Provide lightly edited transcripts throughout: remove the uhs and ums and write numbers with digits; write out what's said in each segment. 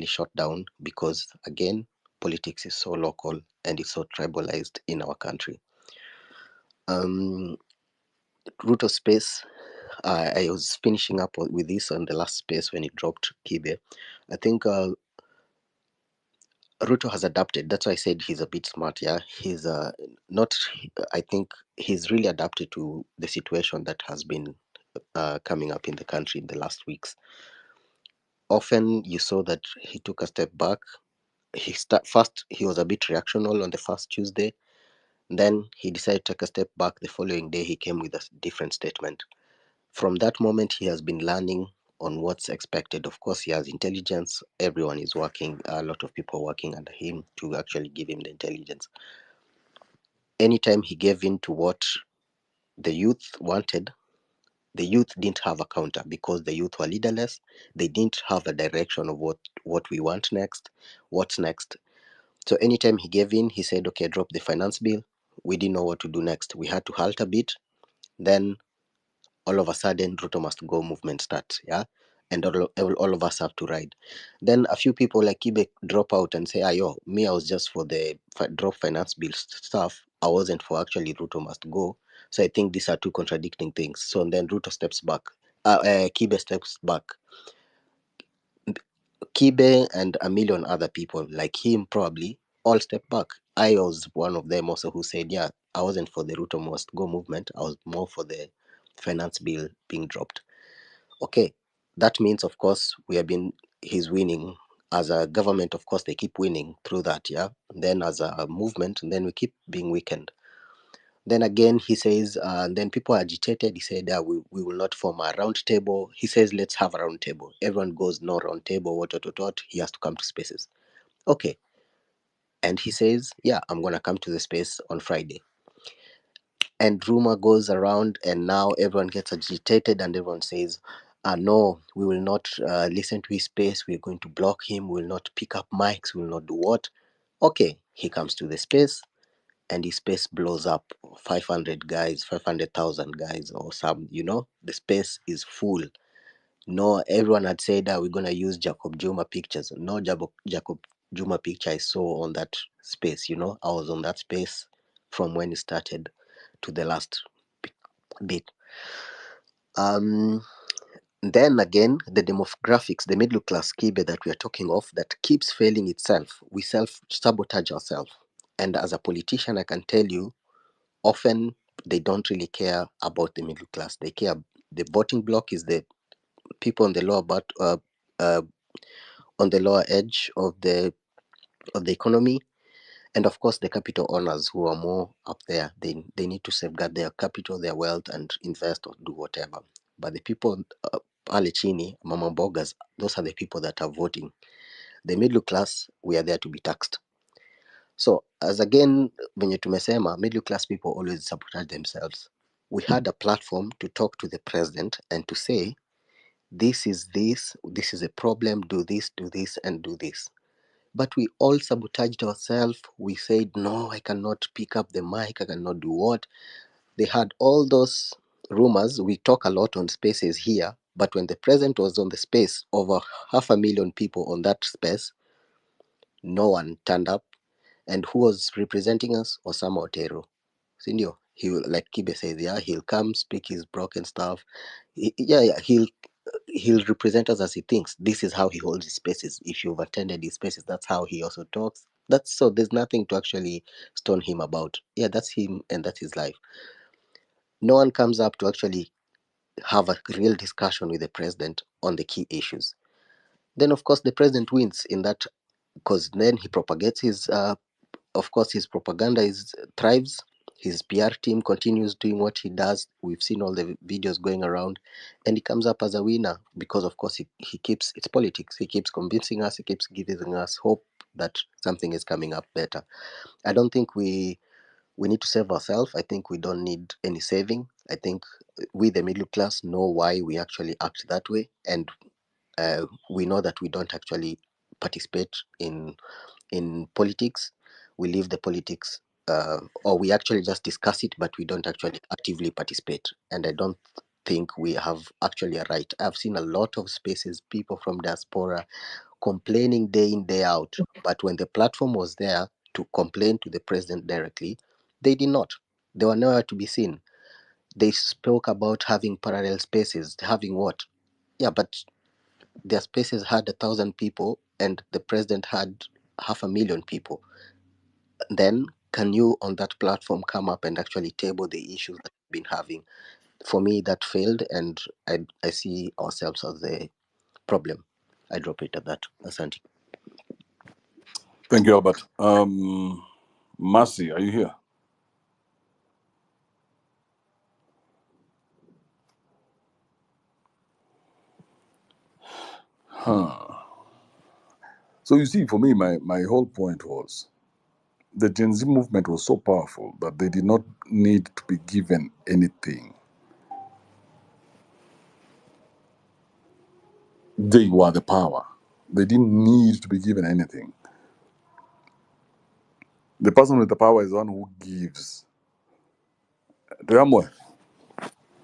shut down because, again, politics is so local and it's so tribalized in our country. Ruto space, I was finishing up with this on the last space when it dropped Kibe. I think Ruto has adapted. That's why I said he's a bit smart. Yeah, he's not. I think he's really adapted to the situation that has been coming up in the country in the last weeks. Often you saw that he took a step back. First he was a bit reactional on the first Tuesday. Then he decided to take a step back. The following day he came with a different statement. From that moment he has been learning on what's expected. Of course, he has intelligence. Everyone is working. A lot of people are working under him to actually give him the intelligence. Anytime he gave in to what the youth wanted, the youth didn't have a counter because the youth were leaderless. They didn't have a direction of what we want next, what's next. So anytime he gave in, he said, okay, drop the finance bill. We didn't know what to do next. We had to halt a bit. Then all of a sudden, Ruto must go movement starts, yeah? And all of us have to ride. Then a few people like Kibe drop out and say, me, I was just for the drop finance bill stuff. I wasn't for actually Ruto must go. So I think these are two contradicting things. So then Ruto steps back. Kibe steps back. Kibe and a million other people like him probably all step back. I was one of them also who said, yeah, I wasn't for the Ruto must go movement. I was more for the finance bill being dropped. Okay, that means, of course, he's winning. As a government, of course, they keep winning through that, yeah? Then as a movement, then we keep being weakened. Then again, he says, then people are agitated. He said, we will not form a round table. He says, let's have a round table. Everyone goes, no round table, what. He has to come to spaces. Okay. And he says, yeah, I'm going to come to the space on Friday. And rumor goes around, and now everyone gets agitated, and everyone says, no, we will not listen to his space. We're going to block him. We will not pick up mics. We will not do what? Okay, he comes to the space, and his space blows up. 500 guys, 500,000 guys, or some, the space is full. No, everyone had said we're going to use Jacob Juma pictures. No Jacob Juma picture I saw on that space. I was on that space from when it started to the last bit. Then again, the demographics, the middle class Kibe that we are talking of, that keeps failing itself. We self sabotage ourselves. And as a politician, I can tell you, often they don't really care about the middle class. They care. The voting block is the people on the on the lower edge of the economy, and of course the capital owners who are more up there. They need to safeguard their capital, their wealth, and invest or do whatever. But the people pale chini, mama mbogas, those are the people that are voting. The middle class, we are there to be taxed. So as again, venye tumesema, middle class people always sabotage themselves. We had a platform to talk to the president and to say, this is a problem, do this, and do this. But we all sabotaged ourselves. We said, no, I cannot pick up the mic, I cannot do what. They had all those rumors. We talk a lot on spaces here, but when the president was on the space, over 500,000 people on that space, no one turned up. And who was representing us? Osama Otero. Sindio? He will, like Kibe says, yeah, he'll come speak his broken stuff. He'll represent us as he thinks. This is how he holds his spaces. If you've attended his spaces, that's how he also talks. That's so there's nothing to actually stone him about. Yeah, that's him and that's his life. No one comes up to actually have a real discussion with the president on the key issues. Then, of course, the president wins in that because then he propagates his, of course, his propaganda thrives. His PR team continues doing what he does. We've seen all the videos going around, and he comes up as a winner because, of course, he keeps, it's politics. He keeps convincing us, he keeps giving us hope that something is coming up better. I don't think we need to save ourselves. I think we don't need any saving. I think we, the middle class, know why we actually act that way, and we know that we don't actually participate in politics. We leave the politics, or we actually just discuss it, but we don't actually actively participate. And I don't think we have actually a right. I've seen a lot of spaces, people from diaspora complaining day in, day out. But when the platform was there to complain to the president directly, they did not. They were nowhere to be seen. They spoke about having parallel spaces, having what? Yeah, but their spaces had 1,000 people and the president had 500,000 people. Then can you on that platform come up and actually table the issues that we've been having? For me, that failed, and I see ourselves as the problem. I drop it at that. Asante. Thank you, Albert. Mercy, are you here? So you see, for me, my whole point was the Gen Z movement was so powerful that they did not need to be given anything. They were the power. They didn't need to be given anything. The person with the power is the one who gives.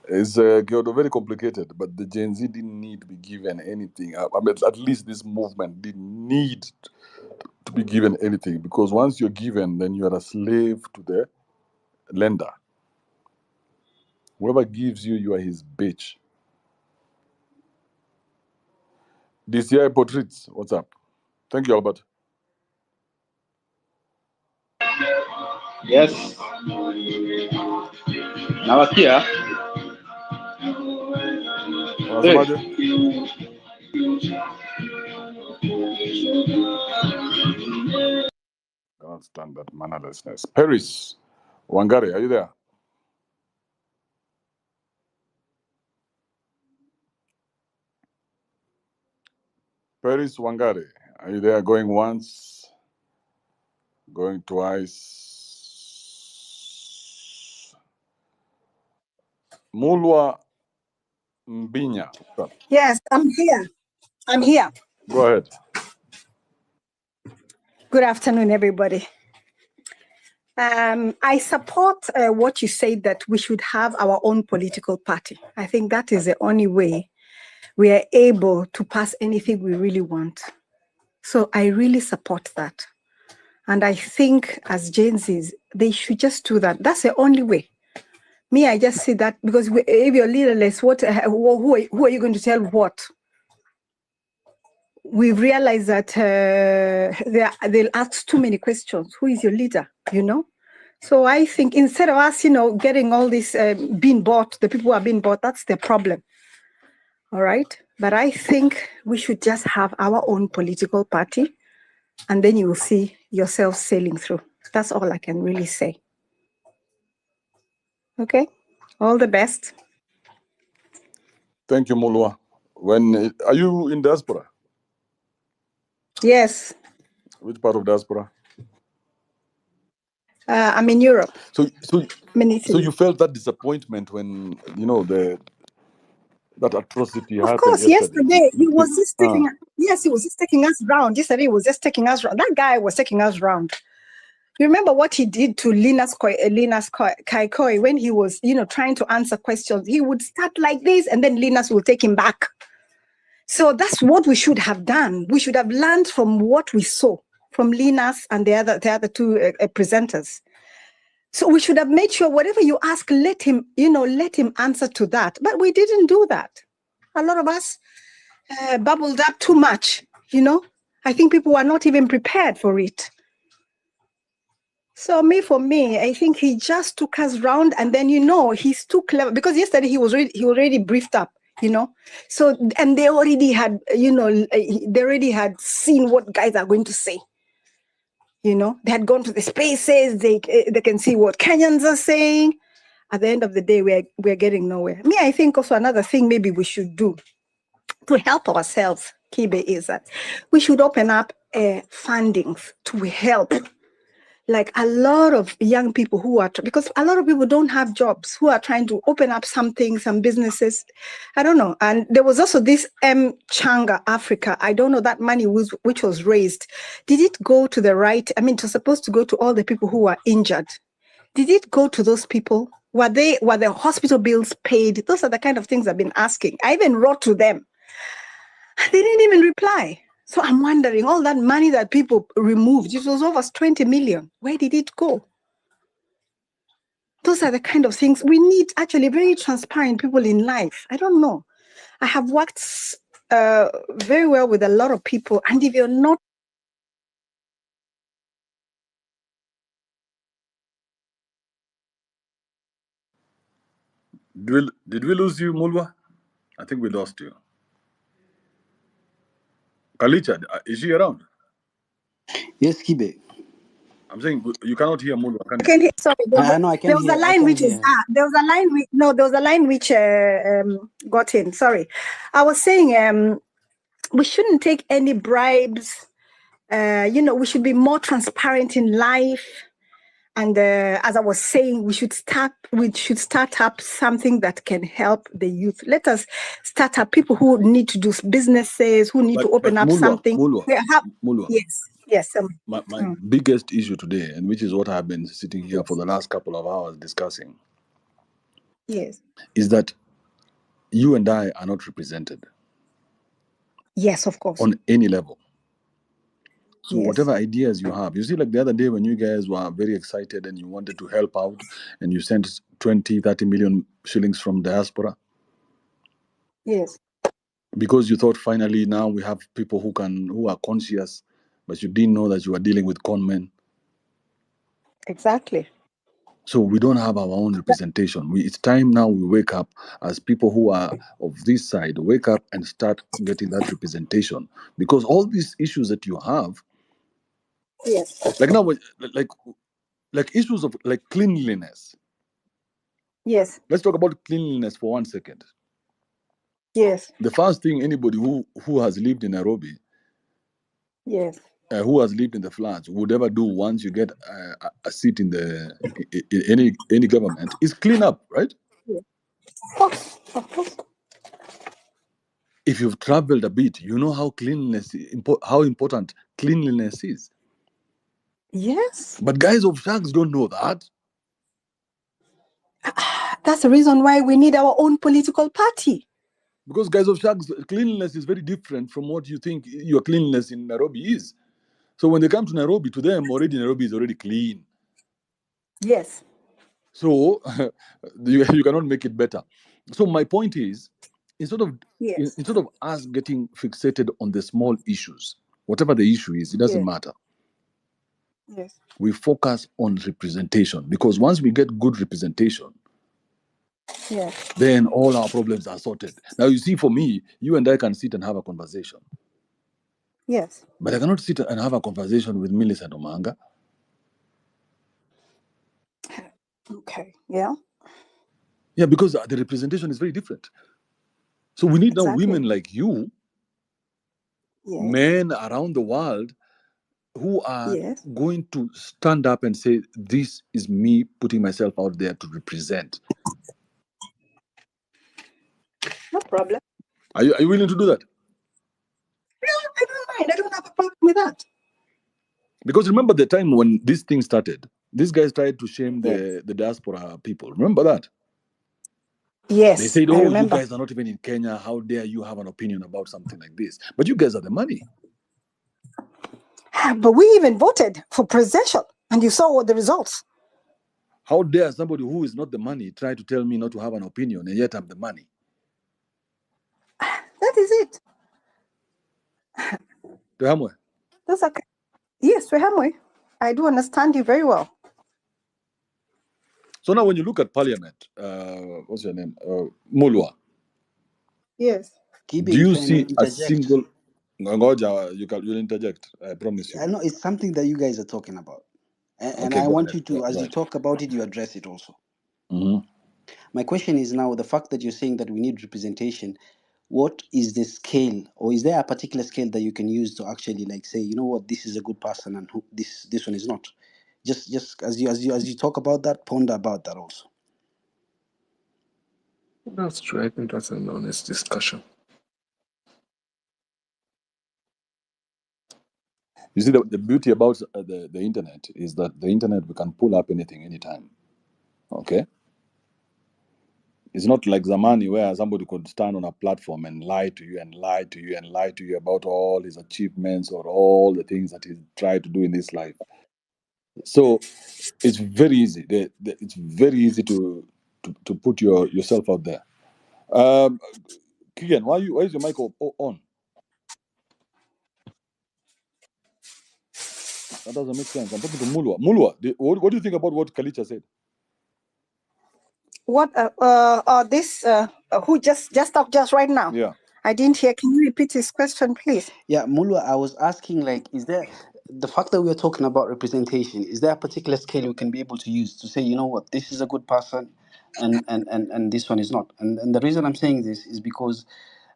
It's very complicated, but the Gen Z didn't need to be given anything. I mean, at least this movement didn't need to be given anything, because once you're given, then you are a slave to the lender. Whoever gives you, you are his bitch. DCI Portraits, what's up? Thank you, Albert. Yes. Nawasikia. Unasemaje? Cannot stand that mannerlessness. Paris, Wangari, are you there? Paris, Wangari, are you there? Going once, going twice. Mulwa Mbinya. Yes, I'm here. I'm here. Go ahead. Good afternoon, everybody. I support what you say, that we should have our own political party. I think that is the only way we are able to pass anything we really want. So I really support that. And I think as Gen Zs, they should just do that. That's the only way. Me, I just see that because if you're leaderless, who are you going to tell what? We've realized that they'll ask too many questions. Who is your leader, So I think instead of us, getting all this being bought, the people who are being bought, that's the problem. All right? But I think we should just have our own political party, and then you will see yourself sailing through. That's all I can really say. Okay? All the best. Thank you, Mulwa. Are you in diaspora? Yes. Which part of diaspora? I'm in Europe. So you felt that disappointment when that atrocity happened. Of course, yesterday he was just taking. Yes, he was just taking us round. Yesterday he was just taking us round. That guy was taking us round. You remember what he did to Linus Kaikoi when he was, trying to answer questions? He would start like this, and then Linus will take him back. So that's what we should have done. We should have learned from what we saw from Linus and the other two presenters. So we should have made sure whatever you ask, let him answer to that. But we didn't do that. A lot of us bubbled up too much. I think people were not even prepared for it. So for me, I think he just took us round, and then he's too clever, because yesterday he already briefed up, So and they already had seen what guys are going to say. They had gone to the spaces. They can see what Kenyans are saying. At the end of the day, we're getting nowhere. I think also another thing maybe we should do to help ourselves, Kibe, is that we should open up fundings to help. Like a lot of young people because a lot of people don't have jobs, who are trying to open up some businesses. I don't know. And there was also this Changa Africa. I don't know, that money which was raised. Did it go to the right? I mean, it was supposed to go to all the people who were injured. Did it go to those people? Were the hospital bills paid? Those are the kind of things I've been asking. I even wrote to them. They didn't even reply. So I'm wondering, all that money that people removed, it was over 20 million. Where did it go? Those are the kind of things we need. Actually, very transparent people in life. I don't know. I have worked very well with a lot of people, and if you're not Did we lose you, Mulwa? I think we lost you. Kalicha, is she around? Yes, Kibe. I'm saying you cannot hear Mulwa, can I you? can hear, sorry, I know I there can was hear. a line which is there was a line which there was a line which got in. Sorry, I was saying we shouldn't take any bribes. We should be more transparent in life. And as I was saying, we should start up something that can help the youth. Let us start up people who need to do businesses, who need to open up Mulwa, something. Mulwa. Yes. My biggest issue today, and which is what I've been sitting here for the last couple of hours discussing, is that you and I are not represented. Yes, of course. On any level. So whatever ideas you have, you see, like the other day when you guys were very excited and you wanted to help out and you sent 20, 30 million shillings from diaspora. Yes. Because you thought finally now we have people who are conscious, but you didn't know that you were dealing with con men. Exactly. So we don't have our own representation. It's time now we wake up as people who are of this side, wake up and start getting that representation. Because all these issues that you have, like now, like issues of like cleanliness. Yes. Let's talk about cleanliness for 1 second. Yes. The first thing anybody who has lived in Nairobi, who has lived in the flats, would ever do once you get a seat in any government is clean up, right? Of course. If you've traveled a bit, you know how important cleanliness is. Yes. But guys of sharks don't know that. That's the reason why we need our own political party. Because guys of sharks, cleanliness is very different from what you think your cleanliness in Nairobi is. So when they come to Nairobi, to them, already Nairobi is already clean. Yes. So you cannot make it better. So my point is, instead of us getting fixated on the small issues, whatever the issue is, it doesn't matter. Yes. We focus on representation, because once we get good representation, then all our problems are sorted. Now you see, for me, you and I can sit and have a conversation. Yes. But I cannot sit and have a conversation with Millicent Omanga. Okay. Yeah. Yeah, because the representation is very different. So we need now women like you, men around the world, who are going to stand up and say, this is me putting myself out there to represent. No problem. Are you willing to do that? Yeah, I don't mind. I don't have a problem with that. Because remember the time when this thing started, these guys tried to shame the diaspora people. Remember that? Yes. They said, oh, you guys are not even in Kenya. How dare you have an opinion about something like this? But you guys are the money. But we even voted for presidential, and you saw what the results. How dare somebody who is not the money try to tell me not to have an opinion, and yet I'm the money? That is it. That's okay. Yes, I do understand you very well. So now when you look at parliament, what's your name? Mulwa. Yes. Do you see a single... You'll interject, I promise you. I know it's something that you guys are talking about. And I want you to, as you talk about it, you address it also. Mm-hmm. My question is now, the fact that you're saying that we need representation, what is the scale, or is there a particular scale that you can use to actually like say, you know what, this is a good person and who, this one is not? Just as you talk about that, ponder about that also. That's true. I think that's an honest discussion. You see, the beauty about the internet is that the internet, we can pull up anything anytime. Okay? It's not like Zamani where somebody could stand on a platform and lie to you and lie to you and lie to you about all his achievements or all the things that he tried to do in his life. So it's very easy. It's very easy to put yourself out there. Kigan, why is your mic on? That doesn't make sense. I'm talking to Mulwa. Mulwa, what do you think about what Kalicha said? What this who just talked just right now? Yeah. I didn't hear. Can you repeat his question, please? Yeah, Mulwa, I was asking, like, is there the fact that we're talking about representation, is there a particular scale we can be able to use to say, you know what, this is a good person and this one is not? And the reason I'm saying this is because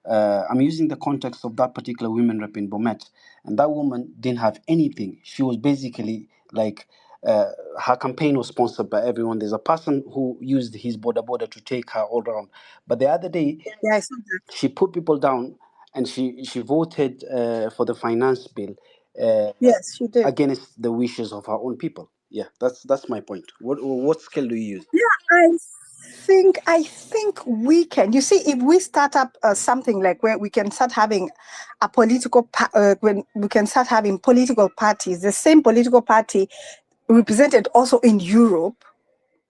I'm using the context of that particular women rep in Bomet, and that woman didn't have anything. She was basically like, her campaign was sponsored by everyone. There's a person who used his border to take her all around. But the other day, Yeah, I saw that. she put people down, and she voted for the finance bill Yes, she did. against the wishes of her own people. Yeah, that's my point. What scale do you use? Yeah, I think we can. You see, if we start up something like where we can start having a political when we can start having political parties, the same political party represented also in Europe.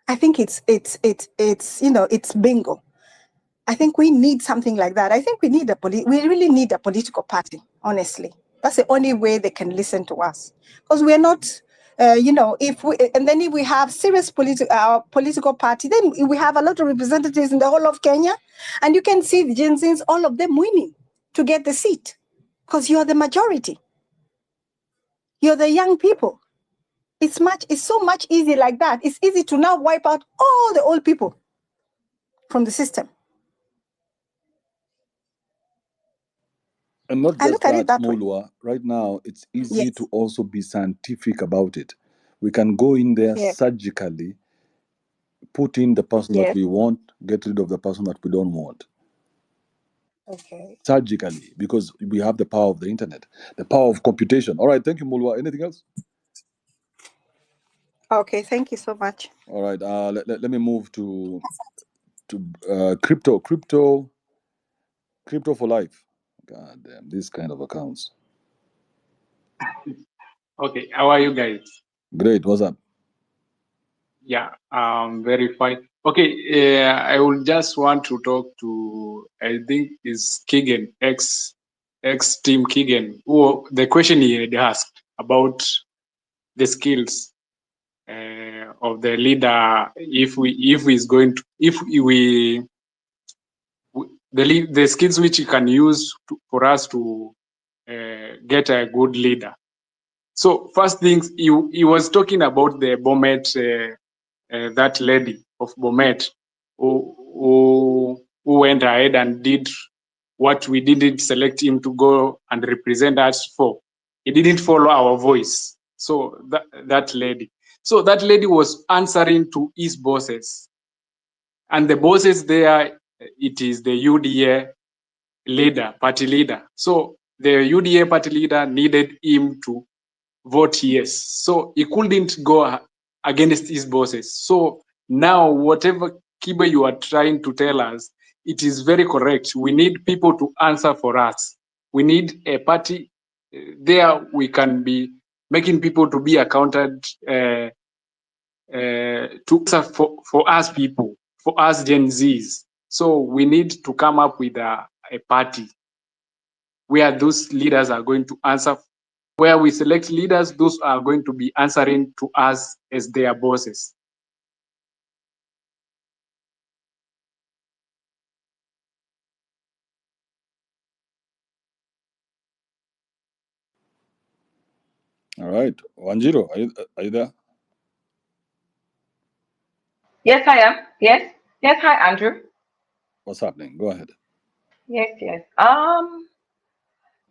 I think it's it's bingo. I think we need something like that. I think we need we really need a political party, honestly. That's the only way they can listen to us. Because we're not, if we have serious political party, then we have a lot of representatives in the whole of Kenya. And you can see the Gen Zs, all of them winning to get the seat. Because you're the majority. You're the young people. It's so much easier like that. It's easy to now wipe out all the old people from the system. And not I just look at that, it that way. Mulwa. Right now, it's easy Yes. to also be scientific about it. We can go in there Yes. surgically, put in the person that Yes. we want, get rid of the person that we don't want. Okay. Surgically, because we have the power of the internet, the power of computation. All right, thank you, Mulwa. Anything else? Okay, thank you so much. All right, let me move to crypto for life. God damn, these kind of accounts. Okay, how are you guys? Great, what's up? Yeah, very fine. Okay, I will just want to talk to, I think is Keegan, ex team Keegan, who the question he had asked about the skills of the leader. If the skills which he can use for us to get a good leader. So first things, he was talking about the Bomet, that lady of Bomet who went ahead and did what we didn't select him to go and represent us for. He didn't follow our voice. So that lady. So that lady was answering to his bosses. And the bosses there, it is the UDA leader, party leader. So the UDA party leader needed him to vote yes. So he couldn't go against his bosses. So now, whatever Kiba you are trying to tell us, it is very correct. We need people to answer for us. We need a party there. We can be making people to be accounted to answer for us people, for us Gen Zs. So we need to come up with a party where those leaders are going to answer, where we select leaders, those are going to be answering to us as their bosses. All right, Wanjiro, are you there? Yes, I am. Yes. Yes, hi, Andrew. What's happening? Go ahead. Yes.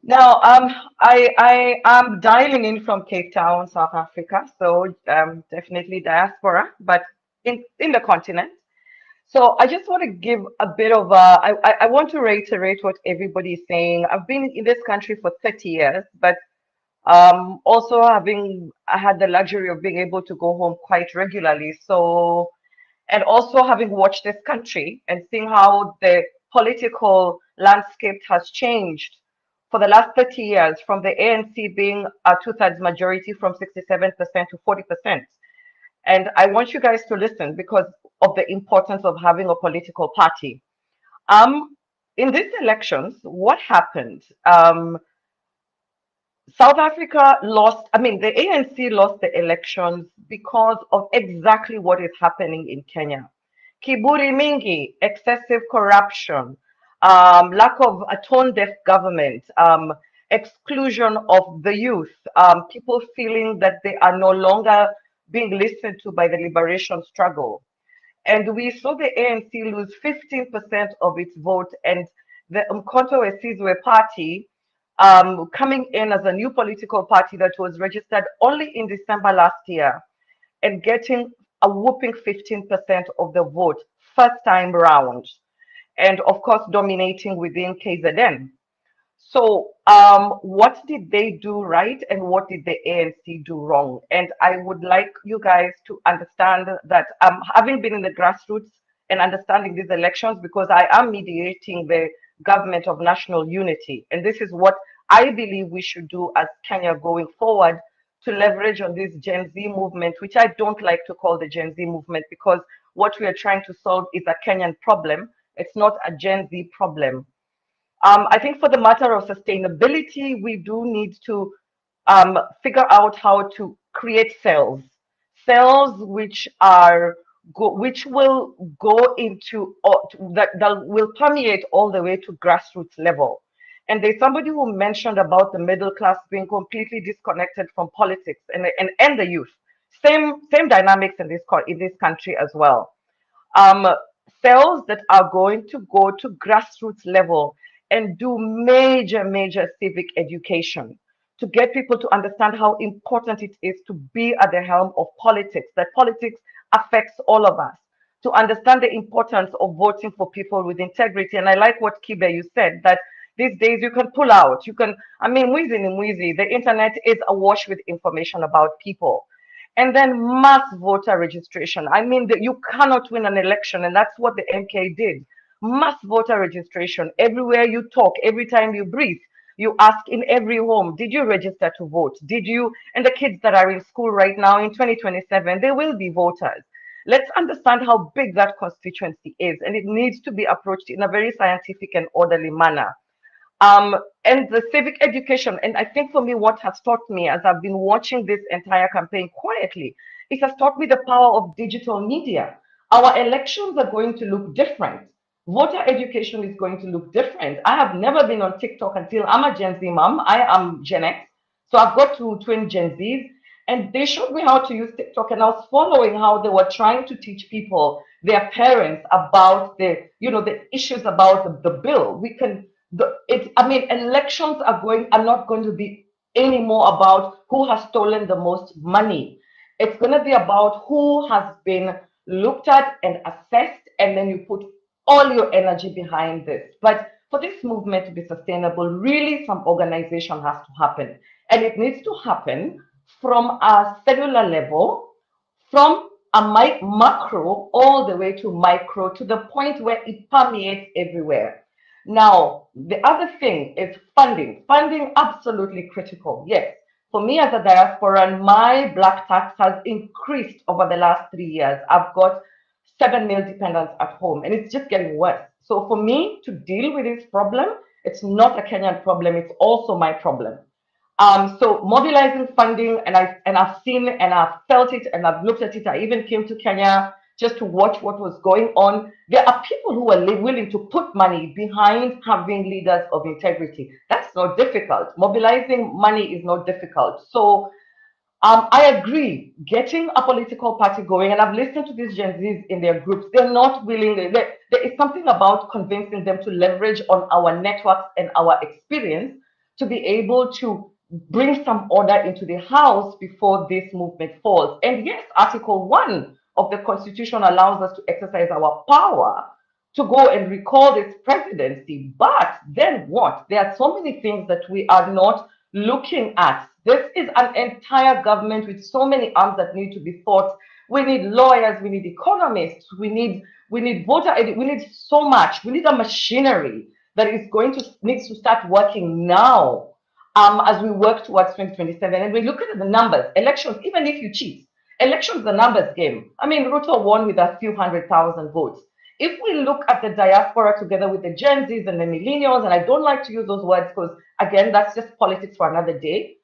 Now, I am dialing in from Cape Town, South Africa. So, definitely diaspora, but in the continent. So I just want to give a bit of I want to reiterate what everybody is saying. I've been in this country for 30 years, but also I had the luxury of being able to go home quite regularly. So And also having watched this country and seeing how the political landscape has changed for the last 30 years, from the ANC being a two-thirds majority from 67% to 40%. And I want you guys to listen because of the importance of having a political party. Um, in these elections, what happened? South Africa lost, I mean, the ANC lost the elections because of exactly what is happening in Kenya. Kiburi mingi, excessive corruption, lack of a tone-deaf government, exclusion of the youth, people feeling that they are no longer being listened to by the liberation struggle. And we saw the ANC lose 15% of its vote, and the Umkhonto we Sizwe party coming in as a new political party that was registered only in December last year and getting a whooping 15% of the vote first time round, and of course dominating within KZN. So, what did they do right and what did the ANC do wrong? And I would like you guys to understand that having been in the grassroots and understanding these elections, because I am mediating the government of national unity. And this is what I believe we should do as Kenya going forward to leverage on this Gen Z movement, which I don't like to call the Gen Z movement because what we are trying to solve is a Kenyan problem. It's not a Gen Z problem. I think for the matter of sustainability, we do need to figure out how to create cells which are which will go into that will permeate all the way to grassroots level. And there's somebody who mentioned about the middle class being completely disconnected from politics and the youth. Same dynamics in this country as well. um, Cells that are going to go to grassroots level and do major civic education to get people to understand how important it is to be at the helm of politics, that politics affects all of us, to understand the importance of voting for people with integrity. And I like what Kibe, you said, that these days you can pull out, you can, I mean, Mwizi ni Mwizi, the internet is awash with information about people. And then mass voter registration. I mean, you cannot win an election, and that's what the MK did. Mass voter registration. Everywhere you talk, every time you breathe, you ask in every home, did you register to vote? Did you? And the kids that are in school right now in 2027, they will be voters. Let's understand how big that constituency is, and it needs to be approached in a very scientific and orderly manner. um, and the civic education. And I think for me, what has taught me as I've been watching this entire campaign quietly, it has taught me the power of digital media. Our elections are going to look different. Voter education is going to look different. I have never been on TikTok until I'm a Gen Z mom. I am Gen X. So I've got two twin Gen Zs, and they showed me how to use TikTok, and I was following how they were trying to teach people, their parents, about the issues about the bill. We can I mean, elections are not going to be anymore about who has stolen the most money. It's going to be about who has been looked at and assessed, and then you put all your energy behind this. But for this movement to be sustainable, really some organization has to happen. And it needs to happen from a cellular level, from a macro all the way to micro, to the point where it permeates everywhere. Now, the other thing is funding. Funding, absolutely critical. Yes. For me as a diasporan, my black tax has increased over the last 3 years. I've got 7 male dependents at home, and it's just getting worse. So for me to deal with this problem, it's not a Kenyan problem, it's also my problem. So mobilizing funding, and I've seen and I've felt it and I've looked at it. I even came to Kenya just to watch what was going on. There are people who are willing to put money behind having leaders of integrity. That's not difficult. Mobilizing money is not difficult. So I agree. Getting a political party going, and I've listened to these Gen Zs in their groups, they're not willing. There is something about convincing them to leverage on our networks and our experience to be able to bring some order into the house before this movement falls. And yes, Article 1 of the Constitution allows us to exercise our power to go and recall this presidency. But then what? There are so many things that we are not looking at. This is an entire government with so many arms that need to be fought We need lawyers, we need economists, we need voter we need so much. We need a machinery that is going to needs to start working now, as we work towards 2027. And we look at the numbers, elections, even if you cheat, elections is a numbers game. I mean, Ruto won with a few 100,000 votes. If we look at the diaspora together with the Gen Zs and the millennials, and I don't like to use those words because, again, that's just politics for another day.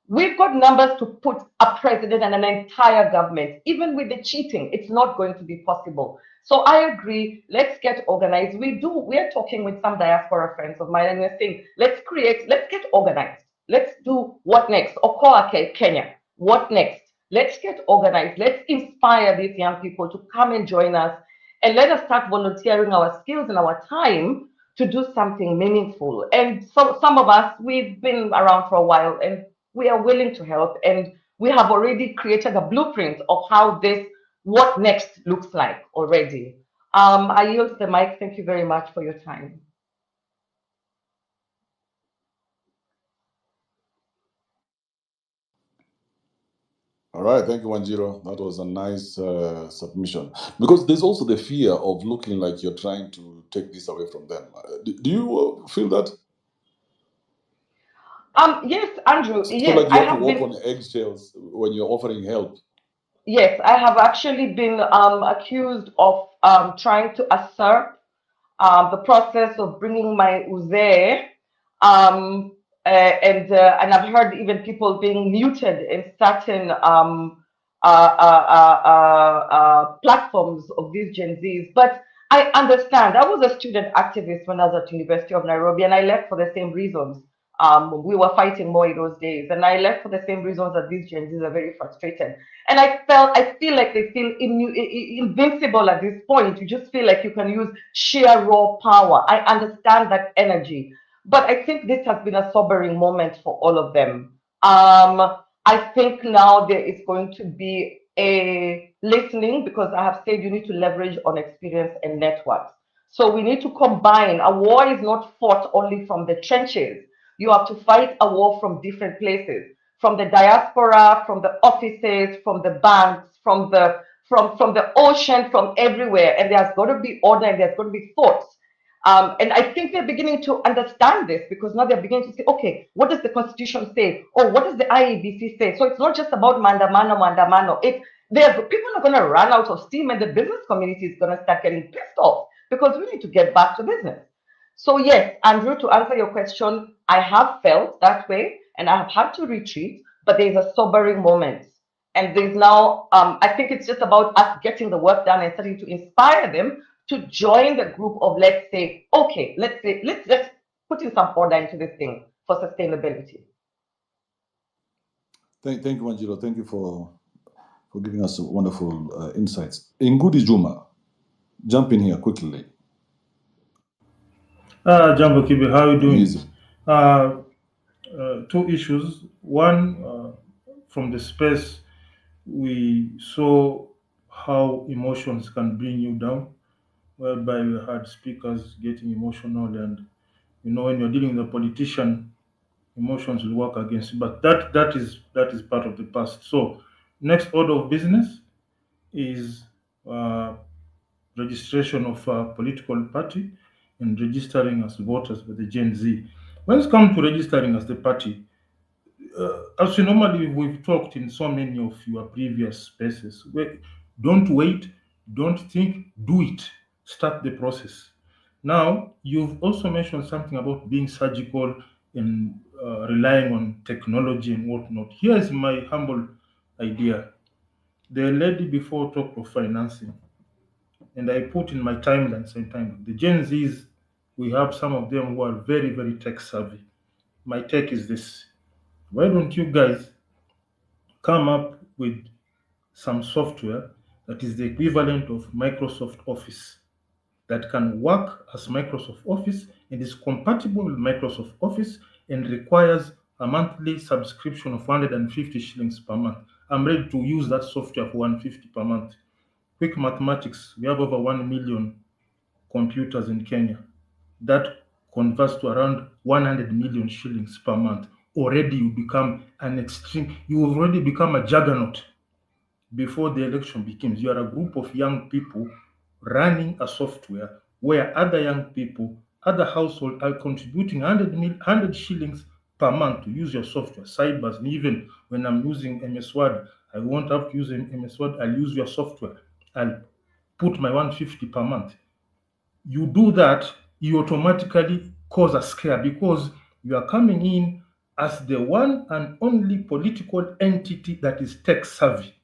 We've got numbers to put a president and an entire government. Even with the cheating, it's not going to be possible. So I agree. Let's get organized. We're talking with some diaspora friends of mine, and we're saying, let's get organized. Let's do what next? Okoake, Kenya. What next? Let's get organized. Let's inspire these young people to come and join us, and let us start volunteering our skills and our time to do something meaningful. And so some of us, we've been around for a while, and we are willing to help, and we have already created a blueprint of how this what next looks like already. I yield the mic. Thank you very much for your time. All right, thank you, Wanjiro. That was a nice submission. Because there's also the fear of looking like you're trying to take this away from them. Do you feel that? Yes, Andrew. So Yes, like you I have to have walk been. on eggshells when you're offering help. Yes, I have actually been accused of trying to assert the process of bringing my uze, and I've heard even people being muted in certain platforms of these Gen Zs. But I understand. I was a student activist when I was at University of Nairobi, and I left for the same reasons. We were fighting more in those days, and I left for the same reasons that these Gen Zs are very frustrated. And I feel like they feel invincible at this point. You just feel like you can use sheer raw power. I understand that energy, but I think this has been a sobering moment for all of them. I think now there is going to be a listening, because I have said you need to leverage on experience and networks. So we need to combine. A war is not fought only from the trenches. You have to fight a war from different places, from the diaspora, from the offices, from the banks, from the ocean, from everywhere. And there's got to be order, and there's got to be thoughts. And I think they're beginning to understand this, because now they're beginning to say, okay, what does the Constitution say? Or what does the IEBC say? So it's not just about mandamano. People are going to run out of steam, and the business community is going to start getting pissed off, because we need to get back to business. So yes, Andrew, to answer your question, I have felt that way, and I have had to retreat, but there's a sobering moment. And there's now, I think it's just about us getting the work done and starting to inspire them to join the group of, let's say, okay, let's put in some order into this thing for sustainability. Thank you, Wanjiro. Thank you for giving us wonderful insights. Ngudi Juma, jump in here quickly. Jambo Kibi, how are you doing? Easy. Two issues. One, from the space, we saw how emotions can bring you down, whereby we had speakers getting emotional, and when you're dealing with a politician, emotions will work against you. But that is part of the past. So, next order of business is uh, registration of a political party and registering as voters by the Gen Z. When it comes to registering as the party, as you normally we've talked in so many of your previous spaces, don't wait, don't think, do it. Start the process. Now, you've also mentioned something about being surgical and relying on technology and whatnot. Here's my humble idea. The lady before talked of financing, and I put in my timeline same time. The Gen Zs, we have some of them who are very, very tech savvy. My take is this: why don't you guys come up with some software that is the equivalent of Microsoft Office, that can work as Microsoft Office and is compatible with Microsoft Office and requires a monthly subscription of 150 shillings per month? I'm ready to use that software for 150 per month. Quick mathematics, we have over 1 million computers in Kenya. That converts to around 100 million shillings per month. Already you become an extreme, you have already become a juggernaut. before the election begins. You are a group of young people running a software where other young people, other households are contributing 100 shillings per month to use your software. Cybers, and even when I'm using MS Word, I won't have to use MS Word, I'll use your software. I'll put my 150 per month. You do that, you automatically cause a scare because you are coming in as the one and only political entity that is tech savvy.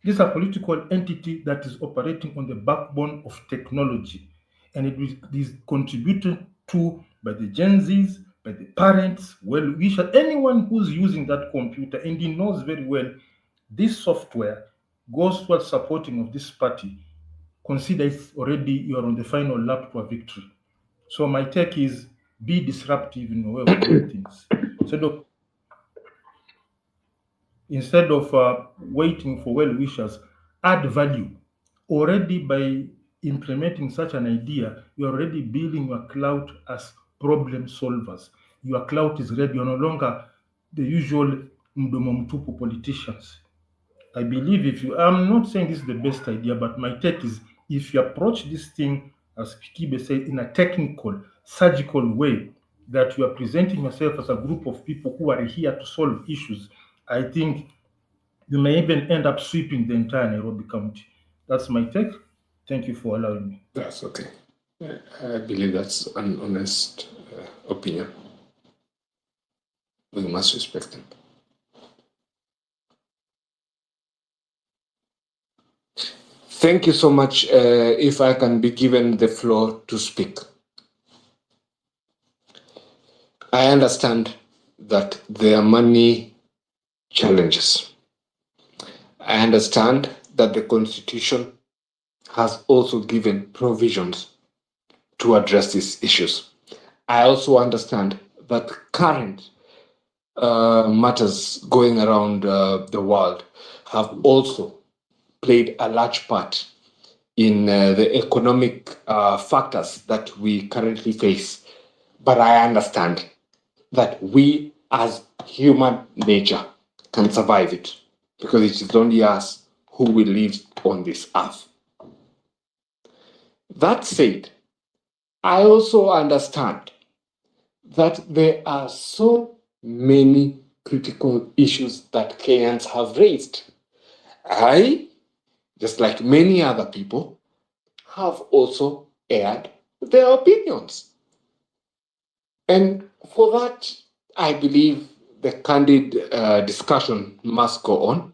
This is a political entity that is operating on the backbone of technology, and it is contributed to by the Gen Zs, by the parents, well-wishers, anyone who's using that computer, and he knows very well this software goes towards supporting of this party. Consider it's already you're on the final lap to a victory. So my take is be disruptive in your way of doing things. Instead of waiting for well-wishers, add value. Already by implementing such an idea, you're already building your clout as problem solvers. Your clout is ready. You're no longer the usual mdomo mtupu politicians. I believe I'm not saying this is the best idea, but my take is if you approach this thing, as Kibe said, in a technical, surgical way, that you are presenting yourself as a group of people who are here to solve issues, I think you may even end up sweeping the entire Nairobi County. That's my take. Thank you for allowing me. That's okay. I believe that's an honest opinion. We must respect them. Thank you so much. If I can be given the floor to speak. I understand that there are many challenges. I understand that the Constitution has also given provisions to address these issues. I also understand that current matters going around the world have also played a large part in the economic factors that we currently face. But I understand that we as human nature can survive it because it is only us who will live on this earth. That said, I also understand that there are so many critical issues that Kenyans have raised. I, just like many other people, have also aired their opinions. And for that, I believe the candid discussion must go on,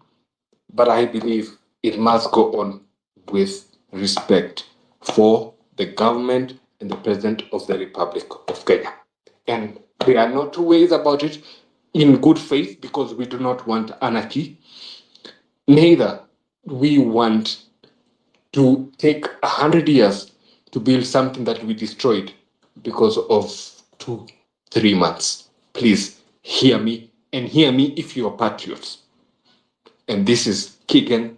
but I believe it must go on with respect for the government and the President of the Republic of Kenya. And there are no two ways about it. In good faith, because we do not want anarchy, neither we want to take 100 years to build something that we destroyed because of 2-3 months. Please hear me, and hear me if you are patriots. And this is Keegan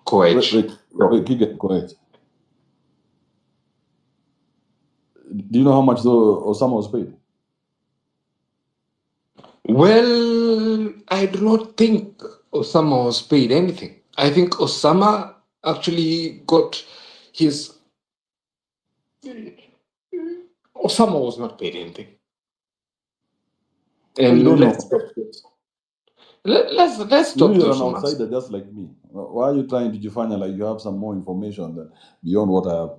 Koech. Wait, Keegan Koech. Do you know how much Osama was paid? Well, I do not think Osama was paid anything. I think Osama actually got his... Osama was not paid anything. And you don't let's know. Let's stop You're those an rumors. outsider just like me. Why are you trying to define like you have some more information than beyond what I have?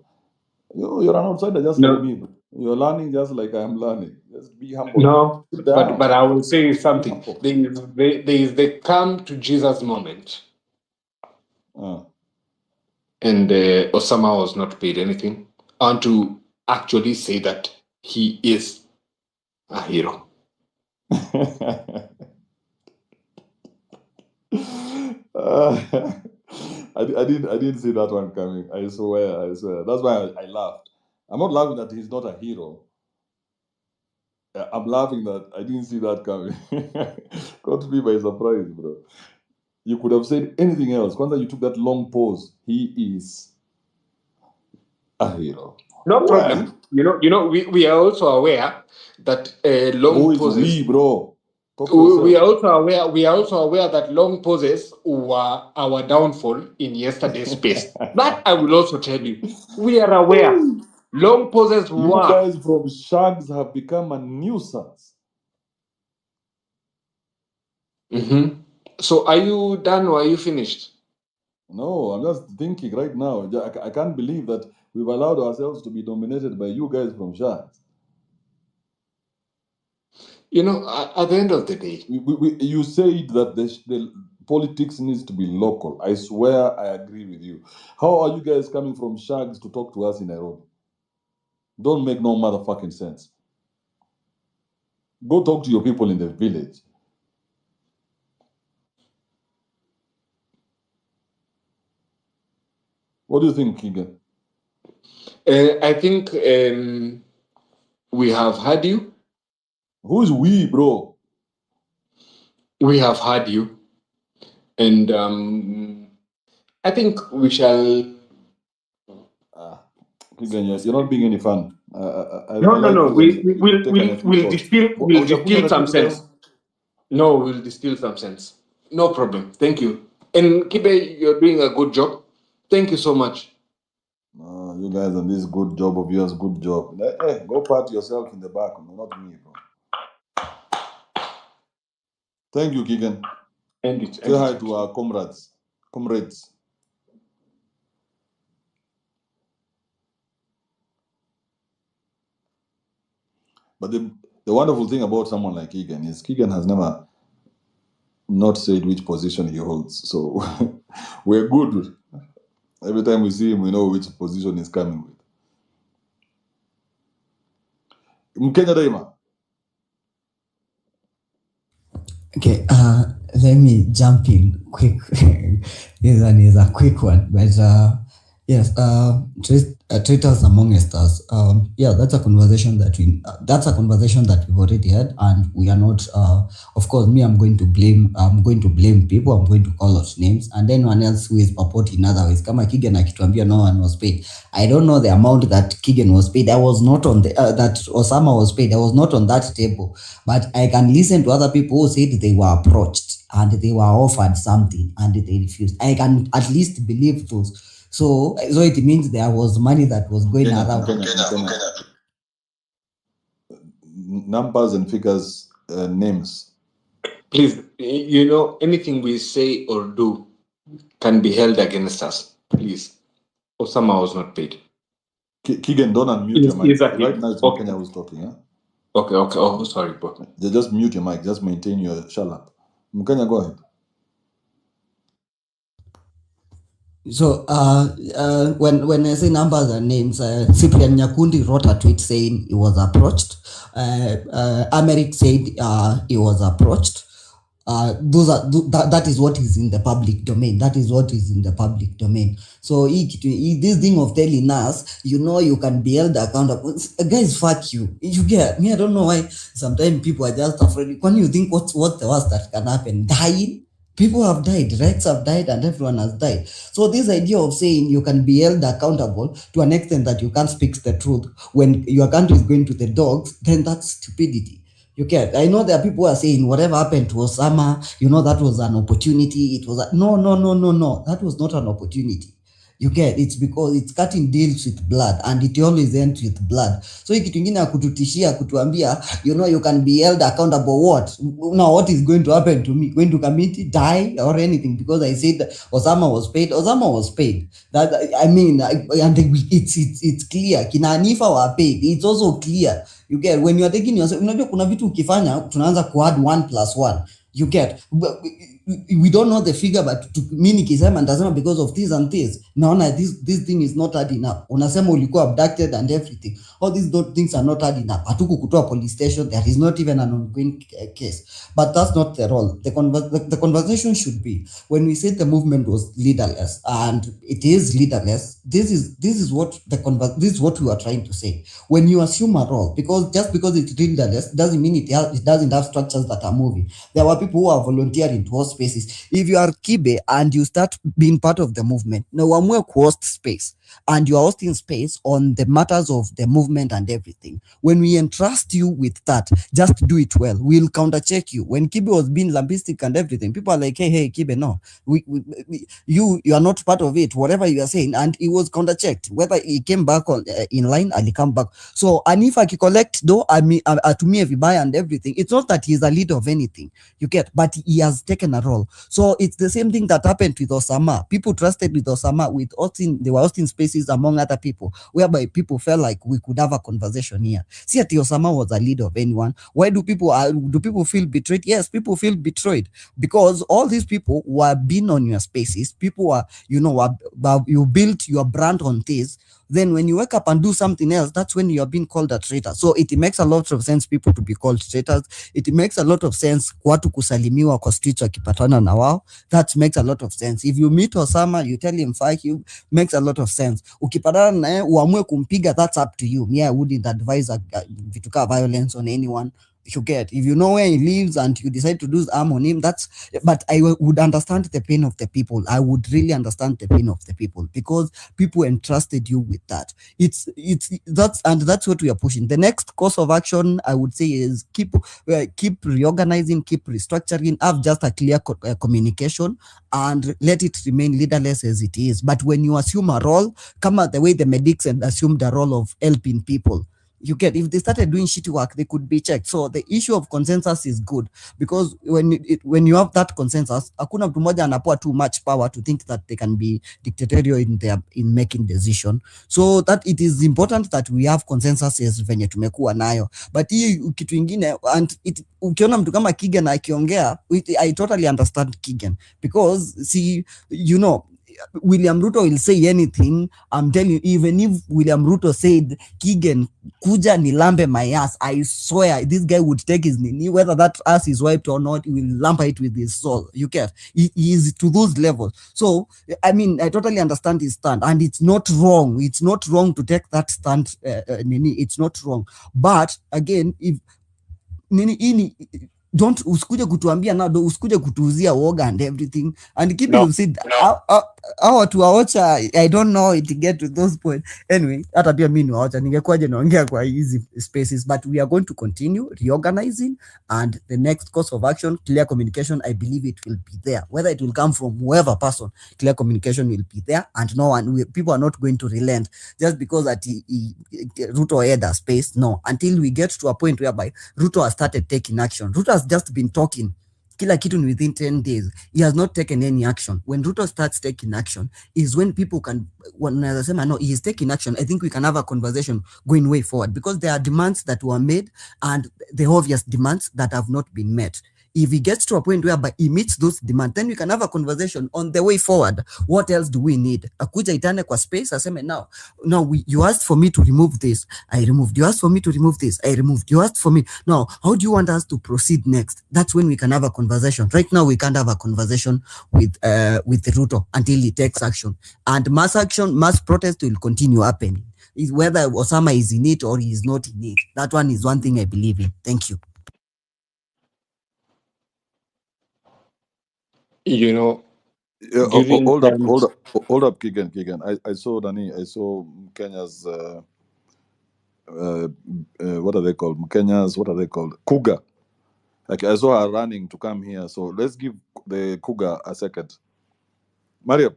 You're an outsider just like me. You're learning just like I am learning. Just be humble. No, Sit down. but I will say something. There is the come to Jesus moment. And Osama was not paid anything. I want to actually say that he is a hero. I didn't see that one coming. I swear. That's why I laughed. I'm not laughing that he's not a hero. I'm laughing that I didn't see that coming. Caught me by surprise, bro. You could have said anything else. Kwanzaa, you took that long pause. He is a hero. No problem. You know, we are also aware that long Who is pauses. we, bro? Talk for yourself. We are also aware that long pauses were our downfall in yesterday's space. That I will also tell you. We are aware. Long pauses You were. guys from Shags have become a nuisance. Mm-hmm. So are you done or are you finished? No, I'm just thinking right now. I can't believe that we've allowed ourselves to be dominated by you guys from Shags. You know, at the end of the day, You said that the politics needs to be local. I swear I agree with you. How are you guys coming from Shags to talk to us in Nairobi? Don't make no motherfucking sense. Go talk to your people in the village. What do you think, Keegan? I think we have had you. Who's we, bro? We have had you. And I think we shall. Keegan, you're not being any fun. I No. like you when you take an We'll thought. distill some sense. No, we'll distill some sense. No problem. Thank you. And Kibe, you're doing a good job. Thank you so much. You guys on this good job of yours, good job. Hey, go pat yourself in the back, not me, bro. Thank you, Keegan. Say hi to our comrades. But the wonderful thing about someone like Keegan is Keegan has never not said which position he holds. So we're good. Every time we see him, we know which position he's coming with. Mkenya Daima. Okay, let me jump in quick. This one is a quick one, but yes, traitors amongst us. Yeah, that's a conversation that we've already had, and we are not. Of course, me, I'm going to blame people. I'm going to call out names, and then one else who is purporting other ways. Kama Keegan akituambia no one was paid. I don't know the amount that Keegan was paid. I was not on the that Osama was paid. I was not on that table, but I can listen to other people who said they were approached and they were offered something and they refused. I can at least believe those. So it means there was money that was going around. Numbers and figures, names. Please, anything we say or do can be held against us. Please. Osama was not paid. Keegan, don't unmute your mic. Right now it's Kenya who's talking, huh? Okay. Oh, sorry, bro. Just mute your mic. Just maintain your shut up. Mkenya, go ahead. So when I say numbers and names, Cyprian Nyakundi wrote a tweet saying he was approached. Americ said he was approached. That is what is in the public domain. So this thing of telling us, you can be held accountable. Guys, fuck you. You get me? I don't know why sometimes people are just afraid. When you think what's the worst that can happen? Dying? People have died, Rex have died, and everyone has died. So this idea of saying you can be held accountable to an extent that you can't speak the truth when your country is going to the dogs, then that's stupidity. You get? I know there are people who are saying whatever happened to Osama, that was an opportunity. No. That was not an opportunity. You get? It's because it's cutting deals with blood, and it always ends with blood. So kitu kingine kututishia kutuambia, you can be held accountable. What? Now what is going to happen to me? Going to commit, die, or anything? Because I said Osama was paid. Osama was paid. That and it's clear. Kina Hanifa were paid. It's also clear. You get? When you are taking yourself, unajua kuna vitu ukifanya tunaanza kuadd 1+1. You get? We don't know the figure, but mimi nikisema ndasema because of this and this, naona this thing is not adding up. Unasema ulikuwa abducted and everything. All these things are not adding up. Hatuku kutoa police station, there is not even an ongoing case. But that's not the role. The conversation should be, when we say the movement was leaderless, and it is leaderless, this is what we are trying to say. When you assume a role, just because it's leaderless doesn't mean it doesn't have structures that are moving. There were people who are volunteering to host spaces. If you are Kibe and you start being part of the movement, now uamue host space, and you are hosting space on the matters of the movement and everything. When we entrust you with that, just do it well. We'll counter check you. When Kibe was being lambistic and everything, people are like, hey, Kibe, no, you are not part of it, whatever you are saying. And he was counter checked. Whether he came back on in line, and he come back. So, and if I collect though, I mean, to me, if you buy and everything, it's not that he's a leader of anything, you get, but he has taken a role. So it's the same thing that happened with Osama. People trusted with Osama, with Austin, they were hosting spaces among other people, whereby people felt like we could have a conversation here. See, that Osama was a leader of anyone. Why do people feel betrayed? Yes, people feel betrayed because all these people were being on your spaces. People were, you built your brand on this. Then when you wake up and do something else, that's when you are being called a traitor. So it makes a lot of sense people to be called traitors. It makes a lot of sense watu kusalimiwa kwa streets wakipatana na wao. That makes a lot of sense. If you meet Osama, you tell him fuck you, makes a lot of sense. Ukipatana naye uamue kumpiga, that's up to you. Me, I wouldn't advise vitu ka violence on anyone. You get, if you know where he lives and you decide to do harm on him, that's, but I would understand the pain of the people. I would really understand the pain of the people because people entrusted you with that. That's what we are pushing. The next course of action, I would say, is keep reorganizing, keep restructuring, have just a clear communication, and let it remain leaderless as it is. But when you assume a role, come out the way the medics and assume the role of helping people. You get, if they started doing shitty work, they could be checked. So the issue of consensus is good because when you have that consensus, hakuna mtu mmoja anapewa too much power to think that they can be dictatorial in making decision. So that it is important that we have consensus venye tumekuwa nayo. But hii kitu ingine, and ukiona mtu kama Kigen akiongea, I totally understand Kigen because see, William Ruto will say anything. I'm telling you, even if William Ruto said, Kigen, kuja nilambe my ass, I swear this guy would take his knee, whether that ass is wiped or not, he will lamp it with his soul. You get, he is to those levels. So, I mean, I totally understand his stand, and it's not wrong. It's not wrong to take that stand, Nini. It's not wrong. But again, if Nini, don't usikuje kutuambia now, usikuje kutuuzia woga and everything. And keep you said, how to waocha, I don't know it to get to those points. Anyway, hata pia mimi waocha ningekuaje naongea kwa easy spaces, but we are going to continue reorganizing, and the next course of action, clear communication, I believe it will be there. Whether it will come from whoever person, clear communication will be there, and people are not going to relent just because that Ruto had a space. No, until we get to a point whereby Ruto has started taking action. Ruto has just been talking. Kila kitu within 10 days. He has not taken any action. When Ruto starts taking action is when people can, when I say, no, he is taking action, I think we can have a conversation going way forward because there are demands that were made and the obvious demands that have not been met. If he gets to a point whereby he meets those demands, then we can have a conversation on the way forward. What else do we need? Akuja itane kwa space, aseme now, you asked for me to remove this, I removed. You asked for me to remove this, I removed. You asked for me. Now, how do you want us to proceed next? That's when we can have a conversation. Right now, we can't have a conversation with Ruto until he takes action. And mass protest will continue happening. Whether Osama is in it or he is not in it. That one is one thing I believe in. Thank you. During Hold times, up, Kigen. I saw Kenya's what are they called? Kenya's, what are they called? Cougar. Like I saw her running to come here. So let's give the Cougar a second. Mariam.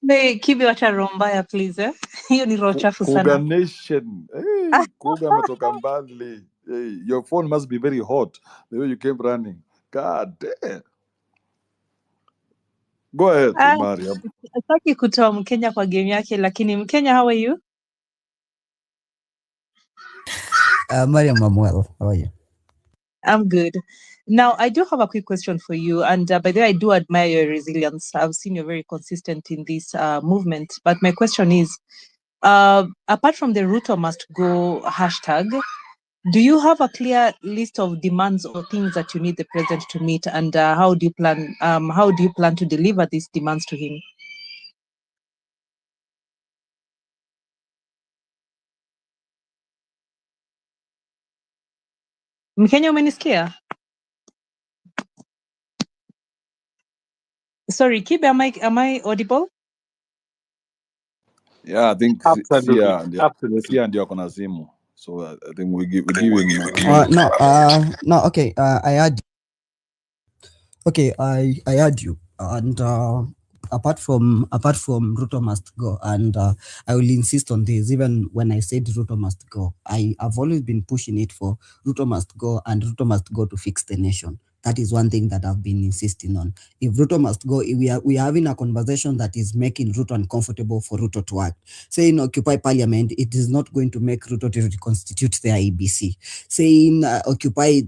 Hey, kibi wacha roho mbaya please eh. Hiyo ni roho chafu Cougar sana. Nation. Hey, Cougar ametoka mbali. Hey, your phone must be very hot the way you came running. God damn. Go ahead, Mariam. Sitaki kutoa Mkenya kwa game yake, lakini Mkenya, how are you? Mariam, I'm well. How are you? I'm good. Now, I do have a quick question for you. And by the way, I do admire your resilience. I've seen you're very consistent in this movement. But my question is, apart from the Ruto must go hashtag, do you have a clear list of demands or things that you need the president to meet? And how do you plan to deliver these demands to him? Mkenya, umenisikia? Sorry, Kibe, am I audible? Yeah, I think Absolutely. Absolutely. Sia ndio ako na simu. So I think we give him. No, okay. I had. Okay, I heard you, and apart from Ruto must go, and I will insist on this. Even when I said Ruto must go, I have always been pushing it for Ruto must go, and Ruto must go to fix the nation. That is one thing that I've been insisting on. If Ruto must go, we are having a conversation that is making Ruto uncomfortable for Ruto to act. Saying occupy parliament, it is not going to make Ruto to reconstitute the IBC. Saying occupy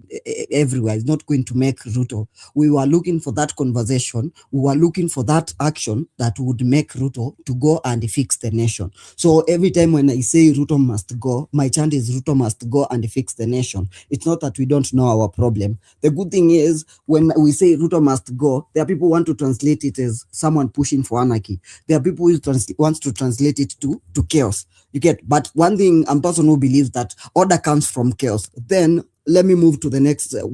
everywhere is not going to make Ruto. We were looking for that conversation. We were looking for that action that would make Ruto to go and fix the nation. So every time when I say Ruto must go, my chant is Ruto must go and fix the nation. It's not that we don't know our problem. The good thing is when we say Ruto must go, there are people who want to translate it as someone pushing for anarchy. There are people who want to translate it to chaos. You get, but one thing, I'm a person who believes that order comes from chaos. Then let me move to the next. Do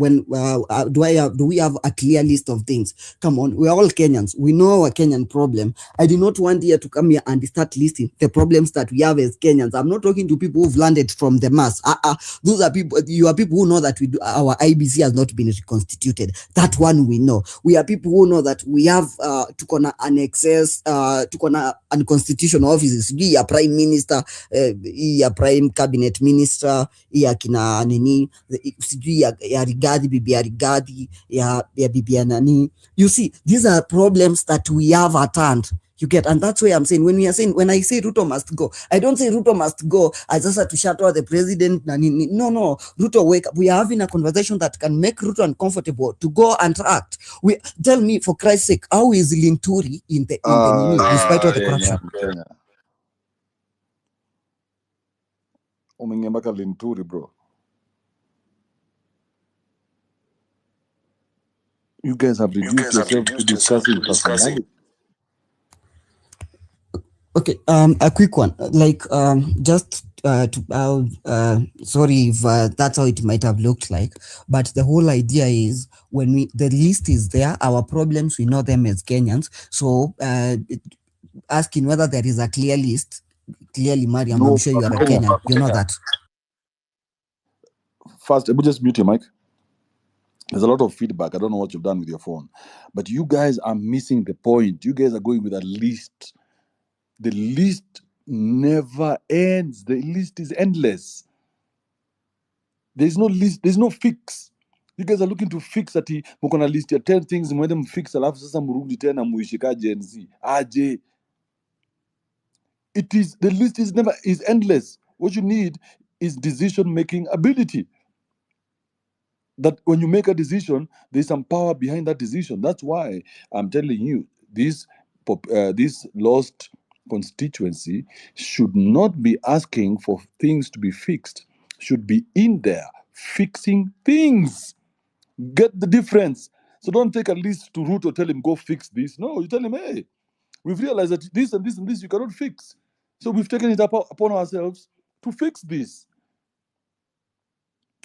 we have a clear list of things? Come on, we're all Kenyans. We know our Kenyan problem. I do not want here to come here and start listing the problems that we have as Kenyans. I'm not talking to people who've landed from the mass. Those are people. You are people who know that our IBC has not been reconstituted. That one we know. We are people who know that we have unconstitutional offices. Be a prime minister, a prime cabinet minister, kina nini. Sijui ya Rigathi, bibi ya Rigathi, ya bibi ya nani. You see, these are problems that we have at hand. You get, and that's why I'm saying when I say Ruto must go, I don't say Ruto must go as just to shatter the president. No, Ruto, wake up. We are having a conversation that can make Ruto uncomfortable to go and act. Tell me, for Christ's sake, how is Linturi in the in spite of the corruption? Kenya. Umeingia mpaka Linturi, bro. You guys have reduced yourself to discussing personality. Okay, a quick one. Like, just sorry if that's how it might have looked like, but the whole idea is when the list is there, our problems, we know them as Kenyans. So, asking whether there is a clear list. Clearly, Mariam, I'm sure you are a Kenyan. You know that. First, just mute your mic. There's a lot of feedback. I don't know what you've done with your phone, but you guys are missing the point. You guys are going with a list. The list never ends. The list is endless. There's no list. There's no fix. You guys are looking to fix ati mko na list ya 10 things mwende mfix alafu sasa mrudi tena muishika Gen Z. Aje. The list is endless. What you need is decision making ability. That when you make a decision, there's some power behind that decision. That's why I'm telling you this lost constituency should not be asking for things to be fixed. Should be in there fixing things. Get the difference. So don't take a list to Ruto, tell him go fix this. No, you tell him, hey, we've realized that this and this and this you cannot fix. So we've taken it upon ourselves to fix this.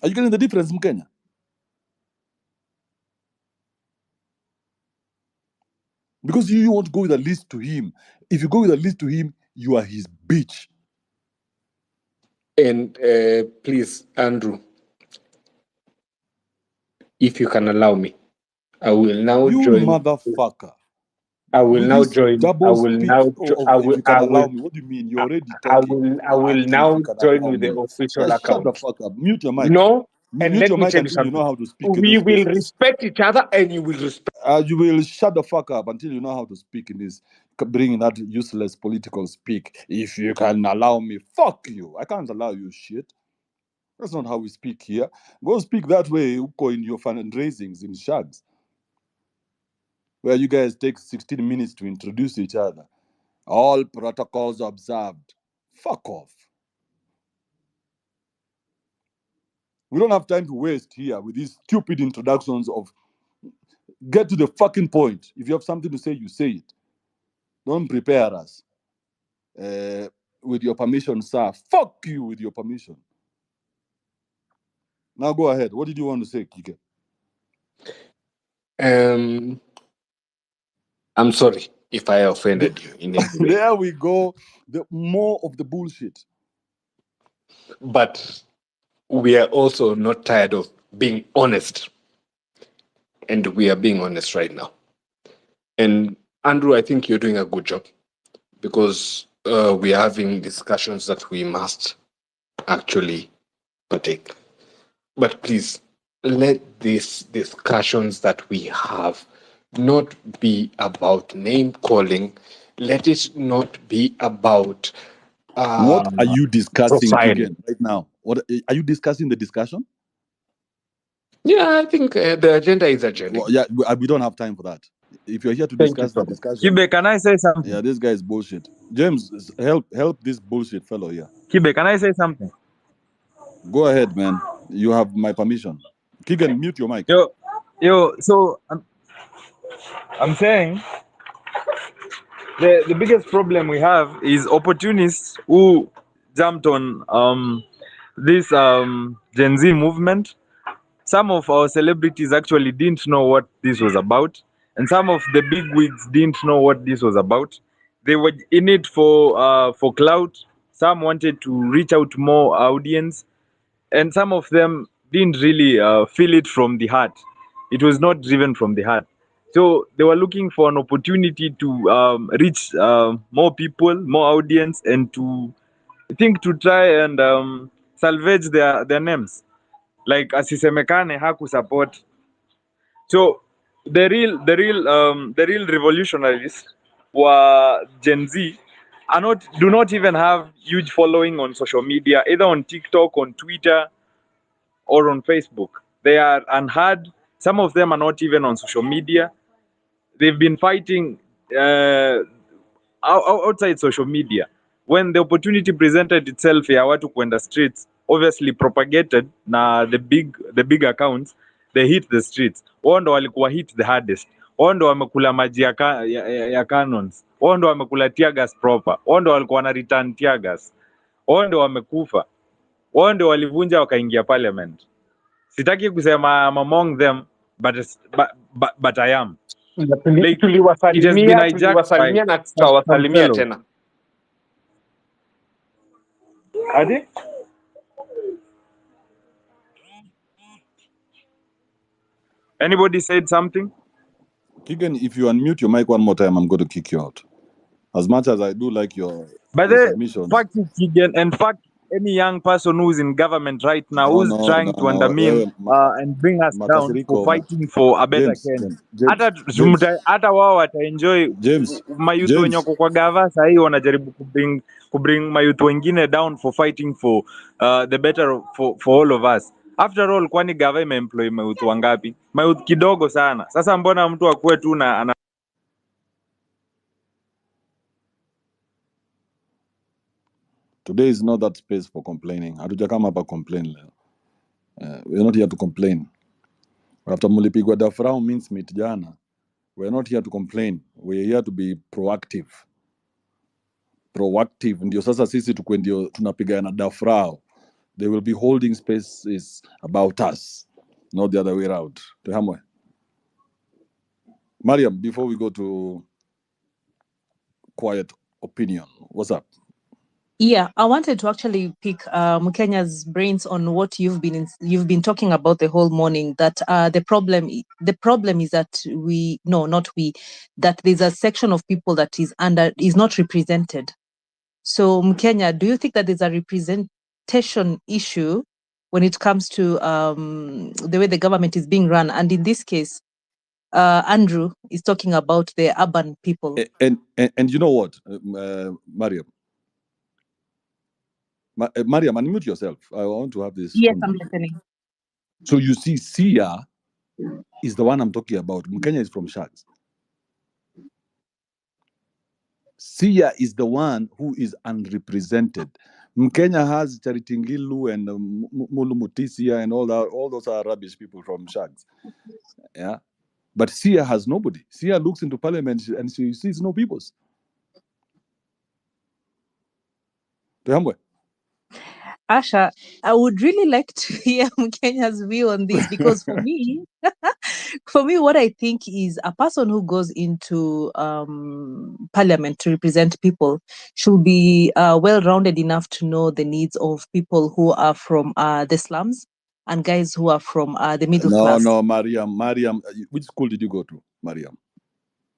Are you getting the difference, Mkenya? Because you want to go with a list to him. If you go with a list to him, you are his bitch. And please, Andrew, if you can allow me, I will now you join. Motherfucker. I will now join. Double speak if you can allow me. What do you mean? You're already talking. I will now join with the official account. Shut the fuck up. Mute your mic. No, and mute your mic until you know how to speak. We will respect each other, and you will respect. You will shut the fuck up until you know how to speak in this. Bringing that useless political speak. If you can allow me, fuck you. I can't allow you shit. That's not how we speak here. Go speak that way in your fundraisings in Shags, where you guys take 16 minutes to introduce each other. All protocols observed. Fuck off. We don't have time to waste here with these stupid introductions of get to the fucking point. If you have something to say, you say it. Don't prepare us. With your permission, sir. Fuck you with your permission. Now go ahead. What did you want to say, Kike? I'm sorry. if I offended you in any way. There we go. The more of the bullshit. But we are also not tired of being honest. And we are being honest right now. And Andrew, I think you're doing a good job because we are having discussions that we must actually partake. But please, let these discussions that we have not be about name calling. Let it not be about What are you discussing, profiling. Keegan, right now? What are you discussing? The discussion? Yeah, I think the agenda is agenda. Well, yeah, we don't have time for that. If you're here to Thank you discuss so the much. discussion, Kibe, can I say something? yeah, this guy is bullshit. James, help this bullshit fellow here. Kibe, can I say something? Go ahead, man. You have my permission. Keegan, mute your mic. Yo, so I'm saying the biggest problem we have is opportunists who jumped on this Gen Z movement. Some of our celebrities actually didn't know what this was about, and some of the big wigs didn't know what this was about. They were in it for clout. Some wanted to reach out to more audience, and some of them didn't really feel it from the heart. It was not driven from the heart. So they were looking for an opportunity to reach more people, more audience, and to try and salvage their names. Like asisemekane hakusupport. So the real revolutionaries were Gen Z do not even have huge following on social media, either on TikTok, on Twitter, or on Facebook. They are unheard. Some of them are not even on social media. They've been fighting outside social media. When the opportunity presented itself ya watu kwenda streets, obviously propagated na the big accounts, they hit the streets. Wao ndo walikuwa hit the hardest. Wao ndo wamekula maji ya cannons. Wao ndo wamekula tear gas proper. Wao ndo walikuwa na return tear gas. Wao ndo wamekufa. Wao ndo walivunja wakaingia parliament. Sitaki kusema I'm among them, but I am. Like, it has been hijacked by Tuliwasalimia na some tutawasalimia fellows. tena. Adi? Anybody said something? Keegan, if you unmute your mic one more time, I'm going to kick you out. As much as I do like your But submissions. fuck you, Keegan, and fuck any young person who's in government right now who's No, trying to undermine and bring us down for fighting for a better Kenya. Hata wao wataenjoy mayouth wenye wako kwa gava sahii wanajaribu kubring mayouth wengine down for fighting for the better for all of us. After all, kwani gava imeemploy mayouth wangapi? Mayouth kidogo sana. Sasa mbona mtu akuwe tu na Today is not that space for complaining. Hatujakama hapa complain leo. We're not here to complain. After mulipigwa dafrau means meet jana. We're not here to complain. We're here to be proactive. Proactive. Ndio sasa sisi tukwe ndio tunapigana dafrau. They will be holding spaces about us, not the other way around. Tuhamwe. Mariam, before we go to quiet opinion, what's up? Yeah, I wanted to actually pick Mukenya's brains on what you've been talking about the whole morning. That the problem is that that there's a section of people that is not represented. So Mukenya, do you think that there's a representation issue when it comes to the way the government is being run? And in this case, Andrew is talking about the urban people. And you know what, Mariam? Mariam, unmute yourself. I want to have this. Yes, I'm listening. So you see, Sia is the one I'm talking about. Mukenya is from Shags. Sia is the one who is unrepresented. Mkenya has Charity Ngilu and Mulu Mutisia and all that. All those are rubbish people from Shags. Yeah, but Sia has nobody. Sia looks into parliament and she sees no peoples. Asha, I would really like to hear Kenya's view on this because for me, For me, what I think is a person who goes into parliament to represent people should be well-rounded enough to know the needs of people who are from the slums and guys who are from the middle class. No, Mariam, which school did you go to, Mariam?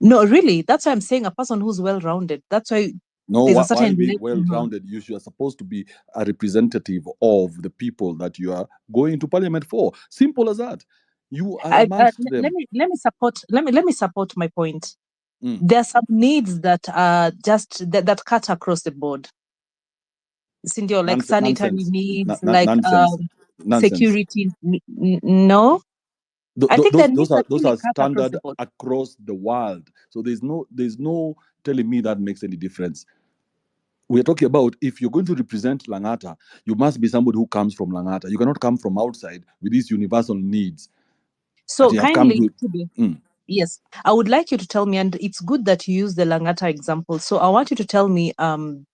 No, really, that's why I'm saying a person who's well-rounded. That's why No, there's a why certain being level. well-rounded? You are supposed to be a representative of the people that you are going to parliament for. Simple as that. You are amongst them. Let me support my point. Mm. There are some needs that are just that cut across the board. Cindy, like sanitary needs, like Nonsense. security. No, I think the needs are Those really are cut across standard the board. across the world. So there's no telling me that makes any difference. We're talking about if you're going to represent Langata, you must be somebody who comes from Langata. You cannot come from outside with these universal needs. So You have come kindly, to. Yes, I would like you to tell me, and it's good that you use the Langata example. So I want you to tell me, the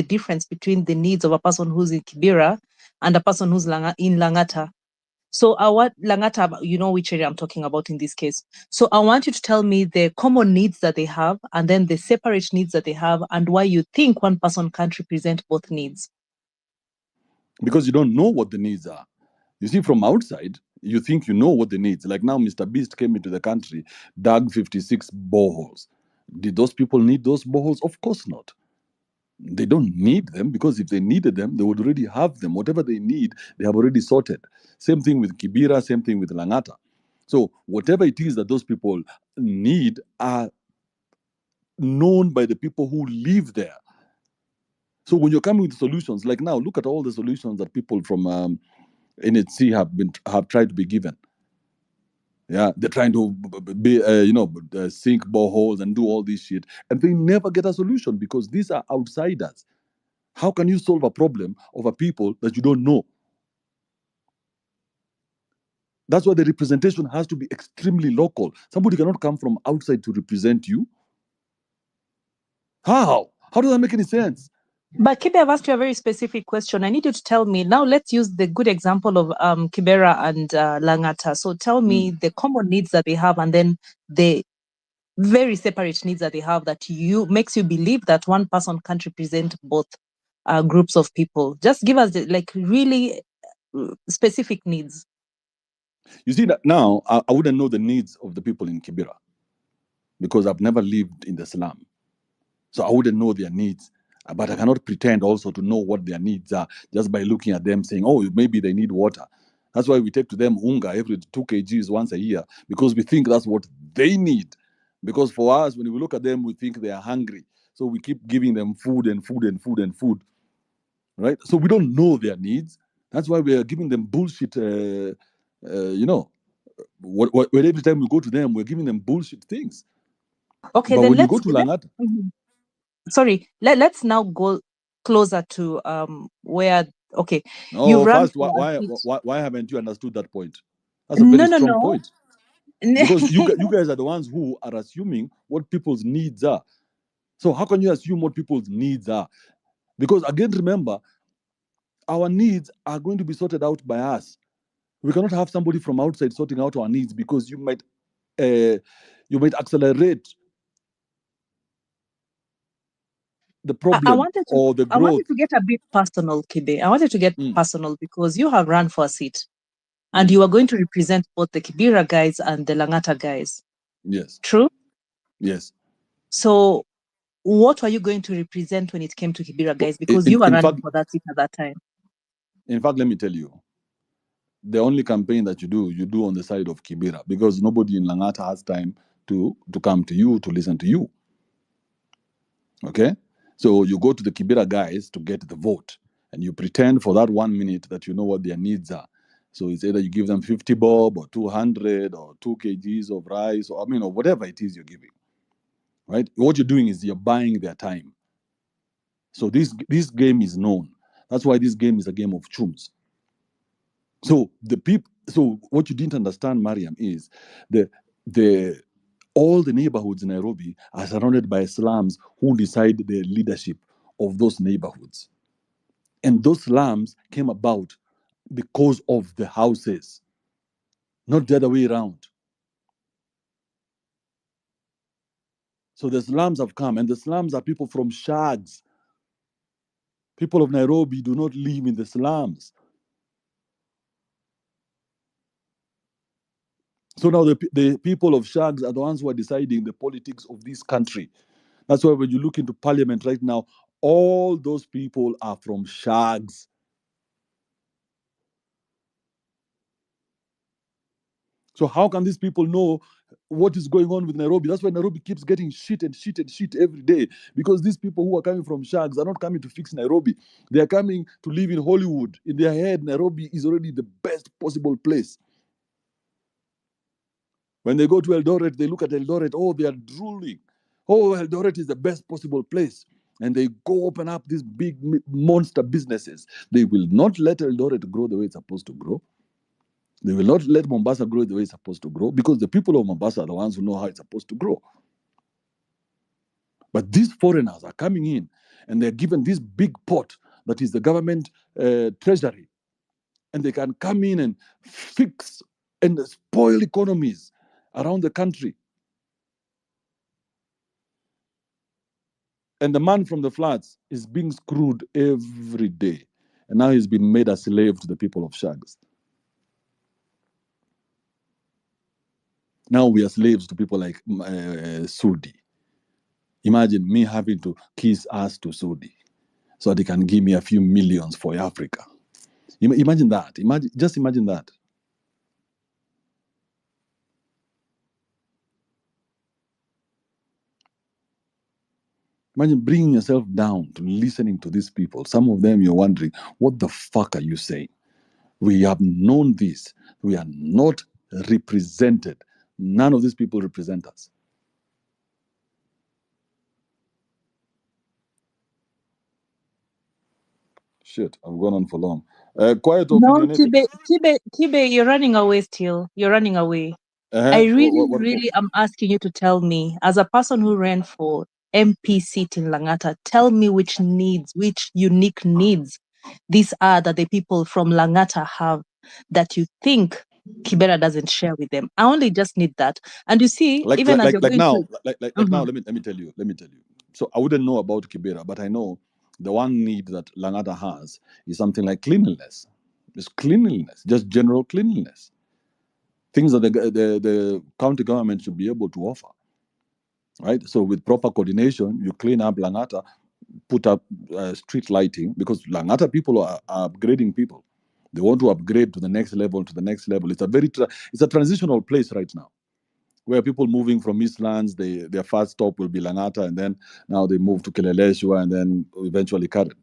difference between the needs of a person who's in Kibera and a person who's in Langata. So I want Langata, you know which area I'm talking about in this case. So I want you to tell me the common needs that they have and then the separate needs that they have and why you think one person can't represent both needs. Because you don't know what the needs are. You see, from outside, you think you know what the needs. Like now, Mr. Beast came into the country, dug 56 boreholes. Did those people need those boreholes? Of course not. They don't need them because if they needed them, they would already have them. Whatever they need, they have already sorted. Same thing with Kibera, same thing with Langata. So whatever it is that those people need are known by the people who live there. So when you're coming with solutions, like now, look at all the solutions that people from NHC have tried to be given. Yeah, they're trying to sink boreholes and do all this shit, and they never get a solution because these are outsiders. How can you solve a problem of a people that you don't know? That's why the representation has to be extremely local. Somebody cannot come from outside to represent you. How? How does that make any sense? But Kibe, I've asked you a very specific question. I need you to tell me. Now, let's use the good example of Kibera and Langata. So tell me the common needs that they have and then the very separate needs that they have that makes you believe that one person can't represent both groups of people. Just give us really specific needs. You see that now I wouldn't know the needs of the people in Kibera because I've never lived in the slum. So I wouldn't know their needs. But I cannot pretend also to know what their needs are just by looking at them saying, oh, maybe they need water. That's why we take to them unga every 2 kgs once a year because we think that's what they need. Because for us, when we look at them, we think they are hungry. So we keep giving them food and food and food and food. Right? So we don't know their needs. That's why we are giving them bullshit, every time we go to them, we're giving them bullshit things. Okay, but then when you go to Langata, sorry, let's now go closer to where. Okay, no, first, why haven't you understood that point? That's a no, very no, strong no. point. Because you guys are the ones who are assuming what people's needs are. So how can you assume what people's needs are? Because again, remember, our needs are going to be sorted out by us. We cannot have somebody from outside sorting out our needs because you might accelerate the problem or the growth. I wanted to get a bit personal, Kibe. I wanted to get personal because you have run for a seat and you are going to represent both the Kibera guys and the Langata guys. Yes. True? Yes. So what were you going to represent when it came to Kibera guys? Because you were running for that seat at that time. In fact, let me tell you, the only campaign that you do on the side of Kibera because nobody in Langata has time to come to you, to listen to you. Okay? So you go to the Kibera guys to get the vote and you pretend for that 1 minute that you know what their needs are. So it's either you give them 50 bob or 200 or 2 kgs of rice or whatever it is you're giving. Right? What you're doing is you're buying their time. So this game is known. That's why this game is a game of chums. So so what you didn't understand, Mariam, is all the neighborhoods in Nairobi are surrounded by slums who decide the leadership of those neighborhoods. And those slums came about because of the houses. not the other way around. So the slums have come, and the slums are people from shags. People of Nairobi do not live in the slums. So now the people of shags are the ones who are deciding the politics of this country. That's why when you look into parliament right now, all those people are from shags. So how can these people know what is going on with Nairobi? That's why Nairobi keeps getting shit and shit and shit every day. Because these people who are coming from shags are not coming to fix Nairobi. They are coming to live in Hollywood. In their head, Nairobi is already the best possible place. When they go to Eldoret, they look at Eldoret, oh, they are drooling. Oh, Eldoret is the best possible place. And they go open up these big monster businesses. They will not let Eldoret grow the way it's supposed to grow. They will not let Mombasa grow the way it's supposed to grow, because the people of Mombasa are the ones who know how it's supposed to grow. But these foreigners are coming in and they're given this big pot that is the government treasury. And they can come in and fix and spoil economies around the country. And the man from the flats is being screwed every day. And now he's been made a slave to the people of shags. Now we are slaves to people like Sudi. Imagine me having to kiss ass to Sudi so they can give me a few millions for Africa. Imagine that. Just imagine that. Imagine bringing yourself down to listening to these people. Some of them you're wondering, what the fuck are you saying? We have known this. We are not represented. None of these people represent us. Shit, I've gone on for long. Quiet No, opinionated. Kibe, you're running away still. You're running away. I really am asking you to tell me, as a person who ran for MP seat in Langata, tell me which unique needs these are that the people from Langata have that you think Kibera doesn't share with them. I only just need that. And you see, even as you're going now, to... now, let me tell you. So I wouldn't know about Kibera, but I know the one need that Langata has is something like cleanliness. It's cleanliness, just general cleanliness. Things that the county government should be able to offer, right? So with proper coordination, you clean up Langata, put up street lighting, because Langata people are upgrading people. They want to upgrade to the next level, It's a it's a transitional place right now, where people moving from Eastlands, their first stop will be Langata, and then now they move to Kileleshwa, and then eventually Karen.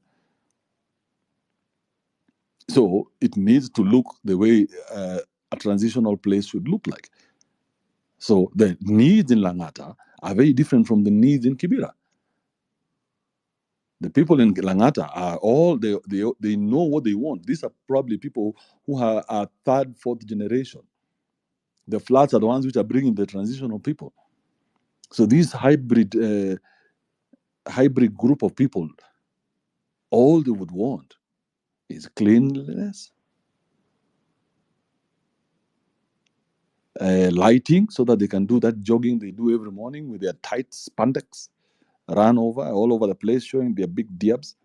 So it needs to look the way a transitional place should look like. So the needs in Langata are very different from the needs in Kibera. The people in Langata are all, they know what they want. These are probably people who are third, fourth generation. The flats are the ones which are bringing the transitional people. So this hybrid group of people, all they would want is cleanliness, lighting, so that they can do that jogging they do every morning with their tight spandex, run all over the place, showing their big diabs.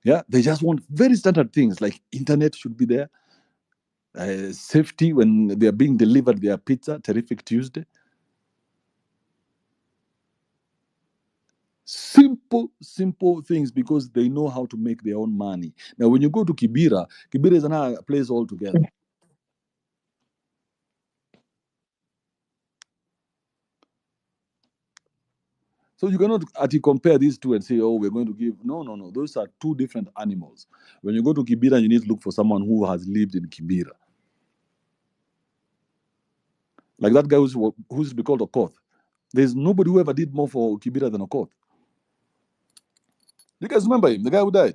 Yeah, they just want very standard things like internet should be there, safety when they are being delivered their pizza, Terrific Tuesday. Simple things, because they know how to make their own money. Now, when you go to Kibera is another place altogether. So you cannot actually compare these two and say, oh, we're going to give. No. Those are two different animals. When you go to Kibera, you need to look for someone who has lived in Kibera. Like that guy who's to be called Okoth. There's nobody who ever did more for Kibera than Okoth. You guys remember him, the guy who died?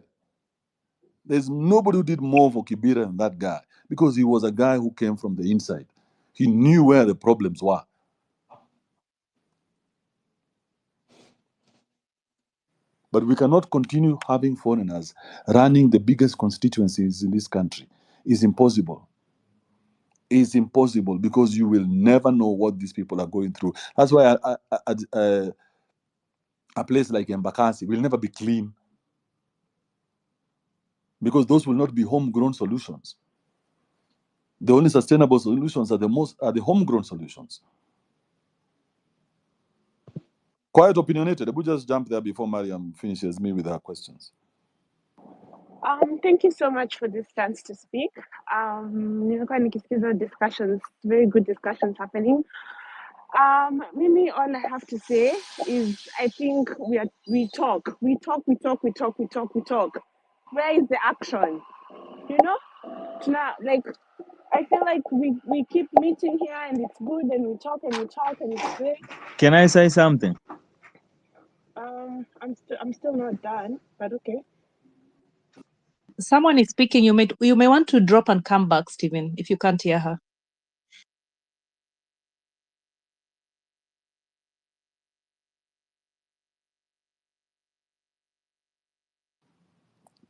There's nobody who did more for Kibera than that guy, because he was a guy who came from the inside. He knew where the problems were. But we cannot continue having foreigners running the biggest constituencies in this country. It's impossible. is impossible because you will never know what these people are going through. That's why a place like Embakasi will never be clean because those will not be homegrown solutions. The only sustainable solutions are the homegrown solutions. Quite opinionated. We'll just jump there before Mariam finishes me with her questions. Thank you so much for this chance to speak. Nilikuwa nikisikiza discussions, very good discussions happening. Mimi, all I have to say is I think we talk. Where is the action? You know? Like, I feel like we keep meeting here and it's good and we talk and it's great. Can I say something? I'm still not done, but okay. Someone is speaking. You may want to drop and come back, Stephen, if you can't hear her.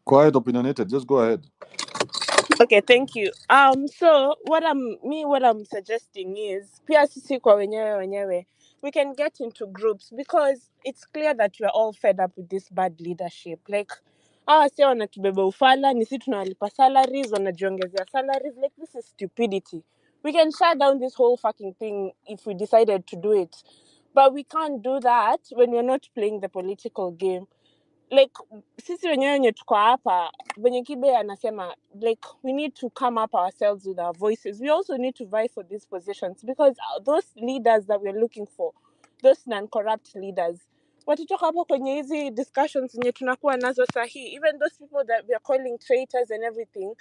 Quite opinionated. Just go ahead. Okay, thank you. So what I'm suggesting is pia sisi kwa wenyewe we can get into groups because it's clear that we are all fed up with this bad leadership. Like si wanatubeba ufala, ni sisi tunawalipa salaries, wanajiongezea salaries. Like this is stupidity. We can shut down this whole fucking thing if we decided to do it. But we can't do that when we're not playing the political game. Like sisi wenyewe tuko hapa venye Kibe anasema, like we need to come up ourselves with our voices. We also need to vie for these positions because those leaders that we're looking for, those non-corrupt leaders, watitoka hapo kwenye hizi discussions zenye tunakuwa nazo sahi, even those people that we are calling traitors and everything,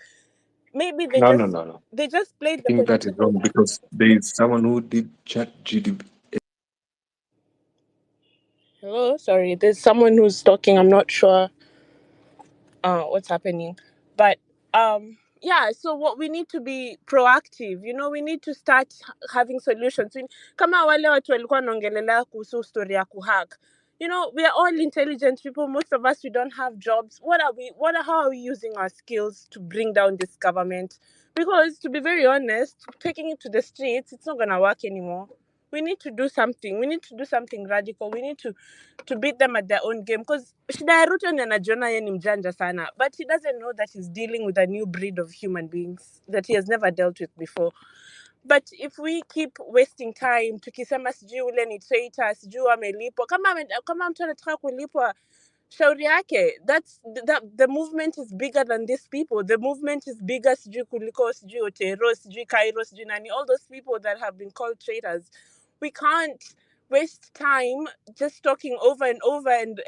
maybe No. they just played I the think that is political wrong game. because there is someone who did chat GDP. Hello, sorry, there's someone who's talking. I'm not sure what's happening, but yeah, so what we need to be proactive, we need to start having solutions. Kama wale watu walikuwa wanaongelelea kuhusu story ya kuhack, we are all intelligent people. Most of us, we don't have jobs. How are we using our skills to bring down this government? Because to be very honest, taking it to the streets, it's not gonna work anymore. We need to do something. We need to do something radical. We need to beat them at their own game. Because shida ya Ruto ni anajiona yeye ni mjanja sana, but he doesn't know that he's dealing with a new breed of human beings that he has never dealt with before. But if we keep wasting time tukisema sijui ule ni traitor, sijui amelipwa, kama mtu anataka kulipwa shauri yake, the movement is bigger than these people. The movement is bigger sijui kuliko sijui Otero, sijui Cairo, sijui nani, all those people that have been called traitors. We can't waste time just talking over and over and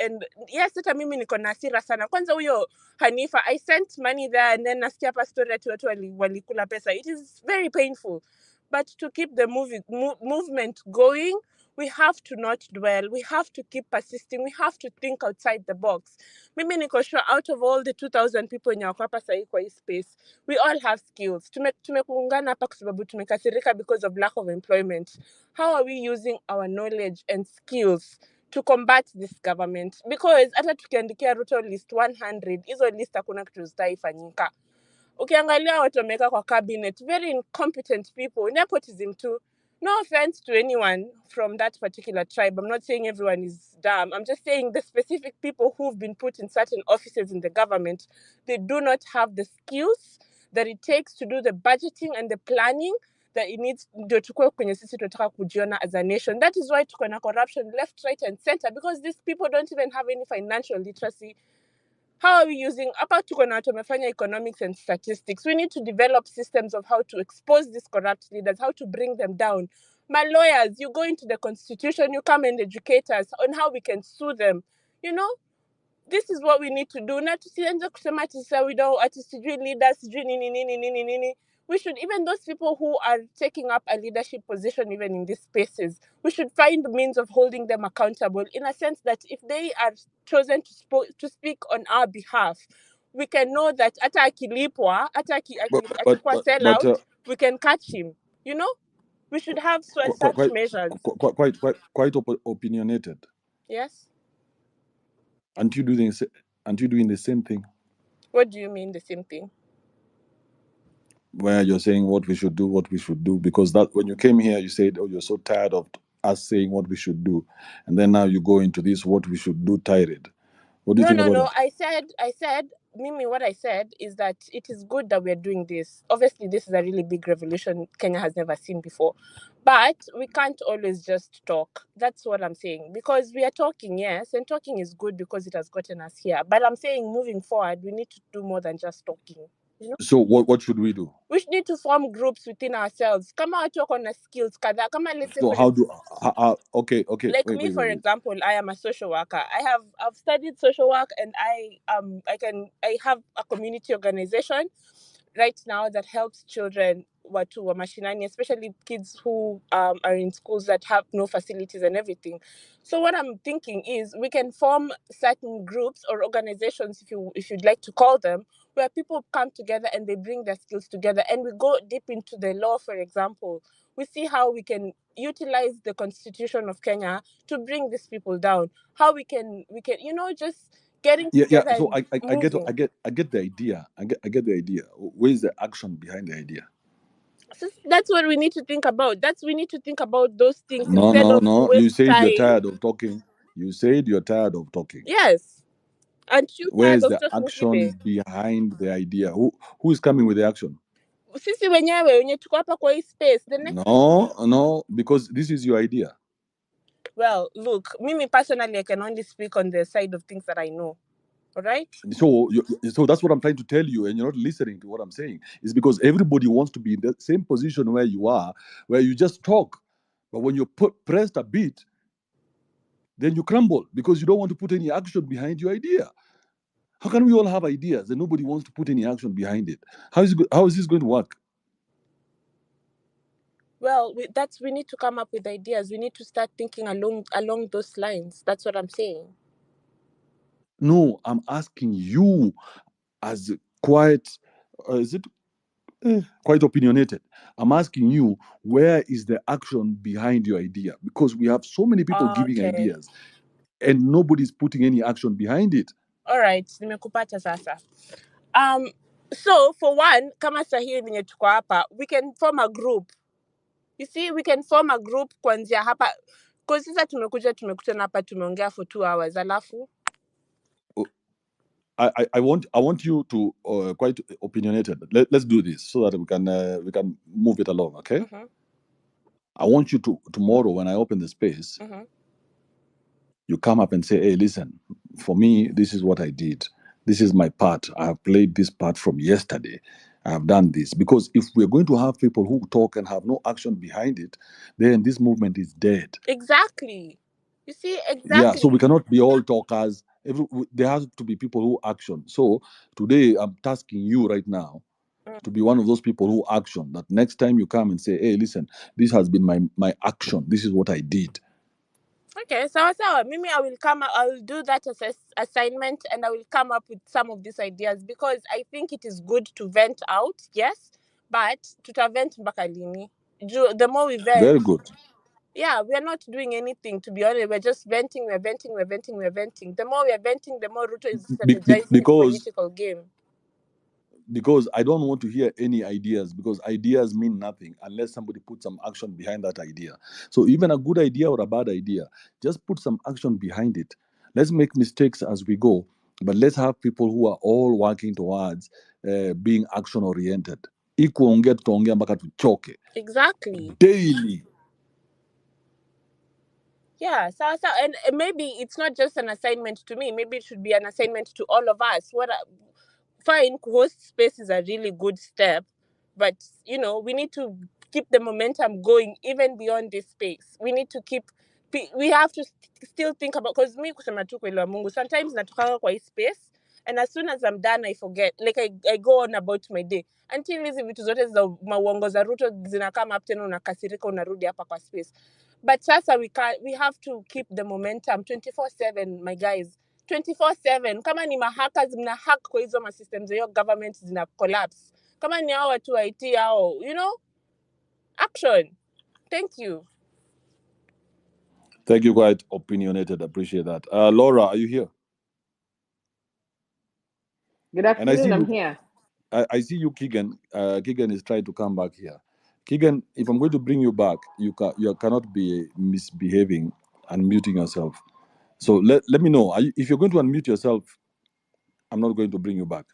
yes, hata mimi niko na hasira sana. Kwanza huyo Hanifa, I sent money there and then nasikia hapa story ati watu walikula pesa. It is very painful. But to keep the movement going, we have to not dwell. We have to keep persisting. We have to think outside the box. Mimi niko sure out of all the 2,000 people wenye wako hapa sahi kwa hii space, we all have skills. Tumekuungana hapa kwa sababu tumekasirika because of lack of employment. How are we using our knowledge and skills to combat this government? Because hata tukiandikia Ruto list 100, hizo list hakuna kitu zitaifanyika. Ukiangalia watu wameweka kwa cabinet, very incompetent people, nepotism too. No offense to anyone from that particular tribe. I'm not saying everyone is dumb. I'm just saying the specific people who've been put in certain offices in the government, they do not have the skills that it takes to do the budgeting and the planning that it needs ndio tukue kwenye sisi tunataka kujiona as a nation. That is why tuko na corruption left, right and center, because these people don't even have any financial literacy. How are we using hapa tuko na watu wamefanya economics and statistics. We need to develop systems of how to expose these corrupt leaders, how to bring them down. My lawyers, you go into the constitution, you come and educate us on how we can sue them. This is what we need to do. Na tusianze kusema ati we don't ati sijui leaders sijui nini. We should, even those people who are taking up a leadership position even in these spaces, we should find means of holding them accountable in a sense that if they are chosen to speak on our behalf, we can know that hata akilipwa, hata akikuwa sell out, we can catch him. We should have such measures. Quite opinionated. Yes. Aren't you doing the same thing? What do you mean the same thing? where you're saying what we should do, because that when you came here, you said, oh, you're so tired of us saying what we should do, and then now you go into this what we should do tirade. What do you No, think no, about no. that? I said, Mimi, what I said is that it is good that we're doing this. Obviously, this is a really big revolution Kenya has never seen before. But we can't always just talk. That's what I'm saying. Because we are talking, yes, and talking is good because it has gotten us here. But I'm saying moving forward, we need to do more than just talking. You know? So what should we do? We need to form groups within ourselves. Kama watu wako na skills kadhaa. Kama let's say So how do okay, like wait, me, wait, for wait, wait. example, I am a social worker. I've studied social work, and I have a community organization right now that helps children watu wa mashinani, especially kids who are in schools that have no facilities and everything. So what I'm thinking is we can form certain groups or organizations, if you'd like to call them, where people come together and they bring their skills together, and we go deep into the law. For example, we see how we can utilize the constitution of Kenya to bring these people down. How we can just getting Yeah. together So and I get moving. the idea. I get the idea. Where's the action behind the idea? So that's what we need to think about. We need to think about those things No, instead no, of no. You waste said you're time. tired of talking. You said you're tired of talking. Yes. Aren't you tired Where's of the talking action Kibe? behind the idea? Who is coming with the action? Sisi wenyewe wenye tuko hapa kwa hii space. The next No, because this is your idea. Well, look, me personally, I can only speak on the side of things that I know. All right? So that's what I'm trying to tell you, and you're not listening to what I'm saying. It's because everybody wants to be in the same position where you are, where you just talk, but when you pressed a bit, then you crumble because you don't want to put any action behind your idea. How can we all have ideas and nobody wants to put any action behind it? How is this going to work? Well, we need to come up with ideas. We need to start thinking along those lines. That's what I'm saying. No, I'm asking you, as quite, is it quite opinionated? I'm asking you, where is the action behind your idea? Because we have so many people giving Okay. ideas, and nobody's putting any action behind it. All right, nimekupata sasa. So for one, kama sahihi venye tuko hapa, we can form a group. You see, we can form a group kuanzia hapa. Because sasa tumekutana hapa tumeongea for 2 hours alafu. I want you to quite opinionated. Let's do this so that we can move it along, okay? Mm-hmm. I want you to tomorrow when I open the space, Mm-hmm. you come up and say, hey, listen, for me, this is what I did. This is my part. I have played this part from yesterday. I have done this. Because if we're going to have people who talk and have no action behind it, then this movement is dead. Exactly. You see, exactly. Yeah, so we cannot be all talkers. There has to be people who action. So today I'm tasking you right now to be one of those people who action. That next time you come and say, hey, listen, this has been my action. This is what I did. Okay, so Mimi, I will do that as assignment, and I will come up with some of these ideas because I think it is good to vent out, yes, but tutavent mpaka lini? The more we vent, Very good. yeah, we are not doing anything, to be honest. We're just venting, we're venting. The more we are venting, the more Ruto is strategizing his political game. Because I don't want to hear any ideas, because ideas mean nothing unless somebody puts some action behind that idea. So even a good idea or a bad idea, just put some action behind it. Let's make mistakes as we go, but let's have people who are all working towards being action oriented. Exactly. Daily. Yeah, so and maybe it's not just an assignment to me. Maybe it should be an assignment to all of us. Fine, host space is a really good step, but we need to keep the momentum going even beyond this space. We need to we have to still think about, because me kusema tu kweli wa Mungu, sometimes natokanga kwa hii space and as soon as I'm done I forget, like I go on about my day until hizi vitu zote za mauongo za Ruto zinakama up tena unakasirika unarudi hapa kwa space. But sasa we have to keep the momentum 24/7, my guys. 24/7. Kama ni mahackers mna hack kwa hizo ma systems hiyo government zina collapse. Kama ni hao watu wa IT hao, action. Thank you. Thank you, quite opinionated. Appreciate that. Laura, are you here? Good And I see afternoon. I'm you. here. I see you, Keegan. Keegan is trying to come back here. Keegan, if I'm going to bring you back, you cannot be misbehaving and muting yourself. So let me know. If you're going to unmute yourself, I'm not going to bring you back.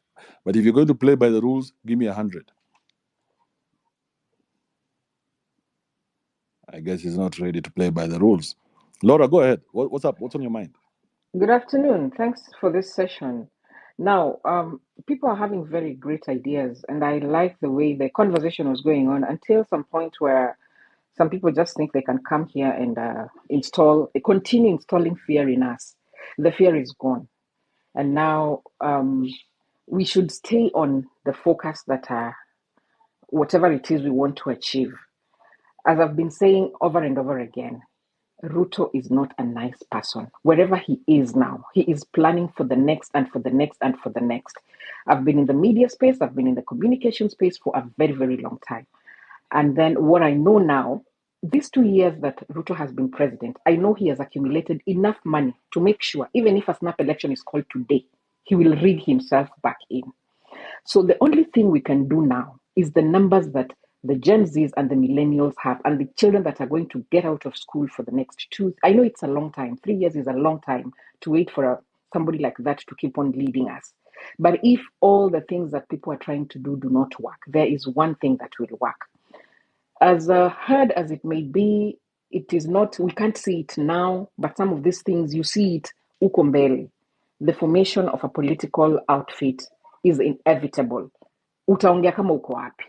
But if you're going to play by the rules, give me 100. I guess he's not ready to play by the rules. Laura, go ahead. What's up? What's on your mind? Good afternoon. Thanks for this session. Now, people are having very great ideas, and I like the way the conversation was going on until some point where some people just think they can come here and continue installing fear in us. The fear is gone, and now we should stay on the focus that whatever it is we want to achieve. As I've been saying over and over again, Ruto is not a nice person. Wherever he is now, he is planning for the next and for the next and for the next. I've been in the media space, I've been in the communication space for a very, very long time. And then what I know now, these 2 years that Ruto has been president, I know he has accumulated enough money to make sure, even if a snap election is called today, he will rig himself back in. So the only thing we can do now is the numbers that the Gen Zs and the millennials have, and the children that are going to get out of school for the next 2. I know it's a long time. 3 years is a long time to wait for somebody like that to keep on leading us. But if all the things that people are trying to do not work, there is one thing that will work. As hard as it may be, it is not, we can't see it now, but some of these things, you see it uko mbele. The formation of a political outfit is inevitable. Utaongea kama uko wapi.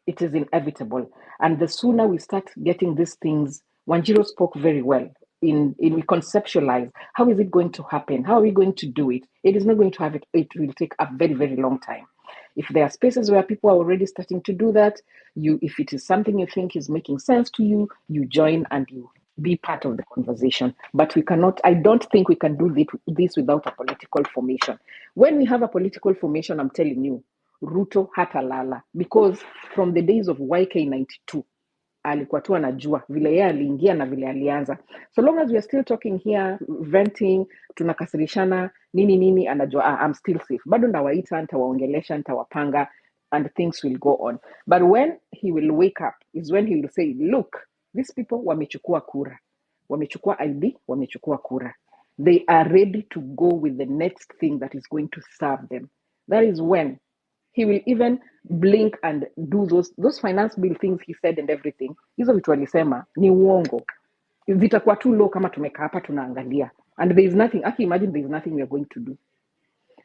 It is inevitable. And the sooner we start getting these things, Wanjiro spoke very well. We conceptualize, how is it going to happen? How are we going to do it? It is not going to have it. It will take a very, very long time. If there are spaces where people are already starting to do that, if it is something you think is making sense to you, you join and you be part of the conversation. But I don't think we can do this without a political formation. When we have a political formation, I'm telling you, Ruto hatalala, because from the days of YK92 alikuwa tu anajua vile yeye aliingia na vile alianza. So long as we are still talking here, venting, tunakasirishana, nini, anajua I'm still safe. Bado ndawaita, nitawaongelesha, nitawapanga, and things will go on. But when he will wake up is when he will say, look, these people wamechukua kura. Wamechukua ID, wamechukua kura. They are ready to go with the next thing that is going to serve them. That is when he will even blink and do those finance bill things he said and everything. Hizo vitu alisema ni uongo. Vitakuwa too low kama tumekaa hapa tunaangalia. And there is nothing, I can imagine there is nothing we are going to do.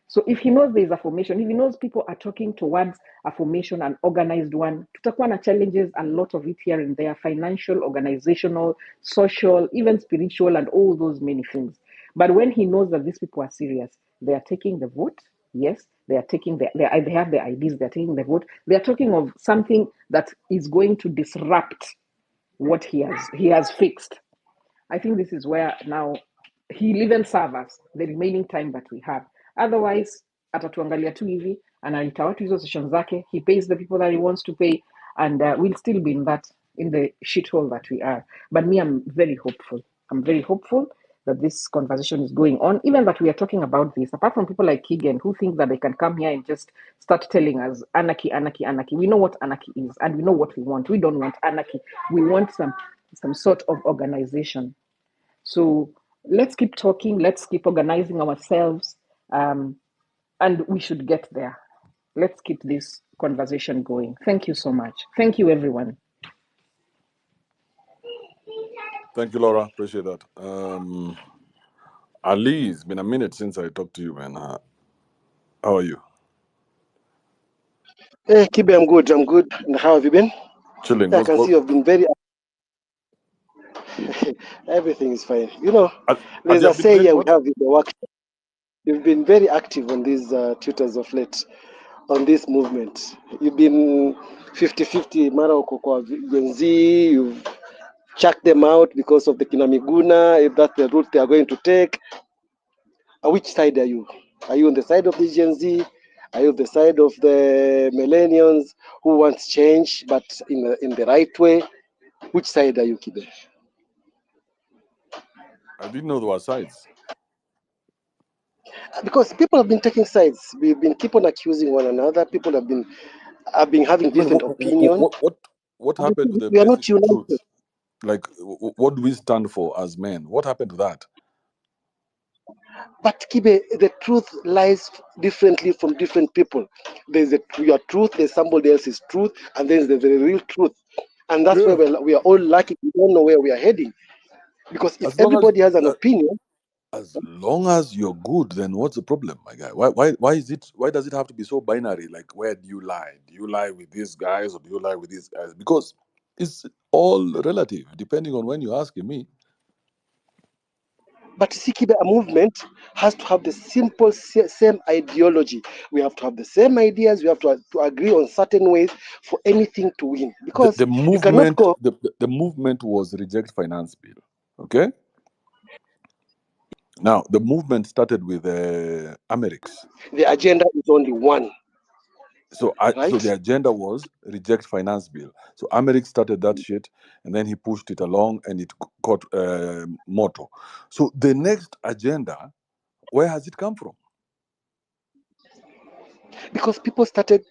So if he knows there is a formation, if he knows people are talking towards a formation, an organized one, tutakuwa na challenges, a lot of it here and there, financial, organizational, social, even spiritual, and all those many things. But when he knows that these people are serious, they are taking the vote. Yes, they are taking they have the ideas, they're taking the vote. They are talking of something that is going to disrupt what he has fixed. I think this is where now he'll even serve us the remaining time that we have. Otherwise, atatuangalia tu hivi, anaita watu hizo session zake, he pays the people that he wants to pay, and we'll still be in the shithole that we are. But me, I'm very hopeful. I'm very hopeful that this conversation is going on, even that we are talking about this, apart from people like Keegan who think that they can come here and just start telling us anarchy, anarchy, anarchy. We know what anarchy is, and we know what we want. We don't want anarchy. We want some sort of organization. So let's keep talking, let's keep organizing ourselves, and we should get there. Let's keep this conversation going. Thank you so much. Thank you, everyone. Thank you, Laura. Appreciate that. Ali, it's been a minute since I talked to you, man. How are you? Hey, Kibe, I'm good. And how have you been? Chilling. I can see you've been very. Everything is fine. You know, there's a say here we have in the workshop. You've been very active on these tutors of late, on this movement. You've been 50-50, Mara Okoko Gen Z, you've chucked them out because of the Kinamiguna, if that's the route they are going to take. Which side are you? Are you on the side of the Gen Z? Are you on the side of the millennials who wants change, but in the right way? Which side are you, Kibe? I didn't know there were sides. Because people have been taking sides. We've been keep on accusing one another. People have been having I mean, different opinions. what happened to the We are not basic united. truth? Like, what do we stand for as men? What happened to that? But Kibe, the truth lies differently from different people. There's your truth, there's somebody else's truth, and then there's the real truth. And that's where Yeah. we are all lacking. We don't know where we are heading. Because if As long as everybody has an opinion, you're good, then what's the problem, my guy? Why does it have to be so binary? Like, where do you lie? Do you lie with these guys or do you lie with these guys? Because it's all relative, depending on when you're asking me. but Sikibe, a movement has to have the simple same ideology. We have to have the same ideas. We have to agree on certain ways for anything to win. Because The you cannot movement, go. the movement was reject finance bill. Okay. Now the movement started with Americs. The agenda is only one, So right? the agenda was reject finance bill. So Americ started that shit, and then he pushed it along, and it got motto. So the next agenda, where has it come from? Because people started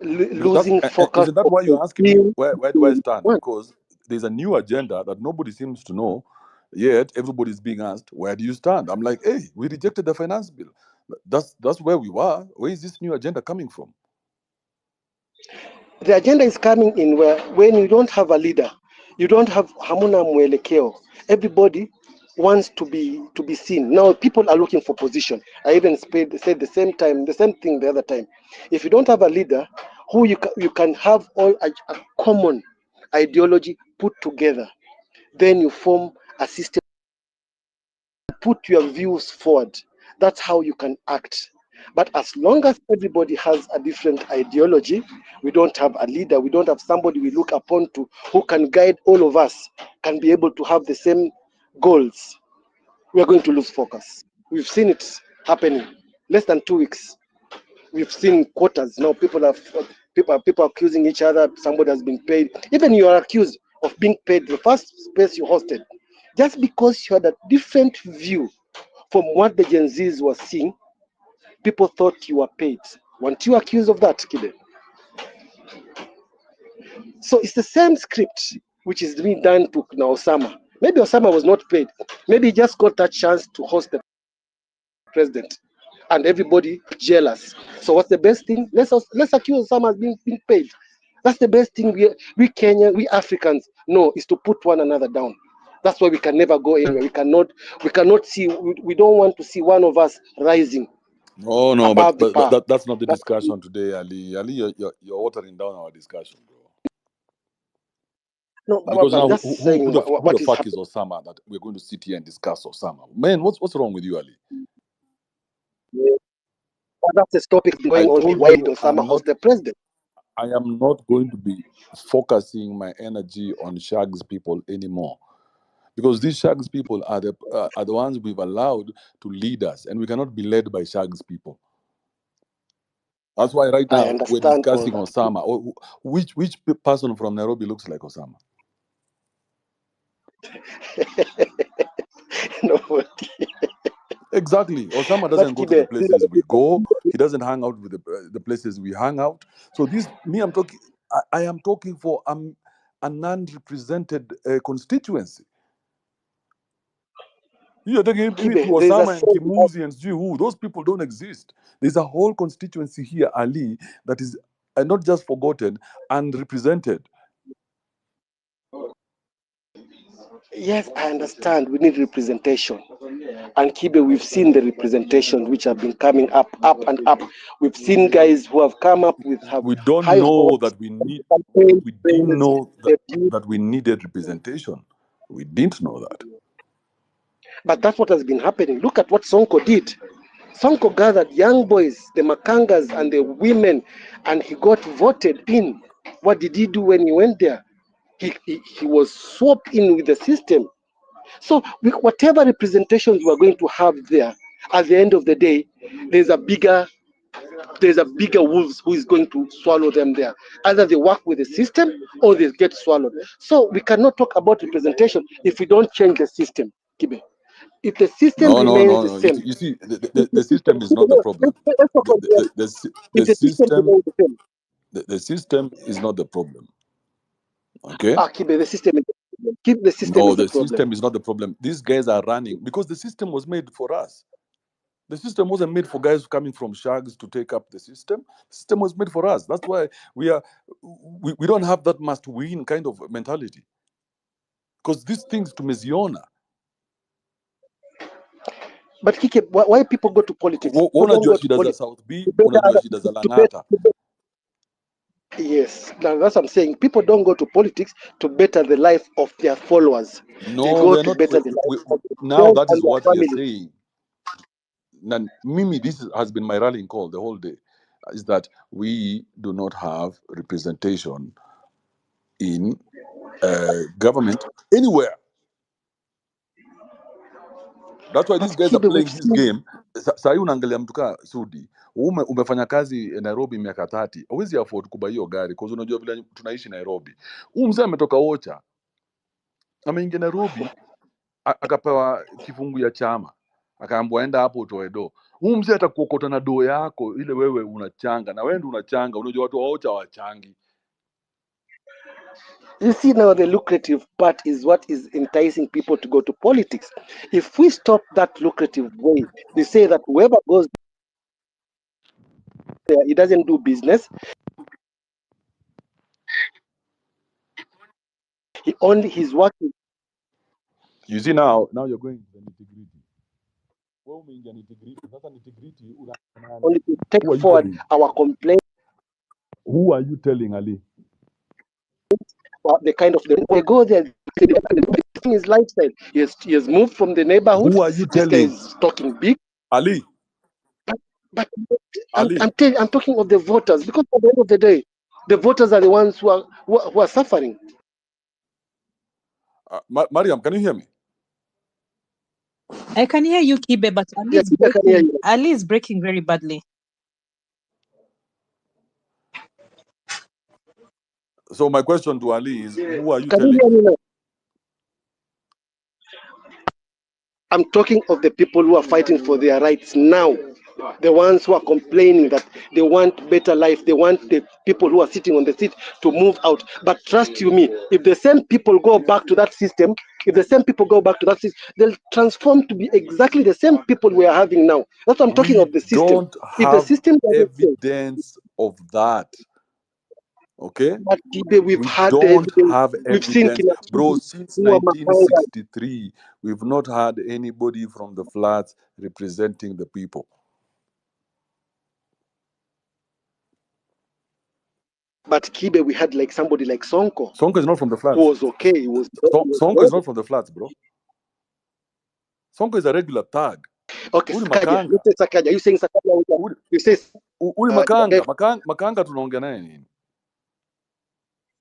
That's, losing focus isn't that of why the you're asking me real where do I stand? one. Because there's a new agenda that nobody seems to know, yet everybody's being asked, where do you stand? I'm like, hey, we rejected the finance bill. That's where we were. Where is this new agenda coming from? The agenda is coming in where when you don't have a leader, you don't have hamuna mwelekeo. Everybody wants to be seen. Now people are looking for position. I even said the same thing the other time. If you don't have a leader who you can have all a common ideology put together, then you form a system, put your views forward. That's how you can act. But as long as everybody has a different ideology, we don't have a leader, we don't have somebody we look upon to who can guide all of us, can be able to have the same goals, we are going to lose focus. We've seen it happening. Less than 2 weeks. We've seen quotas. Now people are accusing each other, somebody has been paid. Even you are accused of being paid the first space you hosted. Just because you had a different view from what the Gen Zs were seeing, people thought you were paid. Weren't you accused of that, Kide? So it's the same script which is being done to now Osama. Maybe Osama was not paid. Maybe he just got that chance to host the president, and everybody jealous. So what's the best thing? Let's accuse Osama as being paid. That's the best thing we Kenya, we Africans know, is to put one another down. That's why we can never go anywhere. We cannot see. We don't want to see one of us rising Oh no, above the power. that's not the discussion today, Ali. Ali, you're watering down our discussion, bro. No, Because I'm now, just saying who the what is fuck is happening. Osama that we're going to sit here and discuss Osama? Man, what's wrong with you, Ali? That's the topic I going on here. told Why did you Osama host the president? I am not going to be focusing my energy on Shags people anymore. Because these Shags people are the ones we've allowed to lead us, and we cannot be led by Shags people. That's why right I now we're understand all discussing that. Osama. Which person from Nairobi looks like Osama? No, Exactly. Osama but doesn't go to the places we go. He doesn't hang out with the places we hang out. So I'm talking. I am talking for a non-represented constituency. You're taking it to Kibe, there's a Osama and saying, Kimuzi and Jihu. Those people don't exist. There's a whole constituency here, Ali, that is not just forgotten and represented. yes, I understand. We need representation. And Kibe, we've seen the representation which have been coming up and up. We've seen guys who have come up with have We don't high know hopes. that we need. Campaign We didn't trails, know debut. that we needed representation. We didn't know that. But that's what has been happening. Look at what Sonko did. Sonko gathered young boys, the Makangas and the women, and he got voted in. What did he do when he went there? He was swapped in with the system. So whatever representations we're going to have there, at the end of the day, there's a bigger wolves who is going to swallow them there. Either they work with the system or they get swallowed. So we cannot talk about representation if we don't change the system, Kibe. If the system No, no, remains no, the no. same, You see, the system is not the problem. let's talk about The if the system system, remains the same. the system is not the problem. Okay? Kibe, the system is the problem. Keep the system No, is the the problem. system is not the problem. These guys are running because the system was made for us. The system wasn't made for guys coming from shags to take up the system. The system was made for us. That's why we don't have that must win kind of mentality. Because these things to Meziona. But Kike, why people go to politics? People don't Unajua go to shida za politics South B, to better unajua other shida za to better, Lang'ata. yes, now that's what I'm saying. People don't go to politics to better the life of their followers. They No, go we're to not. better the life of Now themselves that and is their what we are family. saying. And Mimi, this has been my rallying call the whole day, is that we do not have representation in government anywhere. That's why these But guys are Kibe, we've playing this seen game. Sahii unaangalia mtu kaa Sudi, umefanya kazi Nairobi miaka 30, huwezi afford kuba hiyo gari because unajua vile tunaishi Nairobi. Huyu mzee ametoka Ocha, ameingia Nairobi, akapewa kifungu ya chama, akaambiwa enda hapo utoe do. Huyu mzee atakuokota na do yako ile wewe unachanga, na wewe ndio unachanga. Unajua watu wa Ocha wachangi. You see, now the lucrative part is what is enticing people to go to politics. If we stop that lucrative way, they say that whoever goes there, he doesn't do business. He's working You see now you're going to the nitty-gritty. Wewe umeingia nitty-gritty. Sasa nitty-gritty only to take who are you forward telling? our complaints Who are you telling, Ali? about the kind of they go there. His lifestyle. He has moved from the neighborhood. Who are you This guy telling? is talking big. Ali, But Ali. I'm talking of the voters, because at the end of the day, the voters are the ones who are suffering. Mariam, can you hear me? I can hear you, Kibe, but Yeah, I can hear you. Ali is breaking very badly. So my question to Ali is, who are you Can you telling? hear me now? I'm talking of the people who are fighting for their rights now. The ones who are complaining that they want better life. They want the people who are sitting on the seat to move out. But trust you me, if the same people go back to that system, they'll transform to be exactly the same people we are having now. That's what I'm talking We of the system. don't If the have system doesn't change, evidence of that. Okay? but Kibe, we've We had the don't evidence. have We've seen evidence. Bro, Kinasubi, since who are Makanga. 1963, we've not had anybody from the flats representing the people. But Kibe, we had like somebody like Sonko, Sonko is not from the who flats. was okay. He was Sonko is not from the flats, bro. Sonko is a regular thug. okay. Uli Sakaja, Makanga. let's say Sakaja. You saying Sakaja? You say Uli Makanga. Makanga tunaongea naye nini?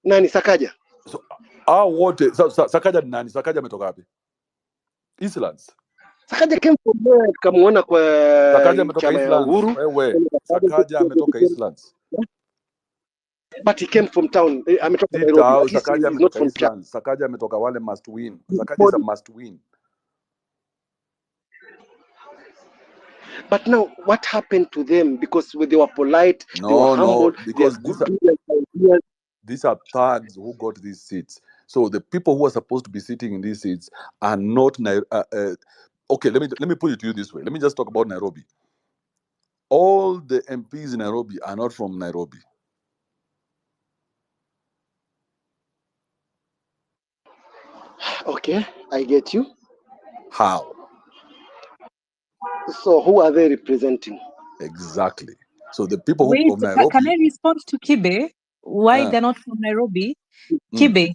nani Sakaja? So, wote Sakaja ni nani? Sakaja ametoka wapi? Eastlands. Sakaja came from where? Tukamuona kwa Sakaja ametoka chama ya Eastlands. Uhuru. Wewe. Sakaja ametoka Eastlands. But he came from town. Ametoka Nairobi. But Sakaja he's not ametoka from town. Eastlands. Sakaja ametoka wale must win. Sakaja is a must win. But now, what happened to them? Because they were polite, they were humble, they Because had good ideas. these are thugs who got these seats. So the people who are supposed to be sitting in these seats are not. Okay, let me put it to you this way. Let me just talk about Nairobi. All the MPs in Nairobi are not from Nairobi. Okay, I get you. How? So who are they representing? Exactly. So the people Wait, of can Nairobi. I respond to Kibe? Why they're not from Nairobi? Mm. Kibe,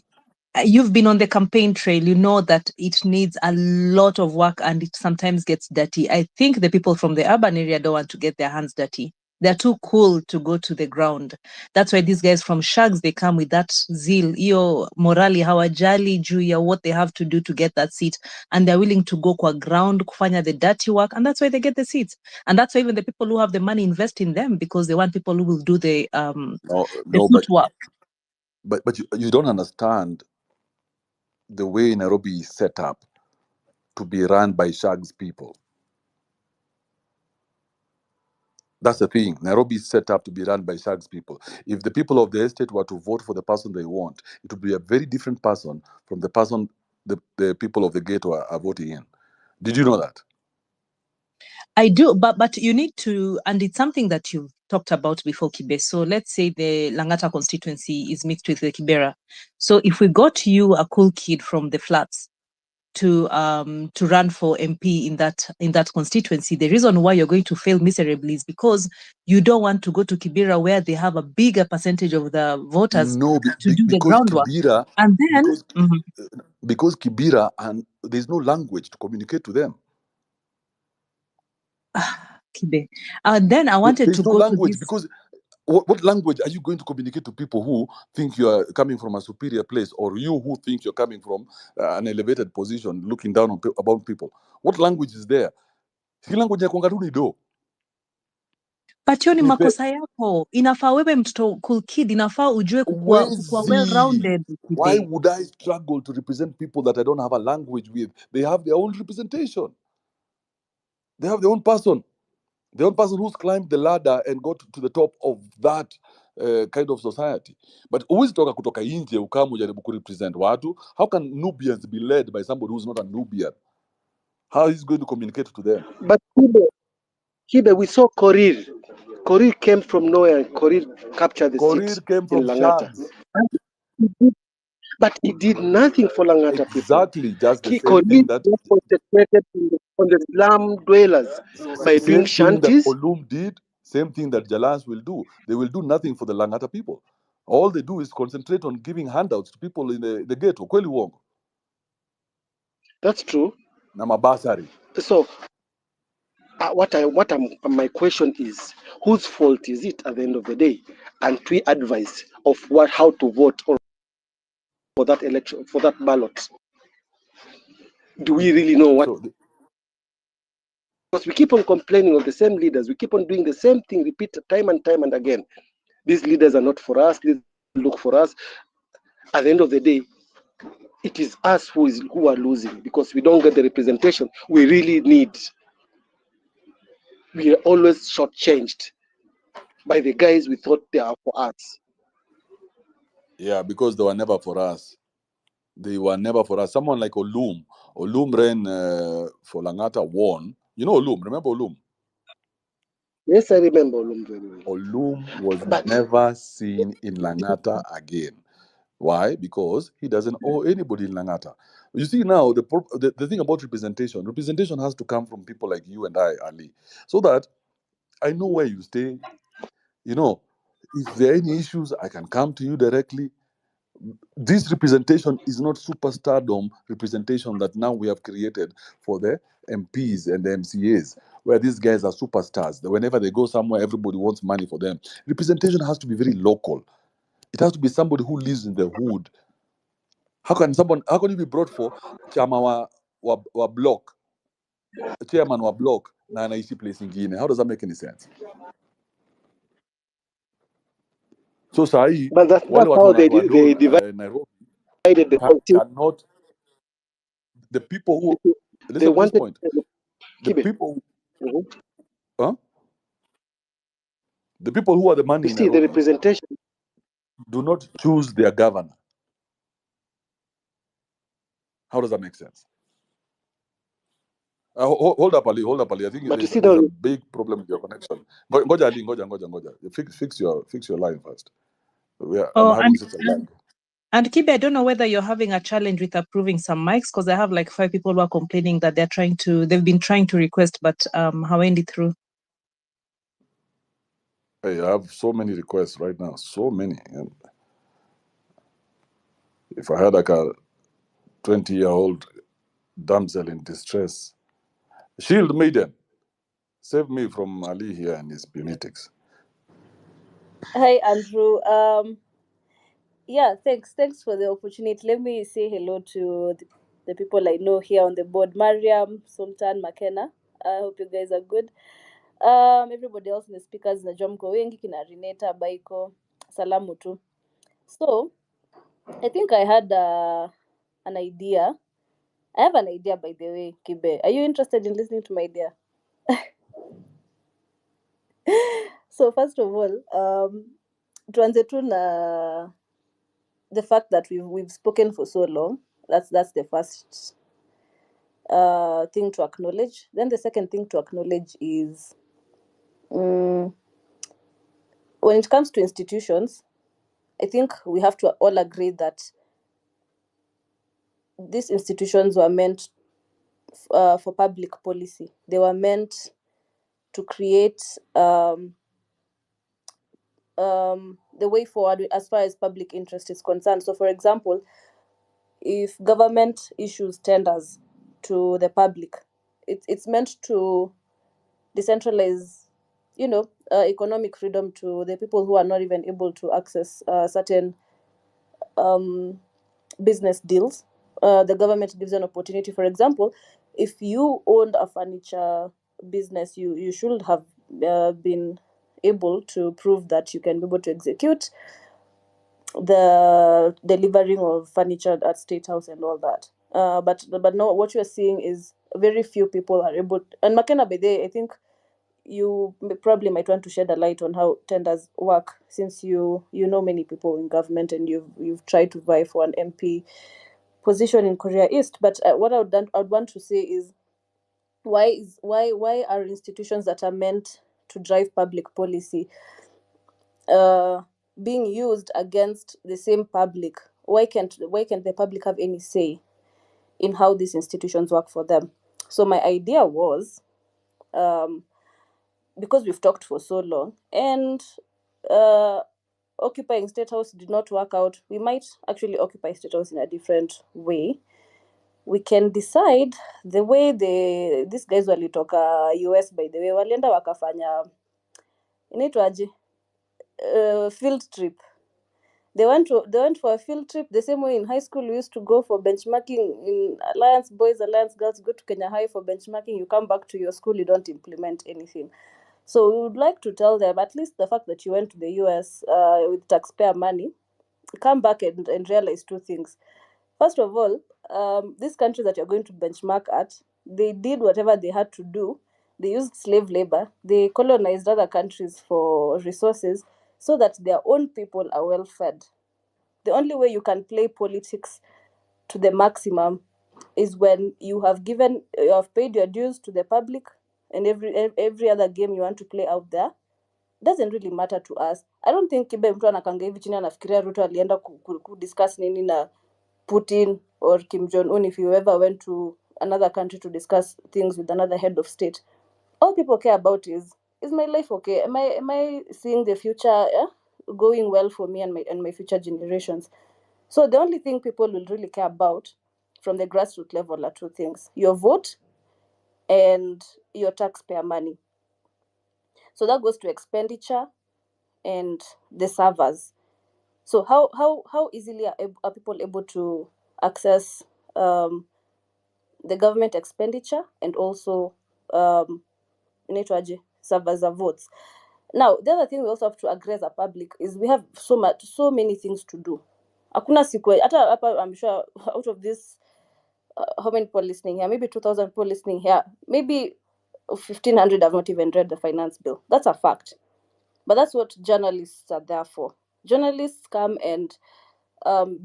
you've been on the campaign trail. You know that it needs a lot of work and it sometimes gets dirty. I think the people from the urban area don't want to get their hands dirty. They're too cool to go to the ground. That's why these guys from Shags, they come with that zeal. Iyo morali hawajali juu ya what they have to do to get that seat. And they're willing to go kwa ground, kufanya the dirty work. And that's why they get the seats. And that's why even the people who have the money invest in them because they want people who will do the footwork. But you don't understand the way Nairobi is set up. to be run by Shag's people. That's the thing. Nairobi is set up to be run by Shag's people. If the people of the estate were to vote for the person they want, it would be a very different person from the person the people of the ghetto are voting in. Did you know that? I do, but you need to, and it's something that you've talked about before, Kibe. So let's say the Langata constituency is mixed with the Kibera. So if we got you a cool kid from the flats to run for MP in that constituency, the reason why you're going to fail miserably is because you don't want to go to Kibera where they have a bigger percentage of the voters No, to do the because groundwork. Kibera, And then because Kibera, and there's no language to communicate to them. Kibe. And then I wanted There's to no go language to this. because what language are you going to communicate to people who think you are coming from a superior place, or you who think you're coming from an elevated position, looking down on about people? What language is there? Si language ya kongaruni do. But hiyo ni makosa yako. Inafaa wewe mtoto cool kid, inafaa ujue kukua well rounded. Why would I struggle to represent people that I don't have a language with? They have their own representation. They have their own person. The own person who's climbed the ladder and got to the top of that kind of society. But always toka kutoka nje ukamu jaribu kurepresent watu. How can Nubians be led by somebody who's not a Nubian? How is he going to communicate to them? But Kibe, we saw Korir. Korir came from nowhere and Korir captured the seat Korir came from in Langata. Shags. But he did nothing for Langata people. Exactly, just the same Korir thing that was concentrated on the slum dwellers by doing same thing that shanties. Olum did, same thing that Jalas will do. They will do nothing for the Langata people. All they do is concentrate on giving handouts to people in the ghetto. Kweli uongo? That's true. Na mabasari. So my question is, whose fault is it at the end of the day? And we advise of how to vote for that election, for that ballot. Do we really know what? Because we keep on complaining of the same leaders, we keep on doing the same thing, repeat time and time and again. These leaders are not for us. These look for us. At the end of the day, it is us who are losing because we don't get the representation we really need. We are always shortchanged by the guys we thought they are for us. Yeah, because they were never for us. They were never for us. Someone like Olum. Olum ran for Langata, won. You know Olum, remember Olum? Yes, I remember Olum very well. Olum was never seen in Langata again. Why? Because he doesn't owe anybody in Langata. You see now, the thing about representation has to come from people like you and I, Ali, so that I know where you stay. You know, if there are any issues, I can come to you directly. This representation is not superstardom representation that now we have created for the MPs and the MCAs, where these guys are superstars. Whenever they go somewhere, everybody wants money for them. Representation has to be very local. It has to be somebody who lives in the hood. How can you be brought for chama wa block, chairman wa block na anaishi place ingine? How does that make any sense? So sahi, but that's wale watu how they divided Nairobi cannot. The people who listen to this point. The people, the people who are the money in Nairobi, the representation do not choose their governor. How does that make sense? Hold up, Ali. I think there's a big problem with your connection. Ngoja, Ali. Fix your line first. I'm having such a lag. And Kibe, I don't know whether you're having a challenge with approving some mics, because I have like 5 people who are complaining that they've been trying to request, but hawaendi through. Hey, I have so many requests right now, so many. And if I had like a 20-year-old damsel in distress, shield maiden, save me from Ali here and his punitics. Hi, Andrew. Yeah, thanks for the opportunity. Let me say hello to the people I know here on the board. Mariam, Sultan, McKenna. I hope you guys are good. Everybody else in the speakers, najua mko wengi, kina Renata, Baiko, salamu tu. So, I think I had an idea I have an idea, by the way, Kibe. Are you interested in listening to my idea? So first of all, tuanze tu na the fact that we've spoken for so long. That's the first thing to acknowledge. Then the second thing to acknowledge is when it comes to institutions, I think we have to all agree that these institutions were meant for public policy. They were meant to create the way forward as far as public interest is concerned. So, for example, if government issues tenders to the public, it's meant to decentralize, economic freedom to the people who are not even able to access certain business deals. The government gives an opportunity. For example, if you owned a furniture business, you should have been able to prove that you can be able to execute the delivering of furniture at State House and all that. But no, what you are seeing is very few people are able. And Makena Bede, I think you probably might want to shed a light on how tenders work, since you know many people in government and you've tried to vie for an MP position in Korea East. But what I would want to say is why are institutions that are meant to drive public policy being used against the same public? Why can't the public have any say in how these institutions work for them? So my idea was, because we've talked for so long and occupying State House did not work out, we might actually occupy State House in a different way. We can decide the way these guys walitoka US, by the way, walienda wakafanya inaitwaje, field trip. They went for a field trip the same way in high school we used to go for benchmarking in Alliance Boys, Alliance Girls. Go to Kenya High for benchmarking, you come back to your school, you don't implement anything. So we would like to tell them, at least the fact that you went to the US with taxpayer money, come back and realize two things. First of all, these countries that you're going to benchmark at, they did whatever they had to do. They used slave labor. They colonized other countries for resources so that their own people are well fed. The only way you can play politics to the maximum is when you have paid your dues to the public, and every other game you want to play out there doesn't really matter to us. I don't think Kibe mtu anakanga hivi chini anafikiria Ruto alienda discuss nini na Putin or Kim Jong-un if you ever went to another country to discuss things with another head of state. All people care about is my life okay? Am I seeing the future going well for me and my future generations? So the only thing people will really care about from the grassroots level are two things: your vote and your taxpayer money. So that goes to expenditure and the servers. So how easily are people able to access the government expenditure and also servers of votes? Now, the other thing we also have to agree as a public is we have so many things to do. Hakuna siku hata hapa, I'm sure out of this how many people listening here? Maybe 2,000 people listening here. Maybe 1,500 have not even read the finance bill. That's a fact. But that's what journalists are there for. Journalists come and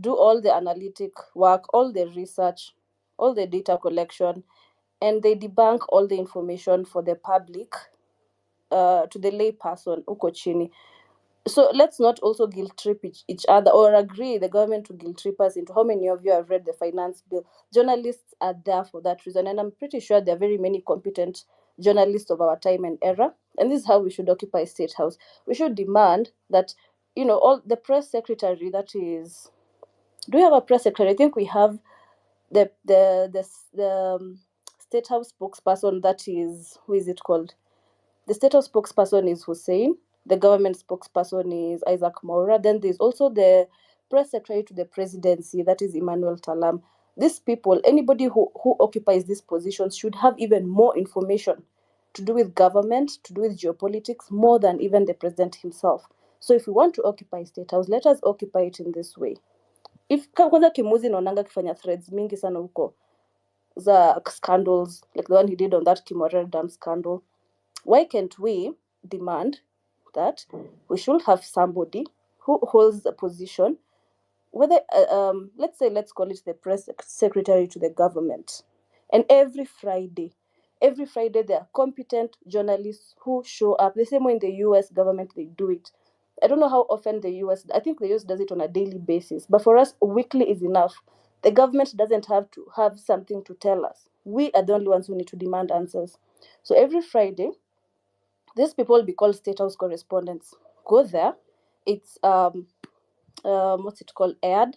do all the analytic work, all the research, all the data collection, and they debunk all the information for the public, to the lay person uko chini. So let's not also guilt trip each other or agree the government to guilt trip us into how many of you have read the finance bill. Journalists are there for that reason, and I'm pretty sure there are very many competent journalists of our time and era. And this is how we should occupy State House. We should demand that, all the press secretary that is. Do we have a press secretary? I think we have the State House spokesperson. That is, who is it called? The State House spokesperson is Hussein. The government spokesperson is Isaac Maura. Then there's also the press secretary to the presidency, that is Emmanuel Talam. These people, anybody who occupies these positions should have even more information to do with government, to do with geopolitics, more than even the president himself. So if we want to occupy State House, let us occupy it in this way. If kwanza Kimuzi naonanga kifanya threads mingi sana huko, the scandals, like the one he did on that Kimorel Dam scandal, why can't we demand that we should have somebody who holds a position, whether let's call it the press secretary to the government, and every Friday there are competent journalists who show up the same way in the US government they do it. I don't know how often the US, I think the US does it on a daily basis, but for us weekly is enough. The government doesn't have to have something to tell us. We are the only ones who need to demand answers. So every Friday these people will be called state house correspondents. Go there. It's what's it called, aired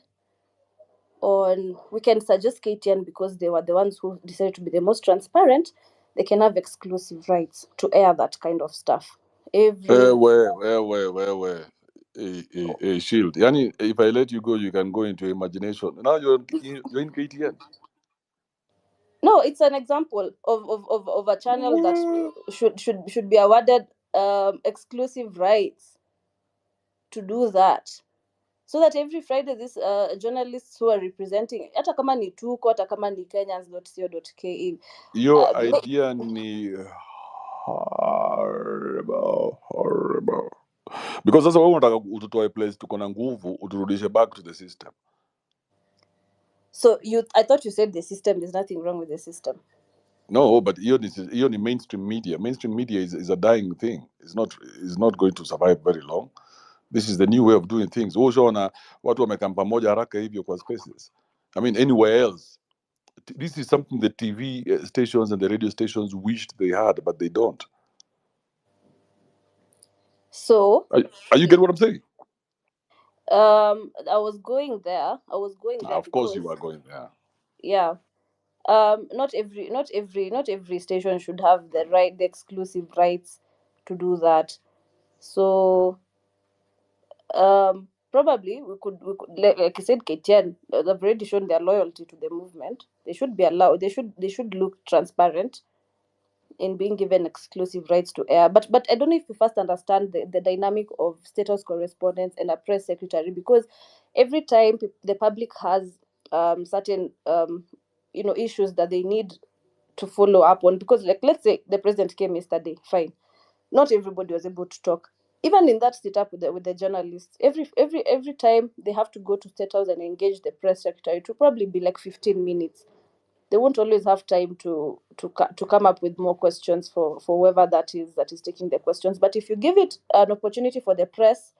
on, we can suggest KTN because they were the ones who decided to be the most transparent. They can have exclusive rights to air that kind of stuff every. Where? Shield. Yani, if I let you go, you can go into imagination. Now you're in KTN. No, it's an example of a channel that should be awarded exclusive rights to do that, so that every Friday these journalists who are representing, hata kama ni Tuko, hata kama ni Kenyans.co.ke, Your idea ni horrible. Because sasa wewe unataka ututoe place tuko na nguvu uturudishe back to the system. So I thought you said the system, there's nothing wrong with the system. No, but hiyo ni mainstream media. Mainstream media is a dying thing. It's not going to survive very long. This is the new way of doing things. Ushaona watu wamekaa pamoja haraka hivyo kwa spaces. I mean, anywhere else. This is something the TV stations and the radio stations wished they had, but they don't. So Are you get what I'm saying? I was going there Of course you are going there. yeah, not every station should have the exclusive rights to do that. So probably we could like I said, KTN, they've already shown their loyalty to the movement. They should be allowed, they should look transparent in being given exclusive rights to air. But I don't know if you first understand the dynamic of status correspondence and a press secretary, because every time the public has certain issues that they need to follow up on, because like let's say the president came yesterday, fine, not everybody was able to talk. Even in that setup with the journalists, every time they have to go to State House and engage the press secretary, it will probably be like 15 minutes. They won't always have time to come up with more questions for whoever that is taking the questions. But if you give it an opportunity for the press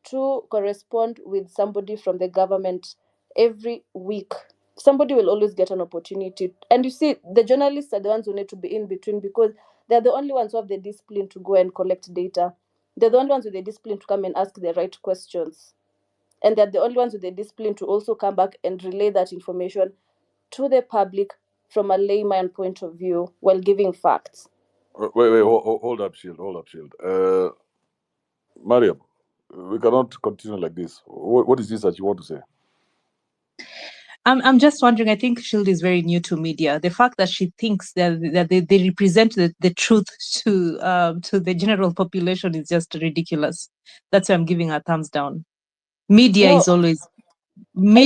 to correspond with somebody from the government every week, somebody will always get an opportunity. And you see, the journalists are the ones who need to be in between, because they're the only ones who have the discipline to go and collect data. They're the only ones with the discipline to come and ask the right questions. And they're the only ones with the discipline to also come back and relay that information to the public from a layman point of view while giving facts. Wait, hold up, Shield. Mariam, we cannot continue like this. What is this that you want to say? I'm just wondering, I think Shield is very new to media. The fact that she thinks that they represent the truth to the general population is just ridiculous. That's why I'm giving her thumbs down. Media No, is always I know used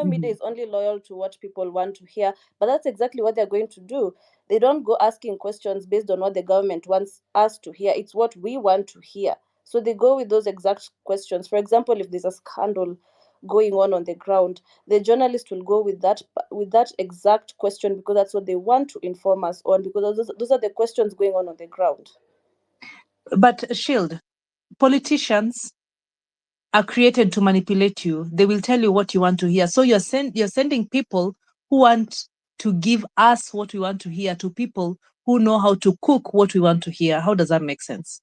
media is only loyal to what people want to hear, but that's exactly what they're going to do. They don't go asking questions based on what the government wants us to hear. It's what we want to hear. So they go with those exact questions. For example, if there's a scandal going on the ground, the journalist will go with that exact question, because that's what they want to inform us on, because those are the questions going on the ground. But Shield, politicians are created to manipulate you. They will tell you what you want to hear. So you're sending people who want to give us what we want to hear to people who know how to cook what we want to hear. How does that make sense?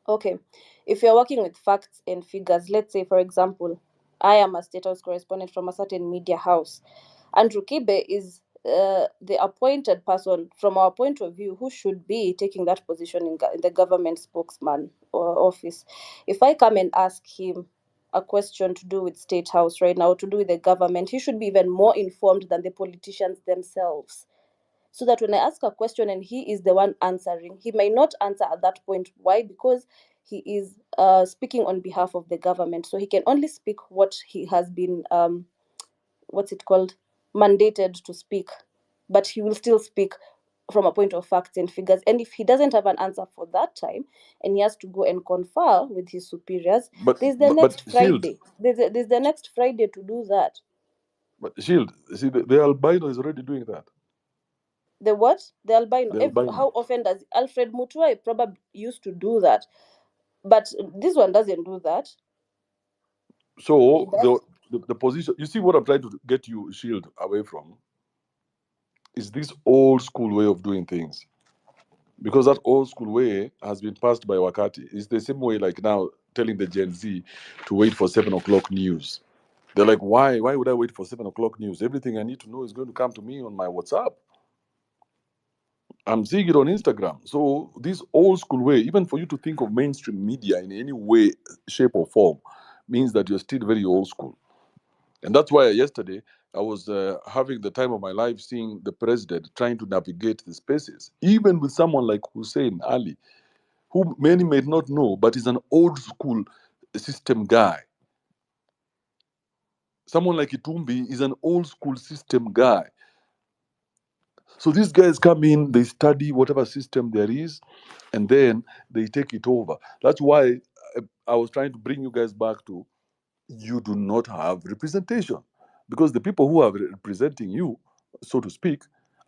Okay, if you're working with facts and figures, let's say, for example, I am a status correspondent from a certain media house. Andrew Kibe is the appointed person, from our point of view, who should be taking that position in the government spokesman or office. If I come and ask him a question to do with State House right now, to do with the government, he should be even more informed than the politicians themselves, so that when I ask a question and he is the one answering, he may not answer at that point. Why? Because he is speaking on behalf of the government. So he can only speak what he has been, what's it called? mandated to speak, but he will still speak from a point of facts and figures. And if he doesn't have an answer for that time, and he has to go and confer with his superiors, there's the But next Shield, Friday. There's the next Friday to do that. but Shield, see the albino is already doing that. The what? The albino. The albino. How often does Alfred Mutua probably used to do that? But this one doesn't do that. It So does. the position, you see what I'm trying to get you, Shield, away from, is this old school way of doing things. Because that old school way has been passed by Wakati. It's the same way like now telling the Gen Z to wait for 7 o'clock news. They're like, why? Why would I wait for 7 o'clock news? Everything I need to know is going to come to me on my WhatsApp. I'm seeing it on Instagram. So this old school way, even for you to think of mainstream media in any way, shape or form, means that you're still very old school. And that's why yesterday I was having the time of my life seeing the president trying to navigate the spaces, even with someone like Hussein Ali, who many may not know, but is an old school system guy. Someone like Itumbi is an old school system guy. So these guys come in, they study whatever system there is, and then they take it over. That's why I was trying to bring you guys back to, you do not have representation, because the people who are representing you, so to speak,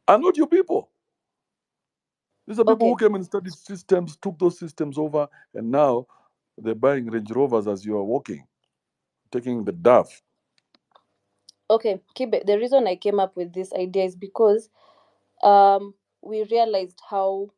are not your people. These are people who Okay. came and studied systems, took those systems over, and now they're buying Range Rovers as you are walking, taking the duff. Okay, Kibe, the reason I came up with this idea is because we realized how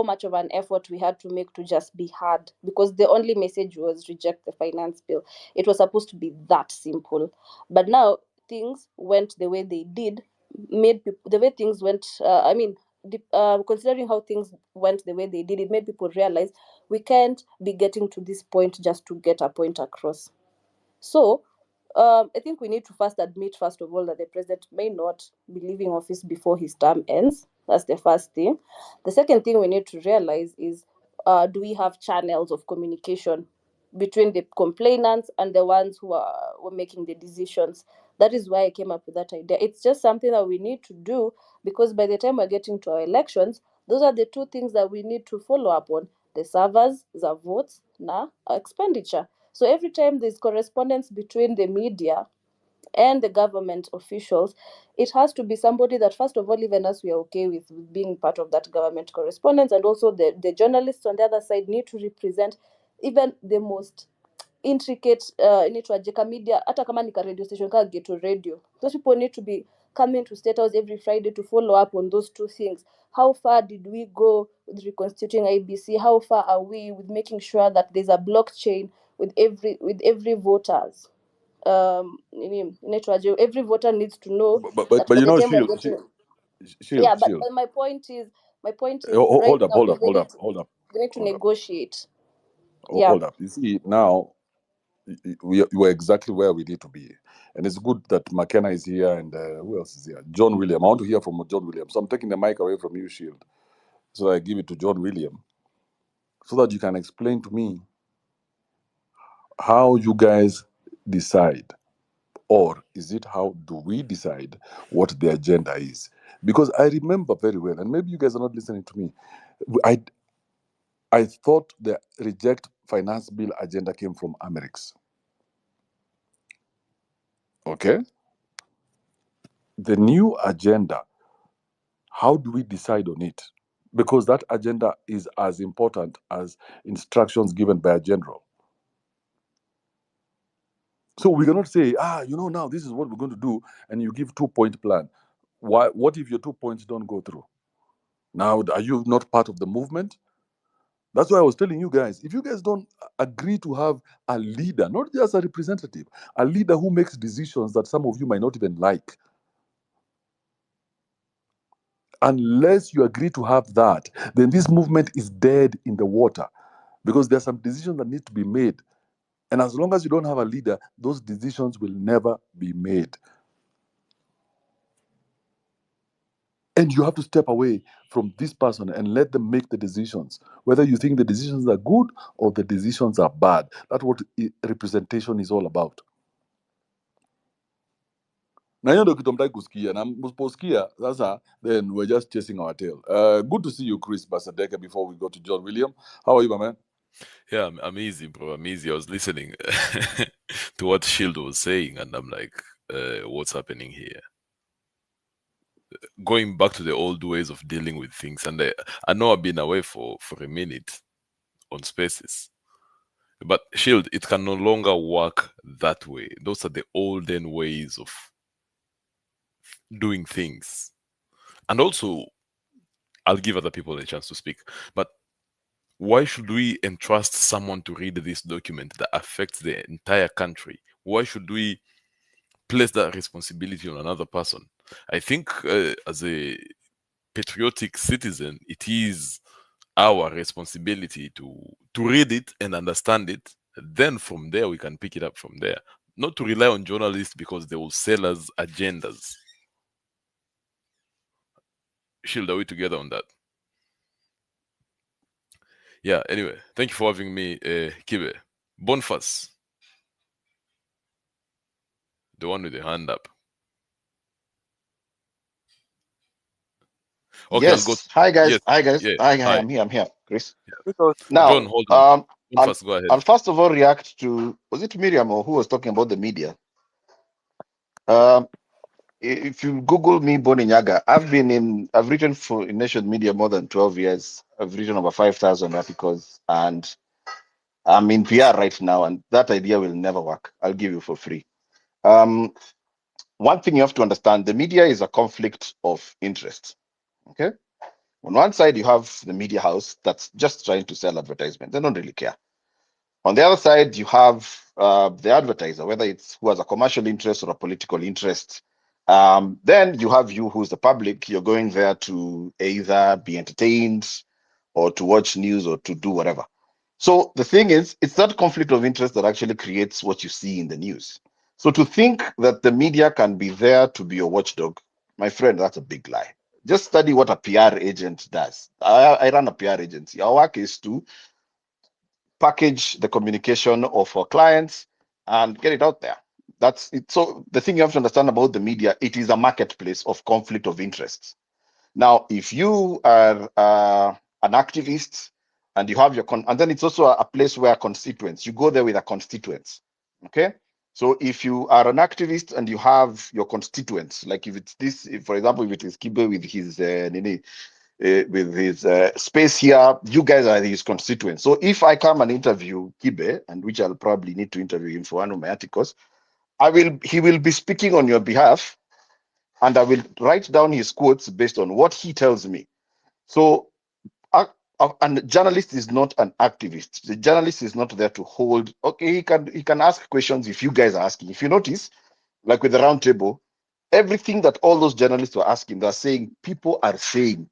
much of an effort we had to make to just be heard, because the only message was reject the finance bill. It was supposed to be that simple. But now things went the way they did, made people, the way things went, considering how things went the way they did, it made people realize we can't be getting to this point just to get a point across. So, I think we need to first admit, first of all, that the president may not be leaving office before his term ends. That's the first thing. The second thing we need to realize is, do we have channels of communication between the complainants and the ones who are making the decisions? That is why I came up with that idea. It's just something that we need to do, because by the time we're getting to our elections, those are the two things that we need to follow up on: the servers, the votes, na expenditure. So every time there's correspondence between the media and the government officials, it has to be somebody that, first of all, even us, we are okay with being part of that government correspondence. And also the journalists on the other side need to represent even the most intricate inaitwaje ka media, hata kama ni ka radio station ka Geto Radio. Those people need to be coming to State House every Friday to follow up on those two things. How far did we go with reconstituting IBC? How far are we with making sure that there's a blockchain with every voters? Every voter needs to know that But by you the know, time we're Shield, getting. Shield, Yeah, but, Shield. but my point is right Hold up, now hold is up, hold up, hold up, we need to hold up, negotiate. Yeah. hold up. You see, now we are exactly where we need to be. And it's good that McKenna is here, and who else is here? John William. I want to hear from John William. So I'm taking the mic away from you, Shield, so I give it to John William, so that you can explain to me how you guys decide, or is it how do we decide what the agenda is? Because I remember very well, and maybe you guys are not listening to me. I I thought the reject finance bill agenda came from Amerix. Okay, the new agenda, how do we decide on it? Because that agenda is as important as instructions given by a general. So we cannot say, now this is what we're going to do, and you give 2 point plan. Why? What if your 2 points don't go through? Now, are you not part of the movement? That's why I was telling you guys, if you guys don't agree to have a leader, not just a representative, a leader who makes decisions that some of you might not even like, unless you agree to have that, then this movement is dead in the water, because there are some decisions that need to be made. And as long as you don't have a leader, those decisions will never be made. And you have to step away from this person and let them make the decisions, whether you think the decisions are good or the decisions are bad. That's what representation is all about. Na hiyo ndio kitu mtaki kusikia, na msiposikia sasa, then we're just chasing our tail. Good to see you, Chris Basadeke. Before we go to John William, how are you, my man? Yeah, I'm easy, bro. I'm easy. I was listening to what Shield was saying, and I'm like, what's happening here? Going back to the old ways of dealing with things, and I know I've been away for a minute on Spaces, but Shield, it can no longer work that way. Those are the olden ways of doing things. And also, I'll give other people a chance to speak, but why should we entrust someone to read this document that affects the entire country? Why should we place that responsibility on another person? I think as a patriotic citizen, it is our responsibility to read it and understand it. Then from there, we can pick it up from there. Not to rely on journalists because they will sell us agendas. Shield, are we together on that? Yeah, anyway, thank you for having me, Kibe. Boniface, the one with the hand up. Okay, yes. I'll go. Hi guys. Yes, Hi guys. yeah, Hi. hi. I'm here, Chris. Yeah. Now, John, hold on. Boniface, go ahead. I'll first of all react to, was it Miriam or who was talking about the media? If you Google me, Boni Nyaga, I've written for Nation Media more than 12 years. I've written over 5,000 articles, and I'm in PR right now, and that idea will never work. I'll give you for free. One thing you have to understand, the media is a conflict of interest. Okay. On one side, you have the media house that's just trying to sell advertisement. They don't really care. On the other side, you have the advertiser, whether it's who has a commercial interest or a political interest. Then you have you, who's the public. You're going there to either be entertained or to watch news or to do whatever. So the thing is, it's that conflict of interest that actually creates what you see in the news. So to think that the media can be there to be your watchdog, my friend, that's a big lie. Just study what a PR agent does. I run a PR agency. Our work is to package the communication of our clients and get it out there. That's it. So the thing you have to understand about the media, it is a marketplace of conflict of interests. Now, if you are an activist and you have your and then it's also a place where constituents, you go there with a constituents. Okay. So if you are an activist and you have your constituents, like if it's this, if, for example, if it is Kibe with his space here, you guys are his constituents. So if I come and interview Kibe, and which I'll probably need to interview him for one of my articles, he will be speaking on your behalf, and I will write down his quotes based on what he tells me. So, and the journalist is not an activist. The journalist is not there to hold. Okay, he can ask questions if you guys are asking. If you notice, like with the round table, everything that all those journalists were asking, they're saying, people are saying.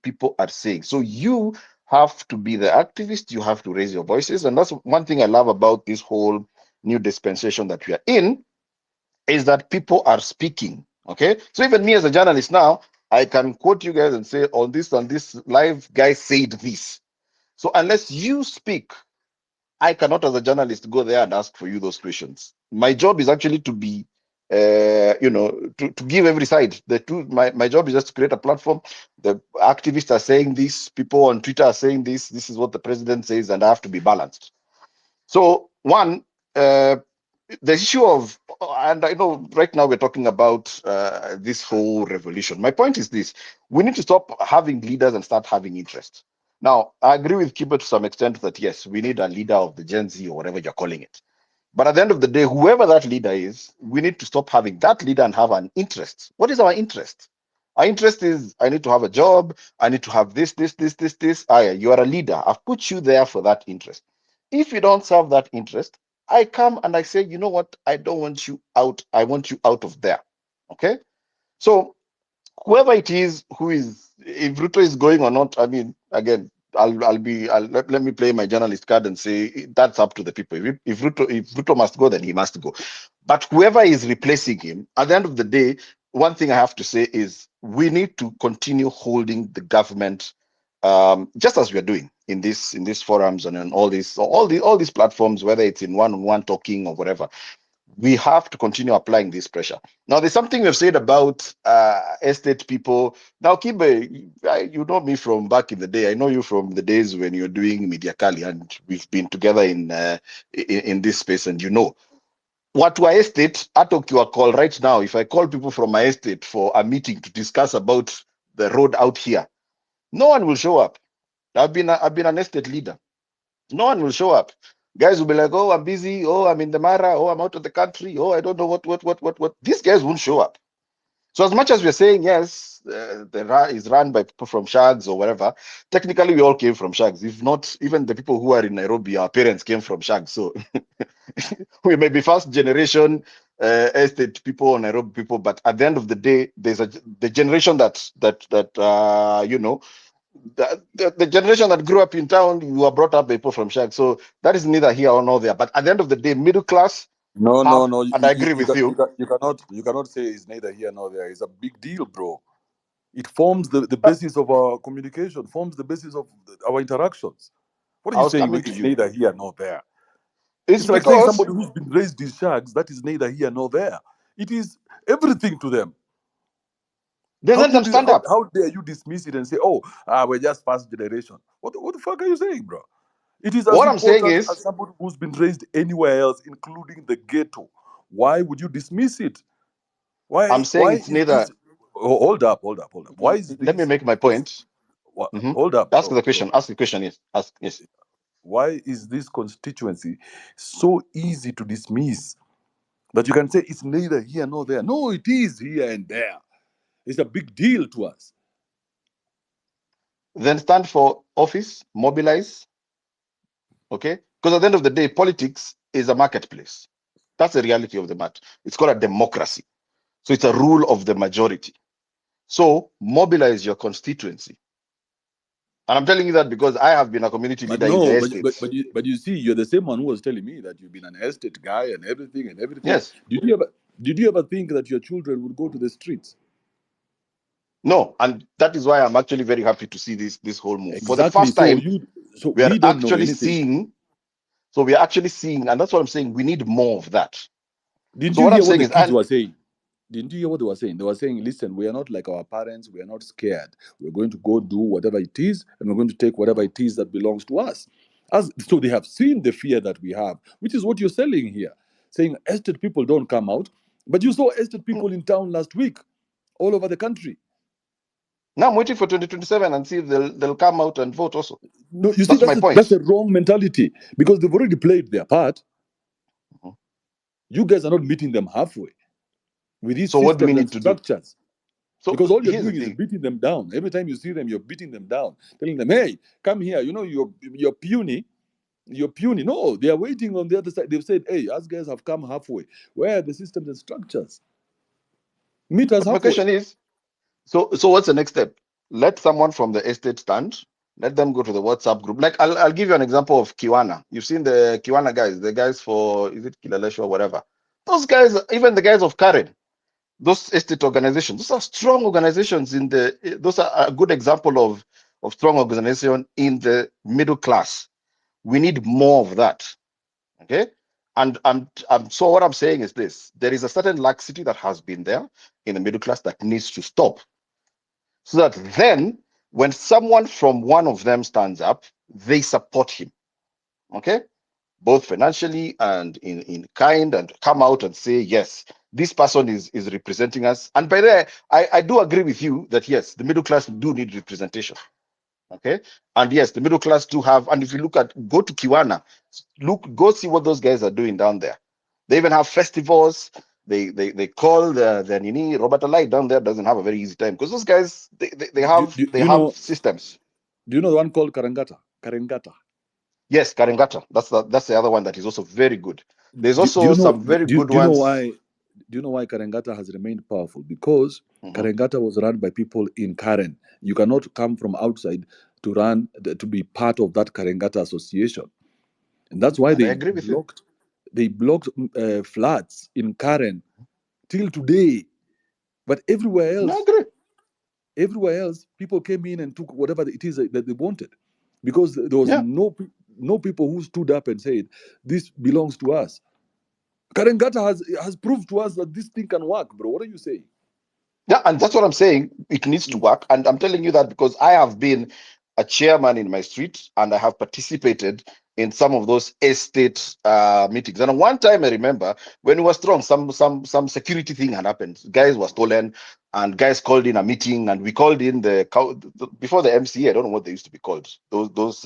So you have to be the activist. You have to raise your voices, and that's one thing I love about this whole new dispensation that we are in, is that people are speaking. Okay, so even me as a journalist now, I can quote you guys and say on this live guy said this. So unless you speak, I cannot as a journalist go there and ask for you those questions. My job is actually to be to give every side. My job is just to create a platform. The activists are saying this, people on Twitter are saying this is what the president says, and I have to be balanced. So one, the issue of, and I know right now we're talking about this whole revolution. My point is this: we need to stop having leaders and start having interest. Now, I agree with Kiba to some extent that yes, we need a leader of the Gen Z or whatever you're calling it. But at the end of the day, whoever that leader is, we need to stop having that leader and have an interest. What is our interest? Our interest is, I need to have a job. I need to have this. You are a leader. I've put you there for that interest. If you don't serve that interest, I come and I say, you know what? I don't want you out. I want you out of there. Okay. So whoever it is who is, if Ruto is going or not, I mean, again, let me play my journalist card and say that's up to the people. If Ruto must go, then he must go. But whoever is replacing him, at the end of the day, one thing I have to say is we need to continue holding the government, just as we are doing in these forums and on all these platforms, whether it's in one-on-one talking or whatever. we have to continue applying this pressure. Now, there's something we've said about estate people. Now, Kibe, you know me from back in the day. I know you from the days when you're doing Media Kali, and we've been together in this space, and you know. What my estate, Atokiwa call right now, if I call people from my estate for a meeting to discuss about the road out here, no one will show up. I've been an estate leader. No one will show up. Guys will be like, oh, I'm busy. Oh, I'm in the Mara. Oh, I'm out of the country. Oh, I don't know what. These guys won't show up. So as much as we're saying, yes, is run by people from Shags or whatever, technically we all came from Shags. If not, even the people who are in Nairobi, our parents came from Shags. So we may be first generation estate people or Nairobi people, but at the end of the day, there's the generation that you know, the generation that grew up in town, you were brought up by people from Shags. So that is neither here or nor there. But at the end of the day, middle class No, have, no, no. and I agree with you. You cannot say it's neither here nor there. It's a big deal, bro. It forms the basis of our communication, forms the basis of our interactions. What are I you was saying? coming to It's you. neither here nor there. It's It's like saying because somebody who's been raised in Shags, that is neither here nor there. It is everything to them. then let them stand up. How dare you dismiss it and say, oh, we're just first generation? What the fuck are you saying, bro? It is as What I'm saying important is, as somebody who's been raised anywhere else, including the ghetto. Why would you dismiss it? I'm saying Why it's is neither. this? Hold up. Why is Let me this? make my point. Hold up, Ask bro. the question. Ask the question. Yes. Ask. Yes. Why is this constituency so easy to dismiss that you can say it's neither here nor there? No, it is here and there. It's a big deal to us. Then stand for office. Mobilize. Okay. Because at the end of the day, politics is a marketplace. That's the reality of the matter. It's called a democracy. So it's a rule of the majority. So mobilize your constituency. And I'm telling you that because I have been a community But leader in the no, estates. but you see, you're the same one who was telling me that you've been an estate guy and everything. Yes. Did you ever think that your children would go to the streets? No. And that is why I'm actually very happy to see this whole move. For the Exactly. first time, So we are we don't know actually anything. seeing. So we are actually seeing, and that's what I'm saying. We need more of that. Didn't So you what I'm hear what saying the is, kids and were saying? Didn't you hear what they were saying? They were saying, listen, we are not like our parents. We are not scared. We're going to go do whatever it is, and we're going to take whatever it is that belongs to us. So they have seen the fear that we have, which is what you're selling here, saying estate people don't come out. But you saw estate people in town last week, all over the country. now I'm waiting for 2027 and see if they'll come out and vote also. No, you see, That's my that's point. a wrong mentality because they've already played their part. Mhm. You guys are not meeting them halfway with these So what do we systems and need to do? structures. So Because all you're here's the doing is thing. beating them down. Every time you see them, you're beating them down, telling them, hey, come here. You know, you're puny. You're puny. No, they are waiting on the other side. They've said, hey, us guys have come halfway. Where are the systems and structures? Meet us But my halfway. question is, so what's the next step? Let someone from the estate stand. Let them go to the WhatsApp group. Like I'll give you an example of Kiwana. You've seen the Kiwana guys, the guys for is it Kilalesho or whatever. Those guys, even the guys of Karen, those estate organizations, those are strong organizations in the. Those are a good example of strong organization in the middle class. We need more of that. Okay. And so what I'm saying is this: there is a certain laxity that has been there in the middle class that needs to stop. So that then, when someone from one of them stands up, they support him. Okay, both financially and in kind, and come out and say, yes, this person is representing us. And by the way, I do agree with you that yes, the middle class do need representation. Okay, and yes, the middle class do have. And if you go to Kiwana, go see what those guys are doing down there. They even have festivals. They call the Nini. Robert Alai down there doesn't have a very easy time because those guys they have Do you know? systems. Do you know the one called Karangata? Karangata. Yes, Karengata. That's the other one that is also very good. There's Do also you know? some very Do good you know ones. why? Do you know why Karangata has remained powerful? Because Mhm. Karangata was run by people in Karen. You cannot come from outside to be part of that Karangata association, and that's why And I agree with you. they blocked flats in Karen till today. But No, I agree. everywhere else, people came in and took whatever it is that they wanted, because there was Yeah. no people who stood up and said, "This belongs to us." Karengata has proved to us that this thing can work, bro. What are you saying? Yeah, and that's what I'm saying. It needs to work. And I'm telling you that because I have been a chairman in my street and I have participated in some of those estate meetings. And one time I remember when it was strong, some security thing had happened. Guys were stolen and guys called in a meeting and we called in before the MCA, I don't know what they used to be called. Those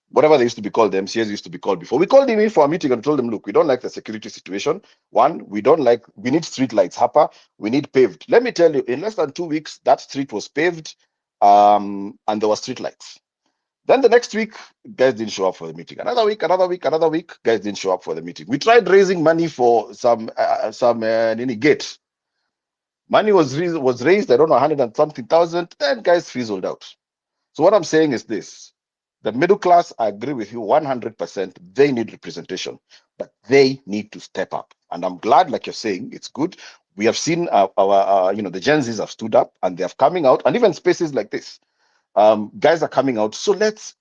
whatever they used to be called, the MCAs used to be called before. We called him in for a meeting and told them, look, we don't like the security situation. One, we need street lights, Hapa, we need paved. Let me tell you, in less than 2 weeks, that street was paved and there were street lights. Then the next week, guys didn't show up for the meeting. Another week, guys didn't show up for the meeting. We tried raising money for some gate. Money was raised, I don't know, 100 and something thousand. Then guys fizzled out. So what I'm saying is this. The middle class, I agree with you 100%. They need representation, but they need to step up. And I'm glad, like you're saying, it's good. We have seen the Gen Zs have stood up and they are coming out, and even spaces like this, guys are coming out. So let's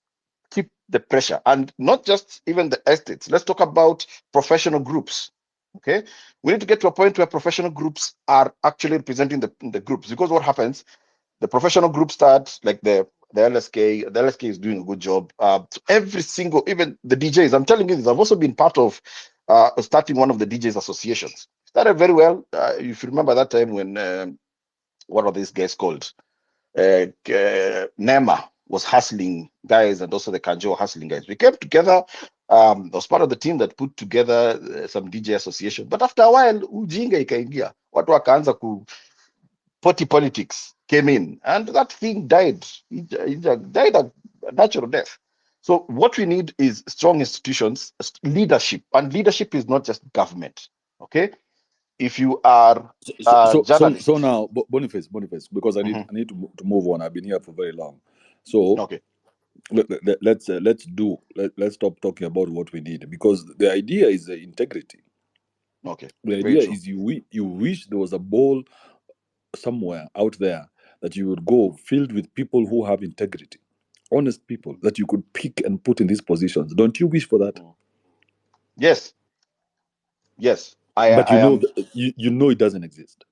keep the pressure, and not just even the estates. Let's talk about professional groups. Okay, we need to get to a point where professional groups are actually representing the groups, because what happens? The professional group starts like the LSK. The LSK is doing a good job. Every single, even the DJs. I'm telling you this. I've also been part of starting one of the DJs associations. Started very well. If you remember that time when what are these guys called? Nema was hustling guys, and also the Kanjo hustling guys. We came together. I was part of the team that put together some DJ association. But after a while, ujinga ikaingia. Watu wakaanza party politics came in, and that thing died. It died a natural death. So what we need is strong institutions, leadership, and leadership is not just government. Okay, if you are a journalist. So now, Boniface, because I need to move on. I've been here for very long. So okay, let's stop talking about what we need, because the idea is the integrity. Okay, the idea is you wish there was a ball somewhere out there that you would go filled with people who have integrity, honest people that you could pick and put in these positions. Don't you wish for that? Yes. But you know it doesn't exist.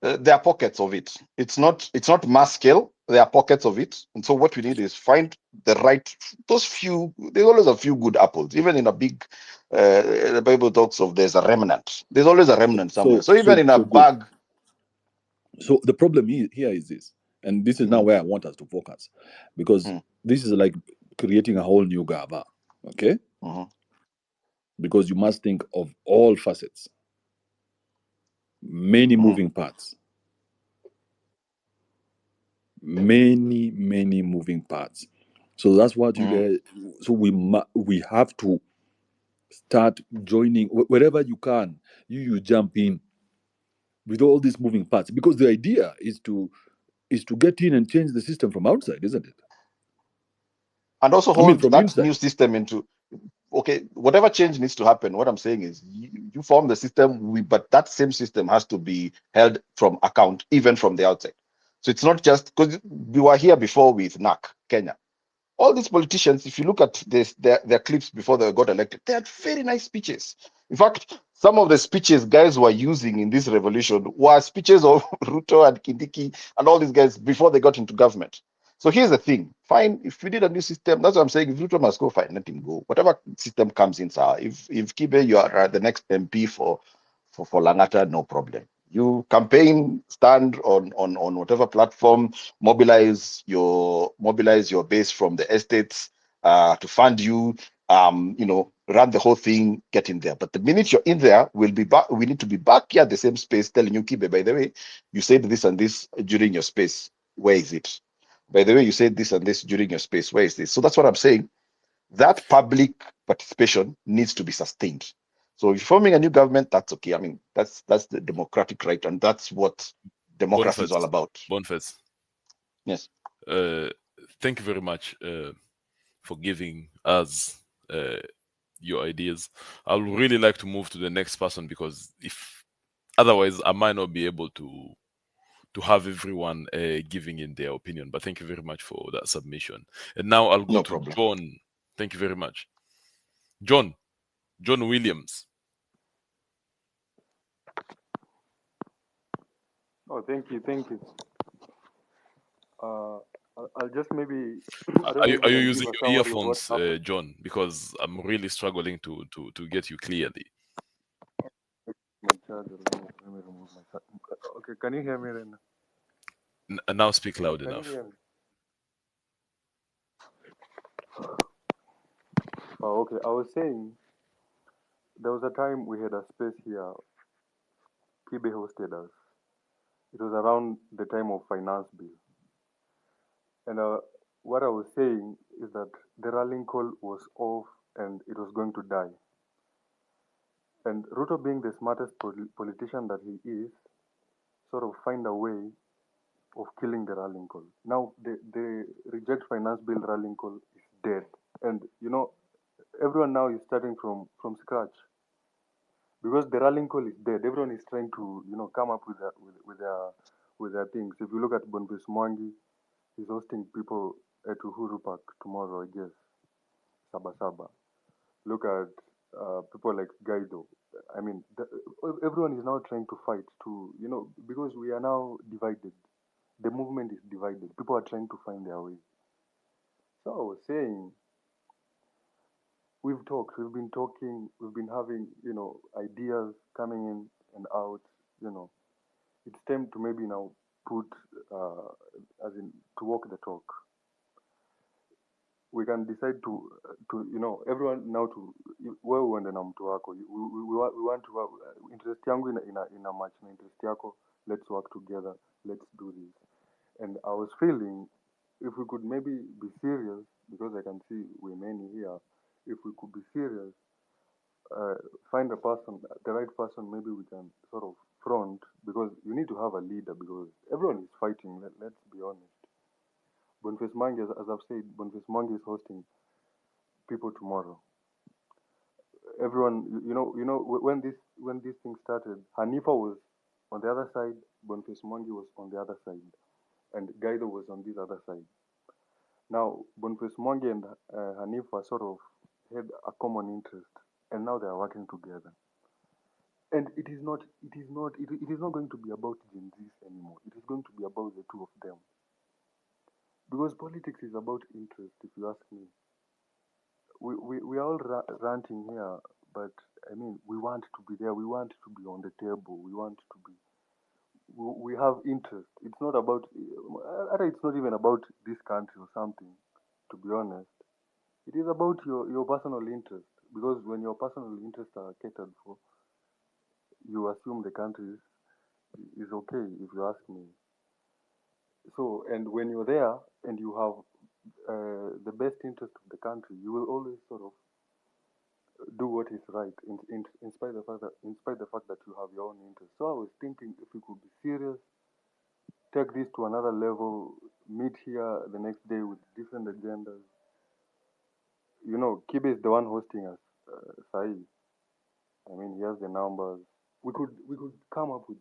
There are pockets of it. It's not mass scale. There are pockets of it, and so what we need is find the right. Those few. There's always a few good apples, even in a big. The Bible talks of there's a remnant. There's always a remnant somewhere. So even in a bag. Good. So the problem here is this, and this is now where I want us to focus, because this is like creating a whole new Gaba, okay? Because you must think of all facets, many moving parts, many moving parts. So that's what you guys. So we have to start joining wherever you can. You jump in with all these moving parts, because the idea is to get in and change the system from outside, isn't it? And also hold that new system into, okay, whatever change needs to happen. What I'm saying is you form the system, but that same system has to be held from account, even from the outside. So it's not just, because we were here before with NAC, Kenya. All these politicians, if you look at their clips before they got elected, they had very nice speeches. In fact, some of the speeches guys were using in this revolution were speeches of Ruto and Kindiki and all these guys before they got into government. So here's the thing. Fine, if we need a new system, that's what I'm saying. If Ruto must go, fine, let him go. Whatever system comes in, sir. If Kibe, you are the next MP for Langata, no problem. You campaign, stand on whatever platform, mobilize your base from the estates to fund you. Run the whole thing, get in there. But the minute you're in there, we need to be back here at the same space, telling you, Kibe, by the way, you said this and this during your space. Where is it? By the way, you said this and this during your space. Where is this? So that's what I'm saying. That public participation needs to be sustained. So if you're forming a new government, that's okay. I mean, that's the democratic right, and that's what democracy is all about. Boniface. Yes. Thank you very much for giving us your ideas. I would really like to move to the next person, because otherwise I might not be able to have everyone giving in their opinion. But thank you very much for that submission. And now I'll go to John. Thank you very much. John Williams. Oh, thank you, thank you. I'll just maybe I don't Are know you, if are I you can give using a your summary of what earphones, happened. John? Because I'm really struggling to get you clearly. My charger. Let me remove my charger. Okay, can you hear me then? Now speak loud Can you enough. hear me? Oh, okay. I was saying there was a time we had a space here. Kibe hosted us. It was around the time of finance bill, and what I was saying is that the rallying call was off and it was going to die. And Ruto, being the smartest politician that he is, sort of find a way of killing the rallying call. Now the reject finance bill rallying call is dead, and everyone now is starting from scratch because the rallying call is dead. Everyone is trying to come up with their things. If you look at Boniface Mwangi, he's hosting people at Uhuru Park tomorrow, I guess, Sabasaba. Look at people like Guaido. I mean, everyone is now trying to fight because we are now divided. The movement is divided. People are trying to find their way. So I was saying, we've been talking, we've been having, ideas coming in and out. You know, it's time to maybe now put, as in, to walk the talk. We can decide everyone now to wewe uende na mtu wako. We want to have interest yangu ina match na interest yako. Let's work together. Let's do this. And I was feeling if we could maybe be serious, because I can see we're many here. If we could be serious, uh, find a person, the right person, maybe we can sort of front, because you need to have a leader, because everyone is fighting. Let's be honest. Boniface Mange, as I've said, Boniface Mange is hosting people tomorrow. Everyone, when this thing started, Hanifa was on the other side, Boniface Mange was on the other side, and Guido was on this other side. Now, Boniface Mange and Hanifa sort of had a common interest, and now they are working together. And it is not going to be about Gen Zs anymore. It is going to be about the two of them. Because politics is about interest, if you ask me. We are all ranting here, but I mean, we want to be there. We want to be on the table. We want to be. We have interest. It's not about. It's not even about this country or something. To be honest, it is about your personal interest. Because when your personal interests are catered for, you assume the country is okay. If you ask me. So, and when you're there and you have the best interest of the country, you will always sort of do what is right in spite of the fact that you have your own interest. So I was thinking if we could be serious, take this to another level, meet here the next day with different agendas. Kibe is the one hosting us, Sai. I mean, he has the numbers. We could come up with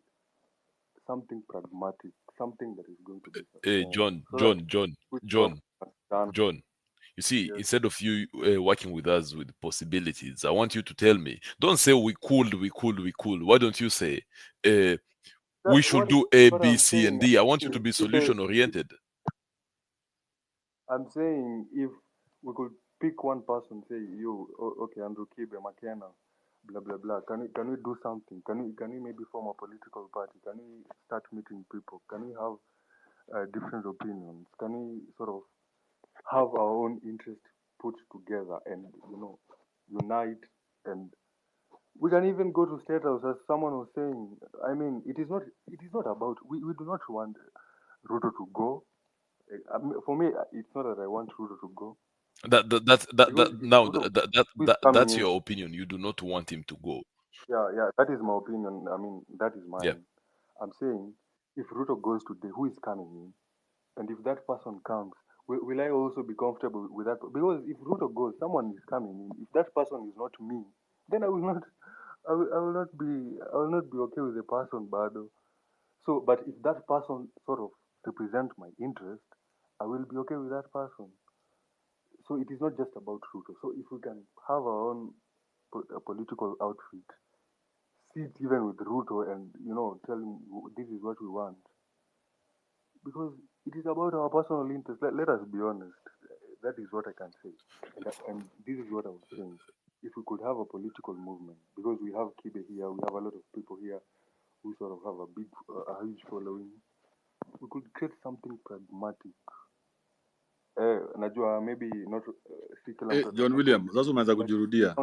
something pragmatic, something that is going to be sustained, John, so that John, John, we talk John, done. John. You see, Yes. instead of you working with us with possibilities, I want you to tell me. Don't say we could, we could, we could. Why don't you say we should do A, What B, I'm C, and saying. D? I want you to If, be if, solution oriented. I'm saying if we could pick one person, say you, okay, Andrew Kibe, McKenna, blah blah blah. Can we do something? Can we maybe form a political party? Can we start meeting people? Can we have different opinions? Can we sort of have our own interests put together and unite? And we can even go to state house, as someone was saying. I mean, it is not about, we do not want Ruto to go. For me, it's not that I want Ruto to go, because if Ruto is coming That's in, your opinion. You do not want him to go. yeah, that is my opinion. I mean, that is Yeah. mine. I'm saying if Ruto goes today, who is coming in? And if that person comes, will I also be comfortable with that? Because if Ruto goes, someone is coming in. If that person is not me, then I will not. I will not be okay with the person, Bado. So, but if that person sort of represents my interest, I will be okay with that person. So it is not just about Ruto. So if we can have our own political outfit, sit even with Ruto and tell him this is what we want, because it is about our personal interest. Let us be honest. That is what I can say, and this is what I was saying. If we could have a political movement, because we have Kibe here, we have a lot of people here who sort of have a huge following, we could create something pragmatic. Najua maybe not si kila mtu John atapata William, hiyo, sasa umeanza but kujirudia.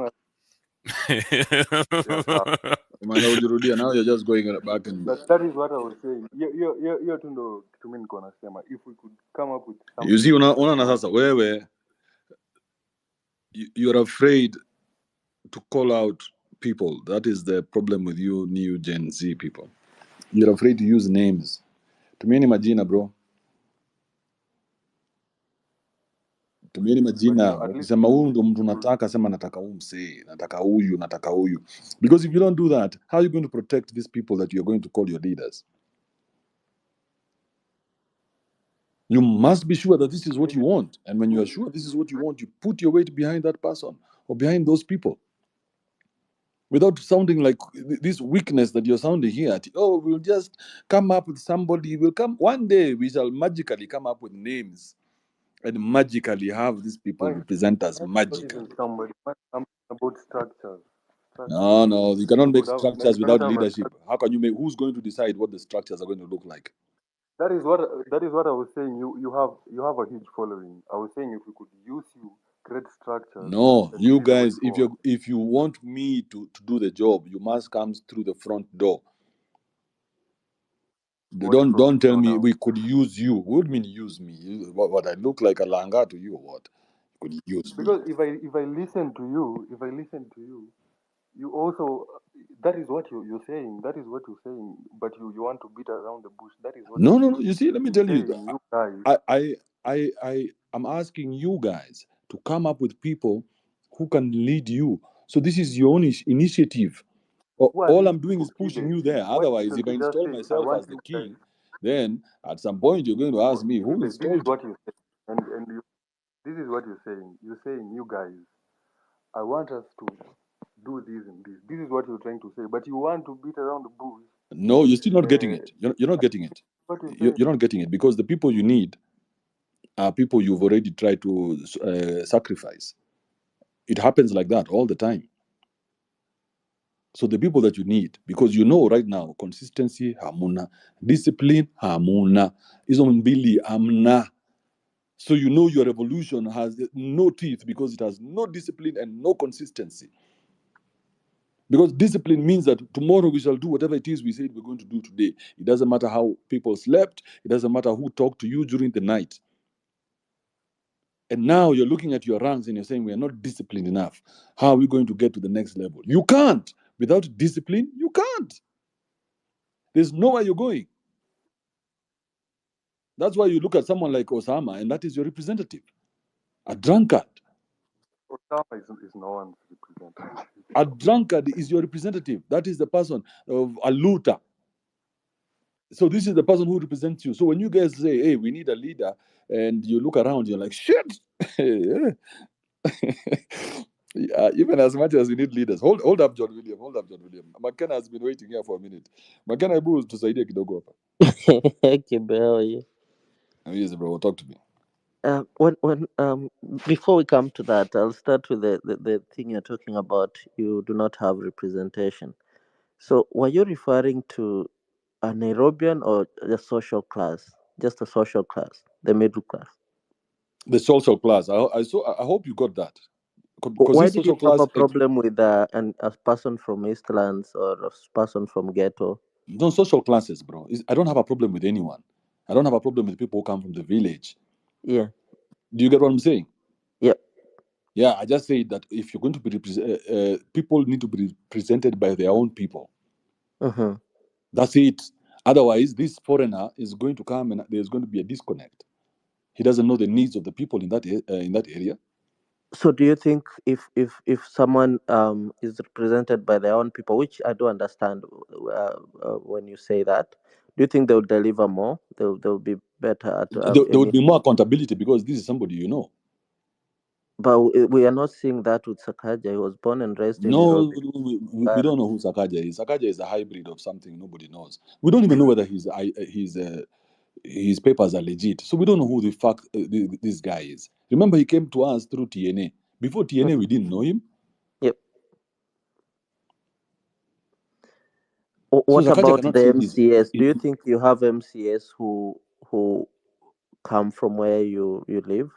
yeah, sawa. Umeanza kujirudia. Now you're just going back and But that is what I was saying. Hiyo tu ndo kitu mimi niko nasema. If we could come up with you see, something unaona sasa pragmatic. wewe you're afraid to call out people. That is the problem with you new Gen Z people. You're afraid to use names. Tumieni majina bro. Tumieni But majina. at least Wakisema huyu ndo mtu nataka, sema nataka huyu msee, nataka huyu. Because if you don't do that, how are you going to protect these people that you're going to call your leaders? You must be sure that this is what you want. And when you are sure this is what you want, you put your weight behind that person or behind those people. Without sounding like this weakness that you're sounding here at, oh, we'll just come up with somebody. Will come one day, we shall magically come up with names and magically have these people represent us not magically. even somebody. I'm about structures. No, you cannot We make could have. structures We cannot without have a leadership. How can you make? Who's going to decide what the structures are going to look like? That is what I was saying. You have a huge following. I was saying if we could use you, create structures, No, and you see the way guys, forward. if you want me to do the job, you must come through the front door. What front Don't tell door me now? we could use you. What do you mean use me? What I look like a langa to you or what? Could use me? Because if I listen to you, you also that is what you're saying. That is what you're saying. But you want to beat around the bush. That is what No, you're no, no. saying. You see, let me You're tell you, saying you guys. I'm asking you guys to come up with people who can lead you. So this is your own initiative. Who are All these I'm doing people, is pushing Kibe? you there. Why Otherwise, don't if I you just install say, I myself want as the you guys? king, then at some point you're going to ask me who Kibe, this is installed you. what you're saying. This is what you're saying. You're saying, you guys, I want us to do this and this. This is what you're trying to say. But you want to beat around the bush. No, you're still not getting Uh, it. You're not getting it. what you're saying. You're not getting it because the people you need are people you've already tried to sacrifice. It happens like that all the time. So the people that you need, because you know right now, consistency hamuna, discipline hamuna, izombili amna. So you know your revolution has no teeth because it has no discipline and no consistency. Because discipline means that tomorrow we shall do whatever it is we said we're going to do today. It doesn't matter how people slept. It doesn't matter who talked to you during the night. And now you're looking at your ranks and you're saying we are not disciplined enough. How are we going to get to the next level? You can't. Without discipline, you can't. There's nowhere you're going. That's why you look at someone like Osama, and that is your representative. A drunkard. Osama is no one's representative. A drunkard is your representative. That is the person of a looter. So this is the person who represents you. So when you guys say, hey, we need a leader, and you look around, you're like, shit. Yeah, even as much as we need leaders. Hold up, John William. Hold up, John William. McKenna has been waiting here for a minute. McKenna, hebu tusaidie kidogo hapa. Kibe, how are you? Yes, bro. Talk to me. When before we come to that, I'll start with the thing you're talking about. You do not have representation. So were you referring to a Nairobian or the social class? Just a social class, the middle class. The social class. I hope you got that. Because Why this did you social have class, a problem with a person from Eastlands or a person from ghetto? no social classes, bro. I don't have a problem with anyone. I don't have a problem with people who come from the village. Yeah. Do you get what I'm saying? Yep. Yeah, I just say that if you're going to be people need to be represented by their own people. Mm-hmm. That's it. Otherwise, this foreigner is going to come and there's going to be a disconnect. He doesn't know the needs of the people in that area. So do you think if someone is represented by their own people, which I do understand when you say that, do you think they'll deliver more? They'll be better at There would be more accountability because this is somebody you know. But we are not seeing that with Sakaja. He was born and raised in No, Nairobi. we don't know who Sakaja is. Sakaja is a hybrid of something nobody knows. We don't even know whether his papers are legit. So we don't know who the fuck this guy is. Remember, he came to us through TNA. Before TNA, we didn't know him. Yep. So What Sakaja about cannot the say this. MCS? Do you think you have MCS who come from where you live?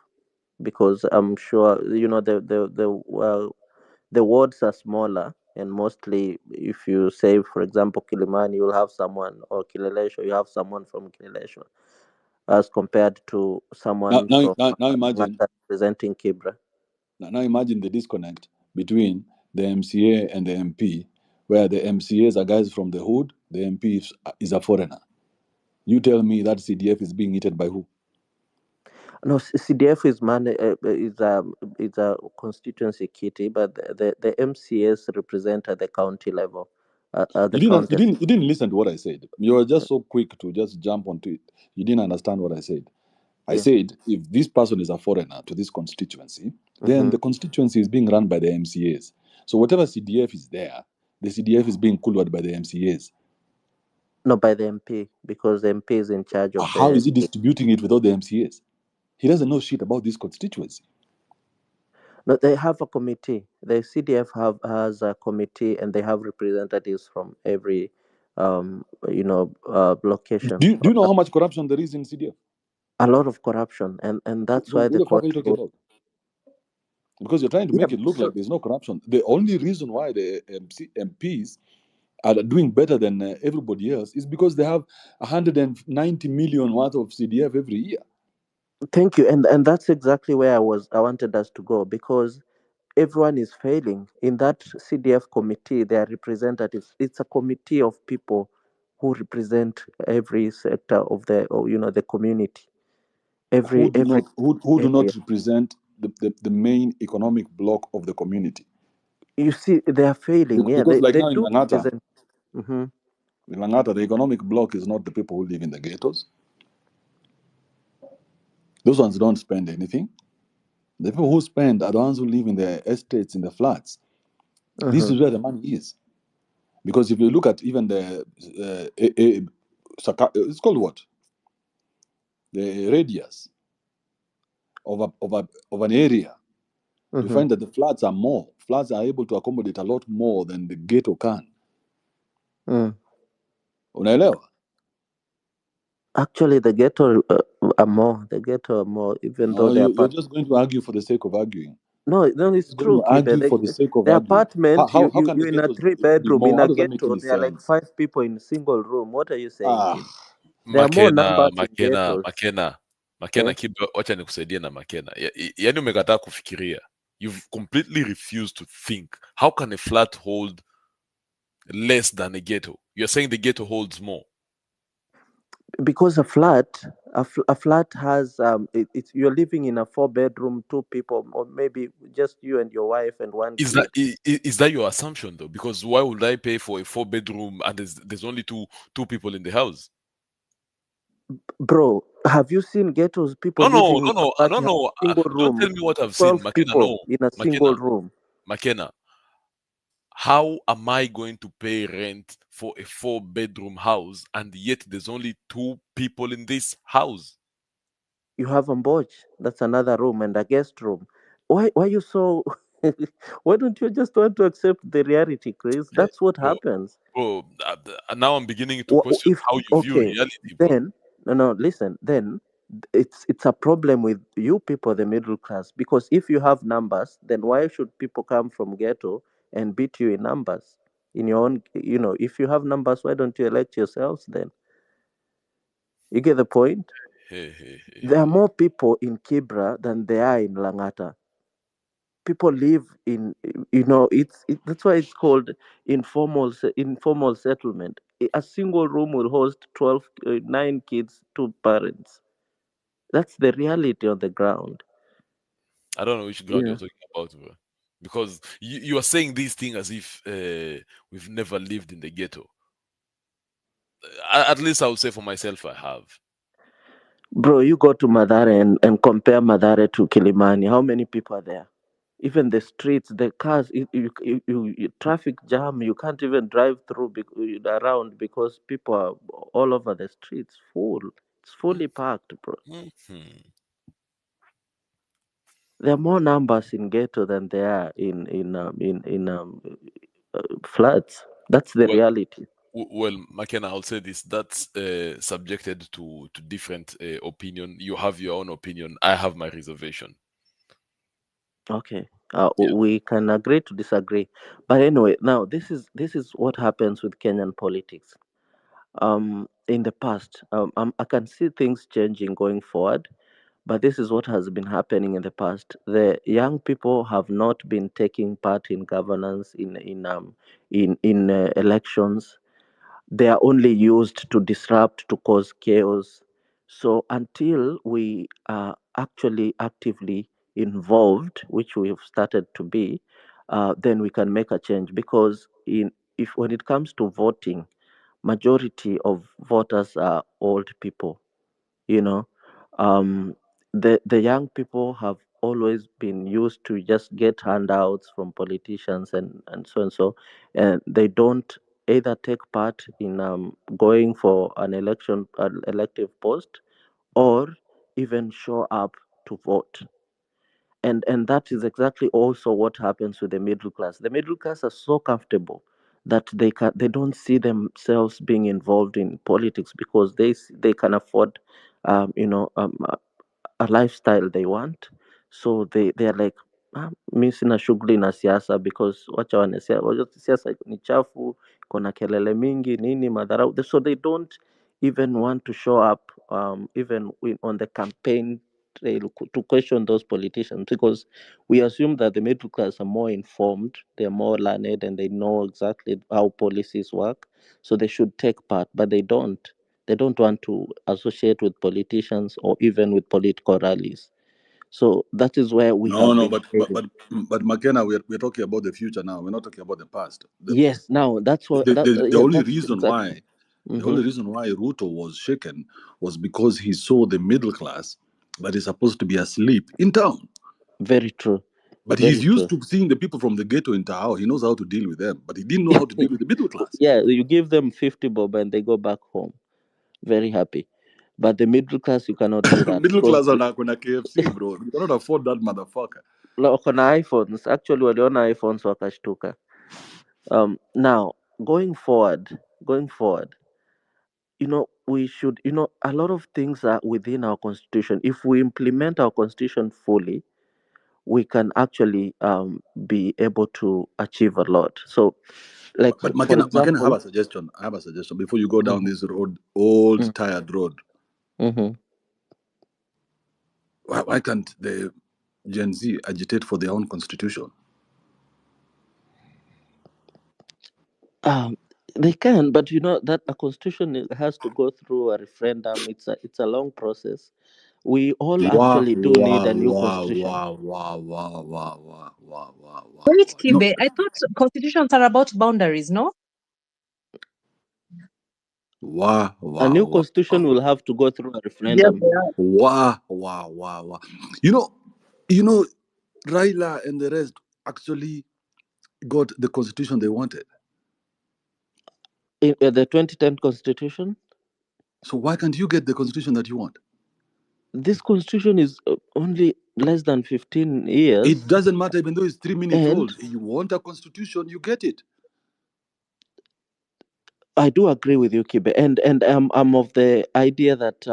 Because I'm sure the wards are smaller, and mostly if you say, for example, Kilimani, you'll have someone, or Kilelesho, you have someone from Kilelesho, as compared to someone from Now imagine Langata representing Kibra. now imagine the disconnect between the MCA and the MP, where the MCAs are guys from the hood, the MP is a foreigner. You tell me that CDF is being eaten by who? No, CDF is a constituency kitty, but the MCS represent at the county level, at the county. You didn't listen to what I said. You were just so quick to just jump onto it. You didn't understand what I said. I said if this person is a foreigner to this constituency, then the constituency is being run by the MCAs. So whatever CDF is there, the CDF is being cooled by the MCAs. No, by the MP, because the MP is in charge of How the. is he distributing it without the MCAs? He doesn't know shit about this constituency. No, they have a committee. The CDF has a committee, and they have representatives from every, location. Do you know how much corruption there is in CDF? A lot of corruption, and that's why What the the fuck court are you talking ruled. about? Because you're trying to make it look So like there's no corruption. The only reason why the MPs are doing better than everybody else is because they have 190 million worth of CDF every year. thank you, and that's exactly where I wanted us to go, because everyone is failing in that CDF committee. They are representatives. It's a committee of people who represent every sector of the community. Who do Every not who do area. not represent the main economic block of the community. You see, they are failing. Yeah, Because like they now in do Langata, represent. Hmm. in Langata, the economic block is not the people who live in the ghettos. Those ones don't spend anything. The people who spend are the ones who live in the estates, in the flats. This is where the money is. Because if you look at even the it's called what? The radius of an area, you find that the flats are more. Flats are able to accommodate a lot more than the ghetto can. Unaelewa? Actually, the ghetto are more. The ghetto are more, even though No, the you're apart. just going to argue for the sake of arguing. No, it's You're going true, to Kibe. argue for the sake of The arguing. apartment, How can the you're in a ghettos be three-bedroom. more? In How a does that make ghetto, any there are like sense? 5 people in a single room. What are you saying, Ah, Kibe? There are more numbers in Makena, ghettos. Makena, wacha nikusaidie na Makena. Yaani umekataa kufikiria. You've completely refused to think. How can a flat hold less than a ghetto? You're saying the ghetto holds more. Because a flat has it's you're living in a 4-bedroom, 2 people, or maybe just you and your wife and one Is kid. that your assumption though? Because why would I pay for a 4-bedroom and there's only two people in the house? Bro, have you seen ghettos, people No, living in no, a no, flat, no. single Don't room, tell me what I've seen, 12 Makena. people No, in a single Makena, room? Makena. How am I going to pay rent for a 4-bedroom house and yet there's only 2 people in this house? You have a porch, that's another room, and a guest room. Why you so why don't you just want to accept the reality, Chris? That's what Bro, happens. now I'm beginning to question If how you view okay, reality, bro. then no, listen, then it's a problem with you people, the middle class, because if you have numbers, then why should people come from ghetto and beat you in numbers in your own? If you have numbers, why don't you elect yourselves then? You get the point? There are more people in Kibra than there are in Langata. People live in, that's why it's called informal settlement. A single room will host 12 9 kids, 2 parents. That's the reality on the ground. I don't know which ground Yeah. you're talking about, bro. Because you are saying these things as if we've never lived in the ghetto. At least I would say for myself, I have. Bro, you go to Madare and compare Madare to Kilimani. How many people are there? Even the streets, the cars, traffic jam. You can't even drive through around because people are all over the streets, full. It's fully packed, bro. Mhm. There are more numbers in ghetto than there are floods. That's the Well, reality. well, McKenna, I'll say this. That's subjected to different opinion. You have your own opinion. I have my reservation. Okay. Yeah. We can agree to disagree, but anyway, now this is what happens with Kenyan politics. In the past, I can see things changing going forward, but this is what has been happening in the past. The young people have not been taking part in governance, in elections. They are only used to disrupt, to cause chaos. So until we are actually actively involved, which we have started to be, then we can make a change. Because if when it comes to voting, majority of voters are old people. You know, um, the young people have always been used to just get handouts from politicians and so, and they don't either take part in going for an elective post, or even show up to vote. And that is exactly also what happens with the middle class. The middle class are so comfortable that they don't see themselves being involved in politics because they can afford a lifestyle they want. So they're like, mi sina shughuli na siasa because wacha wajua siasa ni chafu, kuna kelele mingi nini madharau. So they don't even want to show up, even on the campaign trail to question those politicians, because we assume that the middle class are more informed, they're more learned, and they know exactly how policies work, so they should take part, but they don't want to associate with politicians or even with political rallies. So that is where we No, have no, been but but failing. but but McKenna, we're talking about the future now. We're not talking about the past. Yes, now that's what The yeah, only that's reason exactly. why the Hmm. only reason why Ruto was shaken was because he saw the middle class that is supposed to be asleep in town. Very true. But he's Very used true. to seeing the people from the ghetto in Tahoe. He knows how to deal with them, but he didn't know how to deal with the middle class. Yeah, you give them 50 bob and they go back home very happy. But the middle class, you cannot do that Middle because class are not going to KFC, bro. You cannot afford that motherfucker. wako na iPhones. Actually, waliona iPhones wakashtuka. Now going forward, we should, a lot of things are within our constitution. If we implement our constitution fully, we can actually be able to achieve a lot. So, like, But for McKenna, I have example. a suggestion. I have a suggestion before you go down Mhm, this road, old mm, tired road. mhm. Why can't the Gen Z agitate for their own constitution? Um, they can, but that a constitution has to go through a referendum. It's a long process. We all Wow, actually do need wow, a new wow, constitution. wow, wow, wow, wow, wow, wow, wow, wow, Wait, wow. Kibe, I thought constitutions are about boundaries, no? Wow, A wow, new wow, constitution wow, will have to go through a Yes, referendum. they are. wow, wow, wow, wow. You know, Raila and the rest actually got the constitution they wanted. In the 2010 constitution, So why can't you get the constitution that you want? this constitution is only less than 15 It years, doesn't matter, even though it's 3 minutes and old. You want a constitution, you get it. I do agree with you, Kibe, and I'm of the idea that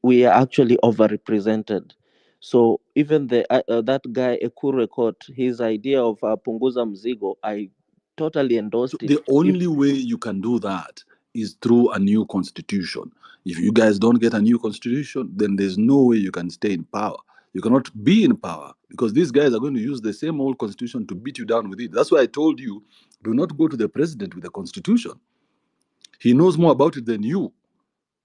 we are actually overrepresented. So even that guy Ekure Court, his idea of punguza mzigo, I totally So endorsed it. the only way you can do that is through a new constitution. If you guys don't get a new constitution, then there's no way you can stay in power. You cannot be in power because these guys are going to use the same old constitution to beat you down with it. That's why I told you, do not go to the president with a constitution. He knows more about it than you.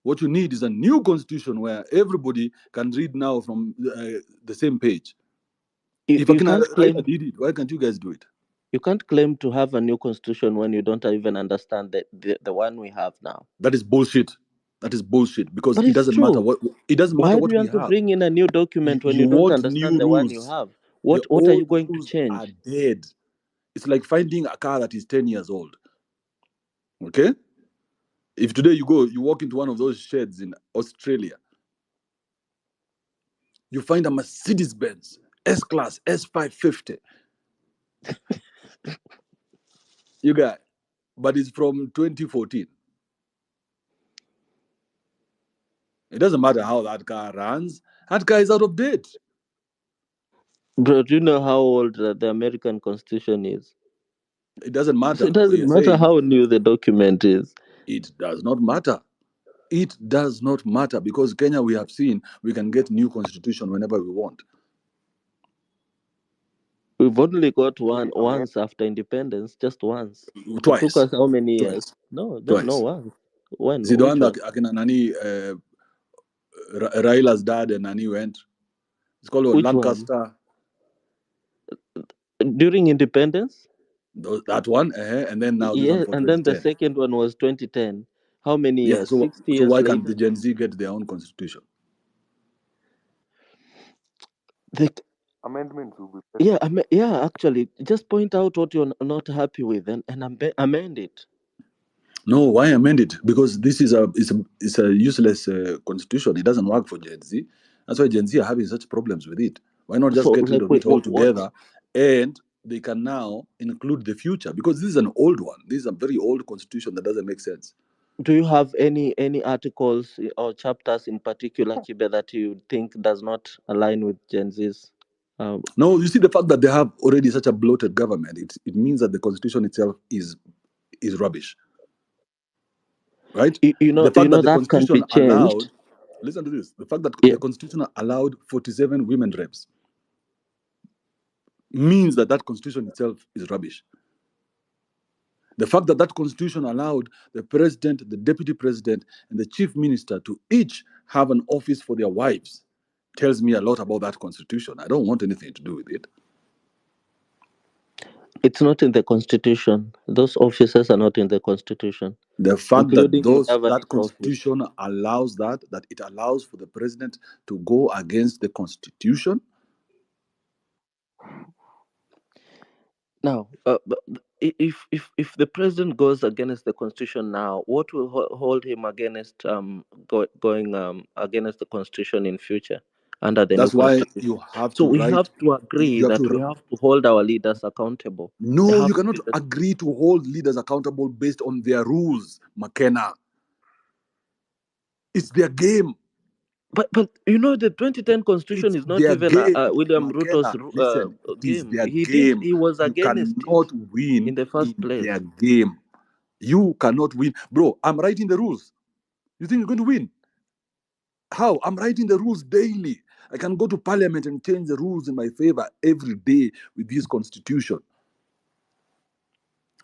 What you need is a new constitution where everybody can read now from the same page. You, If you Akina can't Raila claim did it, why can't you guys do it? you can't claim to have a new constitution when you don't even understand the one we have now. That is bullshit. That is bullshit because But it's true. it doesn't matter Why do what you we want to have. bring in a new document when You you don't want understand new the one you rules. have? What The are you old going to rules change? are dead. It's like finding a car that is 10 years old. Okay? If today you walk into one of those sheds in Australia, you find a Mercedes Benz S-Class S550. You got, but it's from 2014. It doesn't matter how that car runs. That car is out of date. Bro, do you know how old the American Constitution is? It doesn't matter. It We doesn't are matter saying how new the document is. it does not matter. It does not matter because Kenya, we have seen we can get new constitution whenever we want. We've only got one once after independence, just once. It took Twice. us how many years? Twice. No, Twice. once. When? See the Which one that one? Akina Nani, Raila's dad and Nani went. It's called Which one? Lancaster. During independence? That one, and then now this one Yeah, for and then the 2010. second one was 2010. How many Yeah, years? so 60 so years why can't later? the Gen Z get their own constitution? The, Amendments will be yeah, better. yeah, actually, just point out what you're not happy with and amend it. No, why amend it? Because this is it's a useless constitution. It doesn't work for Gen Z. That's why Gen Z are having such problems with it. Why not just So, get rid like, of wait, it what altogether, and they can now include the future? Because this is an old one. This is a very old constitution that doesn't make sense. do you have any articles or chapters in particular, Kibe, that you think does not align with Gen Z's? No, you see the fact that they have already such a bloated government. It means that the constitution itself is rubbish, right? You know, The fact that the that can be constitution changed. allowed, listen to this, the fact that Yeah. the constitution allowed 47 women reps means that that constitution itself is rubbish. The fact that that constitution allowed the president, the deputy president, and the chief minister to each have an office for their wives tells me a lot about that constitution. I don't want anything to do with it. It's not in the constitution. Those officers are not in the constitution, The fact that including the that governor's office. constitution allows that it allows for the president to go against the constitution. Now, if the president goes against the constitution now, what will hold him against going against the constitution in future under the new That's why constitution? you have So to we write. have to agree You have that we to. have to hold our leaders accountable. They No, have you to cannot be the, agree to hold leaders accountable based on their rules, McKenna. It's their game. but you know the 2010 constitution It's is not their even game, William Ruto's McKenna. Listen, it is game. their He game. was You against cannot it win in the in first place. their game. You cannot win, bro. I'm writing the rules. You think you're going to win? How? I'm writing the rules daily. I can go to parliament and change the rules in my favor every day with this constitution.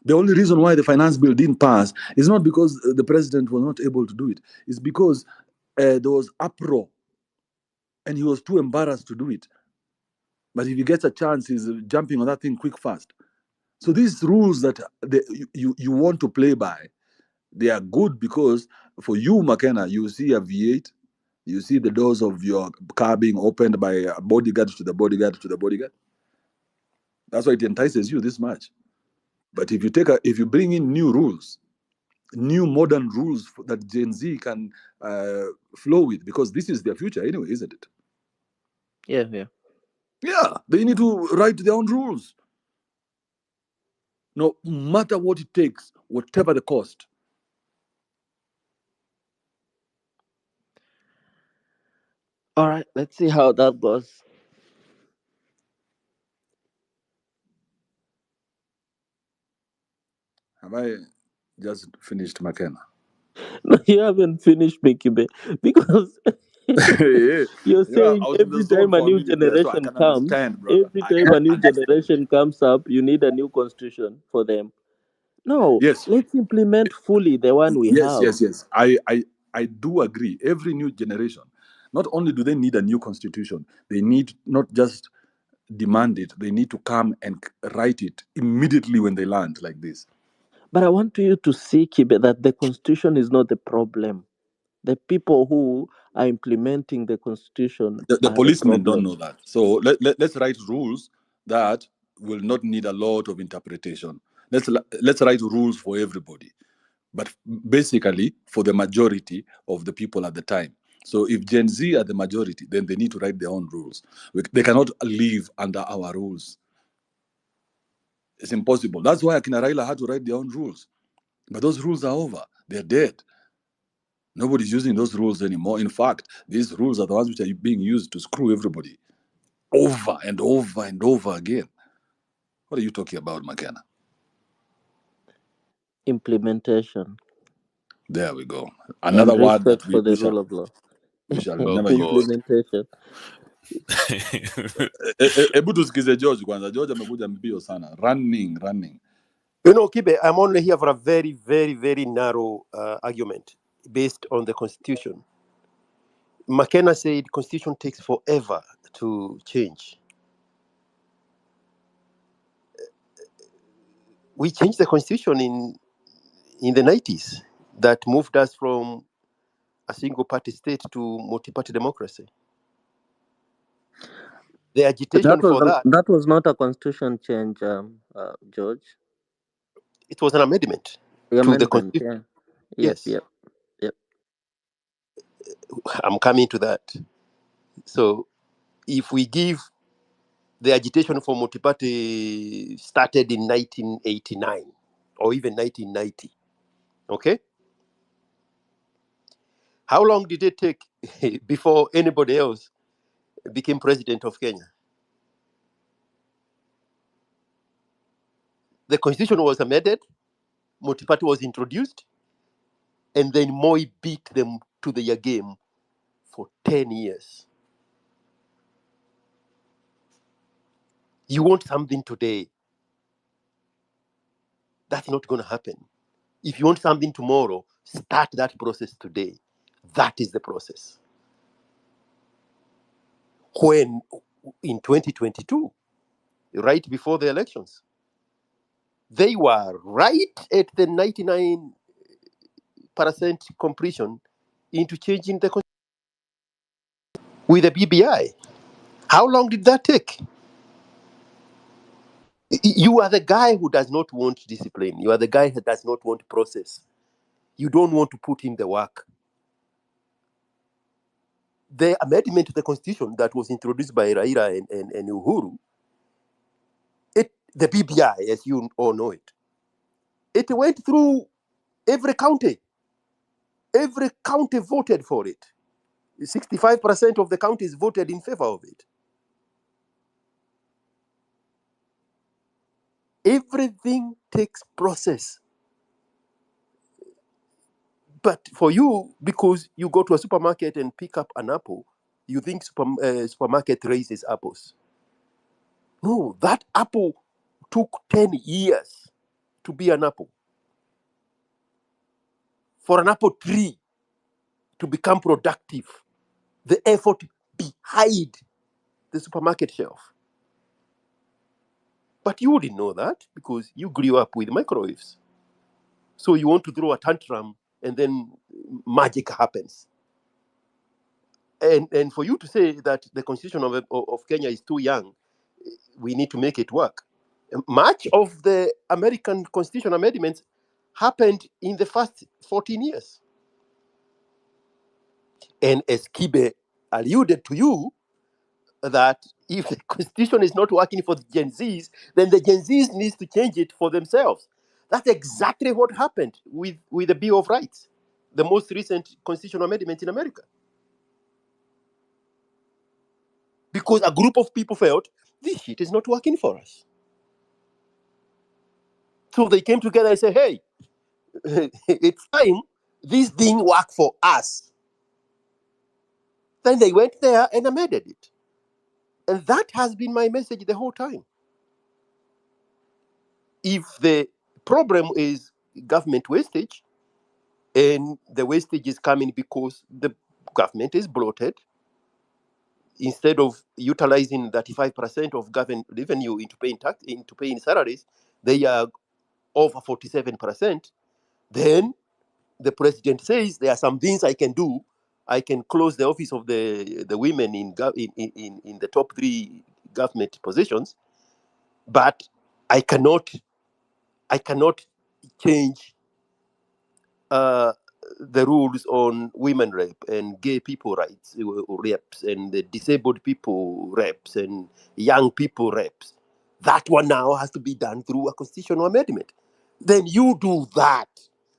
The only reason why the finance bill didn't pass is not because the president was not able to do it. It's because there was uproar and he was too embarrassed to do it. But if he gets a chance, he's jumping on that thing quick, fast. So these rules that you want to play by, they are good because for you, McKenna, you see a V8, you see the doors of your car being opened by a bodyguard to the bodyguard to the bodyguard. That's why it entices you this much. But if you bring in new rules, new modern rules that Gen Z can flow with, because this is their future anyway, isn't it? Yeah. Yeah, they need to write their own rules. No matter what it takes, whatever the cost. All right, let's see how that goes. Have I just finished McKenna? No, you haven't finished, Mikibe, because Yeah. you're I saying was in the every zone time a for a new minute there, so I generation can comes, understand, brother. I comes up, you need a new constitution for them. No, Yes, let's implement fully the one we have. yes. I do agree. Every new generation, not only do they need a new constitution, they need not just demand it, they need to come and write it immediately when they land like this. But I want you to see, Kibe, that the constitution is not the problem. The people who are implementing the constitution The are the policemen don't problem. know that. So let's write rules that will not need a lot of interpretation. Let's write rules for everybody, but basically for the majority of the people at the time. So if Gen Z are the majority, then they need to write their own rules. They cannot live under our rules. It's impossible. That's why Akina Raila had to write their own rules. But those rules are over. They're dead. Nobody's using those rules anymore. In fact, these rules are the ones which are being used to screw everybody over and over and over again. What are you talking about, McKenna? Implementation. There we go. And Another word respect that for the rule of law. we shall Oh never use. God. Implementation. Hebu tusikize George kwanza. George amekuja mbio sana. Running. You know, Kibe, I'm only here for a very, very, very narrow argument based on the Constitution. McKenna said Constitution takes forever to change. We changed the Constitution in the 90s that moved us from a single party state to multi-party democracy. The agitation for that, That was not a constitution change, George. it was an amendment The to the amendment, Constitution. yeah. Yes, Yep. I'm coming to that. So if we give the agitation for multi-party started in 1989 or even 1990, okay? How long did it take before anybody else became president of Kenya? The constitution was amended, multi-party was introduced, and then Moi beat them to their game for 10 years. You want something today, that's not going to happen. If you want something tomorrow, start that process today. That is the process. When in 2022, right before the elections, they were right at the 99% completion into changing the constitution with the BBI. How long did that take? You are the guy who does not want discipline. You are the guy that does not want process. You don't want to put in the work. The amendment to the constitution that was introduced by Raila and Uhuru, the BBI, as you all know it, it went through every county. Every county voted for it. 65% of the counties voted in favor of it. Everything takes process. But for you, because you go to a supermarket and pick up an apple, you think supermarket raises apples. No, that apple took 10 years to be an apple. For an apple tree to become productive, the effort behind the supermarket shelf. But you wouldn't know that because you grew up with microwaves. So you want to throw a tantrum and then magic happens. And for you to say that the constitution of Kenya is too young, we need to make it work. Much of the American constitution amendments happened in the first 14 years. And as Kibe alluded to you, that if the constitution is not working for the Gen Zs, then the Gen Zs needs to change it for themselves. That's exactly what happened with the Bill of Rights, the most recent constitutional amendment in America. Because a group of people felt this shit is not working for us. So they came together and said, hey, it's time this thing work for us. Then they went there and amended it. And that has been my message the whole time. If the problem is government wastage, and the wastage is coming because the government is bloated, instead of utilizing 35% of government revenue into paying tax, into paying salaries, they are over 47%, then the president says there are some things I can do. I can close the office of the women in the top 3 government positions, but I cannot change the rules on women rape and gay people rights rapes and the disabled people rapes and young people rapes. That one now has to be done through a constitutional amendment. Then you do that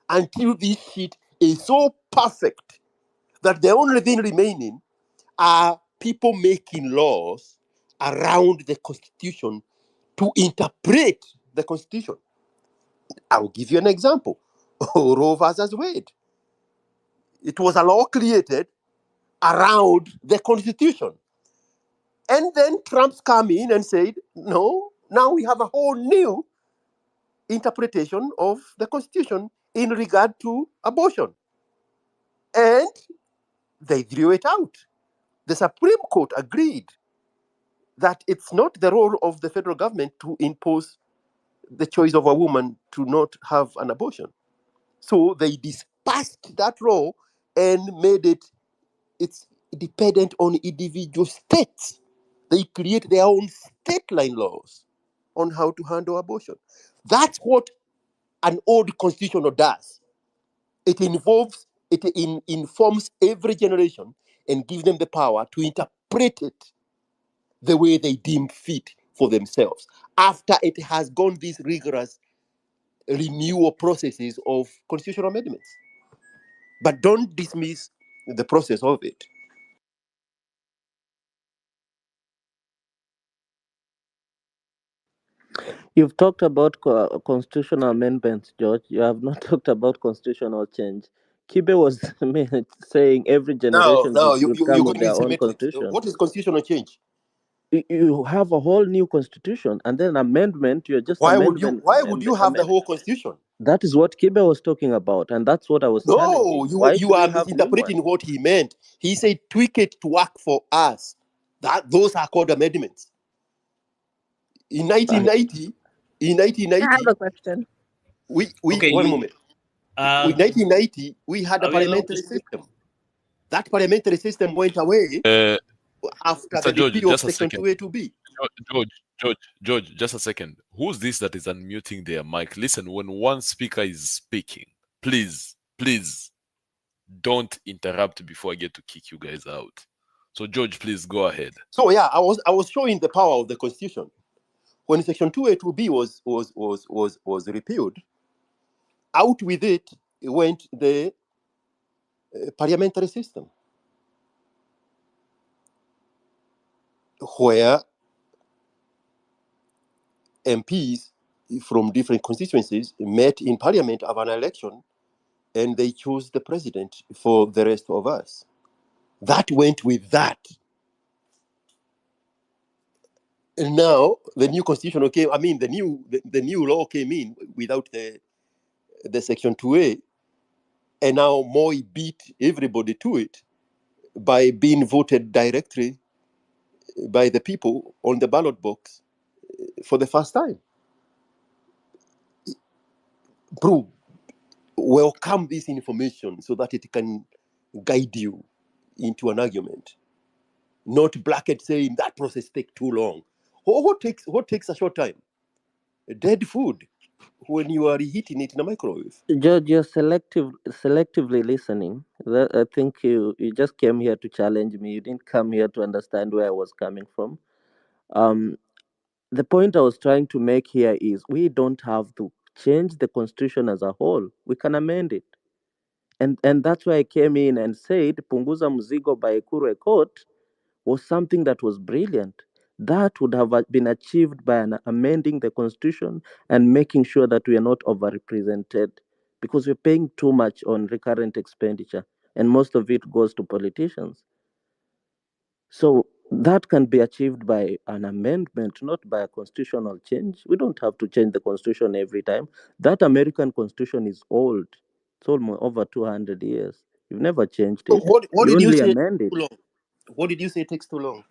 until this shit is so perfect that the only thing remaining are people making laws around the constitution to interpret the constitution. I'll give you an example. Roe versus Wade. It was a law created around the constitution. And then Trump's come in and said, no, now we have a whole new interpretation of the constitution in regard to abortion. And they threw it out. The Supreme Court agreed that it's not the role of the federal government to impose the choice of a woman to not have an abortion. So they dispersed that law and made it's dependent on individual states. They create their own state line laws on how to handle abortion. That's what an old constitution does. It informs every generation and gives them the power to interpret it the way they deem fit for themselves after it has gone these rigorous renewal processes of constitutional amendments. But don't dismiss the process of it. You've talked about constitutional amendments, George. You have not talked about constitutional change. Kibe was saying every generation Now should you're come with going to their own intimate it. constitution. What is constitutional change? You have a whole new constitution, and then amendment. You're just Why would you have the amend. whole constitution? That is what Kibe was talking about, and that's what I was No, challenging. Why you should we are have new ones? misinterpreting what he meant. He said tweak it to work for us. Those are called amendments. In 1990, I have a question. we Okay, one moment. In 1990, we had a are we allowed to parliamentary speak? system. That parliamentary system went away after the Mr. George, repeal of just a Section second. 2A2B. George, just a second. Who's this that is unmuting their mic? Listen, when one speaker is speaking, please don't interrupt before I get to kick you guys out. So, George, please go ahead. So yeah, I was showing the power of the Constitution. When Section 2A2B was repealed, out with it went the parliamentary system, where MPs from different constituencies met in parliament of an election and they chose the president for the rest of us. That went with that. And now the new constitution came, the new law came in without the Section 2A, and now Moi beat everybody to it by being voted directly by the people on the ballot box for the first time. Bro, welcome this information so that it can guide you into an argument. Not bracket saying that process takes too long. What takes a short time? Dead food when you are reheating it in a microwave. George, you're selectively listening. I think you just came here to challenge me. You didn't come here to understand where I was coming from. The point I was trying to make here is we don't have to change the constitution as a whole. We can amend it. And that's why I came in and said Punguza Mzigo by Ekuru Court was something that was brilliant. That would have been achieved by amending the constitution and making sure that we are not overrepresented, because we're paying too much on recurrent expenditure and most of it goes to politicians. So that can be achieved by an amendment, not by a constitutional change. We don't have to change the constitution every time. That American constitution is old. It's almost over 200 years. You've never changed So it. what You did you only say takes amend it. too long? What did you say takes too long?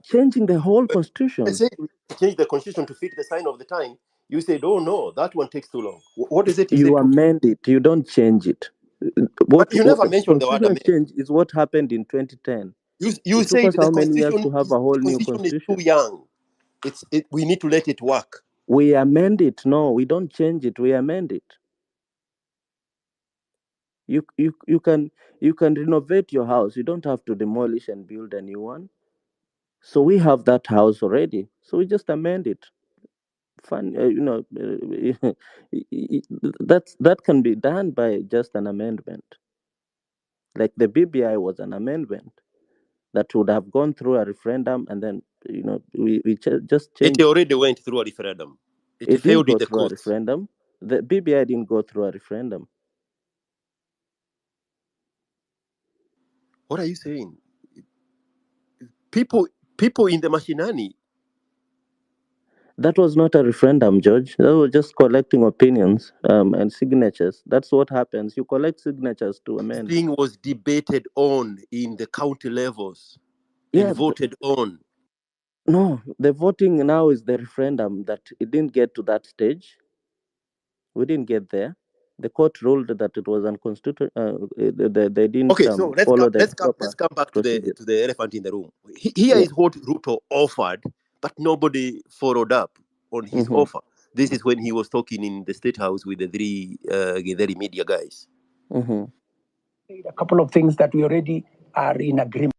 Changing the whole I constitution. said change the constitution to fit the sign of the time. You said, "Oh no, that one takes too long." What is it you You said? amend it. You don't change it. But you never mentioned the word Constitution amend. change is what happened in 2010. You It took said us how many years to have a whole the new constitution is too constitution? young. We need to let it work. We amend it. No, we don't change it. We amend it. You can renovate your house. You don't have to demolish and build a new one. So we have that house already. So we just amend it. Fun, that can be done by just an amendment. Like the BBI was an amendment that would have gone through a referendum, and then just It changed. already went through a referendum. It It didn't failed in go the through a courts. referendum. The BBI didn't go through a referendum. What are you saying? People in the machinani. That was not a referendum, George. That was just collecting opinions and signatures. That's what happens. You collect signatures to This amend. thing was debated on in the county levels and Yeah. voted on. No, the voting now is the referendum that it didn't get to that stage. We didn't get there. The court ruled that it was unconstitutional. They didn't Okay, so follow the proper let's come back to procedures. the elephant in the room. Here Yeah. is what Ruto offered, but nobody followed up on his Mm-hmm. offer. This is when he was talking in the State House with the three Githeri media guys. Mm-hmm. A couple of things that we already are in agreement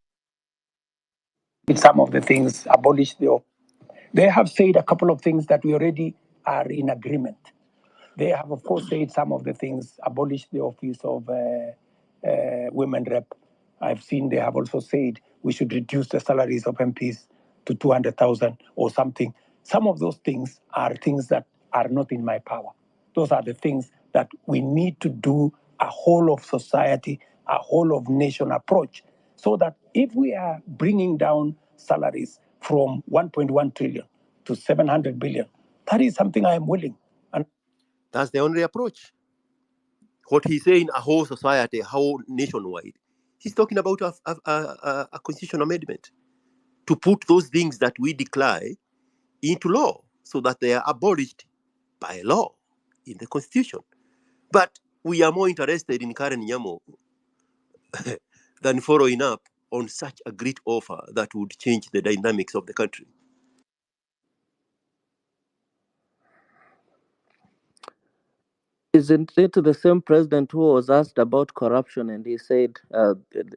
with. Some of the things abolish the. They have said a couple of things that we already are in agreement. They have, of course, said some of the things abolish the office of women rep. I've seen they have also said we should reduce the salaries of MPs to 200,000 or something. Some of those things are things that are not in my power. Those are the things that we need to do a whole of society, a whole of nation approach, so that if we are bringing down salaries from 1.1 trillion to 700 billion, that is something I am willing. And that's the only approach. What he's saying, a whole society, a whole nationwide. He's talking about a constitutional amendment to put those things that we declare into law so that they are abolished by law in the constitution. But we are more interested in Karen Nyamo than following up on such a great offer that would change the dynamics of the country. Isn't it the same president who was asked about corruption and he said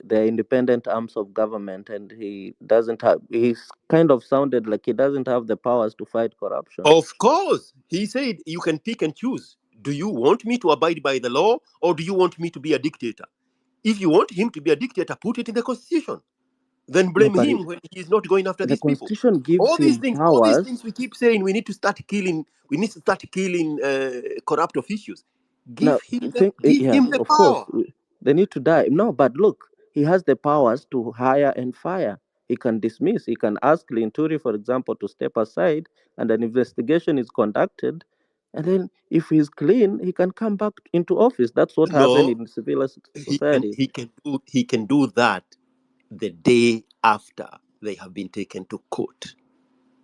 they're independent arms of government and he doesn't have, he's kind of sounded like he doesn't have the powers to fight corruption? Of course, he said you can pick and choose. Do you want me to abide by the law or do you want me to be a dictator? If you want him to be a dictator, put it in the constitution. Then No, blame but him when he's not going after the these people. constitution gives All these him things, powers. we keep saying we need to start killing. We need to start killing corrupt officials. Now, Give yeah, him the of power. course, they need to die. No, but look, he has the powers to hire and fire. He can dismiss. He can ask Linturi, for example, to step aside, and an investigation is conducted. And then, if he's clean, he can come back into office. That's what happened No, in civil he can society. he can do that the day after they have been taken to court.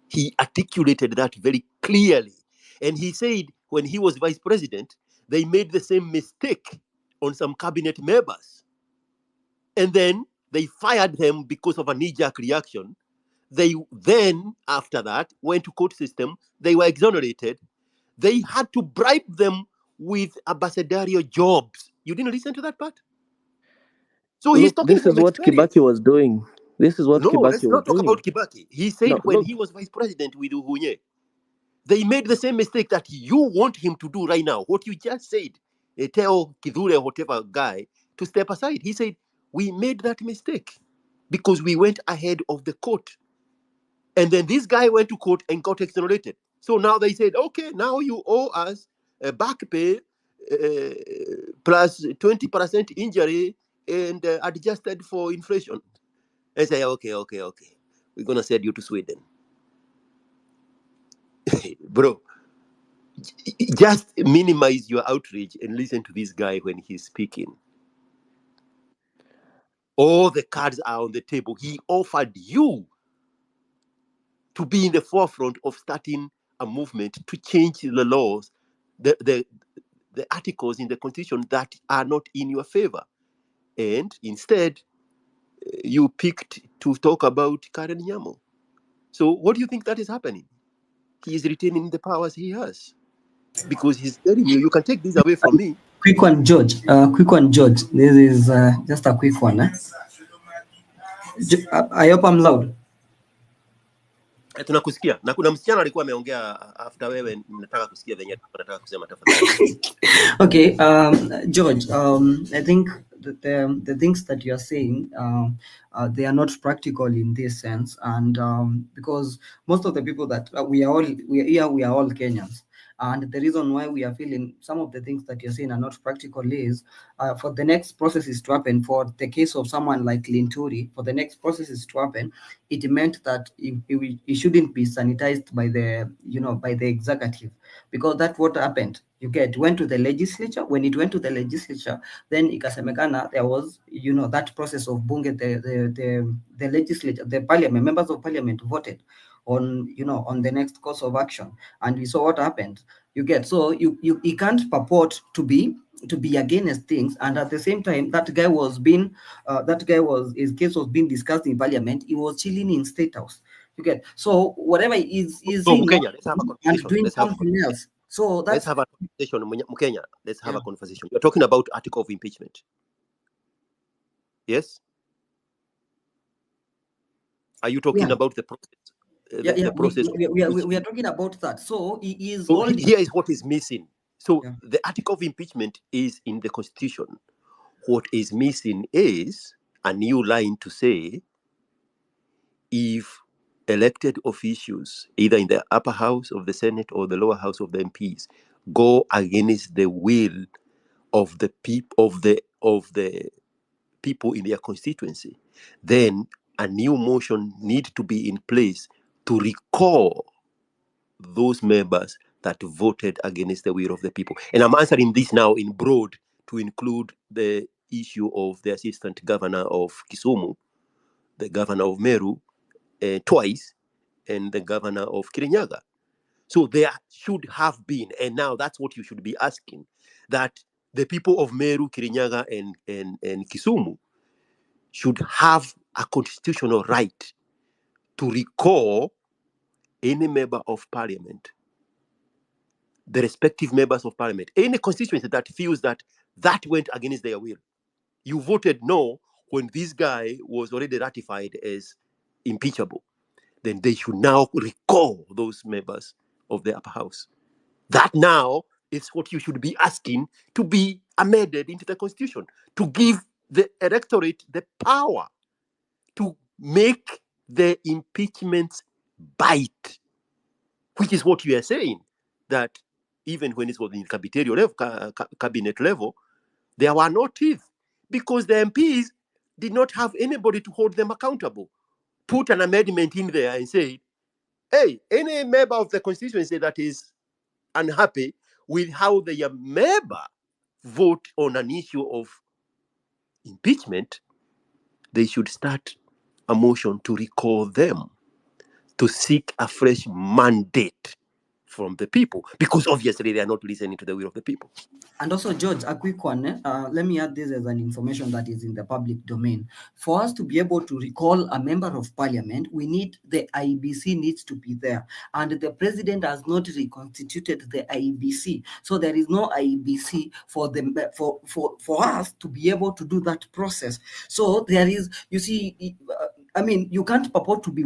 He articulated that very clearly. And he said when he was vice president, they made the same mistake on some cabinet members. And then they fired them because of a knee-jerk reaction. They then, after that, went to court system. They were exonerated. They had to bribe them with ambassadorial jobs. You didn't listen to that part? So he's Look, talking this is from what experience. Kibaki was doing. This is what No, Kibaki let's was not talk doing. about Kibaki. He said No, when look, he was vice president with Uhunye, they made the same mistake that you want him to do right now. What you just said, tell Kidure, whatever guy, to step aside. He said, we made that mistake because we went ahead of the court. And then this guy went to court and got exonerated. So now they said, okay, now you owe us a back pay plus 20% injury and adjusted for inflation. I say, okay. We're going to send you to Sweden. Bro, just minimize your outrage and listen to this guy when he's speaking. All the cards are on the table. He offered you to be in the forefront of starting a movement to change the laws, the articles in the constitution that are not in your favor. And instead, you picked to talk about Karen Nyamo. So what do you think that is happening? He is retaining the powers he has. Because he's telling you, you can take this away from me. Quick one, George. Quick one, George. This is just a quick one. I hope I'm loud. Tunakusikia. Na kuna msichana alikuwa ameongea after wewe, nataka kusikia venye nataka kusema tafadhali. Okay, George, I think that the things that you are saying, they are not practical in this sense, and because most of the people that we are all Kenyans. And the reason why we are feeling some of the things that you're saying are not practical is for the next processes to happen, for the case of someone like Linturi, for the next processes to happen, it meant that it shouldn't be sanitized by the executive, because that's what happened. Went to the legislature. When it went to the legislature, then ikasemekana there was, that process of bunge, the legislature, the parliament, members of parliament voted on the next course of action, and we saw what happened. So you can't purport to be against things, and at the same time his case was being discussed in parliament. He was chilling in State House. So whatever is Mkenya, let's have a conversation. and doing something else. So let's have a conversation, Mkenya. Let's have a conversation. You're talking about article of impeachment. Yes. Are you talking about the process? The process. We are talking about that. So here is what is missing. So the article of impeachment is in the constitution. What is missing is a new line to say, if elected officials, either in the upper house of the Senate or the lower house of the MPs, go against the will of the people in their constituency, then a new motion needs to be in place to recall those members that voted against the will of the people. And I'm answering this now in broad to include the issue of the assistant governor of Kisumu, the governor of Meru twice, and the governor of Kirinyaga. So there should have been, and now that's what you should be asking, that the people of Meru, Kirinyaga, and Kisumu should have a constitutional right to recall any member of parliament, the respective members of parliament, any constituency that feels that went against their will. You voted no when this guy was already ratified as impeachable. Then they should now recall those members of the upper house. That now is what you should be asking to be amended into the constitution, to give the electorate the power to make the impeachments bite, which is what you are saying, that even when it was in cabinet level, there were no teeth, because the MPs did not have anybody to hold them accountable. Put an amendment in there and say, hey, any member of the constituency that is unhappy with how their member vote on an issue of impeachment, they should start a motion to recall them, to seek a fresh mandate from the people, because obviously they are not listening to the will of the people. And also, George, a quick one. Let me add this as an information that is in the public domain. For us to be able to recall a member of parliament, we need the IBC needs to be there. And the president has not reconstituted the IBC. So there is no IBC for us to be able to do that process. So there is, you see, I mean, you can't purport to be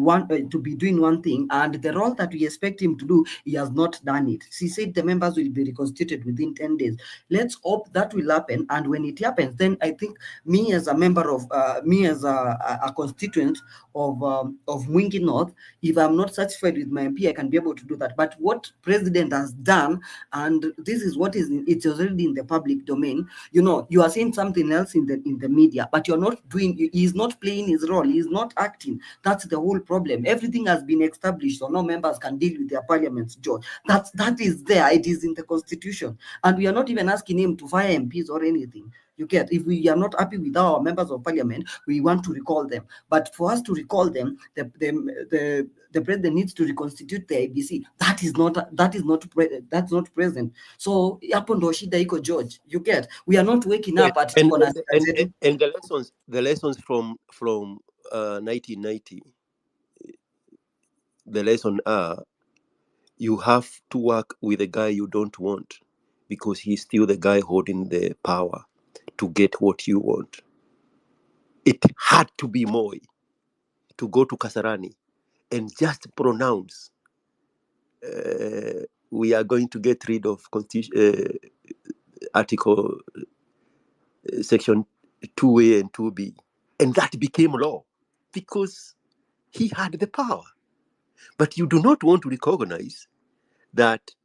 doing one thing, and the role that we expect him to do, he has not done it. He said the members will be reconstituted within 10 days. Let's hope that will happen, and when it happens, then I think me as a member of, a constituent of Mwingi North, if I'm not satisfied with my MP, I can be able to do that. But what president has done, and this is what it's already in the public domain. You are saying something else in the media, but you're not doing. He's not playing his role. He's not acting. That's the whole problem. Everything has been established, so no members can deal with their parliaments, George. That is there. It is in the constitution, and we are not even asking him to fire MPs or anything. You get, if we are not happy with our members of parliament, we want to recall them. But for us to recall them, the president needs to reconstitute the IBC. That's not present. So hapo ndo shida iko, George. You get, we are not waking up at And the lessons from 1990, the lesson are, you have to work with a guy you don't want because he's still the guy holding the power to get what you want. It had to be Moi to go to Kasarani and just pronounce, we are going to get rid of Article Section 2A and 2B. And that became law because he had the power. But you do not want to recognize that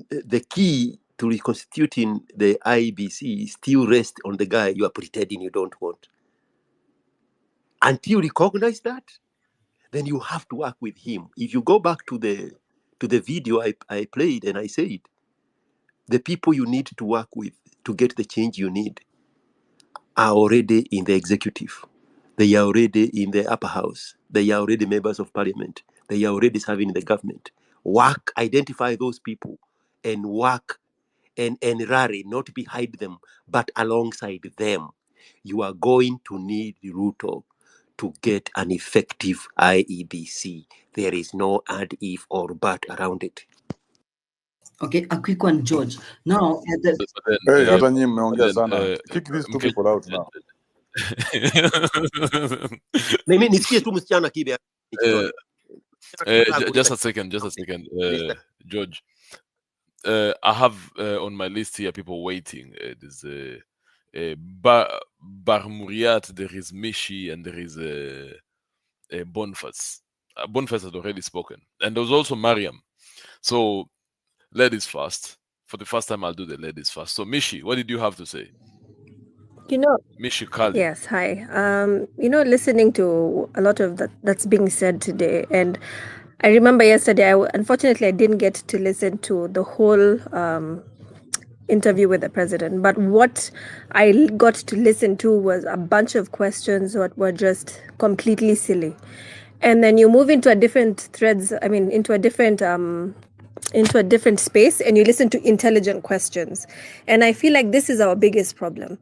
the key to reconstituting the IBC still rests on the guy you are pretending you don't want. Until you recognize that, then you have to work with him. If you go back to the video I played, and I said, the people you need to work with to get the change you need are already in the executive. They are already in the upper house. They are already members of parliament. They are already serving in the government. Work, identify those people and work and rally, not behind them, but alongside them. You are going to need Ruto to get an effective IEBC. There is no add if or but around it. Okay, a quick one, George. Now, Hey, hata nyinyi mmeongea sana. Kick these two people out now. Mimi nisikie tu msichana Kibe. Just a second, George. I have on my list here people waiting. There's Barmuriat, there is Mishi, and there is Boniface. Boniface had already spoken, and there was also Mariam. So, ladies first. For the first time, I'll do the ladies first. So, Mishi, what did you have to say? Mishi Kali. Yes, hi. Listening to a lot of that's being said today, and I remember yesterday, unfortunately, I didn't get to listen to the whole interview with the president, but what I got to listen to was a bunch of questions that were just completely silly. And then you move into a different into a different space, and you listen to intelligent questions. And I feel like this is our biggest problem.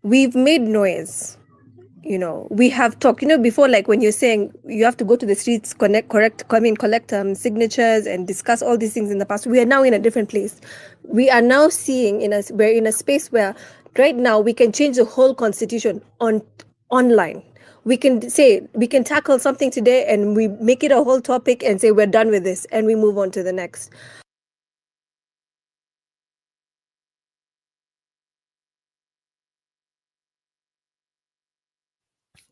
We've made noise. We have talked, before, like when you're saying you have to go to the streets, collect signatures and discuss all these things in the past. We are now in a different place. We are now seeing we're in a space where right now we can change the whole constitution online. We can tackle something today and we make it a whole topic and say we're done with this and we move on to the next.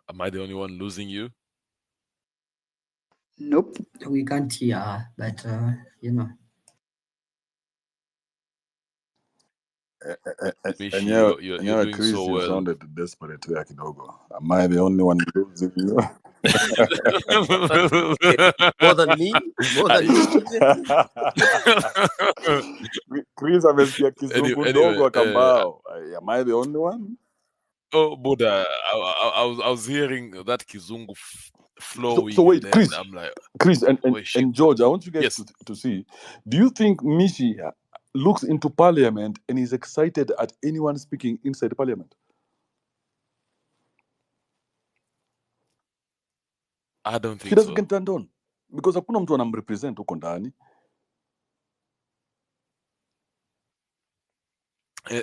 Am I the only one losing you? Nope, we can't hear, but Mishi, you're doing Chris, so you well. sounded desperate there kidogo. Am I the only one losing you? More than me? Chris amesikia kizungu dogo akambao. Am I the only one? Oh, Buddha, I was hearing that kizungu flowing. So wait, and Chris, I'm like, Chris and George, I want you guys to see. Do you think Mishi looks into parliament and is excited at anyone speaking inside parliament? I don't think he doesn't so. get turned on because hakuna mtu anamrepresent huko ndani.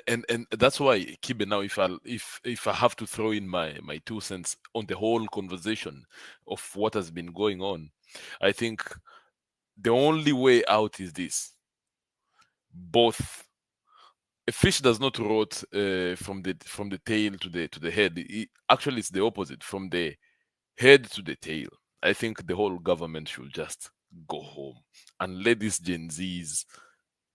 And that's why, Kibe, now if I have to throw in my 2 cents on the whole conversation of what has been going on, I think the only way out is this. Both a fish does not rot from the tail to the head. Actually, it's the opposite, from the head to the tail. I think the whole government should just go home and let these Gen Zs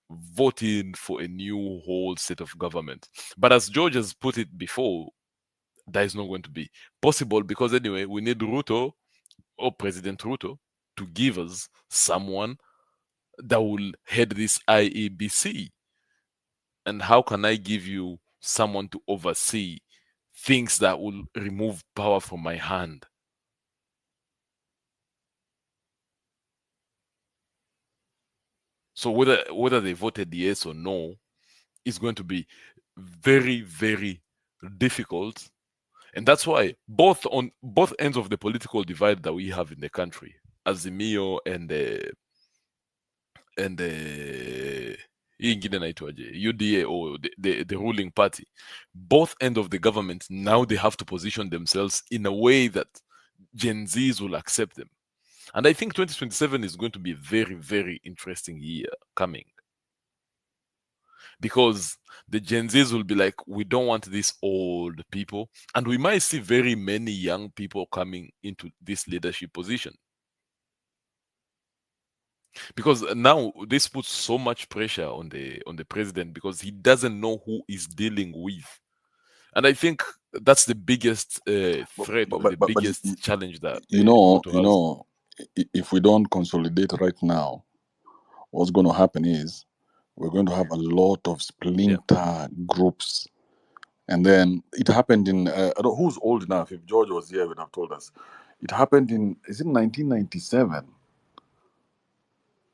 vote in for a new whole set of government. But as George has put it before, that is not going to be possible because anyway, we need Ruto or President Ruto to give us someone that will head this IEBC. And how can I give you someone to oversee things that will remove power from my hand? So whether they voted yes or no is going to be very, very difficult. And that's why on both ends of the political divide that we have in the country, Azimio and hii ingine inaitwaje, UDA, or the ruling party, both end of the government, now they have to position themselves in a way that Gen Zs will accept them. And I think 2027 is going to be a very, very interesting year coming, because the Gen Zs will be like, we don't want these old people, and we might see very many young people coming into this leadership position, because now this puts so much pressure on the president, because he doesn't know who he's dealing with. And I think that's the biggest threat, or the biggest challenge that Ruto has. If we don't consolidate right now, what's going to happen is we're going to have a lot of splinter groups. And then it happened in, I don't know who's old enough. If George was here, he would have told us. It happened is it 1997?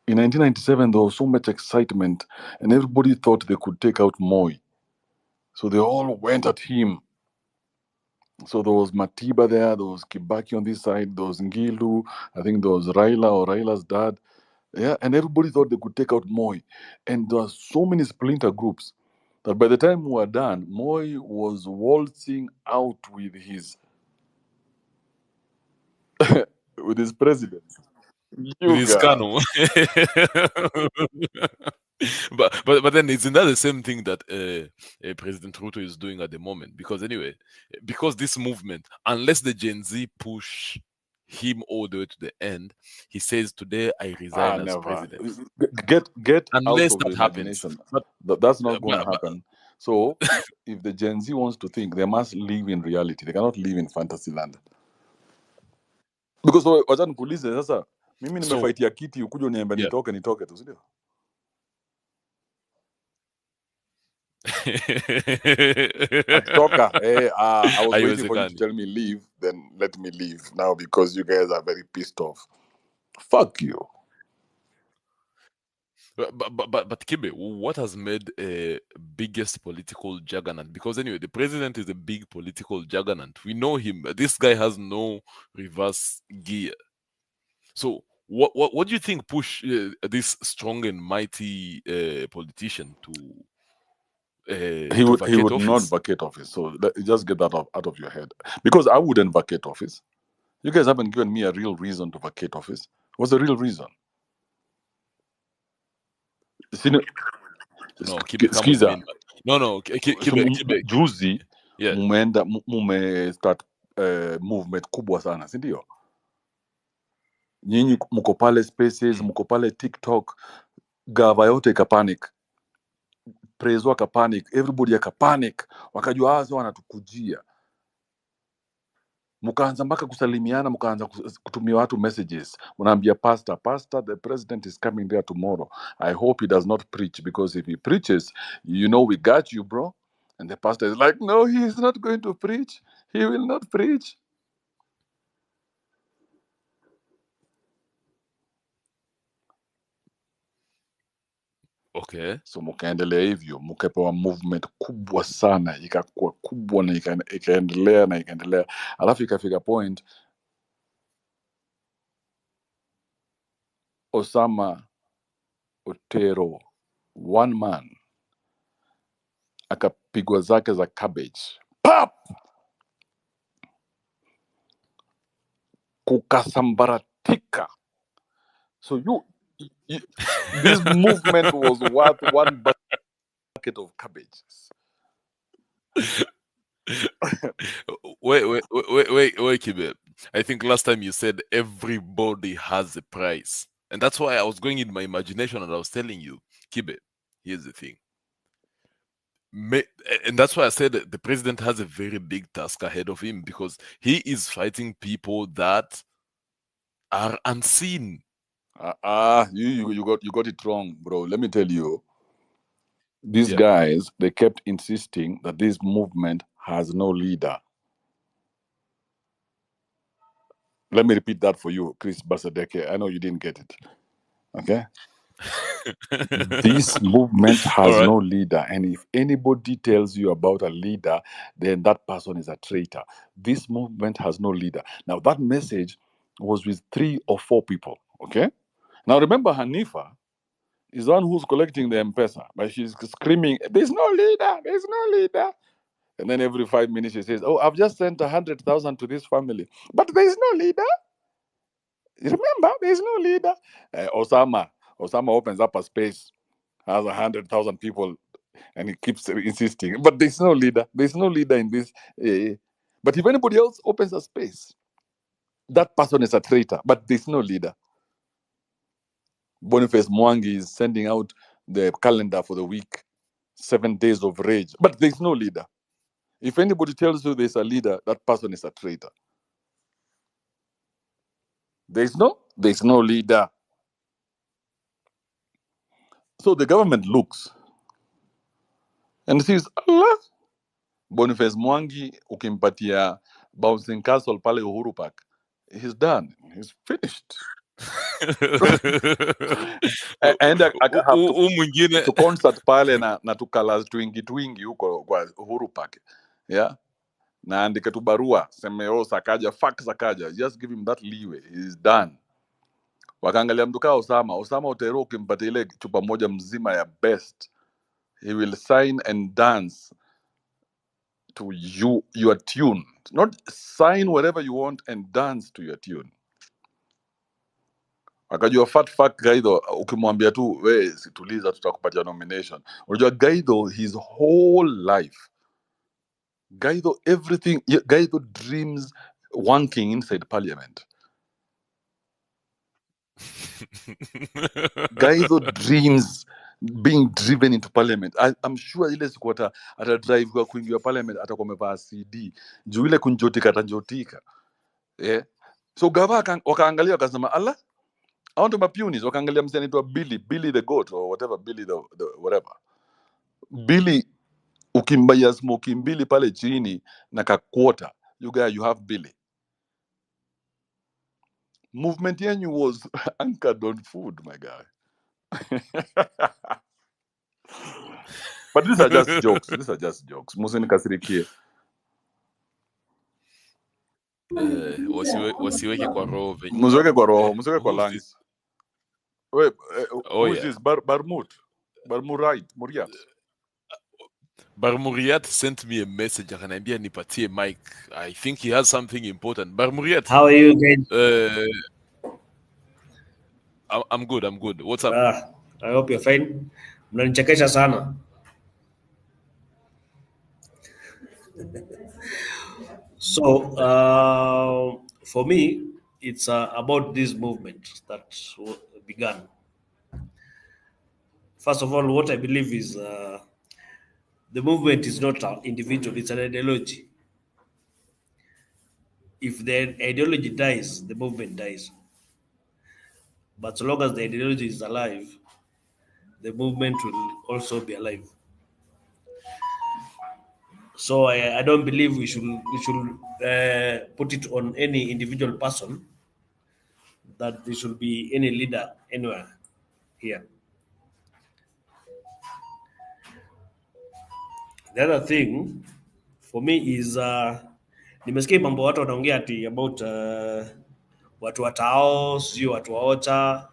In 1997, there was so much excitement, and everybody thought they could take out Moi. So they all went at him. So there was Matiba there was Kibaki on this side, there was Ngilu, I think there was Raila or Raila's dad. Yeah, and everybody thought they could take out Moi. And there were so many splinter groups that by the time we were done, Moi was waltzing out with his president. With You his guys. cano. but then isn't that the same thing that President Ruto is doing at the moment? Because anyway, because this movement, unless the Gen Z push him all the way to the end, he says today I resign as Never. president. Get Unless out of that the happens. imagination. But, That's not going to but happen. So if the Gen Z wants to think, they must live in reality. They cannot live in fantasy land. Because wacha nikuulize sasa, mimi so nimefaitia kiti ukuja uniambia nitoke tu, si ndio? Akitoka, I was waiting for you to tell me leave, then let me leave now because you guys are very pissed off. Fuck you. But Kibe, what has made a biggest political juggernaut? Because anyway, the president is a big political juggernaut. We know him. This guy has no reverse gear. So what do you think push this strong and mighty politician to he would vacate office? not vacate office. So just get that out of your head. Because I wouldn't vacate office. You guys haven't given me a real reason to vacate office. What's the real reason? No, Kibe, come with me. No, Kibe. Juzi mume start movement kubwa sana, si ndio? Nyinyi mko pale spaces, mko pale TikTok, gava yote ikapanic, Prezo akapanic, everybody akapanic, wakajua hawa wanatukujia, mkaanza mpaka kusalimiana, mkaanza kutumia watu messages, unaambia pastor, the president is coming there tomorrow, I hope he does not preach, because if he preaches, you know we got you, bro. And the pastor is like, no, he is not going to preach, he will not preach. Okay. So mkaendelea hivyo, mkapewa movement kubwa sana, ikakuwa kubwa na ikaendelea na ikaendelea, alafu ikafika point Osama Otero, one man, akapigwa zake za cabbage, pap, kukasambaratika. So this movement was worth one bucket of cabbages. Wait, Kibe. I think last time you said everybody has a price. And that's why I was going in my imagination and I was telling you, Kibe, here's the thing. And that's why I said the president has a very big task ahead of him, because he is fighting people that are unseen. You got it wrong, bro. Let me tell you. These guys, they kept insisting that this movement has no leader. Let me repeat that for you, Chris Basadeke. I know you didn't get it. Okay? This movement has no leader. And if anybody tells you about a leader, then that person is a traitor. This movement has no leader. Now, that message was with 3 or 4 people. Okay? Now, remember, Hanifa is the one who's collecting the M-Pesa, but she's screaming, there's no leader, there's no leader. And then every 5 minutes she says, oh, I've just sent 100,000 to this family, but there's no leader. Remember, there's no leader. Osama opens up a space, has 100,000 people, and he keeps insisting, but there's no leader. There's no leader in this. But if anybody else opens a space, that person is a traitor, but there's no leader. Boniface Mwangi is sending out the calendar for the week, 7 days of rage, but there's no leader. If anybody tells you there's a leader, that person is a traitor. There's no leader. So the government looks and sees, Allah, Boniface Mwangi ukimpatia bouncing castle pale Uhuru Park, he's done. He's finished. And I have to concert pale na tukalas twingi huko kwa Uhuru Park. Yeah. Na andike tu barua seme sakaja fax sakaja, just give him that leeway, he's done. Wakaangalia mtu kaa Osama Otero ukimpatia ile chupa moja mzima ya best, he will sign and dance to your tune, not sign whatever you want and dance to your tune. Akajua fat Gaido ukimwambia tu we situliza tutakupatia nomination. Unajua Gaido his whole life, Gaido dreams wanking inside parliament. Gaido dreams being driven into parliament. I'm sure ile siku ata drive kwa kuingia parliament atakuwa amevaa CD juu ile kunjotika atanjotika. So gava wakaangalia wakasema Allah, I want my punis. Wakaangalia msanii anaitwa Billy the goat or whatever, Billy the whatever. Billy ukimbaya smoking Billy pale chini na kakwota, you have Billy. Movement yenyu was anchored on food, my guy. But these are just jokes. Musenikasirikie. Wasiweke kwa roho. Musiweke kwa roho, musiweke kwa lungs. Wait, who is yeah. this? Muriat. Barmuriat sent me a message akaniambia nipatie mic. I think he has something important. Barmuriat. How are you guys? I'm good. What's up? I hope you're fine. Mnanichekesha sana. So, for me, it's about this movement that began. First of all, what I believe is the movement is not an individual, it's an ideology. If the ideology dies, the movement dies. But so long as the ideology is alive, the movement will also be alive. So I don't believe we should put it on any individual person that there should be any leader anywhere here. The other thing for me is nimesikia mambo watu wanaongea ati about watu watao sio watu waocha,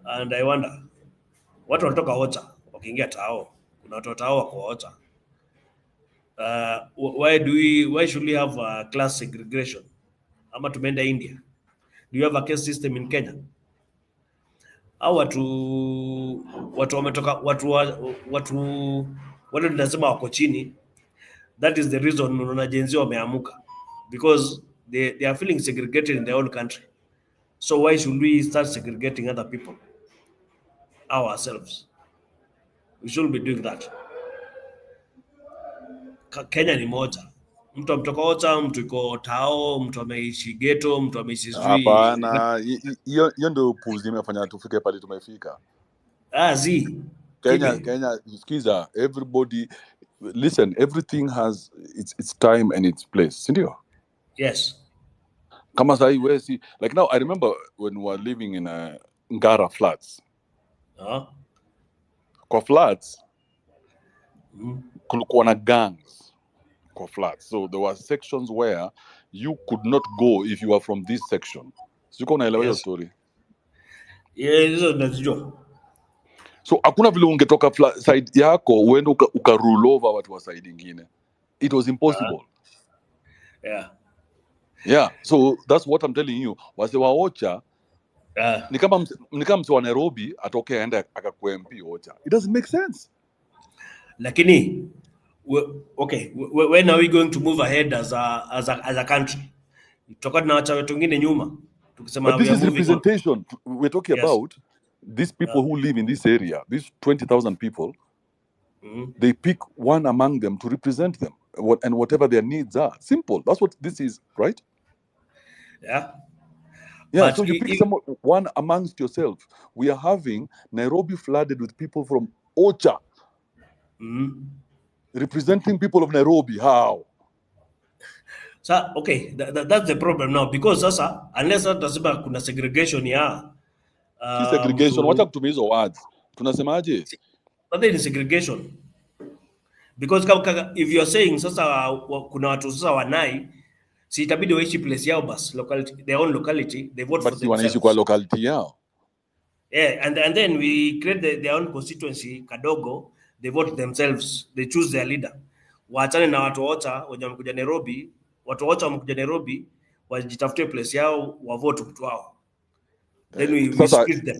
and I wonder watu wanatoka ocha wakiingia tao, kuna watu watao wako ocha. Why should we have a class segregation? Ama tumeenda India? Do you have a caste system in Kenya? Au watu wametoka watu wale tunasema wako chini. That is the reason unaona jenzi wameamuka, because they are feeling segregated in their own country. So why should we start segregating other people ourselves? We shouldn't be doing that. Kenya ni moja. Mtu ametoka Ocha, mtu iko Tao, mtu ameishi ghetto, mtu ameishi sijui. Hapana, hiyo ndio upuzi imefanya tufike pale tumefika. Zi. Kenya, Kibe. Kenya, skiza, everybody, listen, everything has its time and its place, sindio? Yes. Kama sahi we see, like now, I remember when we were living in Ngara flats. Kwa flats, kulikuwa na gangs kwa flats. So there were sections where you could not go if you were from this section. Siko unaelewa hiyo Yes. story? Yeah, hizo nazijua. So hakuna vile ungetoka side yako uende uka rule over watu wa side ingine. It was impossible. Yeah. Yeah, so that's what I'm telling you. Wase wa Ocha ni kama mse wa Nairobi atoke aende akakuwa MP Ocha. It doesn't make sense. Lakini okay, when are we going to move ahead as a country? Tutakuwa tunaacha watu wengine nyuma tukisema But this we are is moving on. representation. We're talking Yes. about these people who live in this area, these 20,000 people. They pick one among them to represent them, and whatever their needs are. Simple. That's what this is, right? Yeah. Yeah, But so you pick one amongst yourself. We are having Nairobi flooded with people from Ocha representing people of Nairobi. How? So, okay, that's the problem now, because sasa unless tunasema kuna segregation ya Si segregation, wacha kutumia hizo words. Tunasemaje? But then segregation. Because if you are saying sasa kuna watu sasa wanai, si itabidi waishi place yao bas, locality, their own locality, they vote But for si wanaishi themselves. kwa locality yao. Yeah, and then we create their own constituency kadogo, they vote themselves, they choose their leader. Waachane na watu wote wenye wamekuja Nairobi, watu wote wamekuja Nairobi, wajitafutie place yao, wavote mtu wao. Then we split them.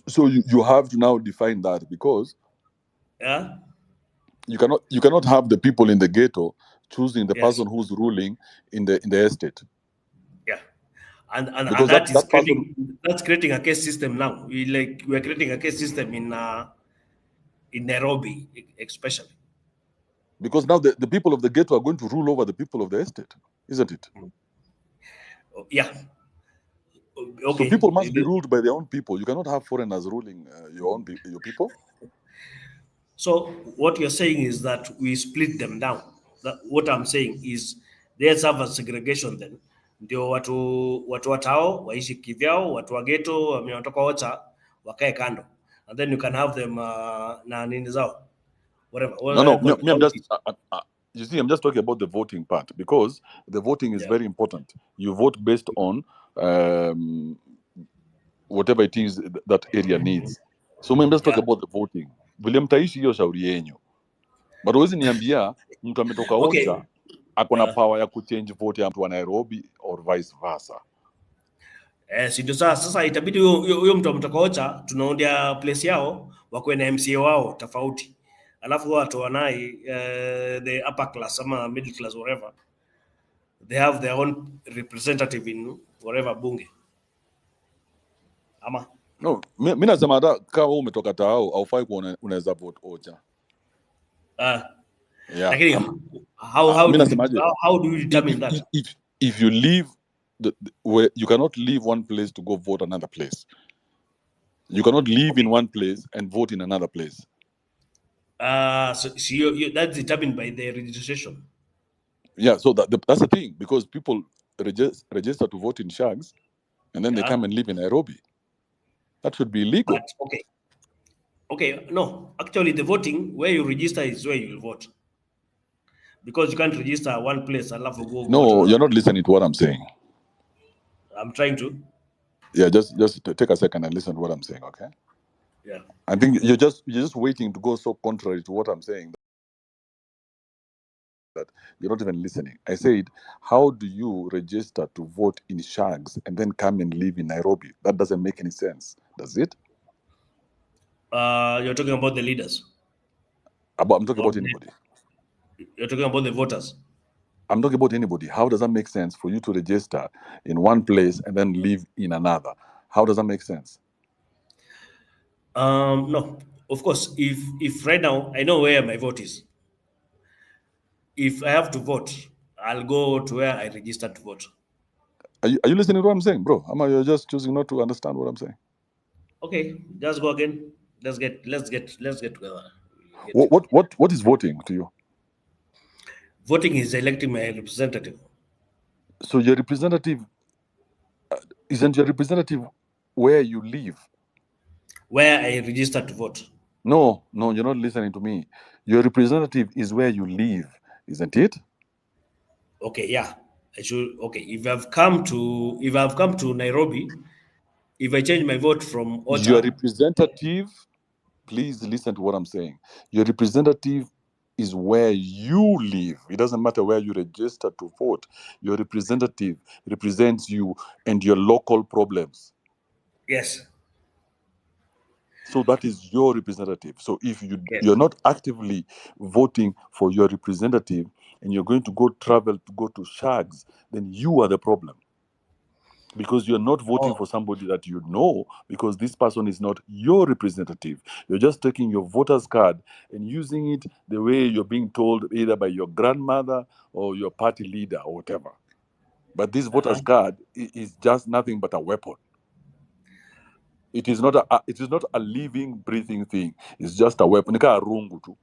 So you have to now define that, because yeah, you cannot have the people in the ghetto choosing the Yes. person who's ruling in the estate. Yeah, and Because that's creating a case system now. We are creating a case system in Nairobi, especially. Because now the people of the ghetto are going to rule over the people of the estate, isn't it? Yeah. Okay. So people must be ruled by their own people. You cannot have foreigners ruling your people. So what you're saying is that we split them down. What I'm saying is let's have a segregation then. Ndio watu watao waishi kivyao, watu wa ghetto wametoka Ocha wakae kando. And then you can have them na nini zao. Whatever. No, I'm just you see, I'm just talking about the voting part, because the voting is very important. You vote based on whatever it is that area needs. So I'm just talking about the voting. Vile mtaishi hiyo shauri yenyu. But huwezi niambia mtu ametoka Ocha akona power ya kuchange vote ya mtu wa Nairobi or vice versa. Si ndio sasa itabidi huyo mtu ametoka Ocha tunaondia place yao wakuwe na MCA wao tofauti. Alafu watu wanai the upper class ama middle class, whatever, they have their own representative in whatever bunge. Ama no, mimi nasema hata kama wewe umetoka Tao haufai kuona unaweza vote Ocha. Lakini how do you determine that? If you leave where you cannot leave one place to go vote another place. You cannot live in one place and vote in another place. So that's determined by the registration. Yeah, so that's the thing, because people register to vote in Shags, and then they come and live in Nairobi. That should be illegal. But, okay, no. Actually, the voting, where you register is where you will vote. Because you can't register one place and have to go. No, you're not listening to what I'm saying. I'm trying to. Yeah, just take a second and listen to what I'm saying, okay? Yeah. I think you're just waiting to go so contrary to what I'm saying that you're not even listening. I said, how do you register to vote in Shags and then come and live in Nairobi? That doesn't make any sense, does it? You're talking about the leaders. I'm talking about anybody. You're talking about the voters. I'm talking about anybody. How does that make sense for you to register in one place and then live in another? How does that make sense? No, of course. If right now I know where my vote is, if I have to vote, I'll go to where I registered to vote. Are you listening to what I'm saying, bro? You're just choosing not to understand what I'm saying? Okay, just go again. Let's get together. What is voting to you? Voting is electing my representative. So your representative isn't your representative where you live? Where I registered to vote. No, you're not listening to me. Your representative is where you live, isn't it? Okay, yeah. I should. Okay, if I've come to Nairobi, if I change my vote from Your Ocha, representative, please listen to what I'm saying. Your representative is where you live. It doesn't matter where you register to vote. Your representative represents you and your local problems. yes. So that is your representative. So if Yes. you're not actively voting for your representative and you're going to go travel to go to shags, then you are the problem. Because you're not voting for somebody that you know, because this person is not your representative. You're just taking your voter's card and using it the way you're being told, either by your grandmother or your party leader or whatever. But this voter's card is just nothing but a weapon. It is not a living, breathing thing. It's just a weapon. Nika rungu tu.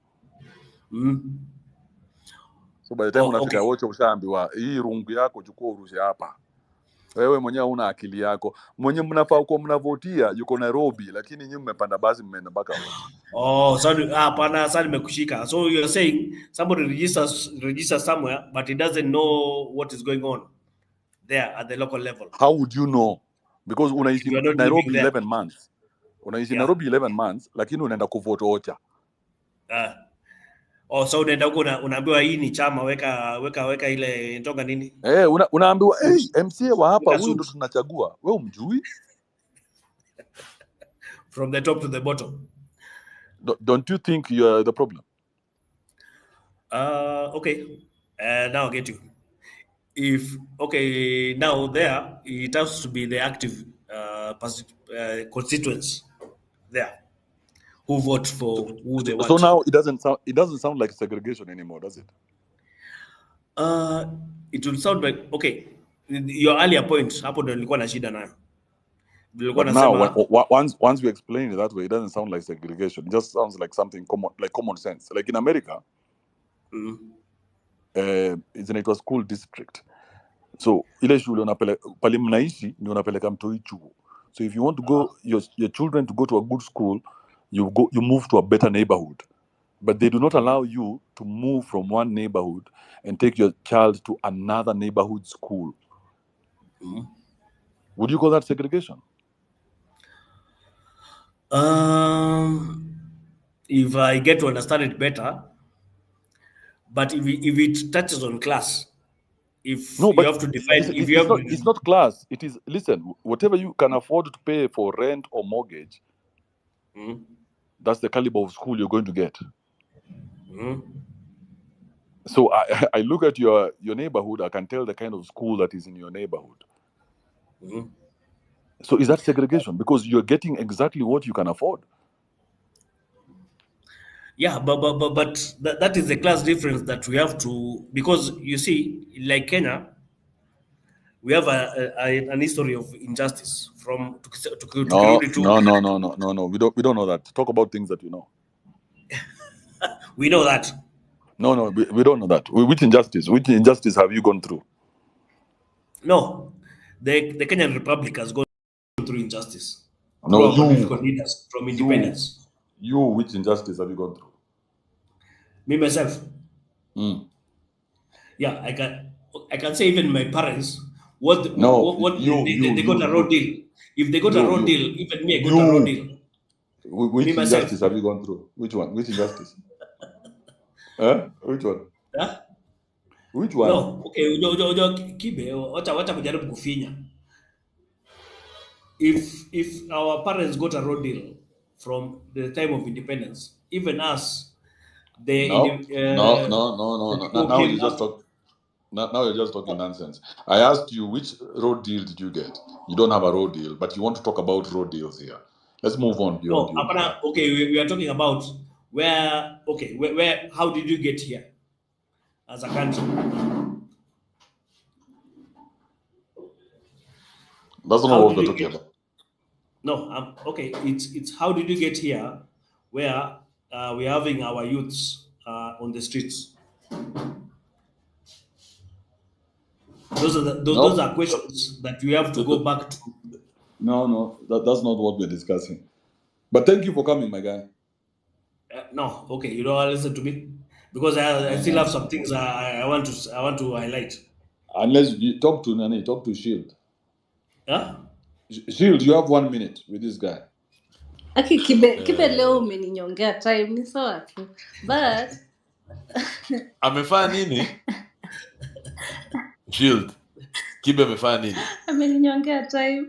So by the time unafika wote ushaambiwa hii rungu yako chukua urushe hapa. Wewe mwenyewe una akili yako. Mwenye mnafaa kuwa mnavotia yuko Nairobi, lakini nyinyi mmepanda basi mmeenda mpaka wote. Oh, sorry, nimekushika. So you're saying somebody registers somewhere, but he doesn't know what is going on there at the local level. How would you know? Because unaishi You are not Nairobi living there. 11 months. Unaishi Yeah. Nairobi 11 months, lakini unaenda kuvote Ocha. So unaenda huko unaambiwa hii ni chama, weka ile ntoka nini? Unaambiwa MCA wa hapa huyu ndo tunachagua. Wewe umjui? From the top to the bottom. Don't you think you are the problem? Okay. Now I get you. Now there it has to be the active constituents there who vote for who they want. So now it doesn't sound like segregation anymore, does it? It will sound like your earlier point hapo ndo nilikuwa na shida nayo. But now, once we explain it that way, it doesn't sound like segregation. It just sounds like something common sense. Like in America, it was school district. So ile shule pale mnaishi ndio unapeleka mtoi chuo. So if you want to go your children to go to a good school, you move to a better neighborhood. But they do not allow you to move from one neighborhood and take your child to another neighborhood school. Would you call that segregation? If I get to understand it better, but if it touches on class, you have to define. It's not class. It is, listen, whatever you can afford to pay for rent or mortgage, that's the caliber of school you're going to get. So I look at your neighborhood, I can tell the kind of school that is in your neighborhood. So is that segregation? Because you're getting exactly what you can afford. Yeah, but that is the class difference that we have to, because you see, like Kenya, we have an history of injustice from No. We don't know that. Talk about things that you know. We know that. No, we don't know that. Which injustice have you gone through? No, the Kenyan Republic has gone through injustice. No, through our political leaders from independence. Which injustice have you gone through? Me myself. Yeah, I can say even my parents. They got a road deal. If they got a road deal, even me, I got a road deal. Which injustice have you gone through? Which one? Which injustice? Which one? Which one? No, okay, kibe, wacha kujaribu kufinya. If our parents got a road deal from the time of independence, even us, No. Now you're just talking nonsense. I asked you which road deal did you get? You don't have a road deal, but you want to talk about road deals here. Let's move on beyond you. Okay, we are talking about where how did you get here as a country? That's not what we're talking about. No, okay, it's how did you get here where we're having our youths on the streets? Those No, are questions that we have to go back to. no, that's not what we're discussing. But thank you for coming, my guy. No, okay, you don't want to listen to me because I still have some things I want to highlight. Unless you talk to Nani, talk to Shield. Huh? Shield, you have 1 minute with this guy. Aki kibe leo umeninyongea time ni sawa tu. But Amefanya nini? Shield. Kibe amefanya nini? ameninyongea time.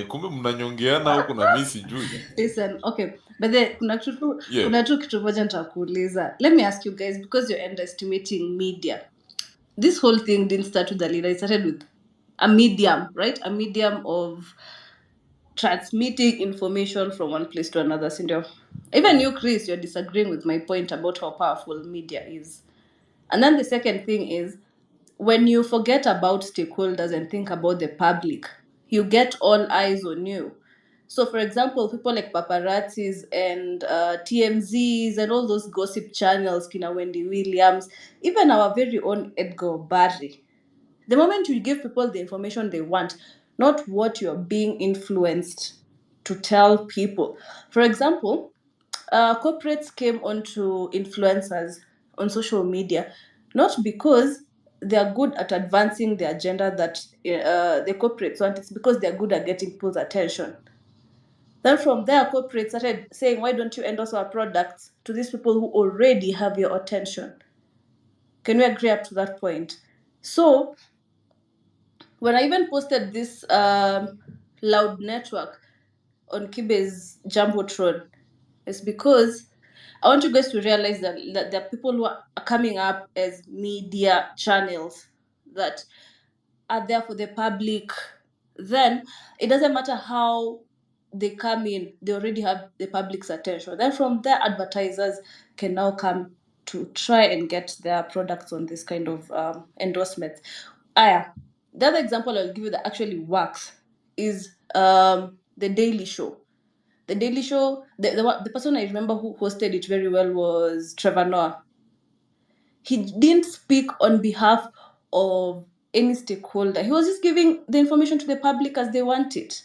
Kumbe mnanyongeana huku na mimi sijui. Listen, okay. But then kuna tu kitu moja nitakuuliza. Let me ask you guys, because you're underestimating media. This whole thing didn't start with the leader. It started with a medium, right? A medium of transmitting information from one place to another. Sindio? Even you, Chris, you're disagreeing with my point about how powerful media is. And then the second thing is, when you forget about stakeholders and think about the public, you get all eyes on you. So, for example, people like paparazzis and TMZs and all those gossip channels, Kina Wendy Williams, even our very own Edgar Barry. The moment you give people the information they want, not what you're being influenced to tell people. For example, corporates came onto influencers on social media not because they're good at advancing the agenda that the corporates want, it's because they're good at getting people's attention. Then from there, corporates started saying, why don't you endorse our products to these people who already have your attention? Can we agree up to that point? So when I even posted this loud network on Kibe's Jumbotron, it's because I want you guys to realize that there are people who are coming up as media channels that are there for the public. Then it doesn't matter how they come in, they already have the public's attention. Then from there, advertisers can now come to try and get their products on this kind of endorsements. The other example I'll give you that actually works is the Daily Show. The Daily Show, the person I remember who hosted it very well was Trevor Noah. He didn't speak on behalf of any stakeholder. He was just giving the information to the public as they want it.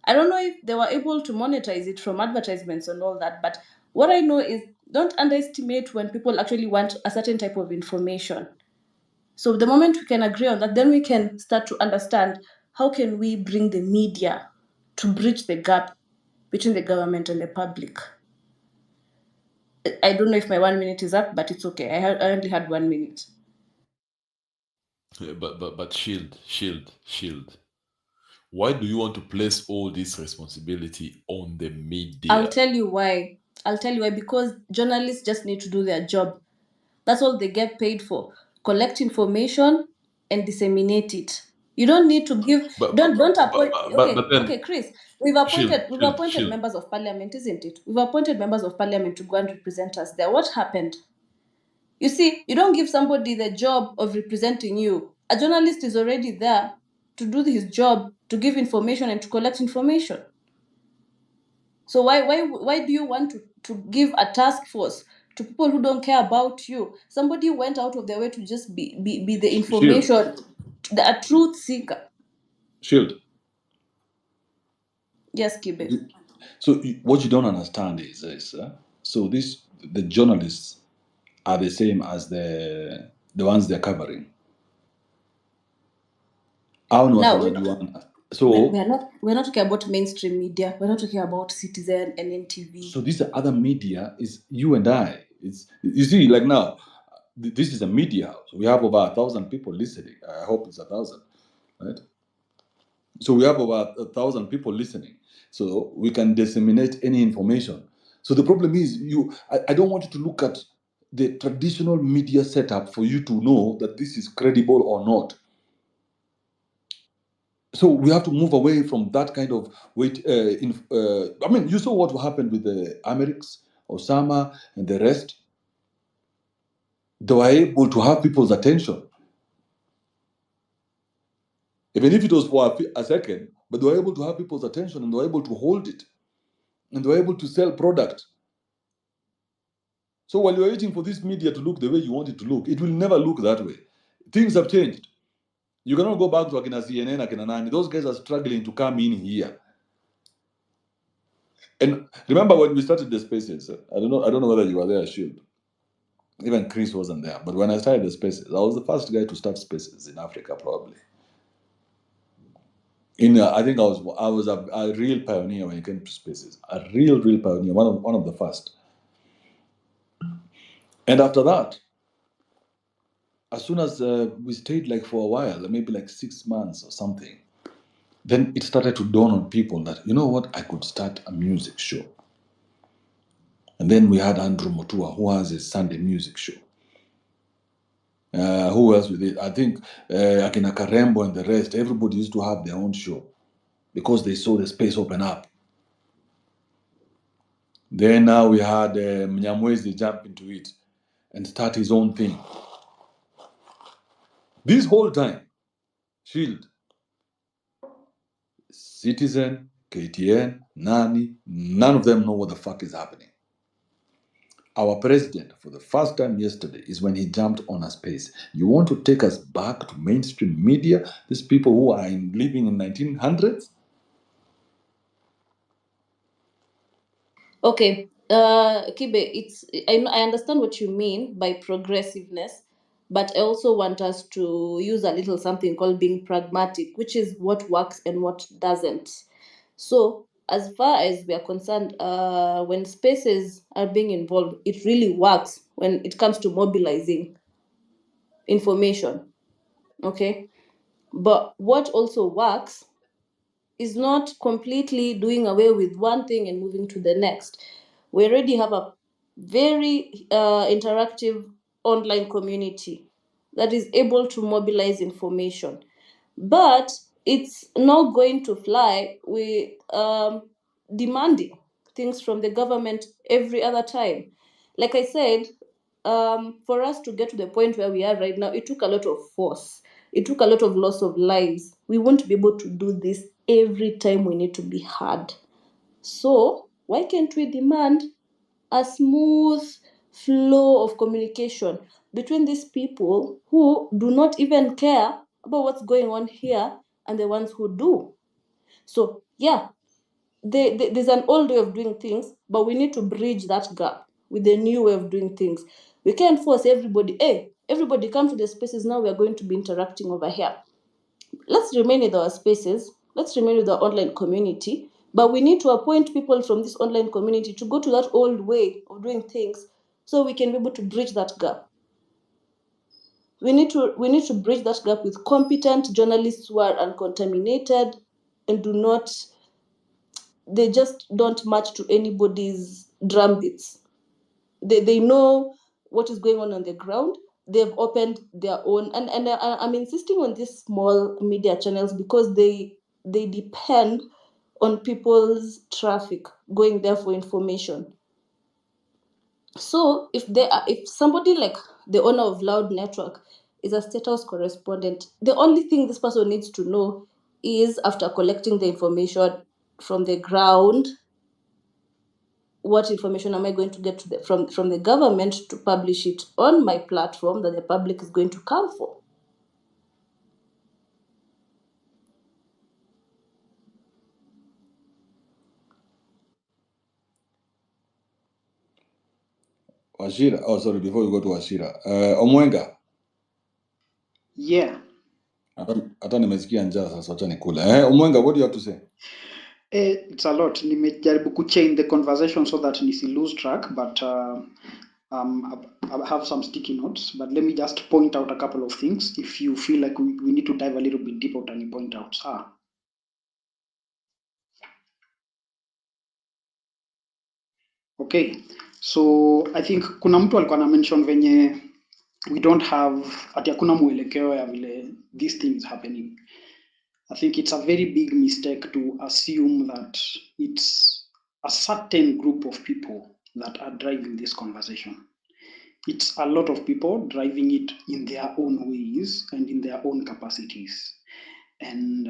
I don't know if they were able to monetize it from advertisements and all that, but what I know is don't underestimate when people actually want a certain type of information. So the moment we can agree on that, then we can start to understand how can we bring the media to bridge the gap between the government and the public. I don't know if my 1 minute is up, but it's okay. I only had 1 minute. Yeah, but Shield. Why do you want to place all this responsibility on the media? I'll tell you why. Because journalists just need to do their job. That's all they get paid for. Collect information and disseminate it. You don't need to give. Don't appoint. Okay, Chris. We've appointed members of parliament, isn't it? We've appointed members of parliament to go and represent us there. What happened? You see, you don't give somebody the job of representing you. A journalist is already there to do his job, to give information and to collect information. So why do you want to give a task force to people who don't care about you? Somebody went out of their way to just be the information, a truth seeker. Shield. Yes, Kibe. So what you don't understand is this. So the journalists are the same as the ones they're covering. So we're not talking about mainstream media. We're not talking about Citizen and NTV. So these are other media. Is you and I. It's you see, like now, this is a media house. We have over 1,000 people listening. I hope it's 1,000, right? So we have over 1,000 people listening. So we can disseminate any information. So the problem is, I don't want you to look at the traditional media setup for you to know that this is credible or not. So we have to move away from that kind of weight. I mean, you saw what happened with the Americs, Osama, and the rest. They were able to have people's attention, even if it was for a second. But they were able to have people's attention, and they were able to hold it. and they were able to sell product. So while you're waiting for this media to look the way you want it to look, it will never look that way. Things have changed. You cannot go back to Akina CNN, Akina Nani. Those guys are struggling to come in here. And remember when we started the spaces, I don't know whether you were there, Shield. Even Chris wasn't there. But when I started the spaces, I was the first guy to start spaces in Africa, probably. I think I was a real pioneer when it came to spaces. A real pioneer, one of the first. And after that, as soon as we stayed like for a while, maybe like 6 months or something, then it started to dawn on people that, you know what, I could start a music show. And then we had Andrew Mutua, who has a Sunday music show. Who else with it? I think Akina Karembo and the rest, everybody used to have their own show because they saw the space open up. Then now we had Mnyamwezi jump into it and start his own thing. This whole time, Shield, Citizen, KTN, Nani, none of them know what the fuck is happening. Our president, for the first time yesterday, is when he jumped on a space. You want to take us back to mainstream media? These people who are living in 1900s? Okay, Kibe, I understand what you mean by progressiveness, but I also want us to use a little something called being pragmatic, which is what works and what doesn't. So, as far as we are concerned, when spaces are being involved, it really works when it comes to mobilizing information. Okay, but what also works is not completely doing away with one thing and moving to the next. We already have a very interactive online community that is able to mobilize information, but it's not going to fly with demanding things from the government every other time. Like I said, for us to get to the point where we are right now, it took a lot of force. It took a lot of loss of lives. We won't be able to do this every time we need to be heard. So, why can't we demand a smooth flow of communication between these people who do not even care about what's going on here and the ones who do? So, yeah, there's an old way of doing things, but we need to bridge that gap with the new way of doing things. We can't force everybody, hey, everybody come to the spaces, now we are going to be interacting over here. Let's remain with our spaces, let's remain with our online community, but we need to appoint people from this online community to go to that old way of doing things so we can be able to bridge that gap. We need to bridge that gap with competent journalists who are uncontaminated and they just don't match to anybody's drum beats. They know what is going on the ground. They've opened their own, and I'm insisting on these small media channels because they depend on people's traffic going there for information. So if somebody like the owner of Loud Network is a State House correspondent, the only thing this person needs to know is, after collecting the information from the ground, what information am I going to get from the government to publish it on my platform that the public is going to come for? Washira, oh sorry, before you go to Washira, Omwenga. Yeah. Hata nimesikia njaa sasa, acha nikula. Omwenga, what do you have to say? It's a lot. Nimejaribu kuchain the conversation so that nisi lose track, but I have some sticky notes. But let me just point out a couple of things. If you feel like we need to dive a little bit deeper, can you point out? Okay, so I think kuna mtu alikuwa na mention venye we don't have, ati hakuna mwelekeo ya vile these things happening. I think it's a very big mistake to assume that it's a certain group of people that are driving this conversation. It's a lot of people driving it in their own ways and in their own capacities. And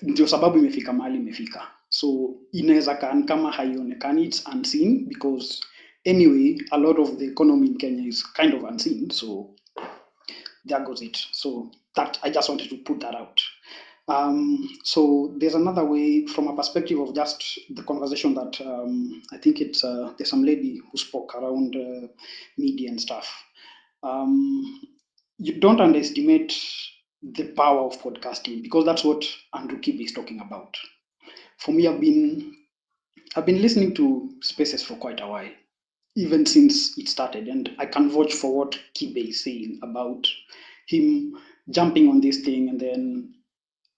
ndio sababu imefika mahali imefika. So inaweza kama haionekani, it's unseen, because anyway a lot of the economy in Kenya is kind of unseen. So there goes it. So that I just wanted to put that out. So there's another way from a perspective of just the conversation that I think it's there's some lady who spoke around media and stuff. You don't underestimate the power of podcasting, because that's what Andrew Kibe is talking about. For me, I've been listening to Spaces for quite a while, even since it started, and I can vouch for what Kibe is saying about him jumping on this thing and then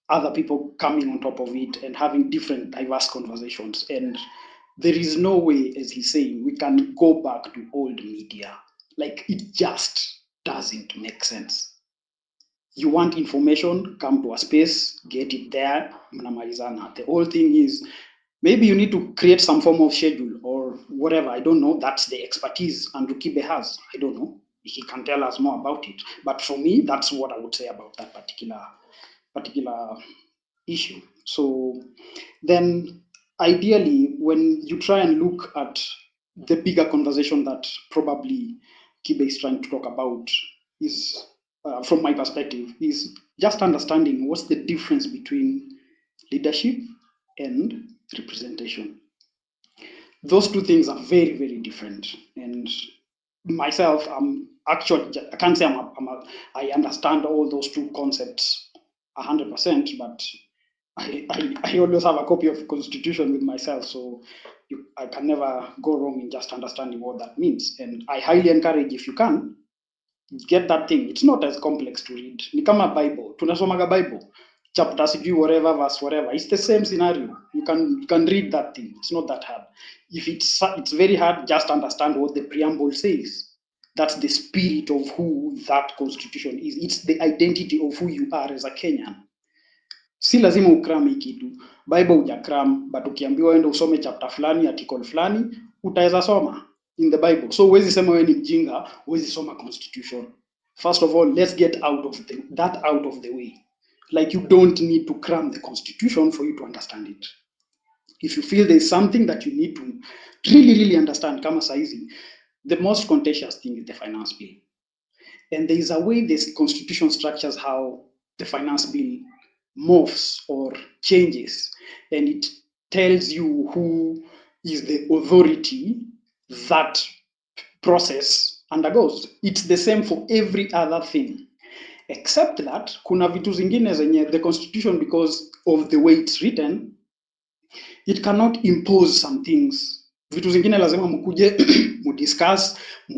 other people coming on top of it and having different diverse conversations. And there is no way, as he's saying, we can go back to old media. Like, it just doesn't make sense. You want information, come to a space, get it there, mnamalizana. The whole thing is, maybe you need to create some form of schedule or whatever. I don't know. That's the expertise Andrew Kibe has. I don't know. He can tell us more about it. But for me, that's what I would say about that particular issue. So then ideally, when you try and look at the bigger conversation that probably Kibe is trying to talk about, is from my perspective, is just understanding what's the difference between leadership and representation. Those two things are very, very different. And myself, I can't say I understand all those two concepts 100%, but I always have a copy of the Constitution with myself, so I can never go wrong in just understanding what that means. And I highly encourage, if you can, get that thing. It's not as complex to read. Ni kama Bible. Tunasomaga Bible. Chapter sijui whatever, verse whatever. It's the same scenario. You can read that thing. It's not that hard. If it's very hard, just understand what the preamble says. That's the spirit of who that constitution is. It's the identity of who you are as a Kenyan. Si lazima ukram hii kitu. Bible hujakram, but ukiambiwa ende usome chapter fulani, article fulani, utaweza soma in the Bible. So huwezi sema wewe ni mjinga, huwezi soma constitution. First of all, let's get that out of the way. Like, you don't need to cram the constitution for you to understand it. If you feel there's something that you need to really understand, kama saizi, the most contentious thing is the finance bill. And there is a way this constitution structures how the finance bill morphs or changes, and it tells you who is the authority that process undergoes. It's the same for every other thing, except that kuna vitu zingine zenye the constitution, because of the way it's written, it cannot impose some things. Vitu zingine lazima mukuje mudiscuss,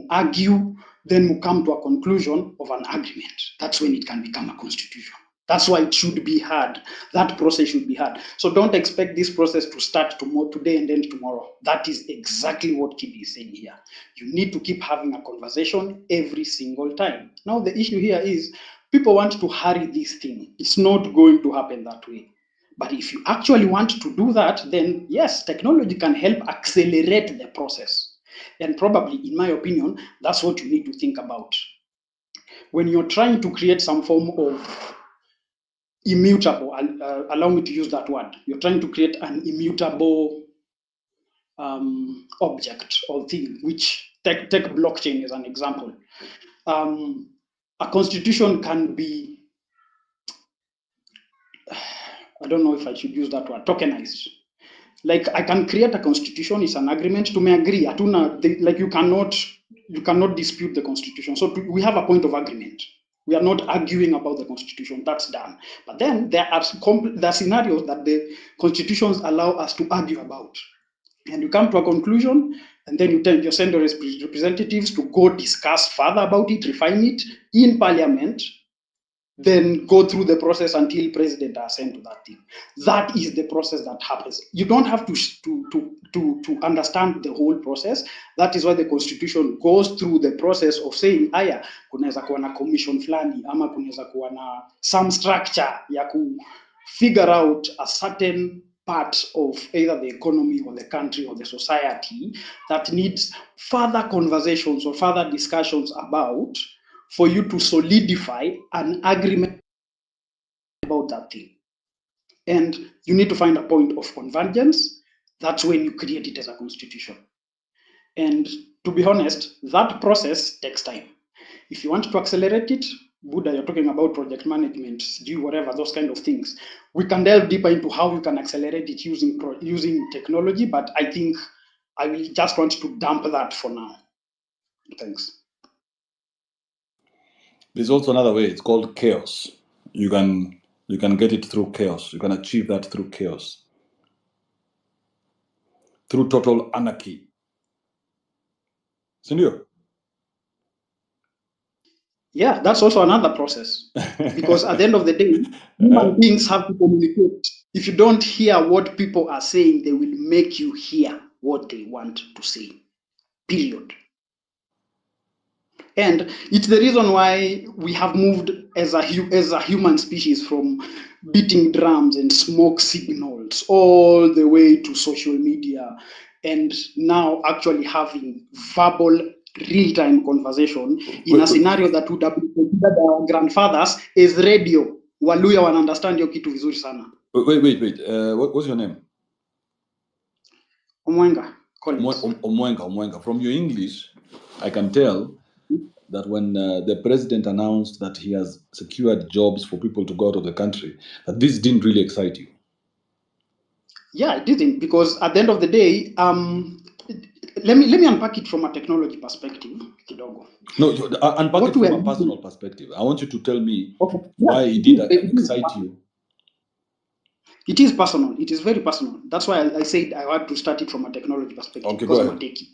argue, then mu come to a conclusion of an agreement. That's when it can become a constitution. That's why it should be hard. That process should be hard. So don't expect this process to start today and end tomorrow. That is exactly what Kibi is saying here. You need to keep having a conversation every single time. Now the issue here is people want to hurry this thing. It's not going to happen that way. But if you actually want to do that, then yes, technology can help accelerate the process. And probably, in my opinion, that's what you need to think about. When you're trying to create some form of immutable, allow me to use that word, you're trying to create an immutable object or thing, which take blockchain as an example. A constitution can be, I don't know if I should use that word, tokenized. Like, I can create a constitution, it's an agreement to me agree. Like, you cannot dispute the constitution. So we have a point of agreement. We are not arguing about the constitution, that's done. But then there are scenarios that the constitutions allow us to argue about. And you come to a conclusion, and then you send your representatives to go discuss further about it, refine it in parliament, then go through the process until president are sent to that thing. That is the process that happens. You don't have to understand the whole process. That is why the constitution goes through the process of saying, aya, kunaweza kuwa na commission fulani, ama kunaweza kuwa na some structure ya ku figure out a certain part of either the economy or the country or the society that needs further conversations or further discussions about, for you to solidify an agreement about that thing. And you need to find a point of convergence. That's when you create it as a constitution. And to be honest, that process takes time. If you want to accelerate it, Buddha, you're talking about project management, do whatever, those kind of things. We can delve deeper into how you can accelerate it using technology, but I think I will just want to dump that for now. Thanks. There's also another way. It's called chaos. You can get it through chaos. You can achieve that through chaos, through total anarchy. Senor. Yeah, that's also another process. Because at the end of the day, human beings have to communicate. If you don't hear what people are saying, they will make you hear what they want to say. Period. And it's the reason why we have moved as a human species from beating drums and smoke signals all the way to social media, and now actually having verbal real-time conversation in a scenario that would have been considered our grandfathers as radio. Waluya wana understand hiyo kitu vizuri sana. Wait. What's your name? Omwenga. Omwenga. From your English, I can tell that when the president announced that he has secured jobs for people to go out of the country, that this didn't really excite you. Yeah, it didn't, because at the end of the day, let me unpack it from a technology perspective, kidogo. No, unpack it from a personal perspective. I want you to tell me why it did excite you. It is personal. It is very personal. That's why I said I had to start it from a technology perspective. Okay, because go I'm ahead. a techie.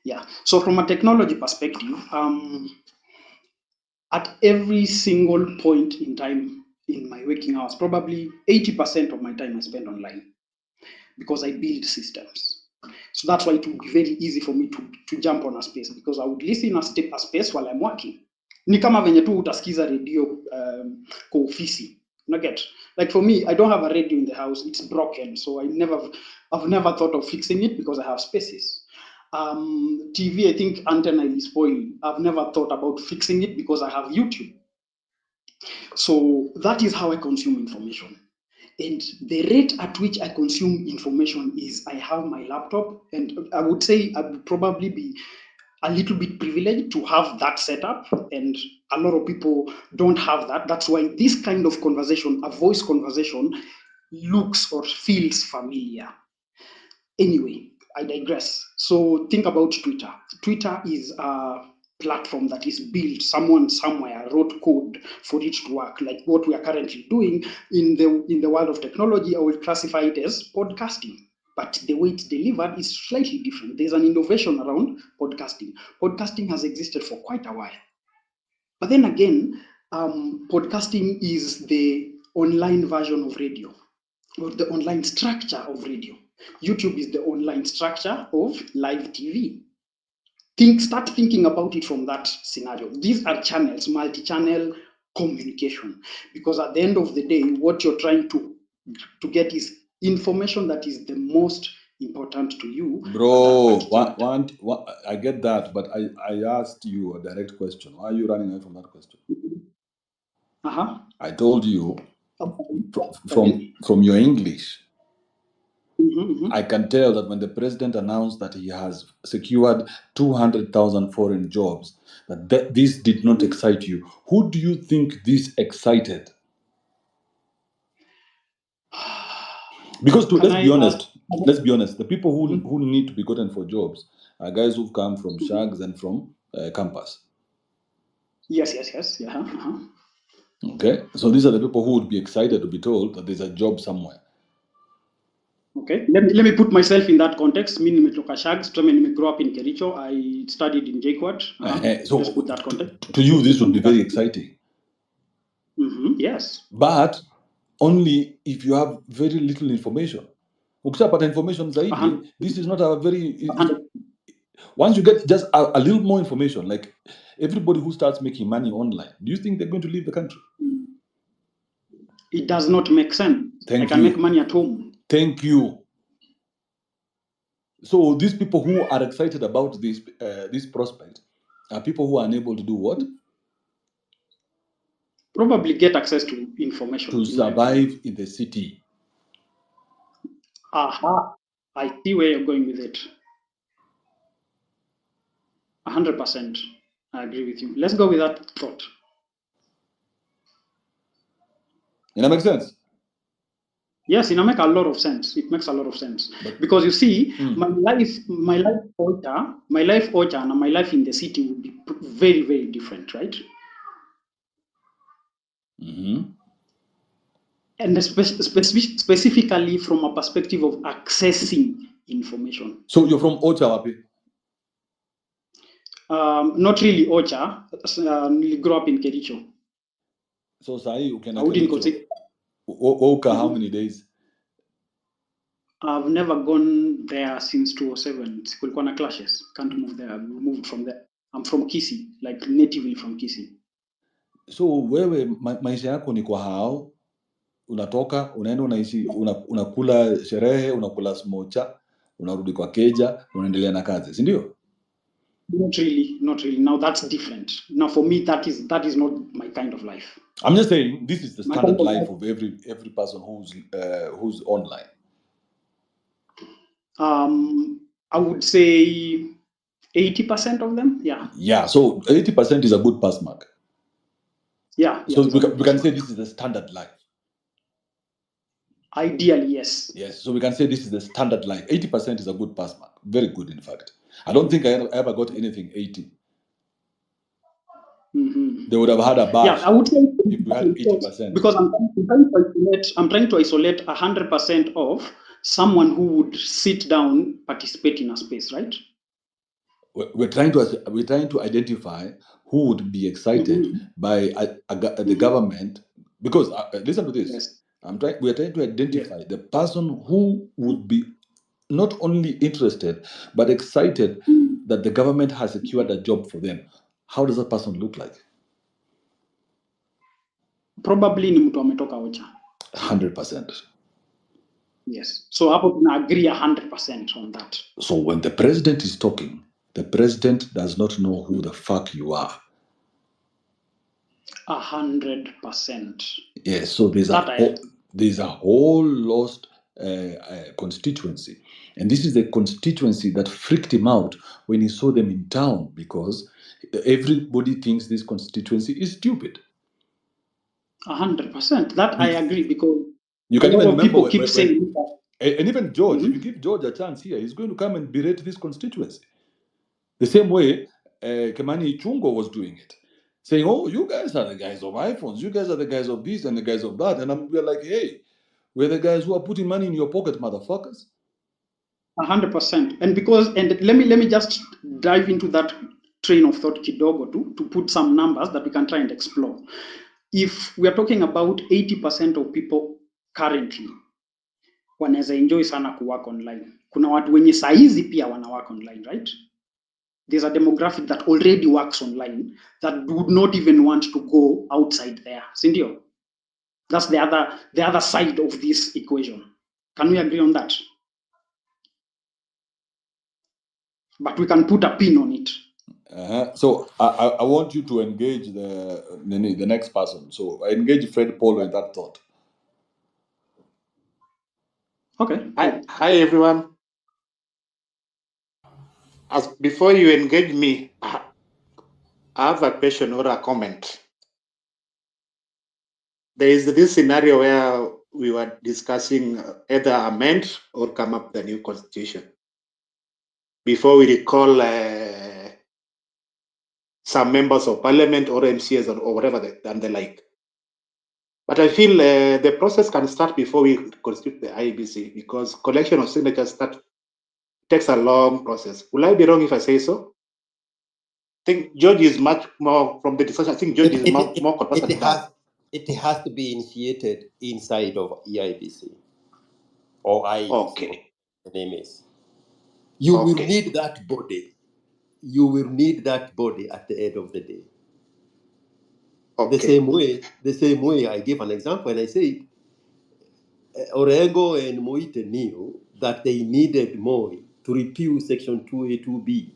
Yeah. So from a technology perspective, at every single point in time in my waking hours, probably 80% of my time I spend online, because I build systems. So that's why it would be very easy for me to jump on a space, because I would listen a space while I'm working. Ni kama venye tu utasikiza radio kwa ofisi. Get? Like for me, I don't have a radio in the house. It's broken. So I've never thought of fixing it because I have spaces. TV, I think antenna is spoiled. I've never thought about fixing it because I have YouTube. So that is how I consume information. And the rate at which I consume information is I have my laptop, and I would say I would probably be a little bit privileged to have that setup, and a lot of people don't have that. That's why this kind of conversation, a voice conversation, looks or feels familiar. Anyway, I digress. So think about Twitter. Twitter is a platform that is built. Someone somewhere wrote code for it to work, like what we are currently doing in the world of technology. I will classify it as podcasting. But the way it's delivered is slightly different. There's an innovation around podcasting. Podcasting has existed for quite a while. But then again, podcasting is the online version of radio, or the online structure of radio. YouTube is the online structure of live TV. Start thinking about it from that scenario. These are channels, multi-channel communication. Because at the end of the day, what you're trying to get is information that is the most important to you. Bro, I get that, but I asked you a direct question. Why are you running away from that question? I told you from your English, I can tell that when the president announced that he has secured 200,000 foreign jobs, that this did not excite you. Who do you think this excited? Because let's be honest, the people who need to be gotten for jobs are guys who've come from shags and from campus. Yes. Okay, so these are the people who would be excited to be told that there's a job somewhere. Okay, let me put myself in that context. Me nimetoka shags, grow up in Kericho. I studied in JKUAT. So let's put that context. To you, this would be very exciting. Yes. But only if you have very little information. Ukishapata information zaidi, this is not a very... Once you get just a little more information, like everybody who starts making money online, do you think they're going to leave the country? It does not make sense. I can make money at home. Thank you. So these people who are excited about this prospect are people who are unable to do what? Probably get access to information. to in my survive in the city. Aha, I see where you're going with it. 100%. I agree with you. Let's go with that thought. It makes sense. Yes, it makes a lot of sense. It makes a lot of sense because you see, my life order, and my life in the city would be very, very different, right? Mm-hmm. And specifically from a perspective of accessing information. So you're from Ocha, Wapi? Not really Ocha. I grew up in Kericho. So Sai, you can I wouldn't go say Oka how many days? I've never gone there since 2007. Kulikuwa na clashes. Can't move there. We moved from there. I'm from Kisii, like natively from Kisii. So wewe maisha yako ni kwa hao, unatoka unaenda unaishi unakula sherehe, unakula smocha, unarudi kwa keja, unaendelea na kazi, si ndio? Not really. Now that's different. Now for me, that is not my kind of life. I'm just saying this is the standard life of every person who's online. I would say 80% of them. Yeah. Yeah. So 80% is a good pass mark. Yeah. So we can say this is the standard life. Ideally, yes. Yes. So we can say this is the standard life. 80% is a good pass mark. Very good, in fact. I don't think I ever got anything 80. Mm-hmm. They would have had a bash. Yeah, I would say if we had 80%. Because I'm trying to isolate 100% of someone who would sit down, participate in a space, right? We're trying to identify who would be excited by the government, because listen to this. Yes. We're trying to identify the person who would be not only interested but excited that the government has secured a job for them. How does that person look like? Probably ni mtu ametoka Ocha. 100%. Yes. So hapo tuna agree 100% on that. So when the president is talking, the president does not know who the fuck you are. 100%. Yes. So there's a whole lost constituency, and this is the constituency that freaked him out when he saw them in town, because everybody thinks this constituency is stupid. 100%. That I agree, because you can even remember people keep saying that. And even George, if you give George a chance here, he's going to come and berate this constituency. The same way Kemani Ichungo was doing it, saying, "Oh, you guys are the guys of iPhones, you guys are the guys of this and the guys of that," and we're like, "Hey, we're the guys who are putting money in your pocket, motherfuckers." 100%. And let me just dive into that train of thought kidogo to put some numbers that we can try and explore. If we are talking about 80% of people currently wanaweza enjoy sana kuwork online, kuna watu wenye saizi pia wana work online, right? There's a demographic that already works online that would not even want to go outside there. Sindio? That's the other side of this equation. Can we agree on that? But we can put a pin on it. So I want you to engage the next person. So I engage Fred Polo in that thought. Okay. Hi everyone. Before you engage me, I have a question or a comment. There is this scenario where we were discussing either amend or come up with a new constitution. Before we recall some members of parliament or MCAs or whatever and the like. But I feel the process can start before we constitute the IEBC, because collection of signatures takes a long process. Will I be wrong if I say so? I think George is much more from the discussion. I think George is more conversant with that. It has to be initiated inside of EIBC or IEBC. Okay. The name is. You will need that body. You will need that body at the end of the day. Okay. The same way I give an example and I say Orengo and Moite knew that they needed Moi to repeal Section 2A2B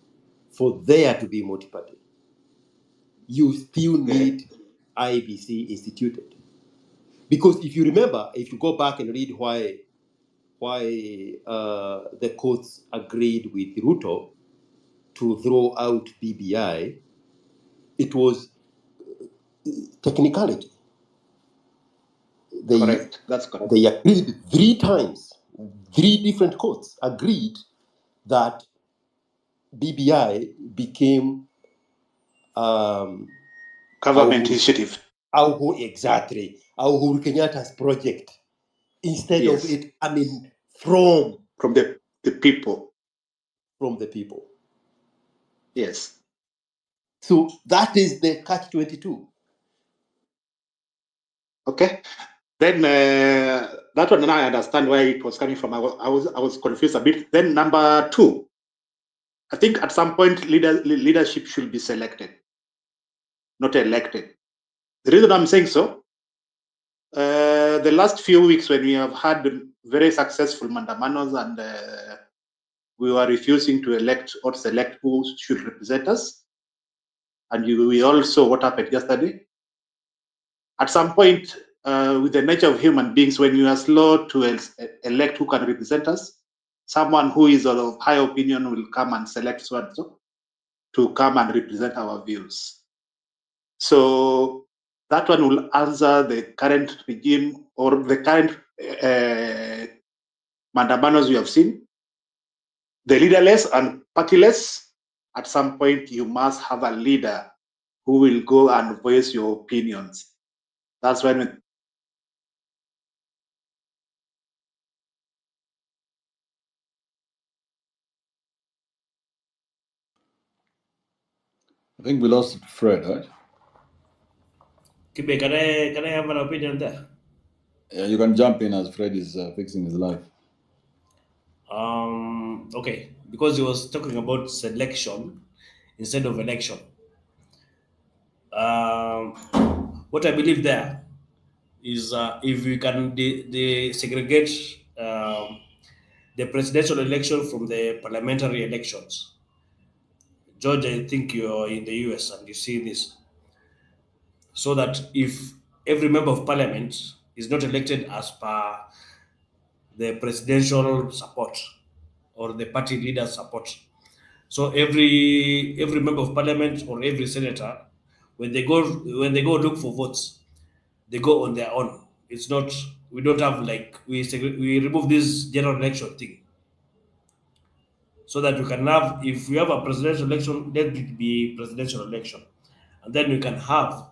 for there to be multi-party. You still need IEBC instituted. Because if you remember, if you go back and read why the courts agreed with Ruto to throw out BBI, it was technicality. Correct. That's correct. They agreed 3 times. 3 different courts agreed that BBI became Government initiative. Exactly. Uhuru Kenyatta's project. Instead of Yes. it coming from the people. From the people. Yes. So that is the catch-22. Okay. Then that one, now I understand where it was coming from. I was confused a bit. Then number 2, I think at some point leadership should be selected, not elected. The reason I'm saying so, the last few weeks when we have had very successful mandamanos and we were refusing to elect or select who should represent us, and we all saw what happened yesterday. At some point, with the nature of human beings, when you are slow to elect who can represent us, someone who is of high opinion will come and select so and so to come and represent our views. So that one will answer the current regime or the current mandamanos we have seen. The leaderless and partyless, at some point you must have a leader who will go and voice your opinions. That's when I think we lost Fred, right? Kibe, can I have an opinion there? Yeah, you can jump in as Fred is fixing his life. Okay, because he was talking about selection instead of election. What I believe there is if we can segregate the presidential election from the parliamentary elections. George, I think you're in the US and you see this. So that if every member of parliament is not elected as per the presidential support or the party leader support, so every member of parliament or every senator, when they go look for votes, they go on their own. It's not, we don't have like we remove this general election thing, so that we can have, if we have a presidential election, let it be presidential election, and then we can have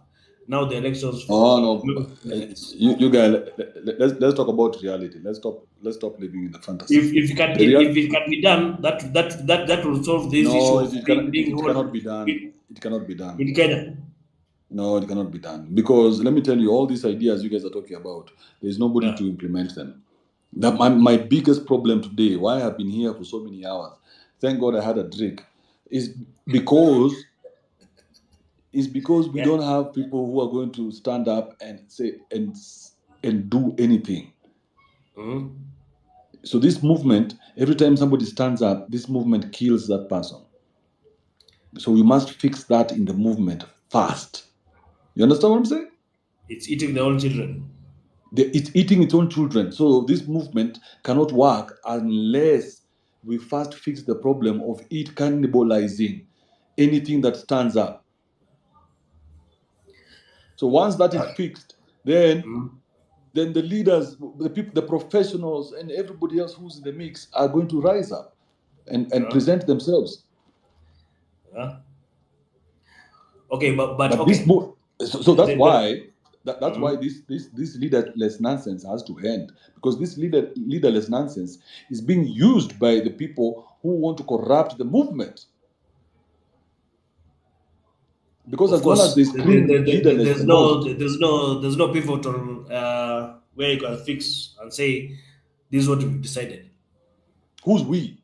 now the elections Oh for no, parliaments. you guys, let's talk about reality. Let's stop living in the fantasy. If it can be done, that will solve this issue No, of being it cannot old be done. It cannot be done. in Kenya. No, it cannot be done because let me tell you, all these ideas you guys are talking about, there's nobody to implement them. That my biggest problem today, why I've been here for so many hours, thank God I had a drink, is because we don't have people who are going to stand up and say and do anything. Mm-hmm. So this movement, every time somebody stands up, this movement kills that person. So we must fix that in the movement fast. You understand what I'm saying? It's eating their own children. It's eating its own children. So this movement cannot work unless we first fix the problem of it cannibalizing anything that stands up. So once that is fixed, then the leaders, the people, the professionals, and everybody else who's in the mix are going to rise up and present themselves. Yeah. Okay, but this okay. so that's why that's why this leaderless nonsense has to end, because this leaderless nonsense is being used by the people who want to corrupt the movement. Because Of as long as course, they scream leaderless the most, there's no pivotal where you can fix and say this is what we've decided. Who's we?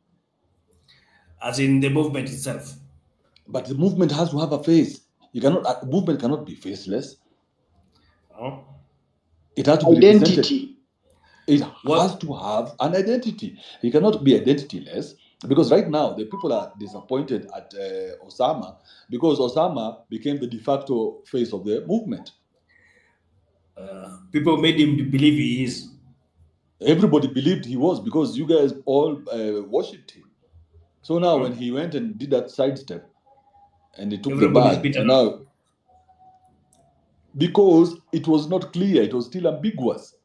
As in the movement itself. But the movement has to have a face. You cannot. A movement cannot be faceless. Oh. It has to be Identity. represented. It has to have an identity. It cannot be identityless, because right now the people are disappointed at Osama because Osama became the de facto face of the movement. People made him believe he is. Everybody believed he was because you guys all worshipped him. So now when he went and did that sidestep and he took the Everybody's badge, bitter and now. now because it was not clear, it was still ambiguous.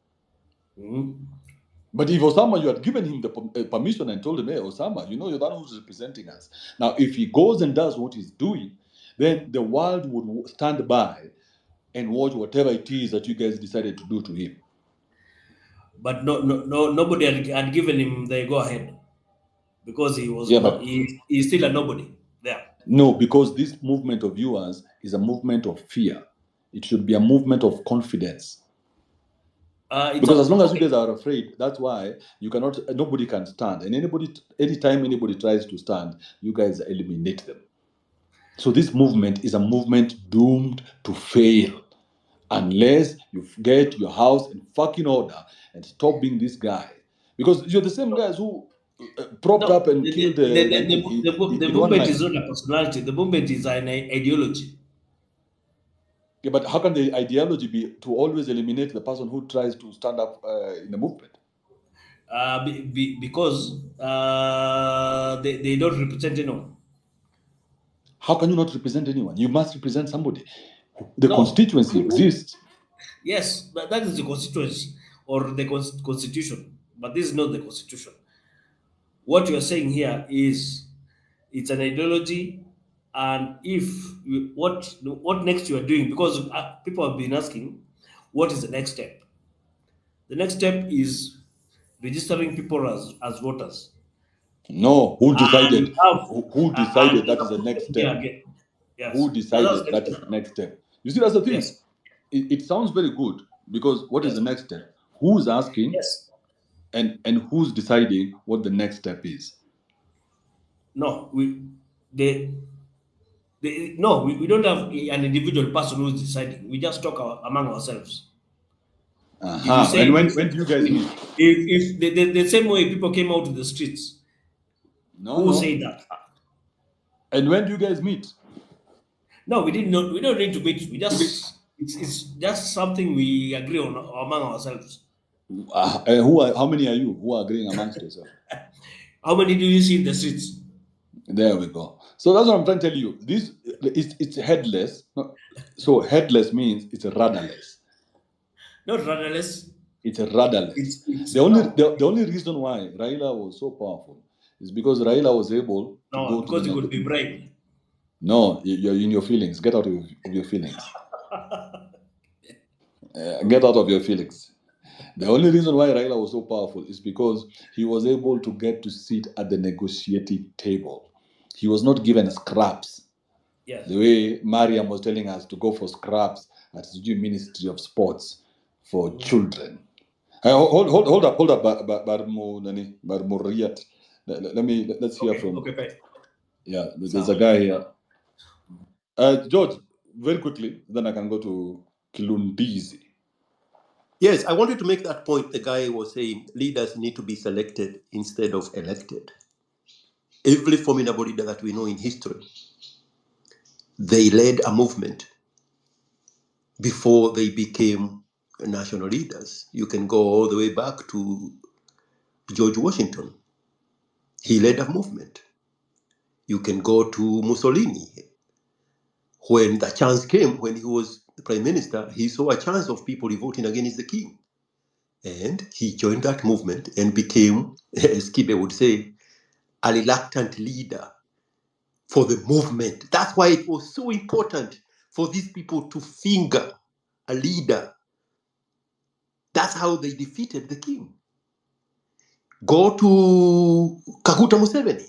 But if Osama, you had given him the permission and told him, hey, Osama, you're the one who's representing us. Now, if he goes and does what he's doing, then the world would stand by and watch whatever it is that you guys decided to do to him. But nobody had given him the go ahead because he was Yeah, not. but He's still a nobody there. no, because this movement of yours is a movement of fear. It should be a movement of confidence. Because as long as you guys are afraid, that's why nobody can stand. And anytime anybody tries to stand, you guys eliminate them. So this movement is a movement doomed to fail unless you get your house in fucking order and stop being this guy. Because you're the same guys who propped up and killed Nani The in one movement night. is not a personality. The movement is an ideology. Yeah, but how can the ideology be to always eliminate the person who tries to stand up in the movement? Because they don't represent anyone. How can you not represent anyone? You must represent somebody. The No. constituency exists. Yes, but that is the constituency or the constitution. But this is not the constitution. What you are saying here is it's an ideology, and if what next you are doing, because people have been asking, what is the next step? The next step is registering people as voters. No, who And decided? you have Who and decided you that is have the to next step here step? again. Yes, Who that's decided the next that is step. the next step? You see, that's the thing. Yes, It sounds very good because what is yes, the next step? Who's asking yes. and who's deciding what the next step is? No, they, we don't have an individual person who's deciding. We just talk among ourselves. If you say And when do you guys meet? if the same way people came out to the streets, No, who no. said that? And when do you guys meet? No, we didn't know. We don't need to meet. We just it's just something we agree on among ourselves. How many are you who are agreeing amongst yourselves? How many do you see in the streets? There we go. So that's what I'm trying to tell you. This it's headless. So headless means it's rudderless. Not rudderless. It's rudderless. It's no, The only reason why Raila was so powerful is because Raila was able to no, go to the because it could be bribed. No, you're in your feelings. Get out of your feelings. Get out of your feelings. The only reason why Raila was so powerful is because he was able to get to sit at the negotiating table. He was not given scraps. Yes. The way Mariam was telling us to go for scraps at the Ministry of Sports for children. Hold up, Barmuriyat. Let's hear from. Okay, fine. Yeah, there's a guy here. George, very quickly, then I can go to Kilundizi. Yes, I wanted to make that point. The guy was saying leaders need to be selected instead of elected. Every formidable leader that we know in history, they led a movement before they became national leaders. You can go all the way back to George Washington. He led a movement. You can go to Mussolini. When the chance came, when he was the prime minister, he saw a chance of people revolting against the king. And he joined that movement and became, as Kibe would say, a reluctant leader for the movement. That's why it was so important for these people to finger a leader. That's how they defeated the king. Go to Kaguta Museveni.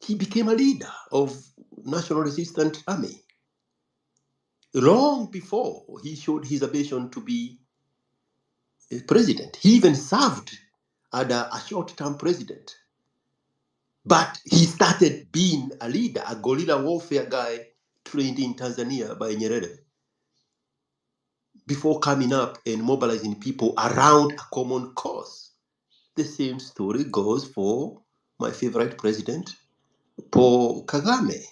He became a leader of National Resistance Army long before he showed his ambition to be a president. He even served as a short-term president. But he started being a leader, a guerrilla warfare guy trained in Tanzania by Nyerere, before coming up and mobilizing people around a common cause. The same story goes for my favorite president, Paul Kagame.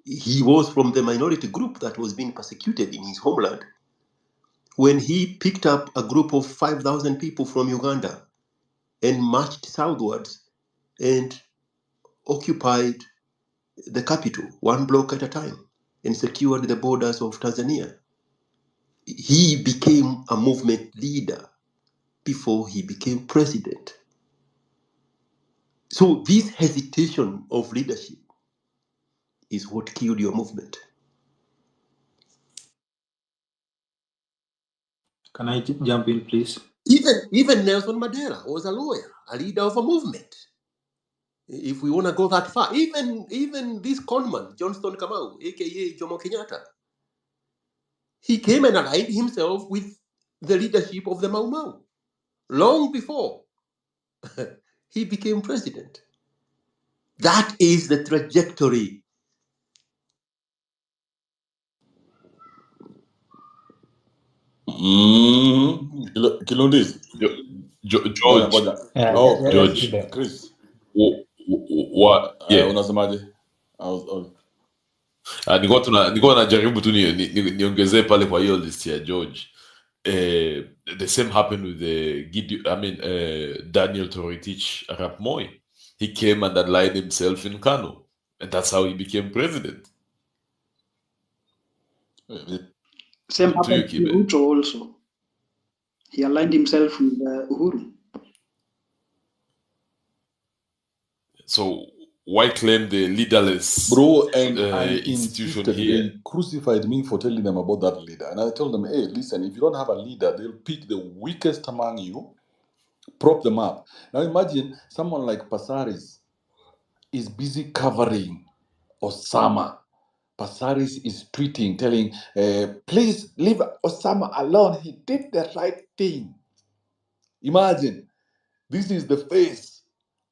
he was from the minority group that was being persecuted in his homeland, when he picked up a group of 5,000 people from Uganda and marched southwards and occupied the capital one block at a time and secured the borders of Tanzania. He became a movement leader before he became president. So this hesitation of leadership is what killed your movement. Can I jump in, please? Even Nelson Mandela was a lawyer, a leader of a movement. If we want to go that far, even this conman, Johnston Kamau, aka Jomo Kenyatta, he came and aligned himself with the leadership of the Mau Mau long before he became president. That is the trajectory. Kilundis. Ngoja George, ngoja. George, Chris. what? Yeah. Unasemaje? Nilikuwa najaribu tu niongezee pale kwa hiyo list ya George. The same happened with Daniel Toroitich arap Moi. He came and aligned himself in Kano, and that's how he became president. Same To you, happened to Kibe. Ruto also. He aligned himself with Uhuru. So why claim the leaderless institution insisted, here? they crucified me for telling them about that leader. And I told them, hey, listen, if you don't have a leader, they'll pick the weakest among you, prop them up. Now imagine someone like Pasaris is busy covering Osama. Pasaris is tweeting, telling, please leave Osama alone. He did the right thing. Imagine, this is the face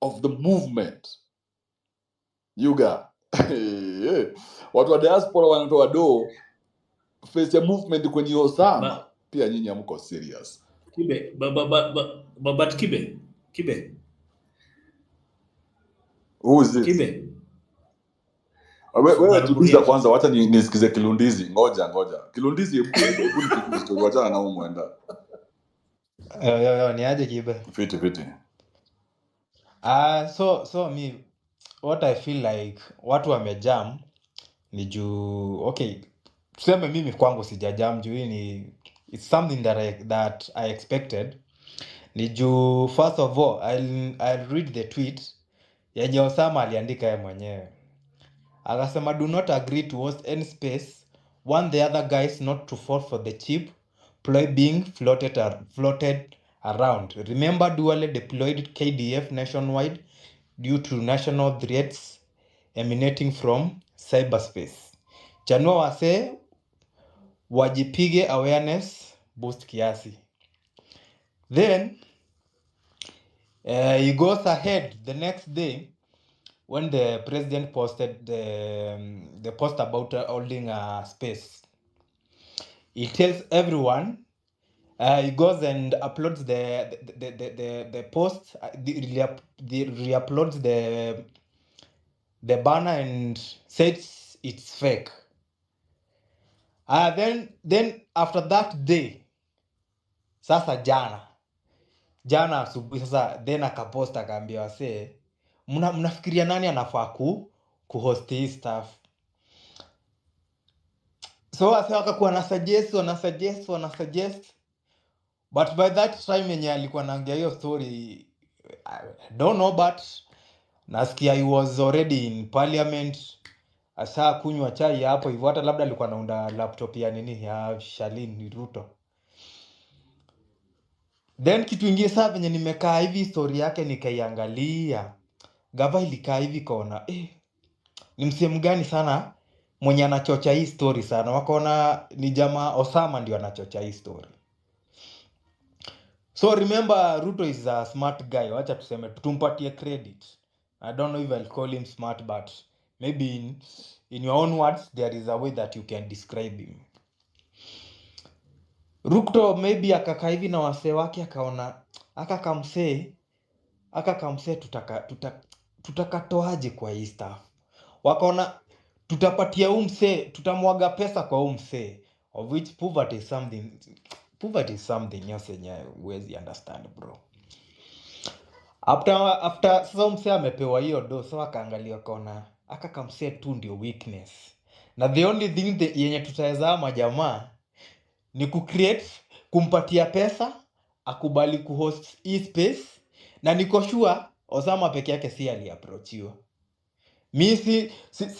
of the movement. Yuga. Watu wa diaspora wanatoa do face ya movement kwenye Osama. Pia nyinyi hamko serious. Kibe, but Kibe. Who is this? Kibe. Wewe tuliza kwanza, wacha nisikize Kilundizi. Ngoja. Kilundizi, hebu nipigie story, wacha na umwenda. Yo, ni aje Kibe? Fiti. So me, what I feel like watu wamejam ni juu, okay, tuseme mimi kwangu sijajam juu hii ni it's something that I expected. Ni juu, first of all, I'll read the tweet yenye Osama aliandika yeye mwenyewe. Akasema, do not agree to host any space, want the other guys not to fall for the cheap ploy being floated around. Remember dually deployed KDF nationwide due to national threats emanating from cyberspace. Chanua wase wajipige awareness boost kiasi. Then he goes ahead the next day when the president posted the post about holding a space. He tells everyone, he goes and uploads the post, re-uploads the banner and says it's fake. Then after that day, sasa jana asubuhi sasa, then akapost akaambia wasee, mnafikiria nani anafaa kuhost hii stuff? So wasee wakakuwa wana suggest, but by that time yenye alikuwa naongea hiyo story, I don't know, but nasikia he was already in parliament, asa kunywa chai hapo hivyo, hata labda alikuwa anaunda laptop ya nini ya Shalin Ruto. Then kitu ingine saa venye nimekaa hivi story yake nikaiangalia, gava ilikaa hivi kaona, ni msehemu gani sana mwenye anachocha hii story sana, wakaona ni jamaa Osama ndio anachocha hii story. So remember, Ruto is a smart guy, wacha tuseme tumpatie credit. I don't know if I'll call him smart, but maybe in your own words there is a way that you can describe him. Ruto maybe akakaa hivi na wasee wake akaona akakamsee tutakatoaje kwa hii stuff. Wakaona tutapatia umse, tutamwaga pesa kwa umse, of which poverty is something else yenye huwezi understand bro. After sasa umse amepewa hiyo do, so akaangalia kona aka kamse tu ndio weakness, na the only thing yenye tutaweza majamaa ni kumpatia pesa akubali kuhost hii space, na niko sure Osama peke yake si aliapproachiwa. Mi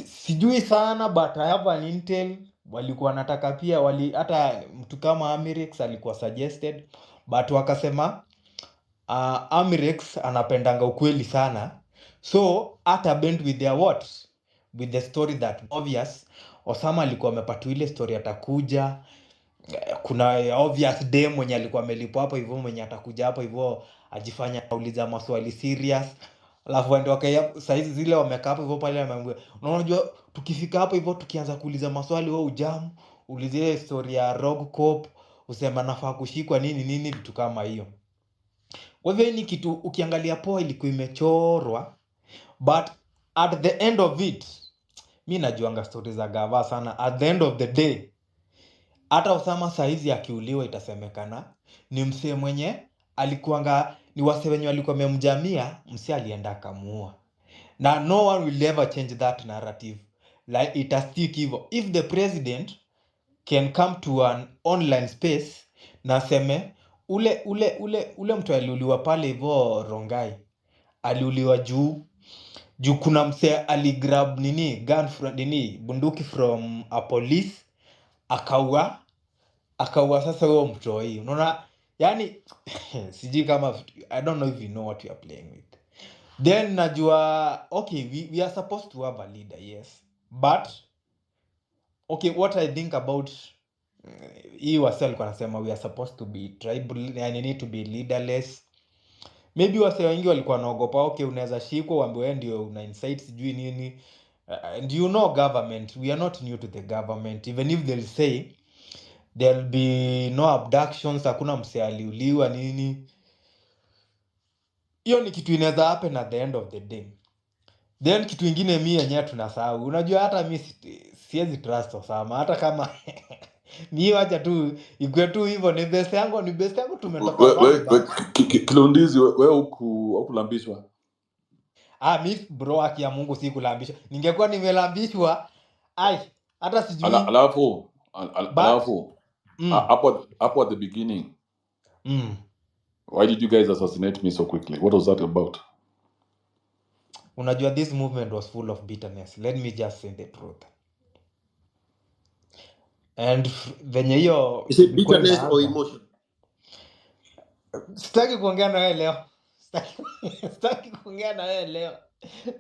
sijui sana, but I have an intel walikuwa nataka pia, hata mtu kama Amirex alikuwa suggested, but wakasema Amirex anapendanga ukweli sana, so hata bend with their words, with the story that obvious Osama alikuwa amepata ile story atakuja, kuna obvious dem mwenye alikuwa amelipwa hapo hivyo, mwenye atakuja hapo hivyo ajifanya auliza maswali serious, alafu ndio saizi zile wamekaa hapo hivyo pale, ameambia unajua tukifika hapo hivyo tukianza kuuliza maswali wewe ujamu ulizie story ya Rogue Cop, usema nafaa kushikwa nini vitu kama hiyo. Kwa hivyo ni kitu ukiangalia poa ilikuwa imechorwa, but at the end of it, mi najuanga stories za gava sana. At the end of the day, hata Osama saizi akiuliwa itasemekana ni msee mwenye alikuanga ni wase wenye walikuwa wamemjamia, msee alienda akamuua, na no one will ever change that narrative, like itastick hivyo. If the president can come to an online space na seme ule mtu aliuliwa pale hivyo Rongai aliuliwa juu kuna msee aligrab gun from bunduki from a police akaua sasa huo mtoi, unaona yani sijui kama I don't know if you know what you are playing with. Then najua okay, we are supposed to have a leader, yes, but okay, what I think about hii wase alikuwa anasema we are supposed to be tribal, yani need to be leaderless. Maybe wase wengi walikuwa wanaogopa okay, unaweza shikwa uambiwe wewe ndio una insight sijui nini. And you know government, we are not new to the government. Even if they'll say there'll be no abductions, hakuna msee aliuliwa nini, hiyo ni kitu inaweza happen at the end of the day. Then kitu ingine mimi yenyewe tunasahau, unajua hata mimi siwezi trust Osama, hata kama ni wacha tu ikwe tu hivyo, ni best yangu tumetoka mbali. Kilondizi wewe hukulambishwa? Mimi bro, haki ya Mungu si kulambishwa. Ningekuwa nimelambishwa hata sijui. Alafu hapo at the beginning, why did you guys assassinate me so quickly? What was that about? Unajua this movement was full of bitterness. Let me just say the truth. And venye hiyo is it bitterness or emotion? Sitaki kuongea na wewe leo. Sitaki kuongea na wewe leo.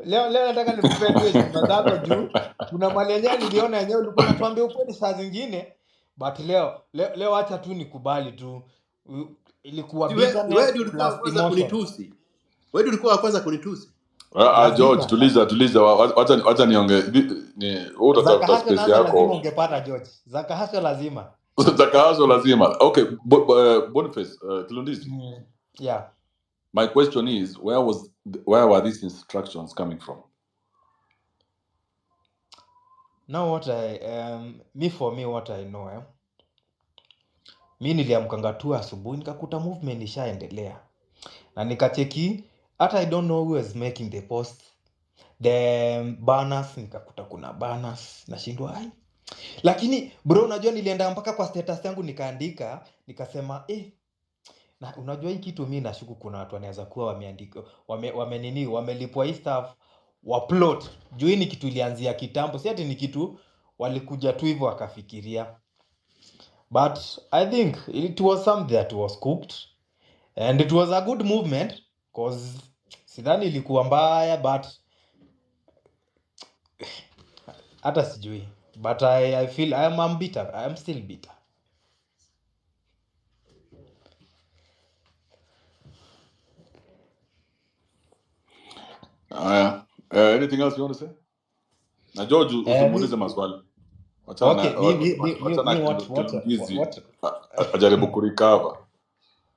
Leo nataka nikupe tu heshima zako juu kuna mali yenyewe niliona yenyewe ulikuwa unatuambia ukweli saa zingine, but leo acha tu nikubali tu ilikuwa bitterness. Wewe ulikuwa kwanza kunitusi. Wewe ulikuwa kwanza kunitusi. George, tuliza wacha niongee ni utatafuta space yako. Lazima ungepata George. Zakahasho lazima. Zakahasho lazima. Okay, Boniface, Kilondizi. Yeah. My question is, where were these instructions coming from? Now what I know, mi niliamkanga tu asubuhi nikakuta movement ishaendelea, na nikacheki hata I don't know who was making the post, the banners, nikakuta kuna banners nashindwa lakini bro, unajua nilienda mpaka kwa status yangu nikaandika nikasema na unajua hii kitu mimi nashuku kuna watu wanaweza kuwa wameandika wamelipwa hii stuff waplot juu hii ni kitu ilianzia kitambo, si ati ni kitu walikuja tu hivyo wakafikiria, but I think it was something that was cooked and it was a good movement cause sidhani ilikuwa mbaya, but hata sijui, but I feel I'm bitter. I'm still bitter. Anything else you want to say? Na George, usimuulize maswali. Ajaribu kurecover.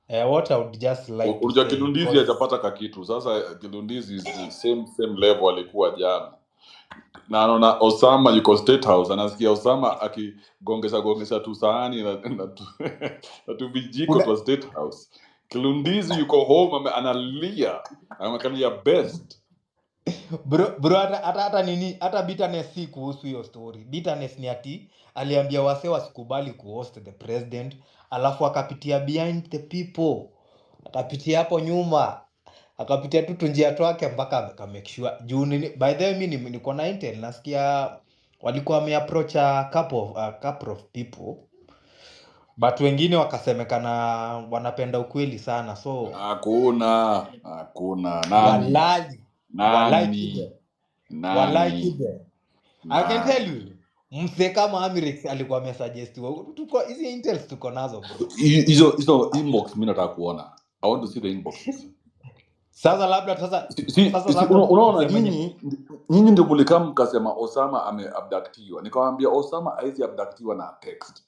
What I would just like to say. Kilondizi hajapata kakitu. Sasa Kilondizi is the same level alikuwa jana. naona Osama yuko State House, anasikia Osama akigongesha tu sahani na tu vijiko twa State House. Kilundizi yuko home analia, amekalia best. Bro, hata nini, hata bitterness si kuhusu hiyo story. Bitterness ni ati aliambia wase wasikubali kuhost the president, alafu akapitia behind the people, akapitia hapo nyuma, akapitia tu njia twake mpaka make sure juu nini. By the way, mimi niko na intel, nasikia walikuwa wameapproach a couple of people, but wengine wakasemekana wanapenda ukweli sana, so Hakuna walai nani kibe. I can tell you, mse kama Amirix alikuwa amesuggestiwa. Tuko hizi intels tuko nazo bro. hizo inbox mimi nataka kuona. I want to see the inboxes. Sasa labda sasa unaona nyinyi ndio mlikaa mkasema Osama ameabductiwa. Nikamwambia Osama haizi abductiwa na text.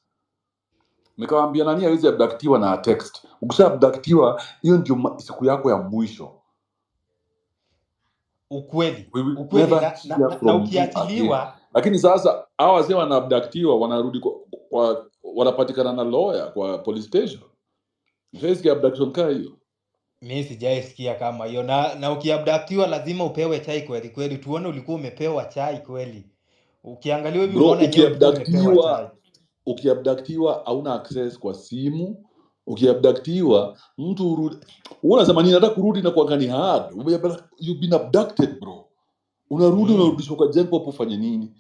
Nikamwambia nani haizi abductiwa na text. Ukishaabductiwa hiyo ndio siku yako ya mwisho. Ukweli na ukiachiliwa, lakini sasa hawa wazee wanaabductiwa wanarudi kwa wanapatikana na lawyer kwa police station. Sasa abduction kaa hiyo mimi sijaisikia kama hiyo, na ukiabductiwa lazima upewe chai kweli, tuone ulikuwa umepewa chai kweli. Ukiangalia hivi unaona yenyewe ulikuwa umepewa chai. Ukiabductiwa hauna access kwa simu. Ukiabductiwa mtu urudi, unasema nini, nataka kurudi na kuangani hard. You've been abducted bro, unarudi unarudishwa kwa jengo hapo, ufanye nini?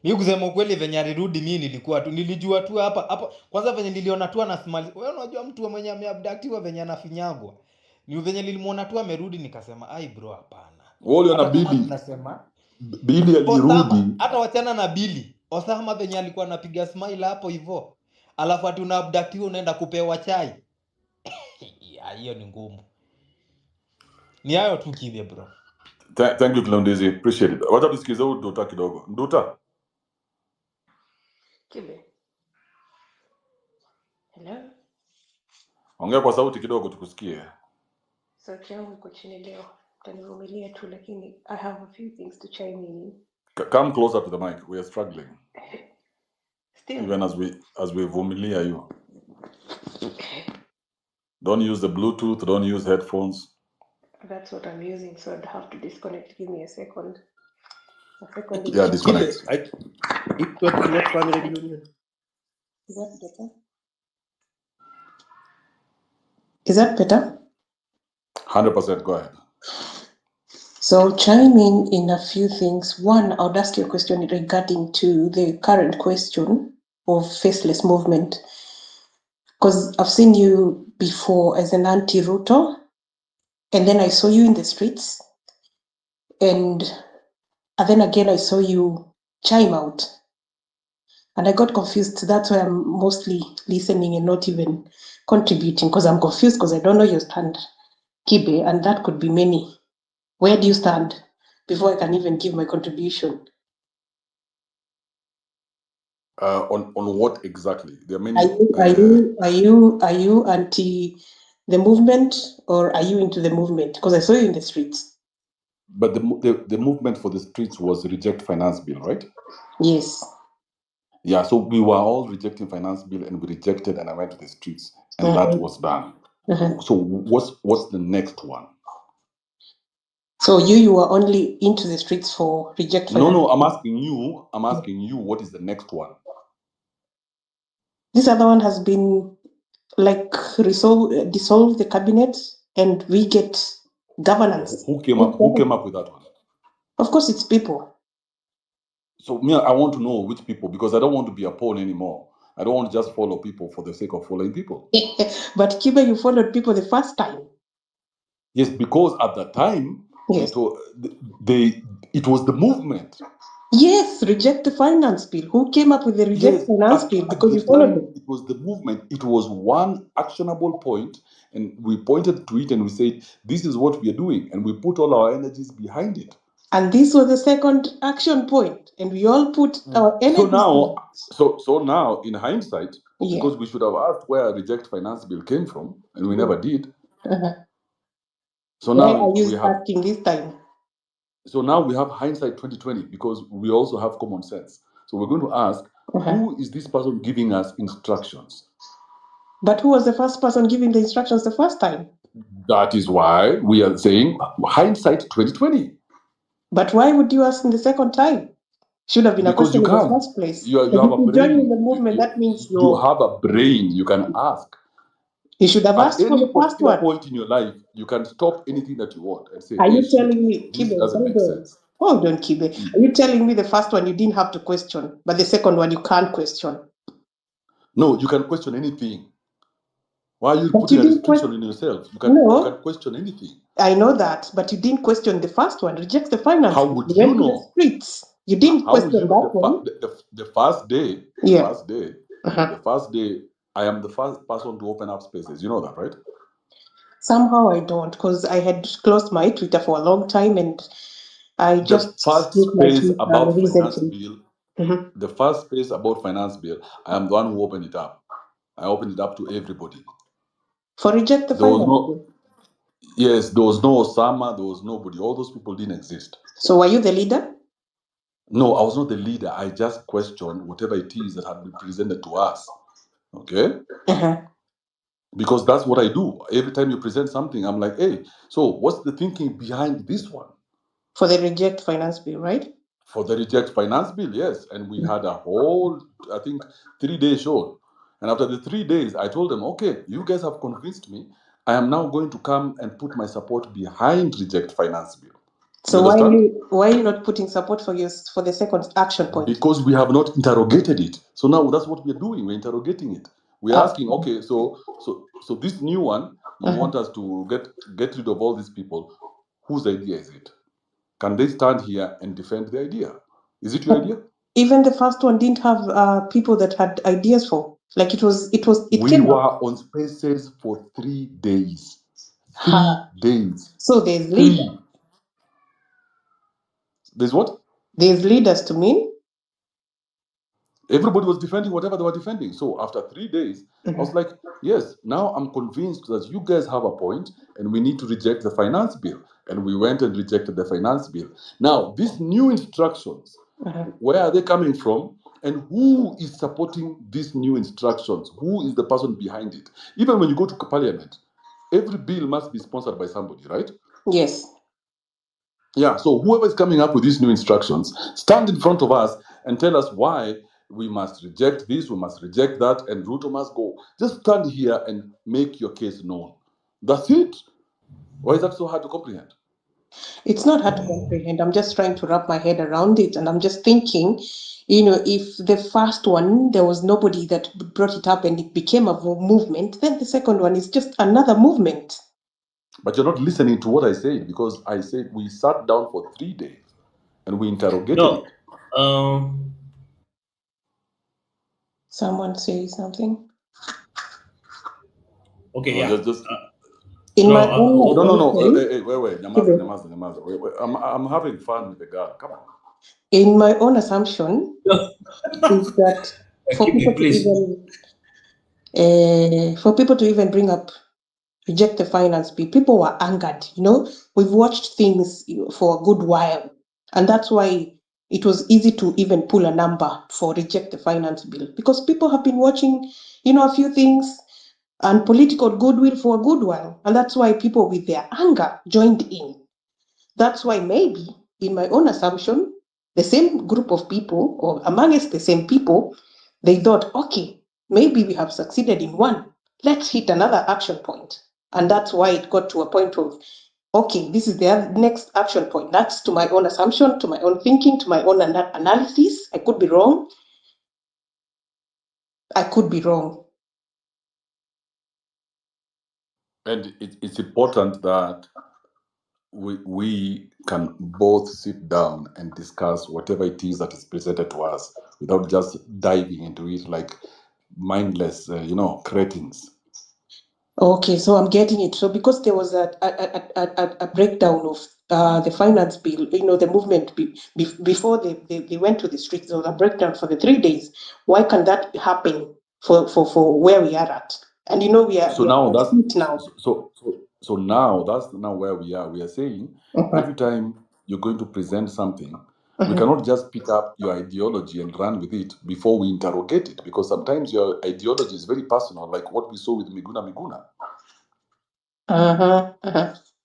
Mimi kusema ukweli venye alirudi mimi nilijua tu hapa kwanza venye niliona tu ana smile. Wewe unajua mtu mwenye ameabductiwa venye anafinyagwa. Ni venye nilimuona tu amerudi nikasema ai bro hapana. Wewe uliona Billy? Billy alirudi. Hata wachana na Billy. Osama venye alikuwa anapiga smile hapo hivyo. Alafu ati unaabductiwa unaenda kupewa chai. Hiyo ni ngumu. Ni hayo tu kibe bro. Thank you Kilondizi, appreciate it. Wacha tusikize huyu Nduta kidogo. Nduta. Kibe. Hello. Ongea kwa sauti kidogo tukusikie. Sauti yangu iko chini leo. Tanivumilia tu lakini I have a few things to chime in. Come closer to the mic. We are struggling. Still. Even as we vumilia you. Don't use the Bluetooth, don't use headphones. That's what I'm using, so I'd have to disconnect. Give me a second. Yeah, disconnect. What family reunion? Is that better? Is that better? 100%, go ahead. So chiming in a few things. One, I would ask you a question regarding to the current question of faceless movement. Because I've seen you before as an anti-Ruto, and then I saw you in the streets, and then again I saw you chime out. And I got confused. That's why I'm mostly listening and not even contributing, because I'm confused because I don't know your stand, Kibe, and that could be many. Where do you stand before I can even give my contribution? On what exactly? There are many. Are you anti the movement, or are you into the movement? Because I saw you in the streets. But the movement for the streets was reject finance bill, right? Yes. Yeah, so we were all rejecting finance bill, and we rejected, and I went to the streets, and that was done. So what's the next one? So you were only into the streets for reject finance? No, I'm asking you what is the next one? This other one has been like dissolve the cabinet and we get governance. Who came up with that one? Of course it's people. So I want to know which people, because I don't want to be a pawn anymore. I don't want to just follow people for the sake of following people. But Kiba, you followed people the first time. Yes, because at the time, yes, it was the movement. Yes, reject the finance bill. Who came up with the reject finance bill? Because you followed it. It was the movement. It was one actionable point, and we pointed to it and we said, this is what we are doing, and we put all our energies behind it. And this was the second action point, and we all put our energy. So now, in hindsight, because we should have asked where a reject finance bill came from, and we never did. So why now are you asking this time? So now we have hindsight 2020 because we also have common sense. So we're going to ask, who is this person giving us instructions? But who was the first person giving the instructions the first time? That is why we are saying hindsight 2020. But why would you ask him the second time? Should have been Because a question you in the can. first place. You But have if a you join in brain. the movement, that means You have a brain. You can ask. You should have At asked for any the first particular one. point in your life, you can stop anything that you want and say, Are hey, you shit, telling me, this Kibe, doesn't make sense. Hold on, Kibe. Are you telling me the first one you didn't have to question, but the second one you can't question? No, you can question anything. Why are you But putting you a didn't restriction in yourself? You can question anything. I know that, but you didn't question the first one. Reject the finance. How would You you went to the know? streets. You didn't How would question you know that one. the first day? Yeah. The first day, I am the first person to open up spaces. You know that, right? Somehow I don't, because I had closed my Twitter for a long time, and I just the first used my space Twitter about finance recently. bill. The first space about finance bill, I am the one who opened it up. I opened it up to everybody. For reject the finance bill. Yes, there was no Osama, there was nobody. All those people didn't exist. So were you the leader? No, I was not the leader. I just questioned whatever it is that had been presented to us. Okay? Because that's what I do. Every time you present something, I'm like, hey, so what's the thinking behind this one? For the reject finance bill, right? For the reject finance bill, yes. And we had a whole, I think, 3-day show. And after the 3 days, I told them, okay, you guys have convinced me. I am now going to come and put my support behind reject finance bill. So why are you not putting support for the second action point? Because we have not interrogated it. So now that's what we're doing. We're interrogating it. We're asking, okay, so this new one, you want us to get rid of all these people. Whose idea is it? Can they stand here and defend the idea? Is it your idea? Even the first one didn't have people that had ideas for. Like it we were on spaces for 3 days. 3 days. So there's leaders. There's what? There's leaders to mean? Everybody was defending whatever they were defending. So after 3 days, I was like, yes, now I'm convinced that you guys have a point and we need to reject the finance bill. And we went and rejected the finance bill. Now, these new instructions, where are they coming from? And who is supporting these new instructions? Who is the person behind it? Even when you go to parliament, every bill must be sponsored by somebody, right? Yes. Yeah, so whoever is coming up with these new instructions, stand in front of us and tell us why we must reject this, we must reject that, and Ruto must go. Just stand here and make your case known. That's it. Why is that so hard to comprehend? It's not hard to comprehend. I'm just trying to wrap my head around it. And I'm just thinking, if the first one, there was nobody that brought it up and it became a movement, then the second one is just another movement. But you're not listening to what I said, because I said we sat down for 3 days and we interrogated it. Someone say something? Okay, no, yeah. Just in no, my own Hey, wait, Nyamaza. I'm having fun with the girl. Come on. In my own assumption, is that for people to even bring up reject the finance bill, people were angered. We've watched things for a good while, and that's why it was easy to even pull a number for reject the finance bill, because people have been watching a few things and political goodwill for a good while, and that's why people with their anger joined in. That's why maybe, in my own assumption, the same group of people, or amongst the same people, they thought, okay, maybe we have succeeded in one. Let's hit another action point. And that's why it got to a point of, okay, this is the next action point. That's to my own assumption, to my own thinking, to my own analysis. I could be wrong. And it's important that we can both sit down and discuss whatever it is that is presented to us without just diving into it like mindless, cretins. Okay, so I'm getting it. So because there was a breakdown of the finance bill, the movement before they went to the streets, there was a breakdown for the 3 days. Why can that happen for where we are at? And we are So now at it now. so now that's now where we are. We are saying every time you're going to present something, we cannot just pick up your ideology and run with it before we interrogate it, because sometimes your ideology is very personal, like what we saw with Miguna.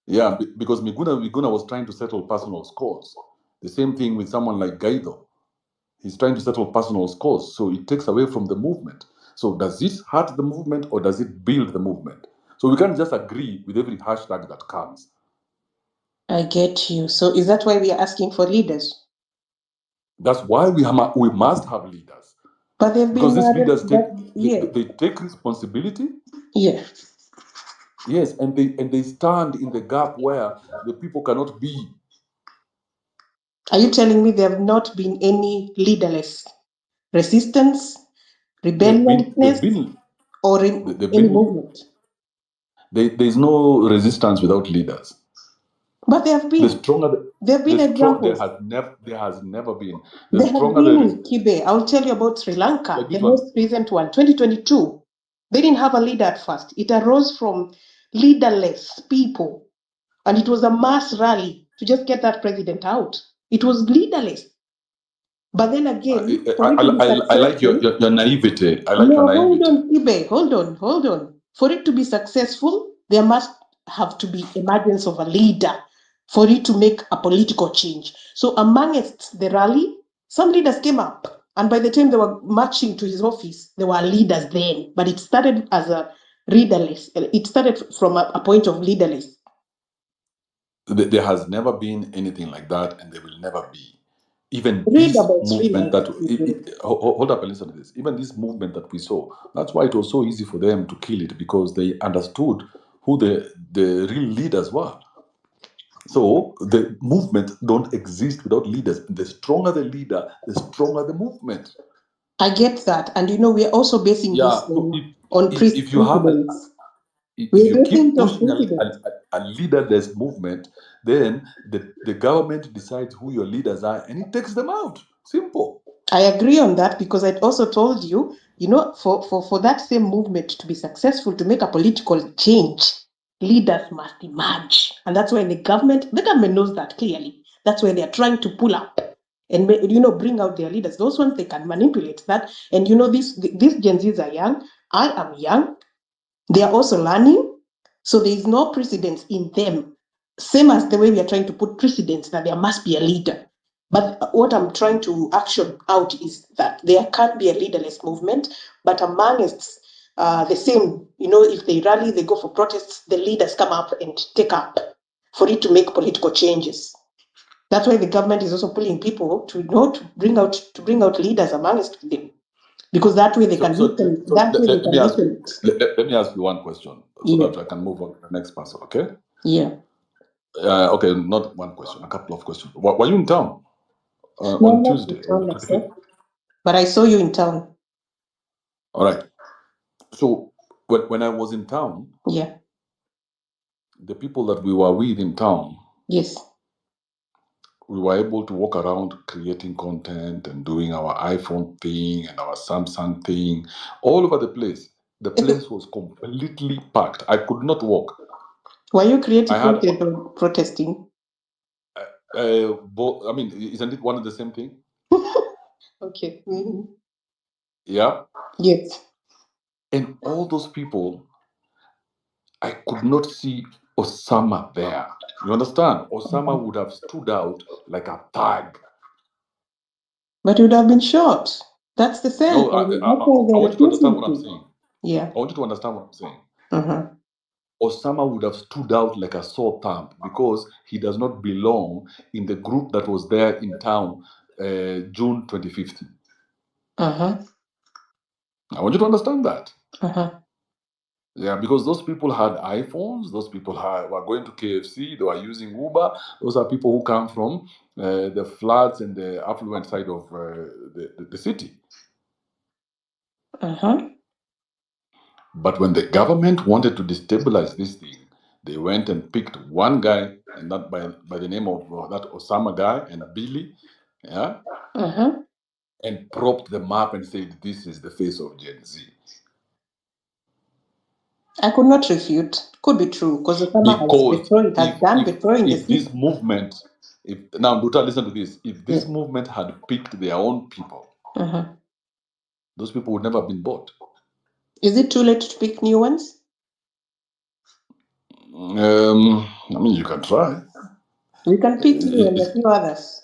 Yeah, because Miguna was trying to settle personal scores. The same thing with someone like Guaido. He's trying to settle personal scores, so it takes away from the movement. So does this hurt the movement or does it build the movement? So we can't just agree with every hashtag that comes. I get you. So is that why we are asking for leaders? That's why we must have leaders. But they've because been these leaders yeah. they take responsibility. Yeah. Yes, and they stand in the gap where the people cannot be. Are you telling me there have not been any leaderless resistance, rebelliousness, or any movement? There's no resistance without leaders. But there have been. The stronger there have been examples. There has never been. There have been, Kibe. I'll tell you about Sri Lanka, the most recent one, 2022. They didn't have a leader at first. It arose from leaderless people. And it was a mass rally to just get that president out. It was leaderless. But then again, I like your naivety. I like your naivety. Hold on, Kibe. Hold on. For it to be successful, there must have to be emergence of a leader for it to make a political change. So amongst the rally, some leaders came up. And by the time they were marching to his office, there were leaders then. But it started as a leaderless. It started from a point of leaderless. There has never been anything like that, and there will never be. Even this movement hold up and listen to this. Even this movement that we saw, that's why it was so easy for them to kill it, because they understood who the real leaders were. So the movement don't exist without leaders. The stronger the leader, the stronger the movement. I get that, and we are also basing this on precedents. If you keep pushing a leaderless movement, then the government decides who your leaders are and it takes them out. Simple. I agree on that, because I also told you, for that same movement to be successful, to make a political change, leaders must emerge. And that's why the government knows that clearly. That's why they're trying to pull up and bring out their leaders. Those ones, they can manipulate that. And these Gen Zs are young. I am young. They are also learning. So there is no precedence in them. Same as the way we are trying to put precedence that there must be a leader. But what I'm trying to action out is that there can't be a leaderless movement, but amongst the same, if they rally, they go for protests, the leaders come up and take up for it to make political changes. That's why the government is also pulling people to bring out leaders amongst them, because that way they can listen. Let me ask you one question so that I can move on to the next person. Okay? Yeah. Okay, not one question, a couple of questions. Were you in town on Tuesday? But I saw you in town. All right. So when I was in town, the people that we were with in town, we were able to walk around creating content and doing our iPhone thing and our Samsung thing all over the place. The place was completely packed. I could not walk. Were you creating content or protesting? I mean, isn't it one of the same thing? Okay. Mm-hmm. Yeah. Yes. And all those people, I could not see Osama there. You understand? Osama would have stood out like a thug. But he would have been shot. That's the thing. No, I want you to understand what I'm saying. Yeah. I want you to understand what I'm saying. Uh-huh. Osama would have stood out like a sore thumb because he does not belong in the group that was there in town June 2050. Uh-huh. I want you to understand that. Uh-huh. Yeah, because those people had iPhones, those people were going to KFC, they were using Uber. Those are people who come from the floods and the affluent side of the city. Uh-huh. But when the government wanted to destabilize this thing, they went and picked one guy, and that by the name of that Osama guy and Billy, yeah, and propped them up and said, "This is the face of Gen Z." I could not refute. Could be true because Osama Because has done destroying the if this movement, if now Duta, listen to this, if this movement had picked their own people, those people would never have been bought. Is it too late to pick new ones? I mean, you can try. We can pick you and a few others.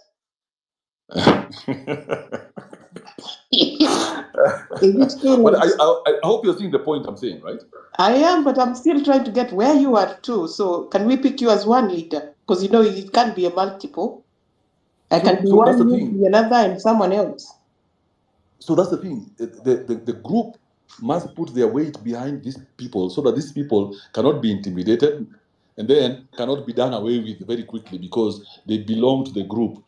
Is it too Well, late? I hope you're seeing the point I'm saying, right? I am, but I'm still trying to get where you are too. So can we pick you as one leader? Because you know it can't be a multiple. I can be So that's one, the you thing. be another, and someone else. So that's the thing. The group must put their weight behind these people so that these people cannot be intimidated and then cannot be done away with very quickly because they belong to the group.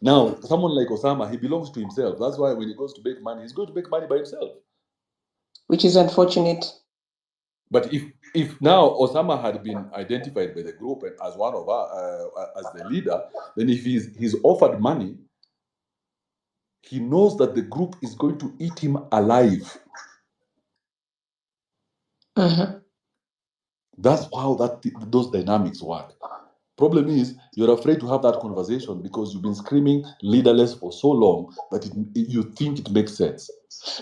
Now, someone like Osama, he belongs to himself. That's why when he goes to make money, he's going to make money by himself. Which is unfortunate. But if now Osama had been identified by the group and as one of as the leader, then if he's offered money, he knows that the group is going to eat him alive. That's how those dynamics work. Problem is, you're afraid to have that conversation because you've been screaming leaderless for so long that you think it makes sense.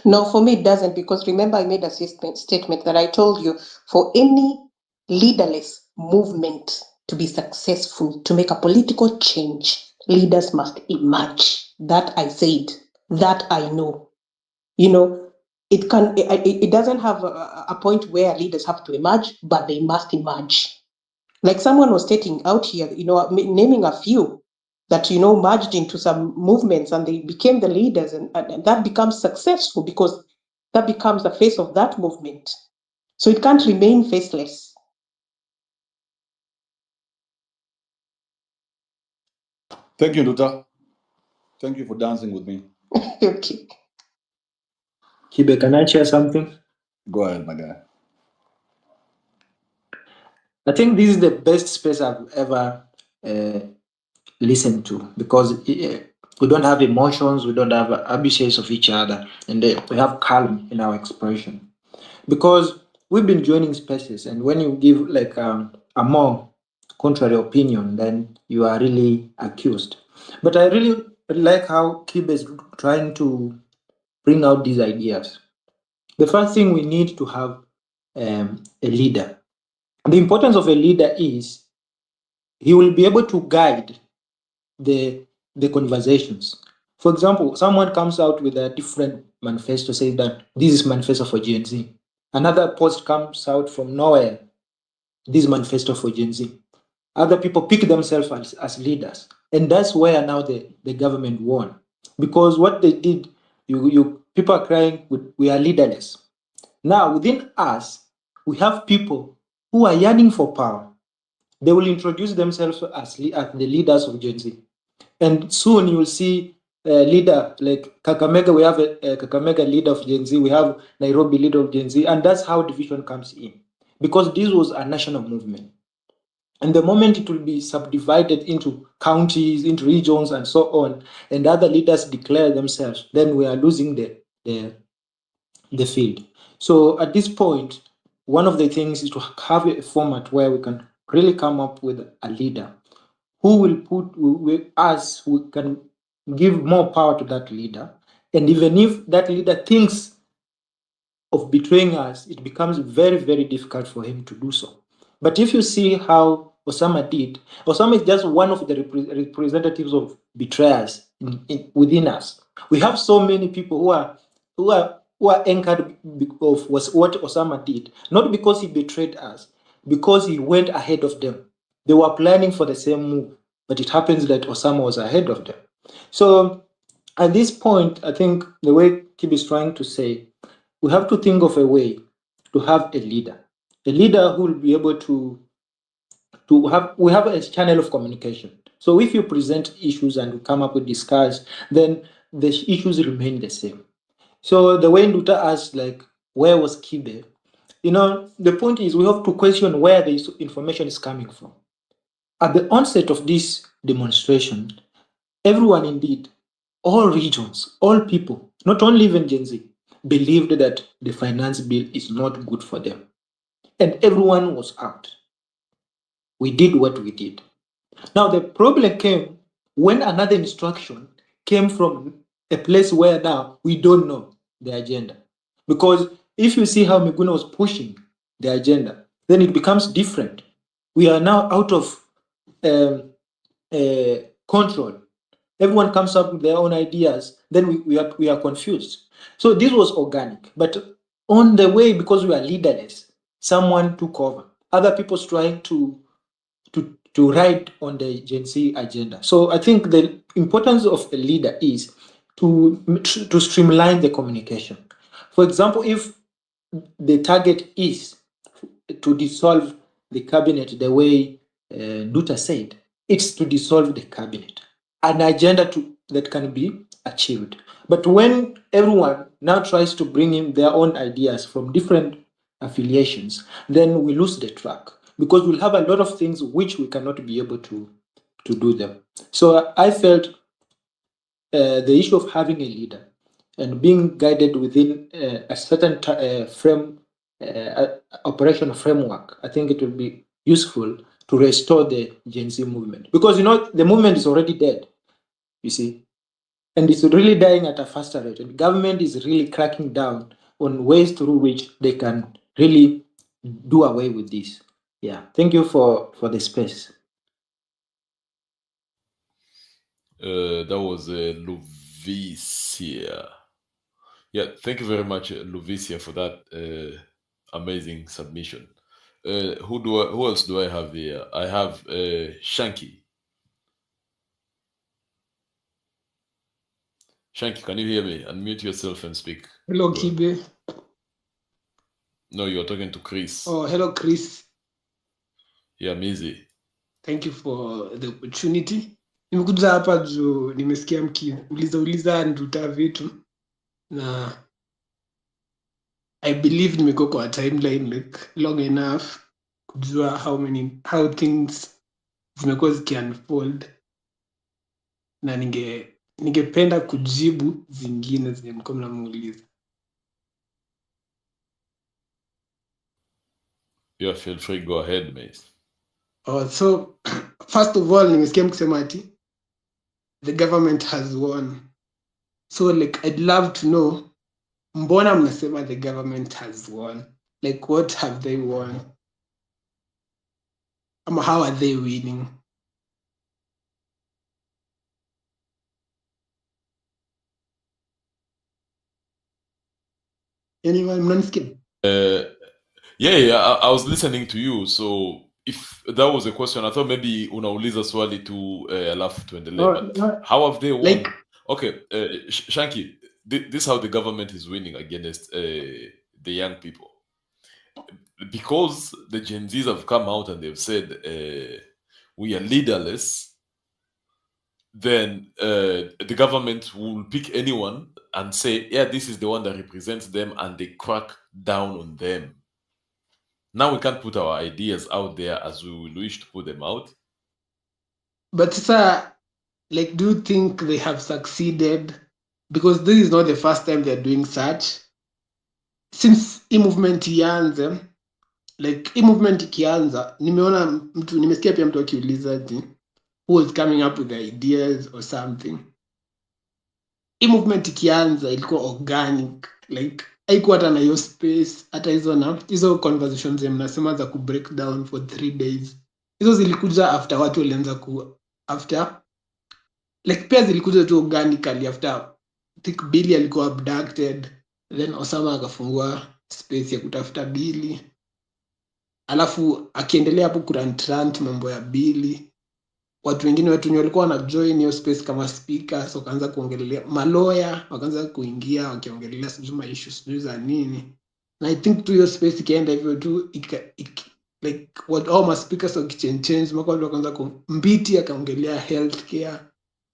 No, for me it doesn't, because remember I made a statement that I told you, for any leaderless movement to be successful, to make a political change, leaders must emerge. That I said, that I know. You know, it doesn't have a point where leaders have to emerge, but they must emerge. Like someone was stating out here, you know, naming a few that, you know, merged into some movements and they became the leaders, and that becomes successful because that becomes the face of that movement. So it can't remain faceless. Thank you, Duta. Thank you for dancing with me. Okay. Kibe, can I share something? Go ahead, my guy. I think this is the best space I've ever listened to, because we don't have emotions, we don't have abuses of each other, and we have calm in our expression. Because we've been joining spaces, and when you give like a more contrary opinion, then you are really accused. But I really like how Kibe is trying to bring out these ideas. The first thing, we need to have a leader. The importance of a leader is he will be able to guide the conversations. For example, someone comes out with a different manifesto, saying that this is manifesto for Gen Z. Another post comes out from nowhere, this manifesto for Gen Z. Other people pick themselves as leaders. And that's where now the government won. Because what they did, people are crying, we are leaderless. Now, within us, we have people who are yearning for power. They will introduce themselves as the leaders of Gen Z. And soon you will see a leader like Kakamega. We have a Kakamega leader of Gen Z. We have Nairobi leader of Gen Z. And that's how division comes in. Because this was a national movement. And the moment it will be subdivided into counties, into regions, and so on, and other leaders declare themselves, then we are losing the field. So at this point, one of the things is to have a format where we can really come up with a leader who will who can give more power to that leader. And even if that leader thinks of betraying us, it becomes very, very difficult for him to do so. But if you see how Osama did, Osama is just one of the representatives of betrayers within us. We have so many people who are anchored of what Osama did, not because he betrayed us, because he went ahead of them. They were planning for the same move, but it happens that Osama was ahead of them. So at this point, I think the way Kib is trying to say, we have to think of a way to have a leader who will be able to have, we have a channel of communication. So if you present issues and we come up with discuss, then the issues remain the same. So the way Nduta asked, like, where was Kibe? You know, the point is we have to question where the information is coming from. At the onset of this demonstration, everyone indeed, all regions, all people, not only even Gen Z, believed that the finance bill is not good for them. and everyone was out. We did what we did. Now the problem came when another instruction came from a place where now we don't know the agenda. Because if you see how Miguna was pushing the agenda, then it becomes different. We are now out of control. Everyone comes up with their own ideas, then we are confused. So this was organic. But on the way, because we are leaderless, someone took over. Other people's trying to ride on the Gen Z agenda. So I think the importance of a leader is to streamline the communication. For example, if the target is to dissolve the cabinet the way Duta said, it's to dissolve the cabinet, an agenda that can be achieved. But when everyone now tries to bring in their own ideas from different affiliations, then we lose the track because we'll have a lot of things which we cannot be able to do them. So I felt the issue of having a leader and being guided within a certain operational framework, I think it will be useful to restore the Gen Z movement. Because, the movement is already dead, you see, and it's really dying at a faster rate. And the government is really cracking down on ways through which they can really do away with this. Yeah, thank you for the space. That was Luvicia. Yeah, thank you very much, Luvicia, for that amazing submission. Who else do I have here? I have Shanky. Shanky, can you hear me? Unmute yourself and speak. Hello, Kibe. No, you're talking to Chris. Oh, hello, Chris. Yeah, Mizi. Thank you for the opportunity. Nimekuja hapa juu nimesikia mkiuliza Nduta vitu na I believe nimekuwa kwa timeline like long enough kujua how things zimekuwa zikiunfold na ningependa kujibu zingine zenye mlikuwa mnamuuliza. Yeah, feel free, go ahead, mate. So first of all, nimesikia mkisema ati the government has won. So like I'd love to know mbona mnasema the government has won? Like what have they won? How are they winning? Anyone mnanisikia? Yeah, I was listening to you. So if that was a question, I thought maybe unauliza swali tu alafu tuendelee. But how have they won? Okay, Shanky, this is how the government is winning against the young people. Because the Gen Zs have come out and they've said we are leaderless, then the government will pick anyone and say, yeah, this is the one that represents them, and they crack down on them. Now we can't put our ideas out there as we will wish to put them out. But sir, like, do you think they have succeeded? Because this is not the first time they're doing such. Since movement ianze, like movement ikianza, nimesikia pia mtu akiuliza ati who was coming up with the ideas or something. Movement ikianza ilikuwa organic, like haikuwa hata na hiyo space, hata hizo conversations mnasema za break down for 3 days. Hizo zilikuja after watu walianza after like pia zilikuja tu organically after think Billy alikuwa abducted, then Osama akafungua space ya kutafuta Billy, alafu akiendelea hapo kurant mambo ya Billy. Watu wengine wetu walikuwa na join hiyo space kama speakers, wakaanza kuongelea maloya, wakaanza kuingia wakiongelea sijui issues sijui za nini. Na I think tu hiyo space ikienda hivyo tu like what all my speakers wakichange mpaka watu wakaanza Mbiti akaongelea healthcare,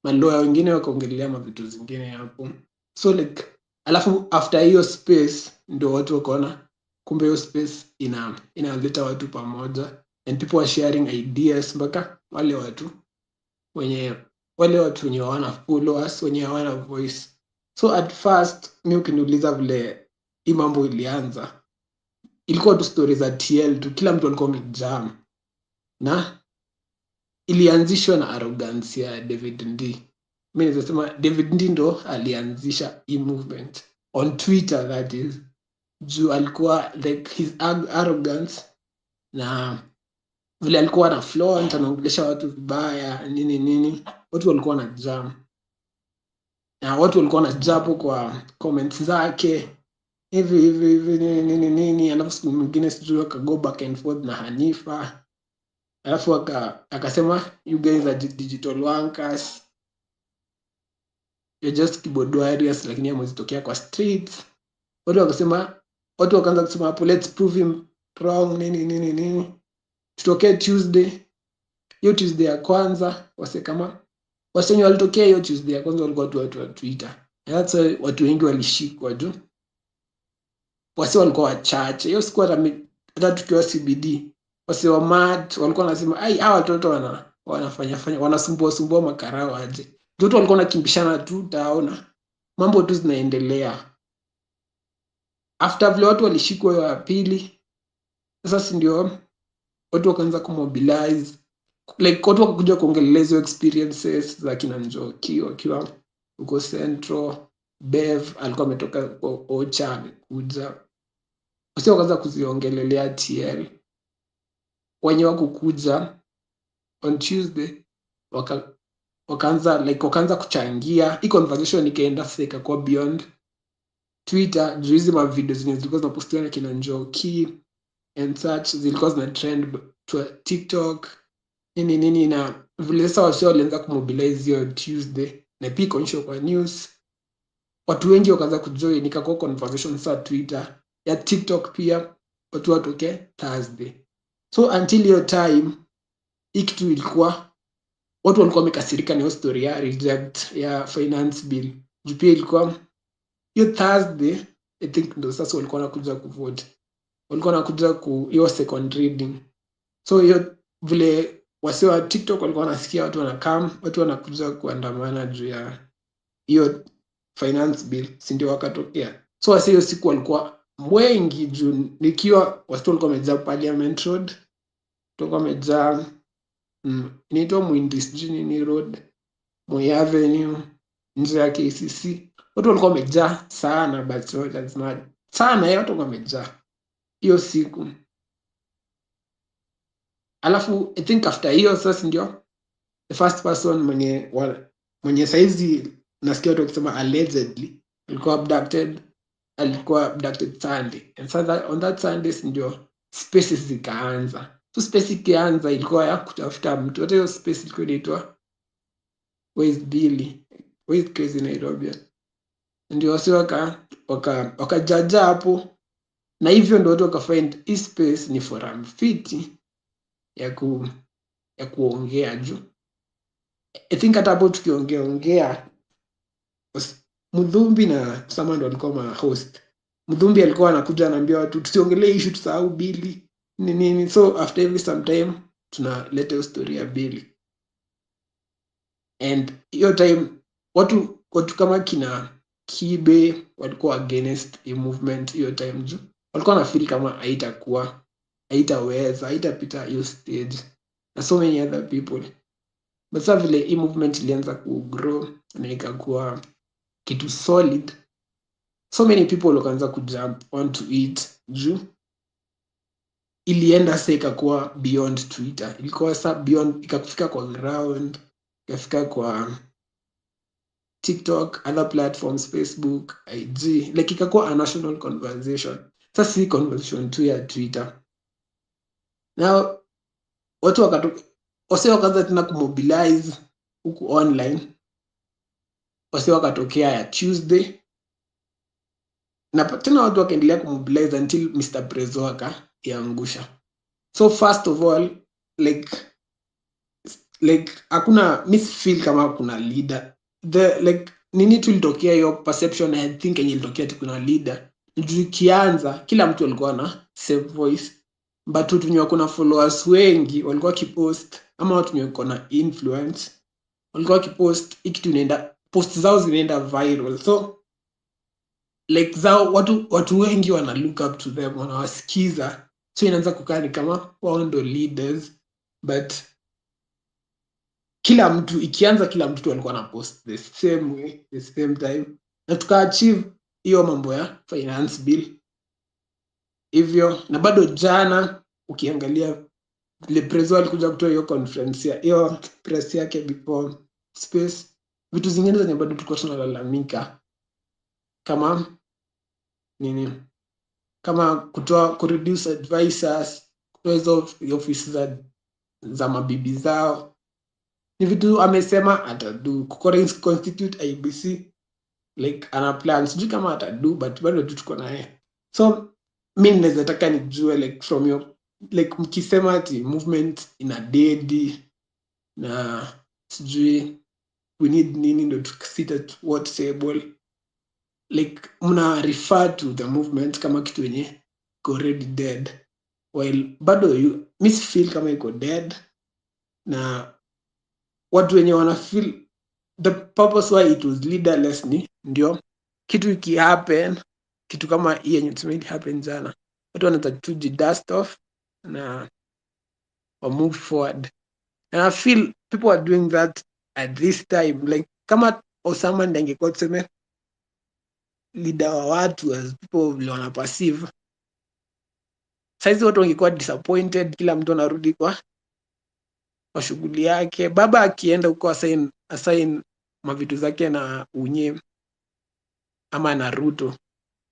maloya wengine wakaongelea mavitu zingine hapo. So like alafu after hiyo space ndio watu wakaona kumbe hiyo space inaleta watu pamoja and people are sharing ideas mpaka wale watu wenye hawana followers, wenye hawana voice. So at first mimi ukiniuliza vile hii mambo ilianza, ilikuwa tu stories za TL tu, kila mtu alikuwa amejam, na ilianzishwa na arrogance ya David Ndii. Mimi naweza sema David Ndii ndo alianzisha hii movement on Twitter, that is, juu alikuwa like his arrogance na vile alikuwa na flaunt, anaongelesha watu vibaya nini, watu walikuwa na jam, na watu walikuwa na japo kwa comments zake hivi nini, alafu siku mwingine sijui akago back and forth na Hanifa, alafu akasema you guys are digital wankers, you're just keyboard warriors, lakini hamwezitokea kwa streets. Watu wakaanza kusema hapo, let's prove him wrong nini, tutokee Tuesday. Hiyo Tuesday ya kwanza wasenye walitokea hiyo Tuesday ya kwanza walikuwa watu wa Twitter. That's why watu wengi walishikwa juu wasi walikuwa wachache. Hiyo siku hata tukiwa CBD wasi wa mat walikuwa wanasema ai, hawa watoto wanafanya wanasumbua makarao aje. Watoto walikuwa wanakimbishana tu, utaona mambo tu zinaendelea. After vile watu walishikwa hiyo ya pili, sasa ndio watu wakaanza kumobilize, like watu wakakuja kuongeleza experiences za kina Njoki wakiwa huko Central. Bev alikuwa ametoka kwa Ocha amekuja, wasi wakaanza kuziongelelea TL. Wenye wakukuja on Tuesday wakaanza kuchangia. Hii conversation ikaenda sasa ikakuwa beyond Twitter, juu hizi mavideo zenye zilikuwa zinapostiwa na kina Njoki and such zilikuwa zina trend to TikTok nini, na vile sasa wasio walianza kumobilize hiyo Tuesday na pia ikaonyeshwa kwa news, watu wengi wakaanza kujoin, ikakuwa conversation sasa Twitter ya TikTok pia watu watoke Thursday. So until hiyo time hii kitu ilikuwa watu walikuwa wamekasirika na hiyo story ya reject ya finance bill. Juu pia ilikuwa hiyo Thursday, I think ndo sasa walikuwa wanakuja kuvote, walikuwa wanakuja hiyo second reading. So hiyo vile wasi wa TikTok walikuwa wanasikia watu watu wanakuja kuandamana juu ya hiyo finance bill, si ndio wakatokea. So wasi hiyo siku walikuwa wengi juu nikiwa watu walikuwa wamejaa Parliament Road, walikuwa wamejaa inaitwa Mwindi sijui nini road, Moi Avenue, nje ya KCC, watu walikuwa wamejaa sana, but so that's not sana, watu walikuwa wamejaa hiyo siku. Alafu I think after hiyo sasa ndio the first person mwenye saizi nasikia watu wakisema allegedly alikuwa abducted Sunday, and so on that Sunday ndio spaces zikaanza. So space ikianza ilikuwa ya kutafuta mtu, hata hiyo space ilikuwa inaitwa Where's Billy, Where's Crazy Nairobi, ndio wasi wakajaja hapo, na hivyo ndio watu wakafind hii space ni forum fiti ya kuongea juu. I think hata hapo tukiongea Mudhumbi na Sama ndo alikuwa ma host. Mudhumbi alikuwa anakuja anaambia watu tusiongelee issue, tusahau Billy nini. So after every some time tunaleta story ya Billy, and hiyo time watu kama kina Kibe walikuwa against the movement hiyo time juu walikuwa na feel kama haitapita hiyo stage na so many other people. But sasa vile hii movement ilianza kugrow na ikakuwa kitu solid, so many people wakaanza kujump onto it juu ilienda sasa ikakuwa beyond Twitter, ilikuwa sasa beyond, ikafika kwa ground, ikafika kwa TikTok, other platforms, Facebook, IG, like ikakuwa a national conversation. Sasa si conversation tu ya Twitter. Now watu wakaanza tena kumobilize huku online, wasi wakatokea ya Tuesday, na tena watu wakaendelea kumobilize until Mr. Prezo akaangusha. So first of all, like hakuna miss feel kama kuna leader, nini tulitokea hiyo perception, I think yenye ilitokea kuna leader juu kianza kila mtu alikuwa na same voice, but watu wenye kuna followers wengi walikuwa kipost, ama watu wenye kuna influence walikuwa kipost, ikitu inaenda post zao zinaenda viral. So like zao watu wengi wana look up to them, wanawasikiza, so inaanza kukaa ni kama wao ndo leaders, but kila mtu tu alikuwa na post the same way, the same time, na tukaachieve hiyo mambo ya finance bill hivyo. Na bado jana ukiangalia vile prezo alikuja kutoa hiyo conference ya hiyo press yake before space, vitu zingine zenye bado tulikuwa tunalalamika kama nini, kama kureduce advisors, kutoa hizo ofisi za mabibi zao, ni vitu amesema atadu. Constitute IBC like ana plan, sijui kama atadu, but bado tuko naye. So mi naweza taka nijue like from your like mkisema ati movement ina dedi na sijui we need nini ndo tusit at what table, like mna refer to the movement kama kitu yenye iko already dead, while bado mi feel kama iko dead, na watu wenye wana feel the purpose why it was leaderless ni ndio kitu iki happen, kitu kama hii yenye tumeli happen jana, watu wanataka to dust off na move forward, and I feel people are doing that at this time. Like kama Osama ndiye angekuwa tuseme leader wa watu as people vile wana perceive, saizi watu wangekuwa disappointed, kila mtu anarudi kwa shughuli yake. Baba akienda huko assign mavitu zake na unye ama na Ruto,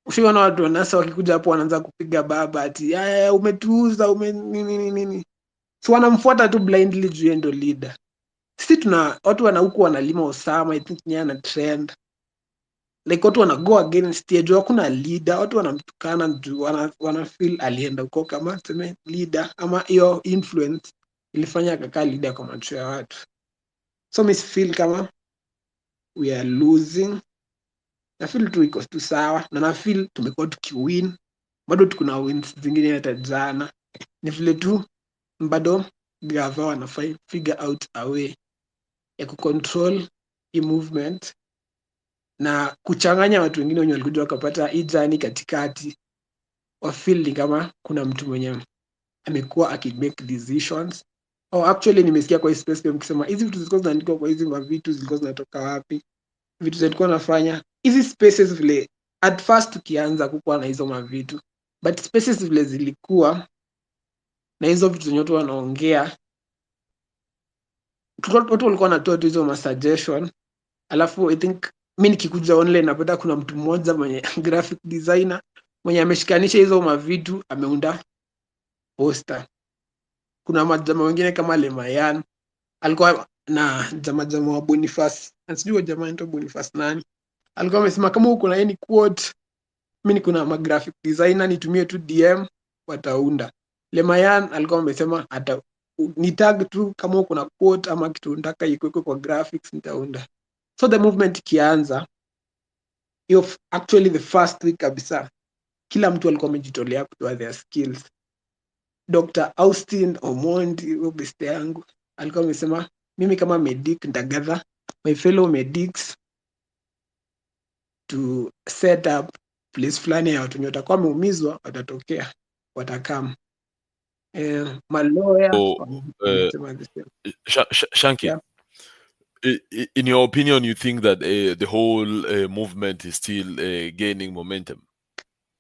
ushiona watu wanasa wakikuja hapo wanaanza kupiga baba ati umetuuza nini, so wanamfuata tu blindly juu ndo leader. Sisi watu huku wanalima Osama, I think ni ana trend, like watu wana go against ye juu hakuna leader, watu wanamtukana juu wana feel alienda huko kama tuseme leader, ama hiyo influence ilifanya akakaa leader kwa macho ya watu. So mi feel kama we are losing, na feel tu iko tu sawa, na na feel tumekuwa tukiwin, bado tuko na wins zingine hata jana, ni vile tu bado gava wanafai figure out a way ya kucontrol hii movement na kuchanganya watu wengine wenye walikuja wakapata hii jani katikati, wafeel ni kama kuna mtu mwenye amekuwa akimake decisions. Actually nimesikia kwa hii space mkisema hizi vitu zilikuwa zinaandikwa kwa hizi mavitu zilikuwa zinatoka wapi, vitu zilikuwa nafanya hizi spaces vile at first tukianza kukuwa na hizo mavitu, but spaces vile zilikuwa na hizo vitu zenye watu wanaongea, watu walikuwa wanatoa tu hizo suggestion, alafu I think mi nikikuja online napata kuna mtu mmoja mwenye graphic designer mwenye ameshikanisha hizo mavitu, ameunda poster. Kuna majama wengine kama Lemayan alikuwa na jama wa Boniface, sijui jamaa anaitwa Boniface nani, alikuwa amesema kama uko na any quote, mimi kuna ma graphic designer nitumie tu DM wataunda. Lemayan alikuwa amesema ni tag tu kama uko na quote ama kitu unataka ikwekwe kwa graphics nitaunda. So the movement ikianza, actually the first week kabisa, kila mtu alikuwa amejitolea kutoa their skills. Dr. Austin Omondi, huyo beste yangu, alikuwa amesema mimi kama medic nitagather my fellow medics to set up place fulani ya watu wenye watakuwa wameumizwa, watatokea, watakam. Maloya wamesema the same. Shanky, Yeah. in your opinion, you think that the whole movement is still gaining momentum?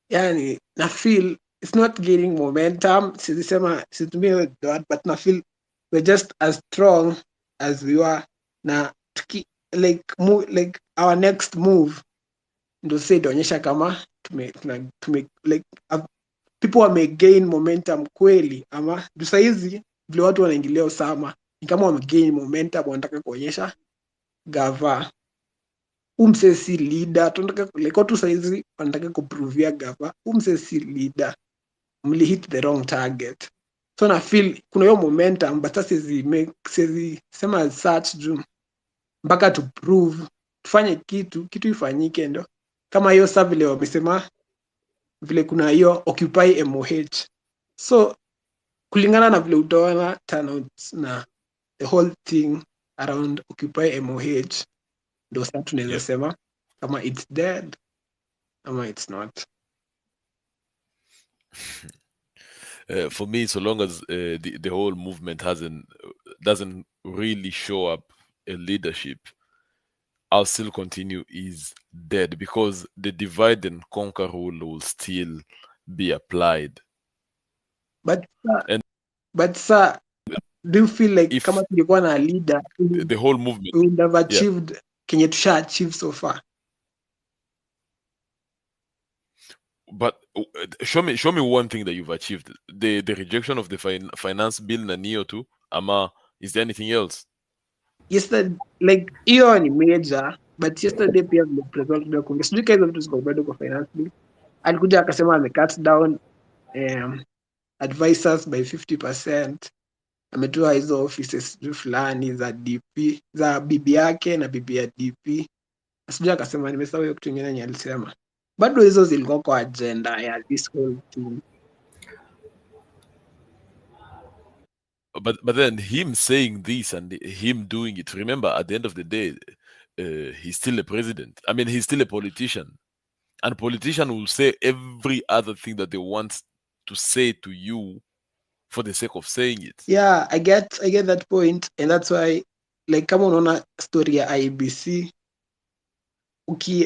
Yani, na feel it's not gaining momentum. Situmie the word, but na feel we're just as strong as we were. Na like our next move ndo sasa itaonyesha kama like people wamegain momentum kweli, ama juu saizi vile watu wanaingilia Osama ni kama wamegain momentum, wanataka kuonyesha gava umsesi leader, tunataka like watu saizi wanataka kuprovia gava umsesi leader, mli hit the wrong target. So na feel kuna hiyo momentum, but sasa sizi sema search juu mpaka to prove, tufanye kitu ifanyike, ndo kama hiyo saa vile wamesema vile kuna hiyo Occupy MOH. So kulingana na vile utaona turnouts na the whole thing around Occupy MOH, ndo sasa tunaweza sema kama it's dead. it's not. For me, so long as the whole movement doesn't really show up a leadership, I'll still continue is dead, because the divide and conquer rule will still be applied. But And sir, do you feel like if kama tungekuwa na leader the whole movement, we would have yeah, achieved kenye tusha achieve so far? but show me one thing that you've achieved. The rejection of the finance bill na NEO too. Ama, is there anything else? Yesterday, like hiyo ni major, but yesterday pia vile president ndio kuongea, sijui kama hizo vitu ziko bado kwa finance bill, alikuja akasema ame cut down advisors by 50%. Ametoa hizo offices fulani za DP za bibi yake na bibi ya DP, sijui akasema, nimesahau hiyo kitu ingine yenye alisema. Bado hizo zilikuwa kwa agenda ya this whole thing. But then him saying this and him doing it, remember, at the end of the day, he's still a president. I mean, he's still a politician. And politician will say every other thing that they want to say to you for the sake of saying it. Yeah, I get that point, and that's why, like, kama unaona story ya IBC,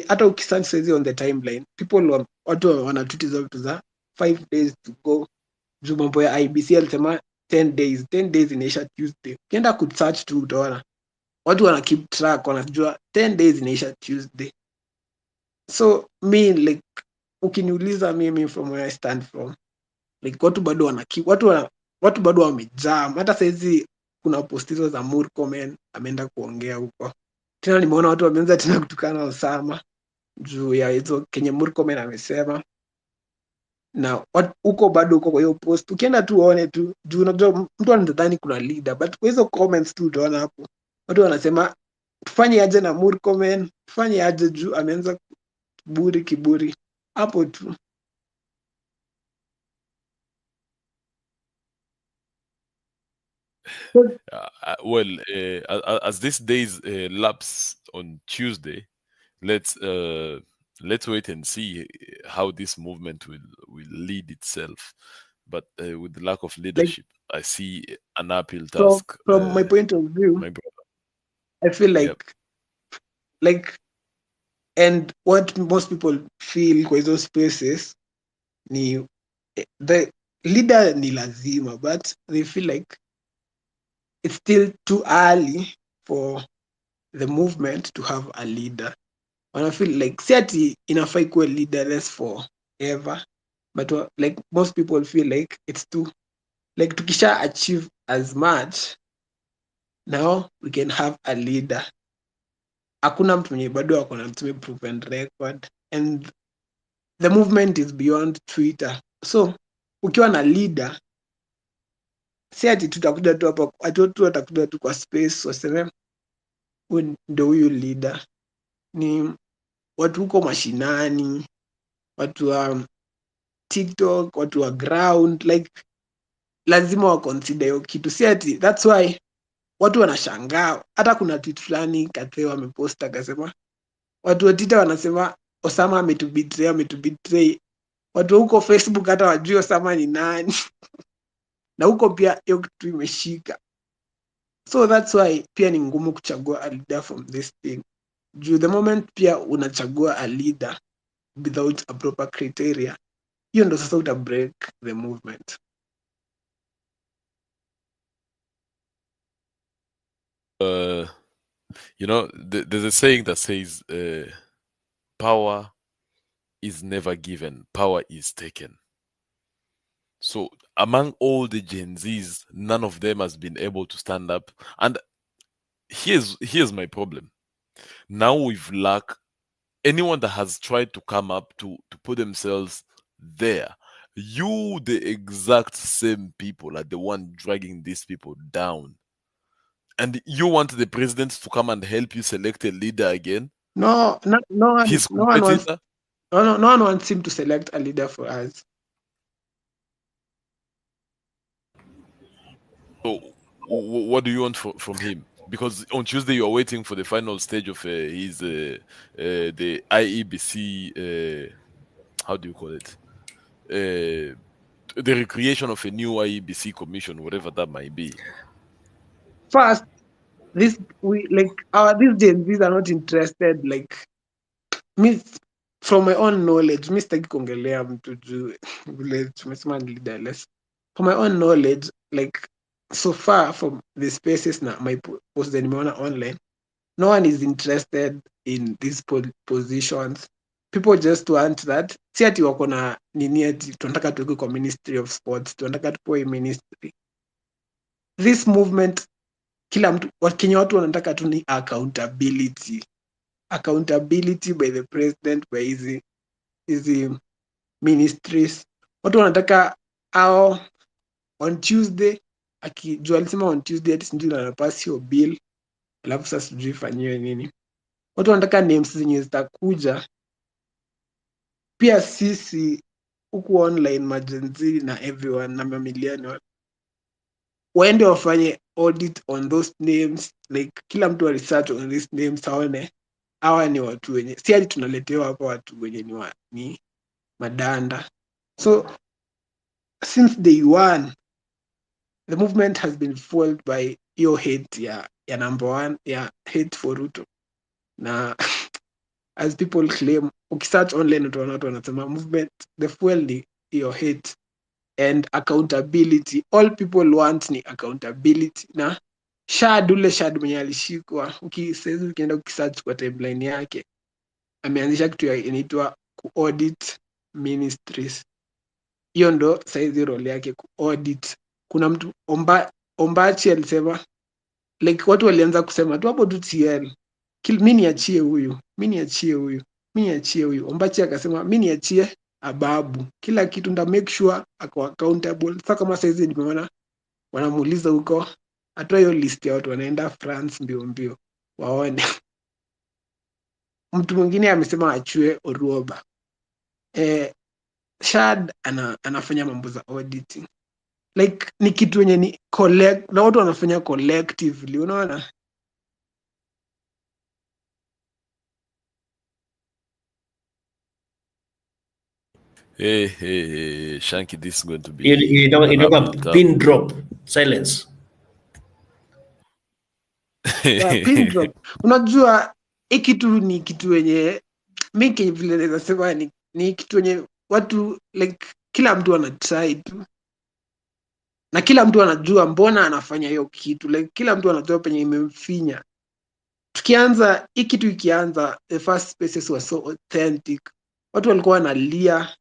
hata ukisearch saizi on the timeline, watu wanatweet hizo vitu za 5 days to go, juu mambo ya IBC alisema 10 days inaisha Tuesday. Ukienda kusearch tu utaona watu wana keep track, wanajua 10 days inaisha Tuesday. So me, like, ukiniuliza mimi from where I stand from, like, watu bado watu bado wamejam. Hata saizi kuna post hizo za Murkomen ameenda kuongea huko tena, nimeona watu wameanza tena kutukana Osama juu ya hizo kenye Murkomen amesema, na huko bado huko kwa hiyo post, ukienda tu uone tu, juu unajua mtu anadhani kuna leader, but kwa hizo comments tu utaona hapo watu wanasema tufanye aje na Murkomen, tufanye aje juu ameanza kiburi hapo tu. As these days lapse on Tuesday, let's wait and see how this movement will lead itself. But with the lack of leadership, I see an uphill So task. from my point of view, my brother. I feel like, and what most people feel kwa hizo spaces ni the leader ni lazima, but they feel like it's still too early for the movement to have a leader. And I feel like si ati inafai kuwa leaderless forever, but like most people feel like it's too, like, tukisha achieve as much, now we can have a leader. Hakuna mtu mwenye bado ako na tuseme proven record, and the movement is beyond Twitter. So ukiwa na leader, si ati tutakuja tu hapa, watu watakuja tu kwa space waseme ndo huyu leader. Ni watu huko mashinani, watu wa TikTok, watu wa ground, like, lazima wa consider hiyo kitu. Si ati, that's why watu wanashangaa. Hata kuna tweet fulani Katheo amepost akasema, watu wa Twitter wanasema Osama ametubetray. Watu wa huko Facebook hata wajui Osama ni nani. Na huko pia hiyo kitu imeshika. So that's why pia ni ngumu kuchagua a leader from this thing. Juu the moment pia unachagua a leader without a proper criteria, hiyo ndo sasa uta break the movement. There's a saying that says power is never given, power is taken. So among all the Gen Zs, none of them has been able to stand up. And here's my problem. Now we've lacked anyone that has tried to come up to put themselves there. You, the exact same people, are the one dragging these people down. And you want the president to come and help you select a leader again? No one wants him to select a leader for us. So what do you want from him? Because on Tuesday you are waiting for the final stage of his the IEBC how do you call it? The recreation of a new IEBC commission, whatever that might be. First, these Gen Zs are not interested. Like me, from my own knowledge, mi sitaki kuongelea mtu juu vile tumesema ni leaderless. From my own knowledge, like so far from the spaces na my posts that nimeona online, no one is interested in these positions. People just want that. Si ati wako na nini ati tunataka tuweke kwa Ministry of Sports, tunataka tupoe ministry. This movement, kila mtu Kenya watu wanataka tu ni accountability by the president, by hizi ministries. Watu wanataka ao on Tuesday akijua alisema on Tuesday ati sijui anapass hiyo bill, alafu sasa sijui ifanyiwe nini. Watu wanataka names zenye zitakuja. Pia sisi huku online majenzi na everyone na mamilioni waende wafanye audit on those names, like kila mtu wa research on these names, aone hawa ni watu wenye si hadi tunaletewa hapa watu wenye ni madanda. So since day one the movement has been fueled by your hate ya number one ya hate for Ruto. Na as people claim, ukisearch online watu wanasema movement, the fuel ni your hate and accountability. All people want ni accountability. Na Shad mwenye alishikwa, ukienda ukisearch kwa timeline yake, ameanzisha kitu inaitwa ku-audit ministries. Hiyo ndo saizi role yake, ku-audit. Kuna mtu Ombachi alisema, like watu walianza kusema tu hapo tu TL, mi niachie huyu. Ombachi akasema mi niachie Ababu, kila kitu nda make sure ako accountable. Sasa kama saizi nimeona wanamuuliza huko, atoa hiyo list ya watu wanaenda France mbio waone. Mtu mwingine amesema achue Oruoba. Shad anafanya mambo za auditing, like ni kitu yenye ni collect na watu wanafanya collectively, unaona. Hey, Shanky, this is going to be you know pin drop silence. Pin drop. Unajua hii kitu ni kitu yenye mimi vile naweza sema ni kitu yenye watu like kila mtu anatry tu, na kila mtu anajua mbona anafanya hiyo kitu, like kila mtu anajua penye imemfinya. Tukianza hii kitu ikianza, the first spaces were so authentic. Watu walikuwa wanalia.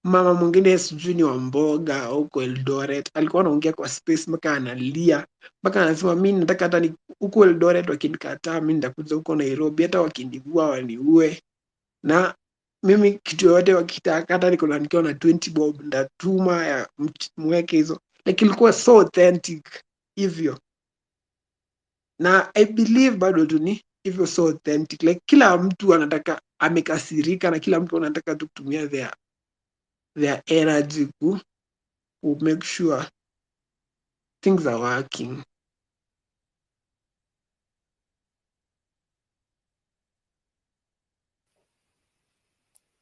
Mama mwingine sijui ni wa mboga huko Eldoret alikuwa anaongea kwa space mpaka analia, mpaka anasema mimi nataka hata ni huko Eldoret wakinikataa mimi nitakuja huko Nairobi, hata wakinivua waniue, na mimi kitu yote wakitaka hata nikiwa na 20 bob ndatuma ya mweke hizo. Like ilikuwa so authentic hivyo, na I believe bado tu ni hivyo, so authentic. Like kila mtu anataka amekasirika, na kila mtu anataka tu kutumia their energy to make sure things are working.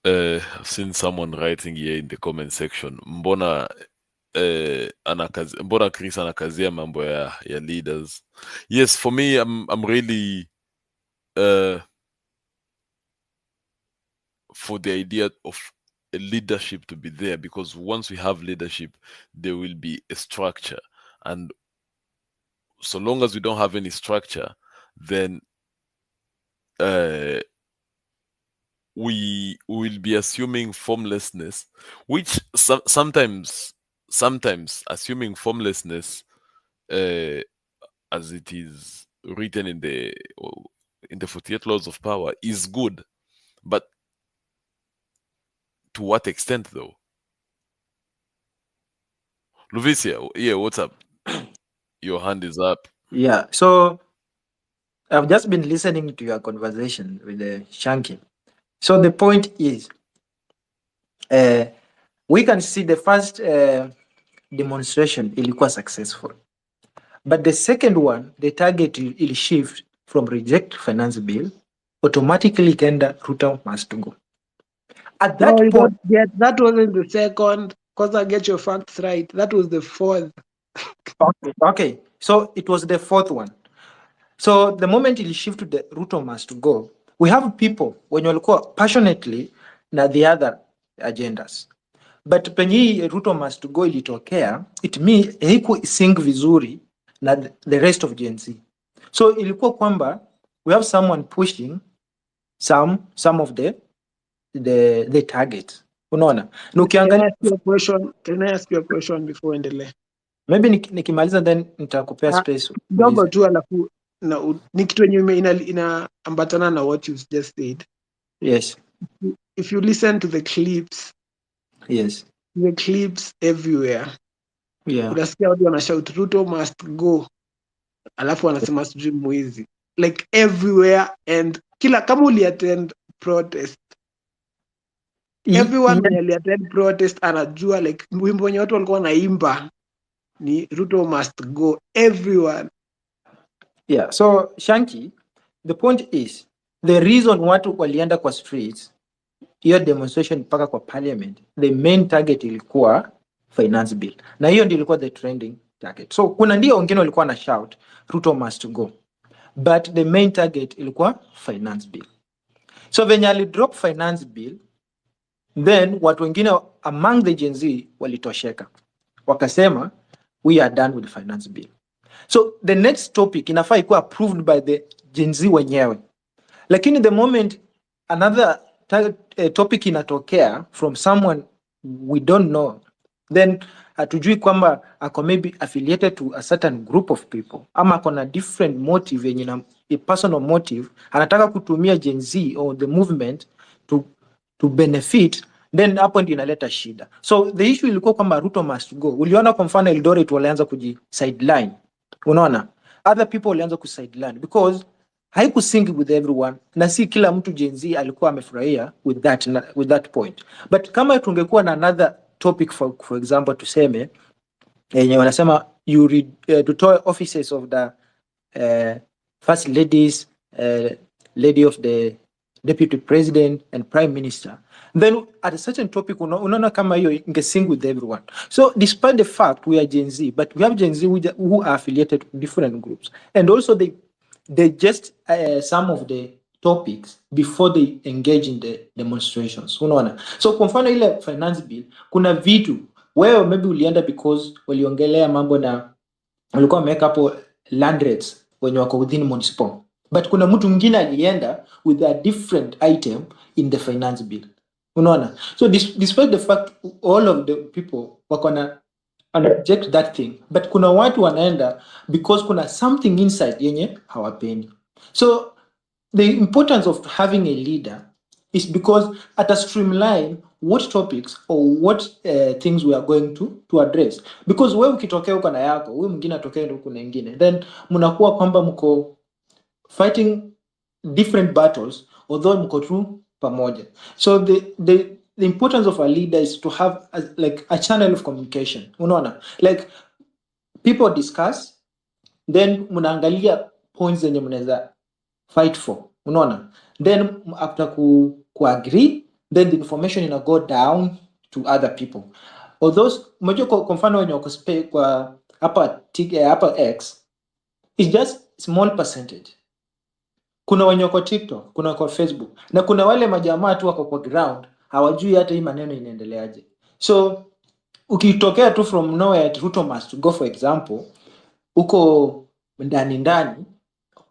I've seen someone writing here in the comment section, mbona Chris anakazia mambo ya leaders. Yes, for me, I'm really for the idea of a leadership to be there, because once we have leadership, there will be a structure, and so long as we don't have any structure, then we will be assuming formlessness, which sometimes assuming formlessness, as it is written in the 48 laws of power, is good, but to what extent though? Luvisia, yeah, what's up? Your hand is up. Yeah, so I've just been listening to your conversation with Shanky. So the point is, we can see the first demonstration ilikuwa successful, but the second one, the target will shift from reject finance bill automatically kenda Ruto must go. At No, that you point, don't get, that wasn't the second, because I get your facts right. That was the fourth. okay. So it was the fourth one. So the moment it shifted the Ruto must go, we have people when you call passionately na the other agendas. But penye hii Ruto must go ilitokea, it means haiku sync vizuri na the rest of Gen Z. So ilikuwa kwamba we have someone pushing some of the target. Unaona? Na Can I ukiangalia ask you a question? Can I ask you a question before endelee? maybe nikimaliza then nitakupea space Kidogo ulize. tu alafu ni kitu yenye inaambatana na what you just said. Yes. If you listen to the clips, Yes. the clips everywhere, Yeah. unasikia watu wanashout Ruto must go, alafu wanasema sijui mwizi, like everywhere, and kama uliattend protest, everyone mwenye aliattend protest anajua like wimbo wenye watu walikuwa wanaimba ni Ruto must go, everyone. Yeah, so Shanky, the point is the reason watu walienda kwa streets hiyo demonstration mpaka kwa parliament, the main target ilikuwa finance bill, na hiyo ndio ilikuwa the trending target. So kuna ndio wengine walikuwa na shout Ruto must go, but the main target ilikuwa finance bill. So venye ali drop finance bill, then watu wengine among the Gen Z walitosheka, wakasema we are done with the finance bill. So the next topic inafaa ikuwa approved by the Gen Z wenyewe, lakini the moment another topic inatokea from someone we don't know, then hatujui kwamba ako maybe affiliated to a certain group of people ama ako na different motive yenye na a personal motive, anataka kutumia Gen Z or the movement to benefit, then hapo ndio inaleta shida. So the issue ilikuwa kwamba Ruto must go. Uliona kwa mfano Eldoret walianza kuji sideline, unaona other people walianza ku sideline because haikusync with everyone, na si kila mtu Gen Z alikuwa amefurahia with that point. But kama tungekuwa na another topic for example tuseme yenye wanasema you tutoe offices of the first ladies, lady of the deputy president and prime minister, then at a certain topic unaona kama hiyo ingesing with everyone. So despite the fact we are Gen Z, but we have Gen Z who are affiliated to different groups, and also they just some of the topics before they engage in the demonstrations, unaona. So kwa mfano ile finance bill, kuna vitu wewe maybe ulienda because waliongelea mambo na walikuwa wameweka hapo land rates wenye wako within municipal, but kuna mtu mwingine alienda with a different item in the finance bill, unaona. So despite the fact all of the people wako na reject that thing, but kuna watu wanaenda because kuna something inside yenye hawapendi. So the importance of having a leader is because at a streamline what topics or what things we are going to address, because wewe ukitokea huko na yako, wewe mwingine atokea huko na nyingine, then mnakuwa kwamba mko fighting different battles although mko tu pamoja. So the importance of a leader is to have like a channel of communication, unaona, like people discuss, then mnaangalia points zenye mnaweza fight for, unaona, then after ku agree, then the information ina go down to other people. Although mmoja kwa mfano wenye wako kwa hapa X is just small percentage. Kuna wenye wako TikTok, kuna kwa Facebook, na kuna wale majamaa tu wako kwa ground hawajui hata hii maneno inaendeleaje. So ukitokea tu from nowhere Ruto must go for example, uko ndani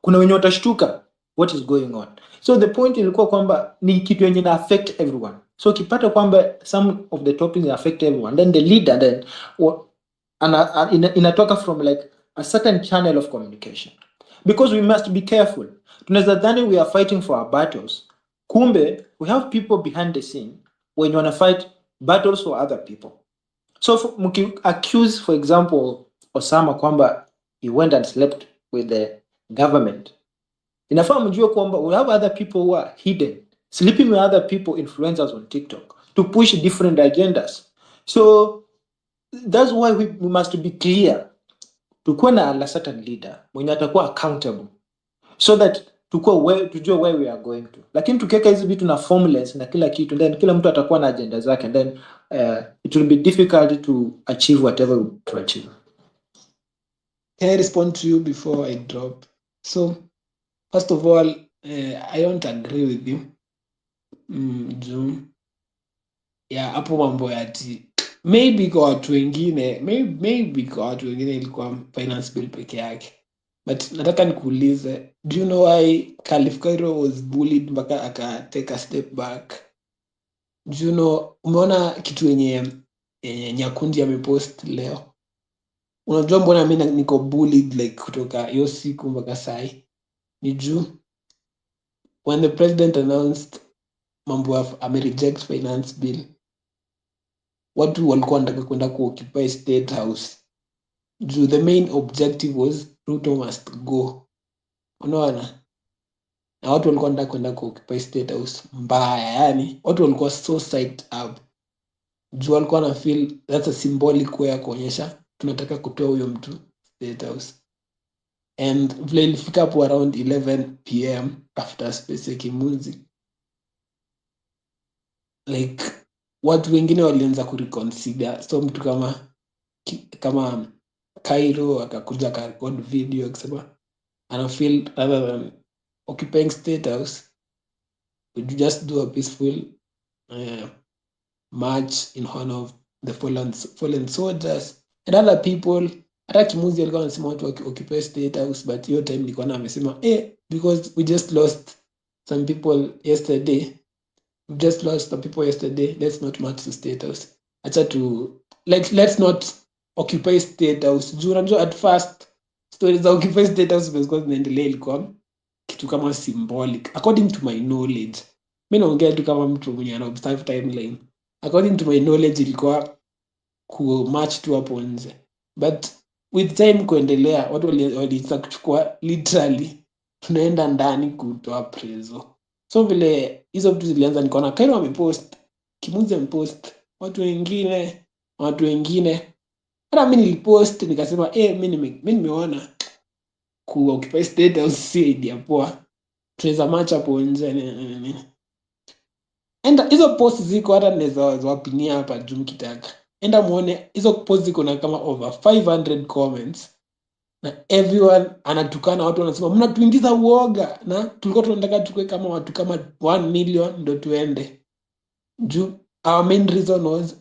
kuna wenye watashtuka what is going on. So the point ilikuwa kwamba ni kitu yenye na affect everyone. So ukipata kwamba some of the topics affect everyone, then the leader then inatoka from like a certain channel of communication, because we must be careful. Tunaweza dhani we are fighting for our battles, kumbe we have people behind the scene when you wanna fight battles for other people. So accuse for example Osama kwamba he went and slept with the government, inafaa mjue kwamba we have other people who are hidden sleeping with other people, influencers on TikTok, to push different agendas. So that's why we must be clear, tukuwe na a certain leader mwenye atakuwa accountable, so that tujue where we are going to. Lakini tukiweka hizi vitu na formulas na kila kitu, then kila mtu atakuwa na agenda zake, and then it will be difficult to achieve whatever we want to achieve. Can I respond to you before I drop? So, first of all, I don't agree with you. Juu ya hapo mambo ya ati maybe kwa watu wengine maybe kwa watu wengine ilikuwa finance bill peke yake, but nataka nikuulize, do you know why Khalif Cairo was bullied mpaka aka take a step back? Do you know, umeona kitu yenye Nyakundi amepost leo? Unajua mbona mimi niko bullied like kutoka hiyo siku mpaka sai? Ni juu when the president announced mambo ya reject finance bill, watu walikuwa wanataka kwenda kuoccupy State House. Juu the main objective was Ruto must go. Unaona? Na watu walikuwa wanataka kwenda kuoccupy State House mbaya. Yani watu walikuwa so psyched up. Juu walikuwa na feel that's a symbolic way ya kuonyesha tunataka kutoa huyo mtu State House. And vile ilifika hapo around 11 p.m. after Space Kimunzi, like watu wengine walianza kureconsider. So mtu kama Cairo akakuja akarecord video akisema ana feel rather than occupying State House, would you just do a peaceful march in honor of the fallen soldiers and other people. Hata Kimuzi alikuwa anasema watu occupy State House, but hiyo time nilikuwa na amesema because we just lost some people yesterday. Let's not march to State House. Acha to let's not occupy State House. Juu unajua at first stories za occupy State House because zinaendelea ilikuwa kitu kama symbolic according to my knowledge. Mimi naongea tu kama mtu mwenye ana observe timeline. According to my knowledge ilikuwa ku march tu hapo nje, but with time kuendelea watu walianza kuchukua literally tunaenda ndani kutoa prezo. So vile hizo vitu zilianza, nikaona Cairo amepost, Kimunzi amepost, watu wengine. Hata mimi nilipost nikasema mimi nimeona ku occupy State House si idea poa, tunaweza march hapo nje. Enda hizo post ziko, hata naweza wapinia hapa juu mkitaka. Enda muone hizo post ziko na kama over 500 comments, na everyone anatukana watu, wanasema mnatuingiza uoga, na tulikuwa tunataka tukue kama watu kama 1 million ndo tuende juu. Our main reason was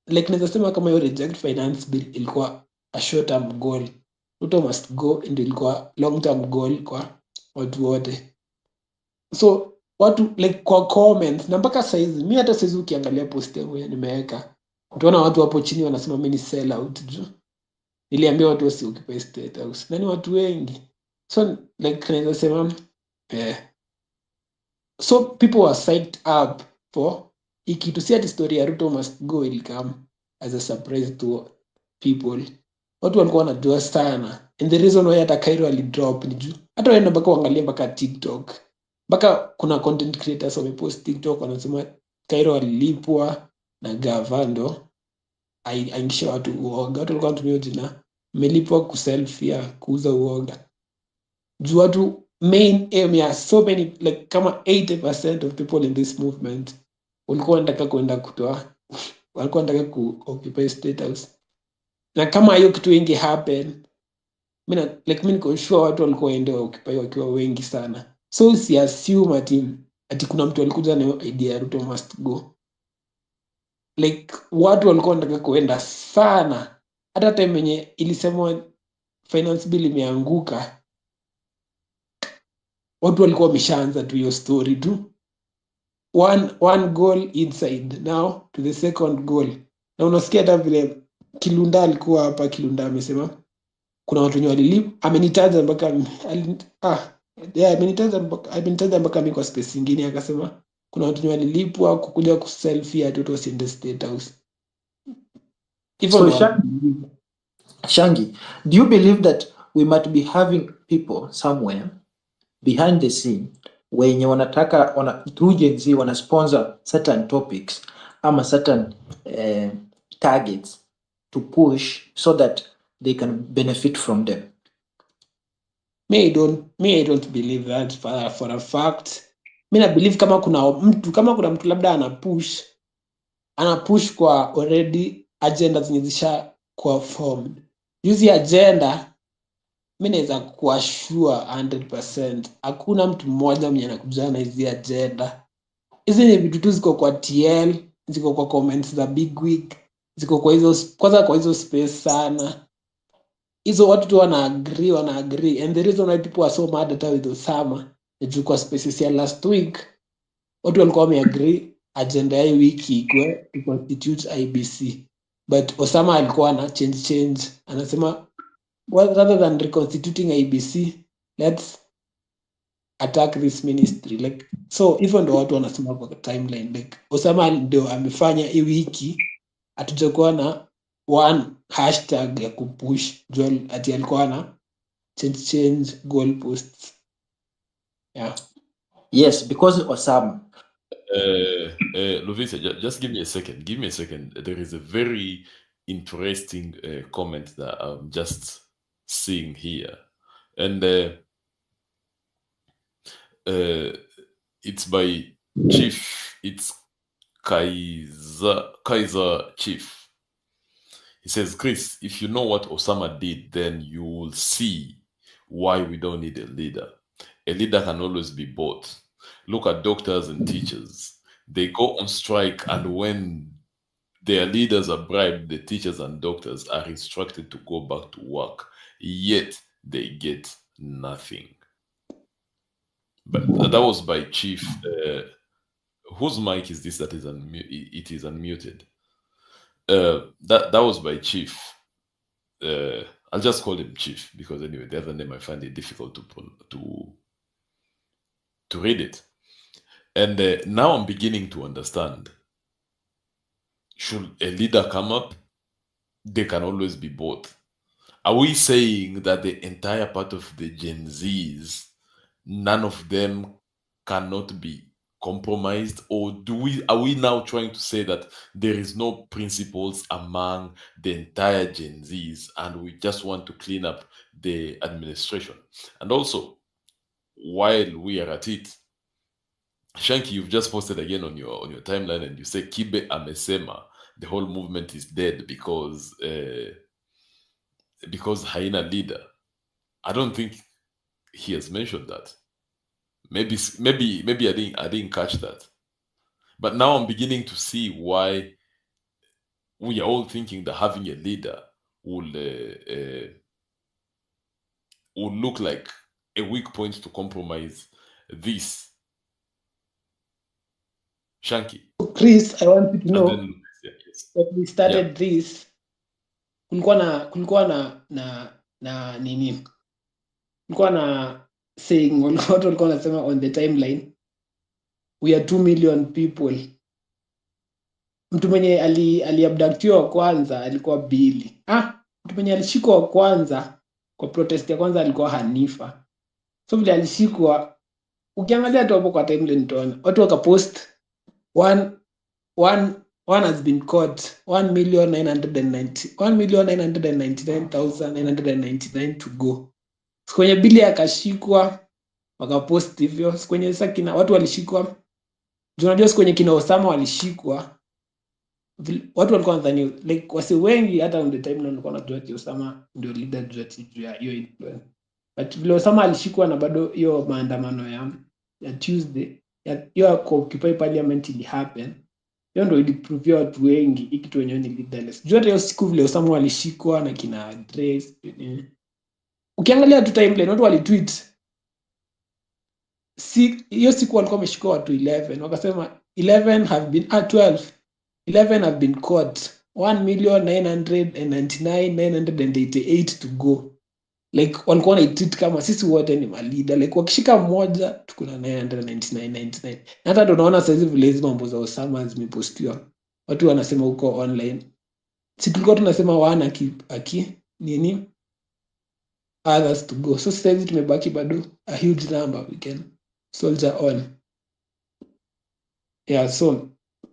naweza sema kama hiyo reject finance bill ilikuwa a short term goal, Ruto must go, and ilikuwa long term goal kwa watu wote. So watu kwa comments, na mpaka saizi mimi hata saizi ukiangalia post yangu nimeweka, utaona watu hapo chini wanasema mimi ni sell out juu niliambia watu occupy State House, na ni watu wengi. So naweza sema so people were psyched up for ikitu. Si ati story ya Ruto must go will come as a surprise to people. Watu walikuwa wanajua sana, and the reason why hata Cairo alidrop ni juu hata wewe mpaka uangalie mpaka TikTok, mpaka kuna content creators wamepost TikTok wanasema Cairo alilipwa na gavando aingisha watu uoga. Watu walikuwa wanatumia jina melipwa kuselfie kuuza uoga. Juu watu main aim ya so many kama 80% of people in this movement walikuwa wanataka kwenda kutoa, walikuwa wanataka ku occupy State House. Na kama hiyo kitu inge happen, mimi niko sure watu walikuwa waende occupy wakiwa wengi sana. So si assume ati kuna mtu alikuja na idea Ruto must go. Watu walikuwa wanataka kuenda sana. Hata time yenye ilisemwa finance bill imeanguka, watu walikuwa wameshaanza tu hiyo story tu. One goal inside, now to the second goal. Na unasikia hata vile Kilunda alikuwa hapa, Kilunda amesema kuna watu wenye walilip, amenitaja mpaka amenitaja mpaka mimi kwa space nyingine, akasema kuna watu wenye walilipwa kukuja kuselfie atoto in State House. So Shangi, do you believe that we might be having people somewhere behind the scene wenye wanataka through Gen Z wana sponsor certain topics ama certain targets to push so that they can benefit from them? Me I don't believe that for a fact. Mi na believe kama kuna mtu labda ana push kwa already agenda zenye zisha kuwa formed. Hizi agenda mi naweza kuwa sure 100% hakuna mtu mmoja mwenye anakuja na hizi agenda. Hizi ni vitu tu ziko kwa TL, ziko kwa comments za big wig, ziko kwa hizo space sana. Hizo watu tu wana agree and the reason why people are so mad at with Osama ni juu kwa spaces ya last week watu walikuwa wameagree agenda ya hii wiki ikwe to constitute IBC, but Osama alikuwa ana change anasema rather than reconstituting IBC let's attack this ministry. Like so hivyo ndo watu wanasema kwa timeline, like Osama ndio amefanya hii wiki hatujakuwa na one hashtag ya kupush Joel ati alikuwa na change goalposts. Yeah. Yes, because Osama. Lovisa, just give me a second. Give me a second. There is a very interesting comment that I'm just seeing here, and it's by Chief. It's Kaiser Chief. He says, Chris, if you know what Osama did, then you will see why we don't need a leader. A leader can always be bought. Look at doctors and teachers. They go on strike, and when their leaders are bribed, the teachers and doctors are instructed to go back to work, yet they get nothing. But that was by Chief. Whose mic is this that is it is unmuted? That was by Chief. I'll just call him Chief because anyway, the other name I find it difficult to read it. And now I'm beginning to understand. Should a leader come up, they can always be both. Are we saying that the entire part of the Gen Zs, none of them cannot be compromised, or are we now trying to say that there is no principles among the entire Gen Zs and we just want to clean up the administration? And also, while we are at it, Shanky, you've just posted again on your timeline and you say Kibe amesema the whole movement is dead because haina leader. I don't think he has mentioned that. Maybe I didn't catch that. But now I'm beginning to see why we are all thinking that having a leader will look like a weak point to compromise this. Shanky. Chris, I want you to know yes. that we started this. Kulikuwa na nini? Kulikuwa na saying watu walikuwa wanasema on the timeline we are 2 million people. Mtu mwenye aliabductiwa wa kwanza alikuwa Billy. Mtu mwenye alishikwa wa kwanza kwa protest ya kwanza alikuwa Hanifa. So vile alishikwa, ukiangalia tu hapo kwa timeline utaona watu wakapost one has been caught 1,999,999 to go. Kwenye Billy akashikwa wakapost hivyo. Kwenye sasa watu walishikwa. Unajua kwenye kina Osama walishikwa. Watu walikuwa wanadhani like wasi wengi hata on the time walikuwa wanajua ati Osama ndio leader juu ya hiyo influence. But vile Osama alishikwa na bado hiyo maandamano ya Tuesday hiyo Occupy Parliament ili happen. Hiyo ndio iliprove watu wengi hiki kitu wenyewe ni leaderless. Juu hata hiyo siku vile Osama walishikwa na kina Grace. Ukiangalia tu timeline watu walitweet hiyo siku walikuwa wameshikwa watu 11 wakasema 11 have been caught 1,999,988 to go. Like walikuwa wanaitreat kama sisi wote ni malida, like wakishika mmoja tuko na 999. Na hata tunaona sasa hivi vile hizo mambo za Osama zimepostiwa watu wanasema huko online, si tulikuwa tunasema wana aki nini others to go. So sasa hivi tumebaki bado a huge number we can soldier on. Yeah, so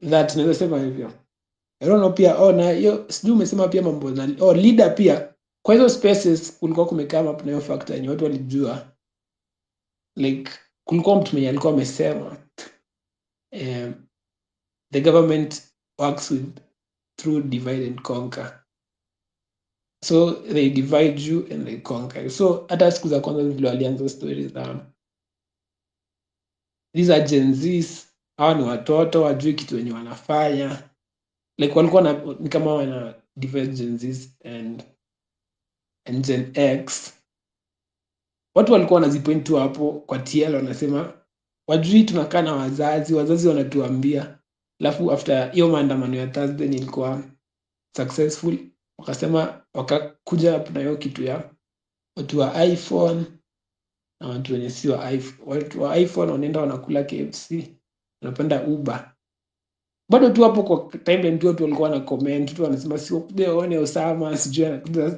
that naweza sema hivyo. I don't know pia na hiyo sijui umesema pia mambo na leader pia kwa hizo spaces kulikuwa kumekaa up na hiyo factor yenye watu walijua, like kulikuwa mtu mwenye alikuwa amesema the government works through divide and conquer, so they divide you and they conquer you. So hata siku za kwanza vile walianza story za these are Gen Zs, hawa ni watoto wajui kitu wenye wanafanya, like walikuwa ni kama wana divide Gen Zs and Gen X. Watu walikuwa wanazipoint tu hapo kwa TL, wanasema wajui tunakaa na wazazi wanatuambia. Alafu after hiyo maandamano ya Thursday nilikuwa successful, wakasema wakakuja hapo na hiyo kitu ya watu wa iPhone na watu wenye si wa iPhone. Watu wa iPhone wanaenda wanakula KFC, wanapanda Uber. Bado tu hapo kwa timeline tu watu walikuwa na comment tu wanasema sio kuja waone Osama, sijui anakuja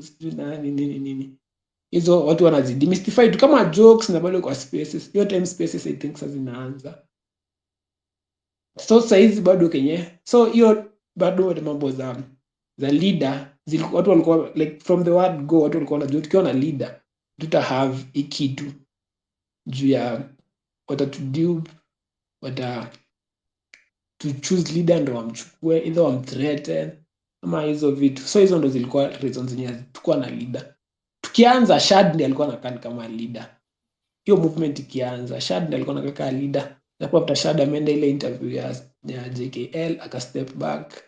sijui nani nini. Hizo watu wanazidemystify tu kama jokes, na bado kwa spaces. Hiyo time spaces I think sasa zinaanza. So saizi bado kenye. So hiyo bado mambo za leader zilikuwa watu walikuwa like from the word go, watu walikuwa wanajua tukiwa na leader tuta have ikitu juu ya watatudupe, to choose leader ndo wamchukue, either wamthreaten ama hizo vitu. So hizo ndo zilikuwa reasons zenye tulikuwa na leader. Tukianza Shad ndiye alikuwa anakaa kama leader. Hiyo movement ikianza Shad ndiye alikuwa anakaa leader. Na kwa after Shad ameenda ile interview ya JKL aka step back.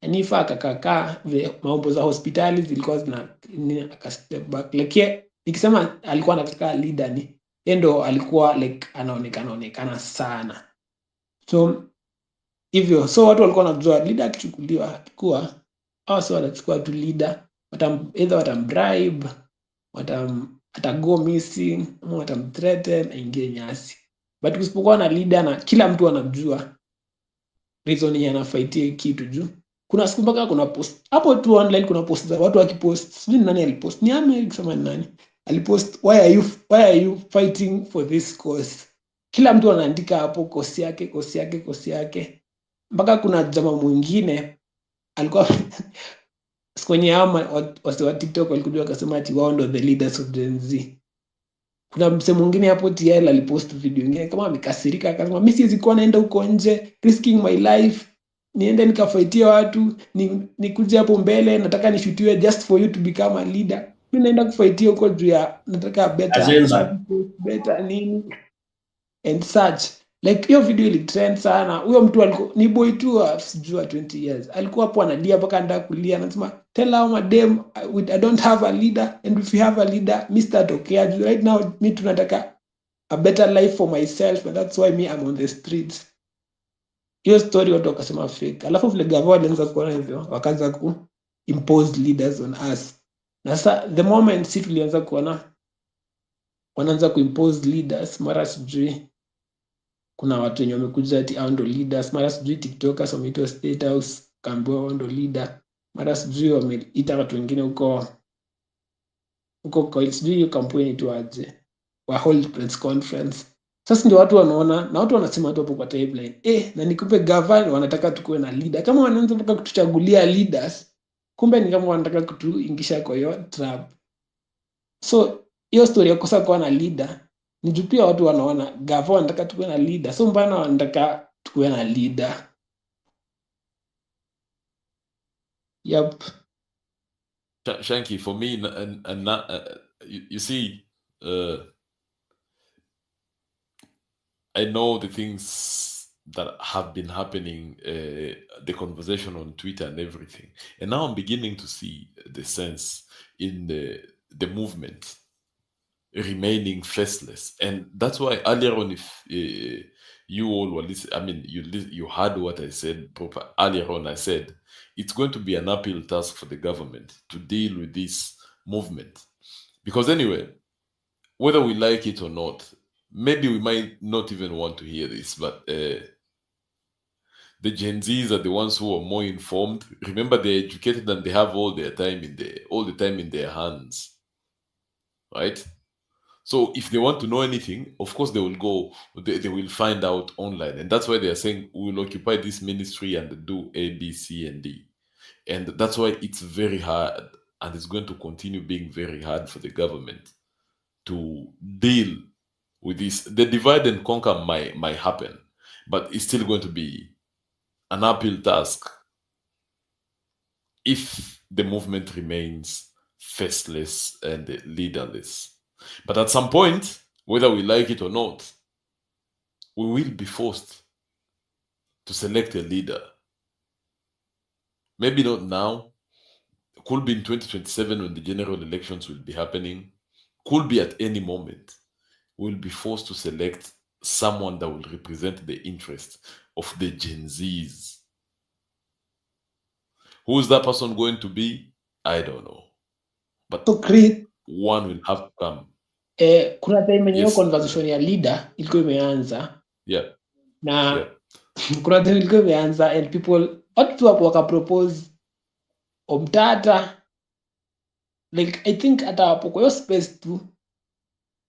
Anifa akakaa mambo za hospitali zilikuwa zina aka step back. Like nikisema alikuwa anakaa leader ni yeye ndo alikuwa like anaonekana sana. So hivyo, so watu walikuwa wanajua leader akichukuliwa akikuwa au sio, wanachukua tu leader, either watambribe, atago missing ama watamthreaten aingie nyasi. But kusipokuwa na leader na kila mtu anajua reason yeye anafightia kitu juu. Kuna siku mpaka kuna post hapo tu online, kuna post za watu wakipost, sijui nani alipost, ni America kama nani alipost, why are you fighting for this cause. Kila mtu anaandika hapo kosi yake. Mpaka kuna jamaa mwingine alikuwa kwenye wase wa TikTok walikuja wakasema ati wao ndo the leaders of Gen Z. Kuna mse mwingine hapo TL alipost video nyingine kama amekasirika, akasema mimi siwezi kuwa naenda huko nje risking my life, niende nikafaitia watu, nikuje hapo mbele, nataka nishutiwe just for you to become a leader. Mimi naenda kufaitia huko juu ya nataka better nini and such. Like hiyo video ilitrend sana. Huyo mtu alikuwa ni boy tu sijua 20 years. Alikuwa hapo analia mpaka anataka kulia, anasema tell our madam I don't have a leader, and if you have a leader Mr. Tokea. Right now me tunataka a better life for myself, and that's why me I'm on the streets. Hiyo story watu wakasema fake. Alafu vile gava walianza kuona hivyo, wakaanza ku impose leaders on us. Na sasa the moment si tulianza kuona wanaanza kuimpose leaders, mara sijui kuna watu wenye wamekuja ati hao ndo leaders, mara sijui TikTokers wameitwa State House kaambiwa hao ndo leader, mara sijui wameita watu wengine huko kwa sijui hiyo kampuni tu aje wa hold press conference. Sasa ndio watu wanaona na watu wanasema tu hapo kwa timeline, na nikupe governor wanataka tukue na leader. Kama wanaanza mpaka kutuchagulia leaders, kumbe ni kama wanataka kutuingisha kwa hiyo trap. So hiyo story ya kosa kuwa na leader ni juu pia watu wanaona gava wanataka tukuwe na leader, so mbana wanataka tukuwe na leader. Yep. Shanky, for me, you see, I know the things that have been happening, the conversation on Twitter and everything, and now I'm beginning to see the sense in the movement remaining faceless, and that's why earlier on, if you all were listening, I mean, you heard what I said proper earlier on. I said it's going to be an uphill task for the government to deal with this movement, because anyway, whether we like it or not, maybe we might not even want to hear this, but the Gen Zs are the ones who are more informed. Remember, they're educated and they have all the time in their hands, right? So if they want to know anything, of course they will go, they will find out online. And that's why they are saying we will occupy this ministry and do A, B, C, and D. And that's why it's very hard and it's going to continue being very hard for the government to deal with this. The divide and conquer might happen, but it's still going to be an uphill task if the movement remains faceless and leaderless. But at some point, whether we like it or not, we will be forced to select a leader. Maybe not now. Could be in 2027 when the general elections will be happening. Could be at any moment. We'll be forced to select someone that will represent the interests of the Gen Zs. Who is that person going to be? I don't know. But So Chris, one will have to come. kuna time yenye hiyo Yes. conversation ya leader ilikuwa imeanza Yeah. na Yeah. kuna time ilikuwa imeanza and people watu hapo wakapropose Omtata, like I think hata hapo kwa hiyo space tu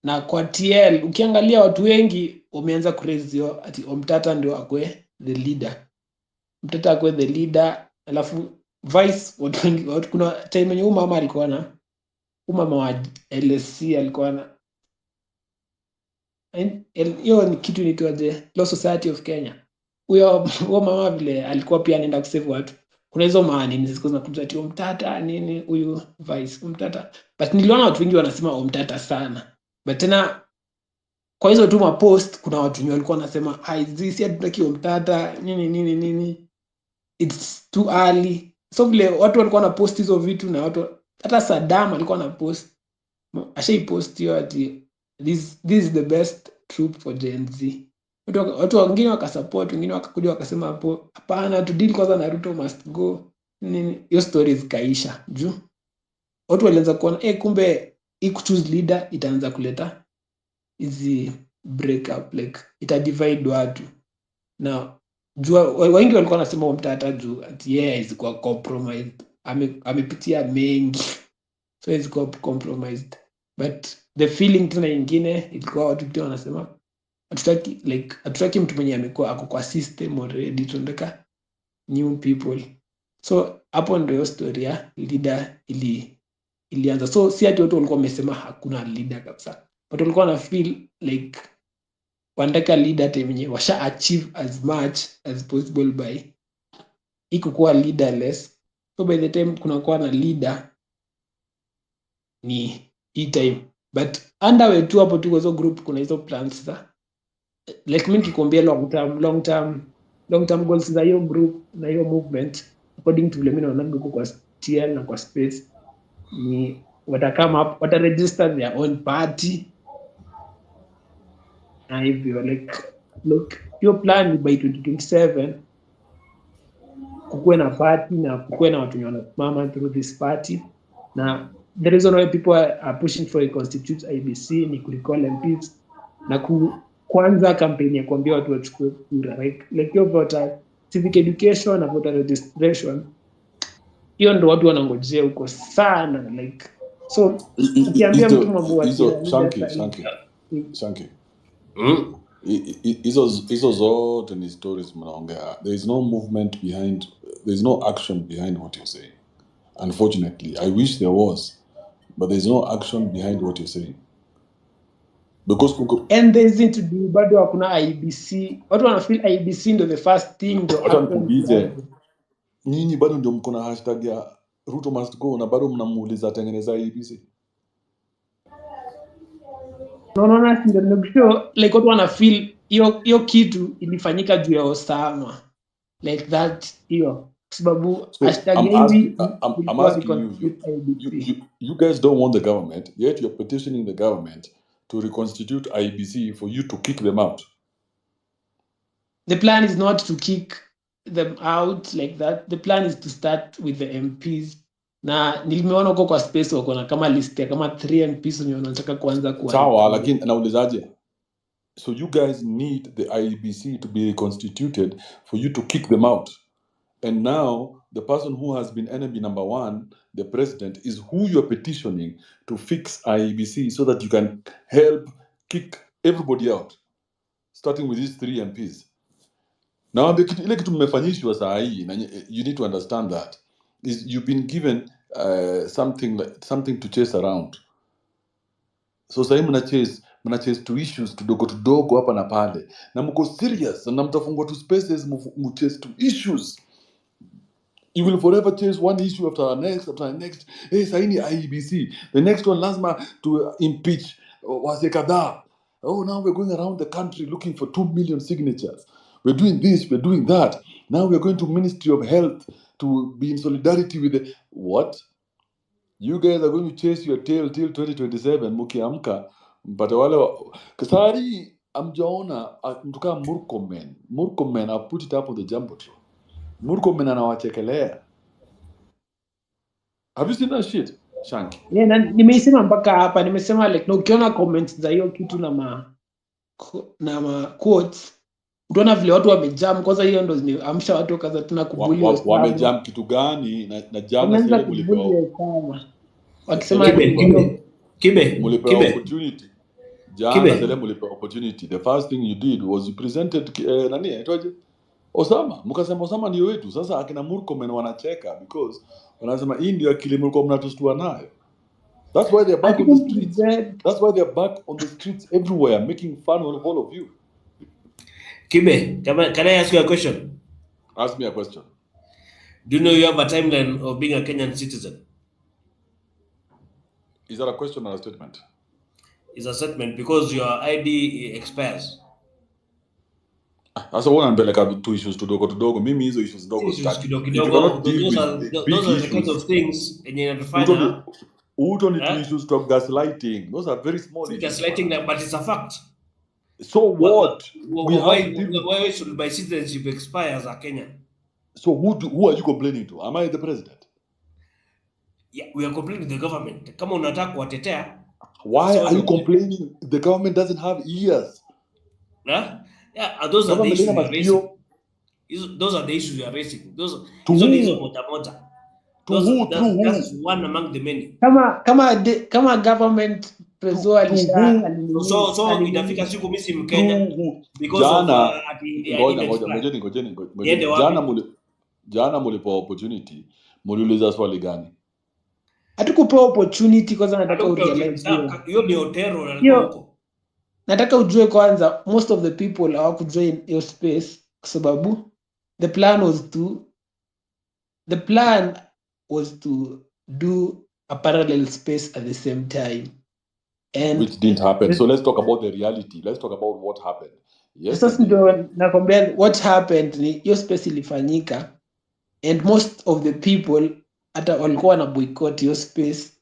na kwa TL ukiangalia watu wengi wameanza kuraise hiyo ati Omtata ndio akwe the leader, Omtata akwe the leader, alafu vice watu wengi kuna time yenye huyu mama alikuwa na mama wa LSC alikuwa na hiyo ni kitu inaitwaje, Law Society of Kenya. Huyo mama vile alikuwa pia anaenda kusave watu. Kuna hizo maani zilikuwa zinakuja ati Omtata nini huyu vice Omtata, but niliona watu wengi wanasema Omtata sana, but tena kwa hizo tu mapost kuna watu wengi walikuwa wanasema si hatutaki Omtata nini, it's too early. So vile watu walikuwa na post hizo vitu, na watu hata Saddam alikuwa na post, ashaipost hiyo ati this is the best troop for Gen Z. Watu wengine wakasupport, wengine wakakuja wakasema hapo hapana, to deal kwanza na Ruto must go nini. Hiyo story zikaisha juu watu walianza kuona kumbe hii kuchoose leader itaanza kuleta hizi break up, like ita divide watu, na jua wengi walikuwa wanasema Omtata juu ati yeye isikuwa compromised, amepitia mengi so isikuwa compromised, but the feeling tena ingine ilikuwa watu pia wanasema hatutaki mtu mwenye amekuwa ako kwa system already, tunataka new people. So hapo ndio story ya leader ilianza. So si ati watu walikuwa wamesema hakuna leader kabisa, but walikuwa na feel like wanataka leader mwenye washa achieve as much as possible by ikukuwa leaderless. So by the time kunakuwa na leader ni hii time, but underway tu hapo tu kwa hizo group kuna hizo plans za like mimi nikikwambia long term goals za hiyo group na hiyo movement, according to vile mimi naona huko kwa TL na kwa space, ni watakama up, wataregister their own party na hivyo like hiyo plan by 2027 kukuwe na party na kukuwe na watu wenye wanasimama through this party. Na the reason why people are pushing for a constitute IBC ni kurecall MPs na kwanza kampeni ya kuambia watu wachukue kura, like hiyo voter civic education na voter registration, hiyo ndo watu wanangojea huko sana, like so ukiambia mtu mambo hizo Shanky hizo zote ni stories mnaongea. There is no movement behind, there is no action behind what you're saying. Unfortunately, I wish there was, but there is no action behind what you're saying. Because and there isn't to do bado hakuna IBC. Watu wana feel IBC ndo the first thing ndo happen. Nyinyi bado ndio mko na hashtag ya Ruto must go na bado mnamuuliza tengeneza IBC. No, ndio like watu wana feel hiyo kitu ilifanyika juu ya Osama, like that hiyo sababu hashtag hivi. I'm asking you guys don't want the government, yet you're petitioning the government to reconstitute IBC for you to kick them out. The plan is not to kick them out like that. The plan is to start with the MPs. Na nilimeona huko kwa space wako na kama list ya kama 3 MPs wenye wanataka kuanza kuwa. Sawa, lakini naulizaje? So you guys need the IEBC to be reconstituted for you to kick them out. And now the person who has been enemy number one, the president, is who you're petitioning to fix IEBC so that you can help kick everybody out, starting with these 3 MPs. Now, ile kitu mmefanyishwa saa hii, you need to understand that, is you've been given something to chase around. So sasa mna chase two issues tudogo hapa na pale, na mko serious na mtafungua two spaces mu chase two issues. You will forever chase one issue after the next. Hey, saini IEBC. The next one lazima to impeach wase kadhaa. Oh, now we're going around the country looking for 2 million signatures. We're doing this, we're doing that. Now we're going to Ministry of Health to be in solidarity with the... What? You guys are going to chase your tail till 2027, mukiamka. But wale... Kasari, amjaona, mtu kama Murkomen. Murkomen, I'll put it up on the Jumbotron. Murkomen anawachekelea. Have you seen that shit, Shanky? Yeah, na nimeisema mpaka hapa, nimesema like na ukiona comments za hiyo kitu na ma quotes, utaona vile watu wamejam. Kwanza hiyo ndo zimeamsha watu kaza tena kubuli Wamejam kitu gani? Na jana sele mulipewa wakisema mulipewa opportunity. Jana sele mulipewa opportunity. The first thing you did was you presented nani aitwaje? Osama. Mkasema Osama ndio wetu. Sasa akina Murkomen wanacheka because wanasema hii ndio akili mlikuwa mnatustua nayo. That's why they're back on the streets. That's why they're back on the streets everywhere, making fun of all of you. Kibe, can I ask you a question? Ask me a question. Do you know you have a timeline of being a Kenyan citizen? Is that a question or a statement? It's a statement because your ID expires. Sasa wana mbeleka two issues tudogo. Mimi hizo issues ndogo start. Those are the kinds of things and inafanya Uto ni two issues to gaslighting. Those are very small issues. Gaslighting, but it's a fact. So what? Why should my citizenship expire as a Kenyan? So who are you complaining to? Am I the president? Yeah, we are complaining to the government. Kama unataka kuwatetea. Why are you complaining? The government doesn't have ears. Huh? Yeah, those are the issues we are raising. Those are the issues we are raising. Those are moja. That's one among the many. Kama government prezo alisha so itafika siku mimi si Mkenya because jana mulipo opportunity muliuliza swali gani? Hatukupewa opportunity kwanza, nataka urealize hiyo ni otero alikuwa huko. Nataka ujue kwanza most of the people hawakujoin your space kwa sababu the plan was to do a parallel space at the same time, and which didn't happen. So let's talk about the reality. Let's talk about what happened. Yes, nakwambia what happened ni hiyo space ilifanyika, and most of the people hata walikuwa na boycott hiyo space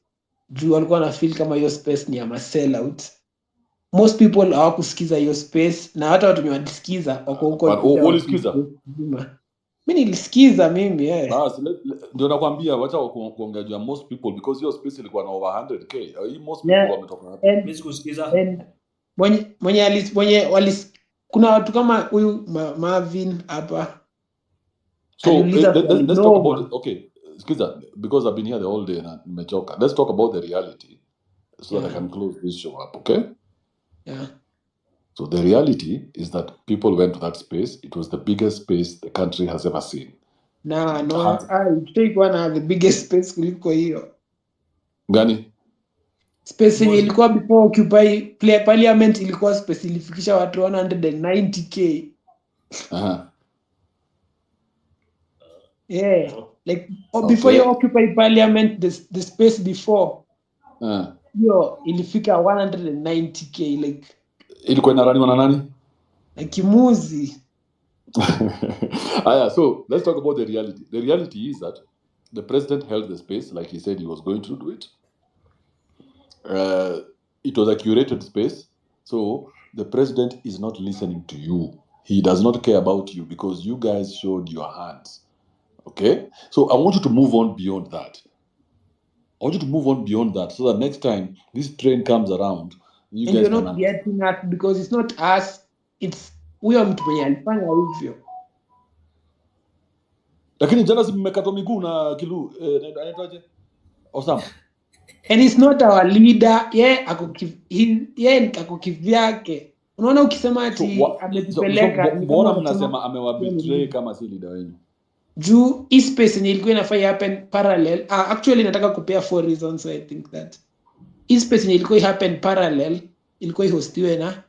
juu walikuwa na feel kama hiyo space ni ama sellout. Most people hawakusikiza hiyo space, na hata watu wenye wako huko. Walisikiza? Mimi nilisikiza mimi ndio nakwambia wacha kuongea most people because your space ilikuwa na over 100k. Most people wametoka hapo. Mimi sikusikiza. Mwenye kuna watu kama huyu Marvin hapa. So let's talk about it. Okay, sikiza, because I've been here the whole day na nimechoka. Let's talk about the reality so that I can close this show up, okay? Yeah. So the reality is that people went to that space. It was the biggest space the country has ever seen. Take one of the biggest space kuliko hiyo. Gani? Space ilikuwa before Occupy Parliament ilikuwa space ilifikisha watu 190k. Yeah, like before you Occupy Parliament, the space before hiyo ilifika 190k. Like ilikuwa inaraniwa na nani? Kimuzi. So let's talk about the reality. The reality is that the president held the space like he said he was going to do it. It was a curated space, so the president is not listening to you. He does not care about you because you guys showed your hands. Okay? So I want you to move on beyond that. So that next time this train comes around, you're not getting that because it's not us, it's huyo mtu mwenye alifanya hivyo. Lakini jana mmekatwa miguu na Kilu anaitwaje? Osama. And it's not our leader. Ako kivyake. Unaona ukisema ati ametupeleka mbona mnasema amewabetray kama si leader wenu? juu hii space yenye ilikuwa inafaa happen parallel. Actually nataka kupea 4 reasons why I think that hii space yenye ilikuwa happen parallel ilikuwa ihostiwe na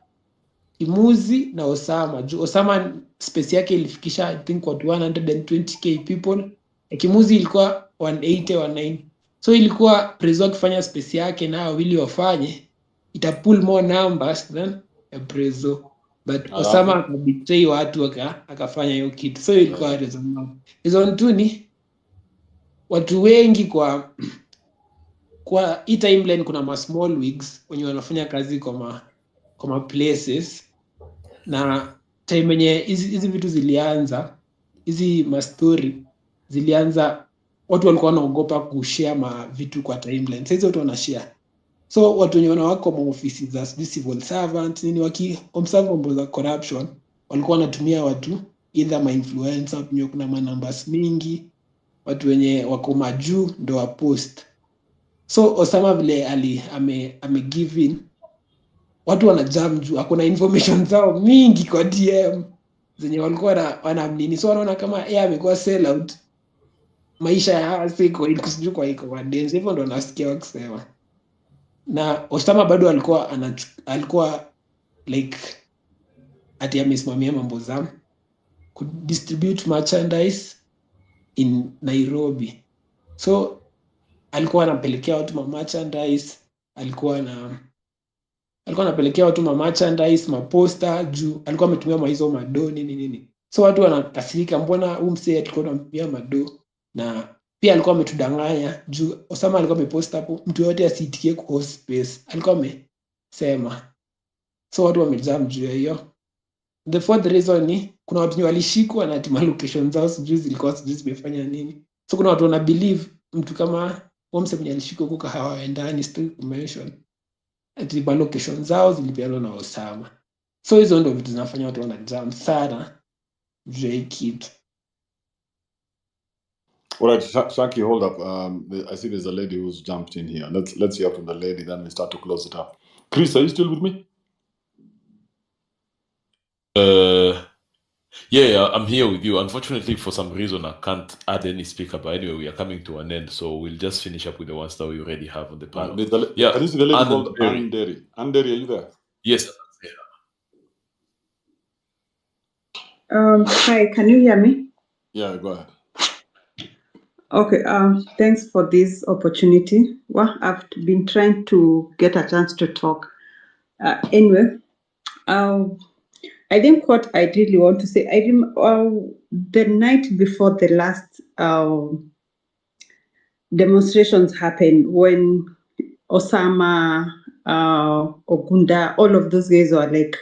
Kimuzi na Osama. Juu Osama space yake ilifikisha I think what 120k people. Kimuzi ilikuwa 180 190. So ilikuwa Prezo akifanya space yake na wawili wafanye ita pull more numbers than Prezo. But Osama akabetray watu akafanya hiyo kitu. So ilikuwa reason 1. Reason 2 ni watu wengi kwa hii timeline kuna ma small wigs wenye wanafanya kazi kwa ma places, na time yenye hizi vitu zilianza, hizi ma story zilianza, watu walikuwa wanaogopa kushare ma vitu kwa timeline. Sasa watu wanashare. So watu wenye wako kwa ofisi za civil servant nini observe mambo za corruption walikuwa wanatumia watu either ma influencer, kuna ma numbers mingi, watu wenye wako majuu ndo wa post. So Osama vile ame give in, watu wanajam juu hakuna information zao mingi kwa DM zenye walikuwa wanaamini. So wanaona kama yeye amekuwa sell out, maisha ya siko ikusijua kwa iko kwa dance. Hivyo ndo nasikia wakisema. Na Osama bado alikuwa like ati amesimamia mambo za distribute merchandise in Nairobi. So alikuwa anapelekea watu ma merchandise, alikuwa anapelekea watu ma merchandise, maposta, juu alikuwa ametumia hizo mado nini. So watu wanakasirika, mbona huyu msee alikuwa anatumia mado, na pia alikuwa ametudanganya juu Osama alikuwa amepost hapo mtu yote asitikie kwa host space, alikuwa amesema. So watu wamejam juu ya hiyo. The fourth reason ni kuna watu walishikwa na tima location zao sijui zilikuwa sijui zimefanya nini. So kuna watu wana believe mtu kama mse mwenye alishikwa huko Kahawa ndani still mention ati location zao zilipeanwa na Osama. So hizo ndio vitu zinafanya watu wana jam sana juu ya hii kitu. All right, Shanky, hold up. I see there's a lady who's jumped in here. Let's hear from the lady, then we start to close it up. Chris, are you still with me? Yeah, I'm here with you. Unfortunately, for some reason, I can't add any speaker. But anyway, we are coming to an end, so we'll just finish up with the ones that we already have on the panel. Yeah, can you see the lady called Anderi? Anderi, are you there? Yes. Hi, can you hear me? Yeah, go ahead. Okay, thanks for this opportunity. Well, I've been trying to get a chance to talk. Anyway, I think what I really want to say, the night before the last demonstrations happened, when Osama, Ogunda, all of those guys were like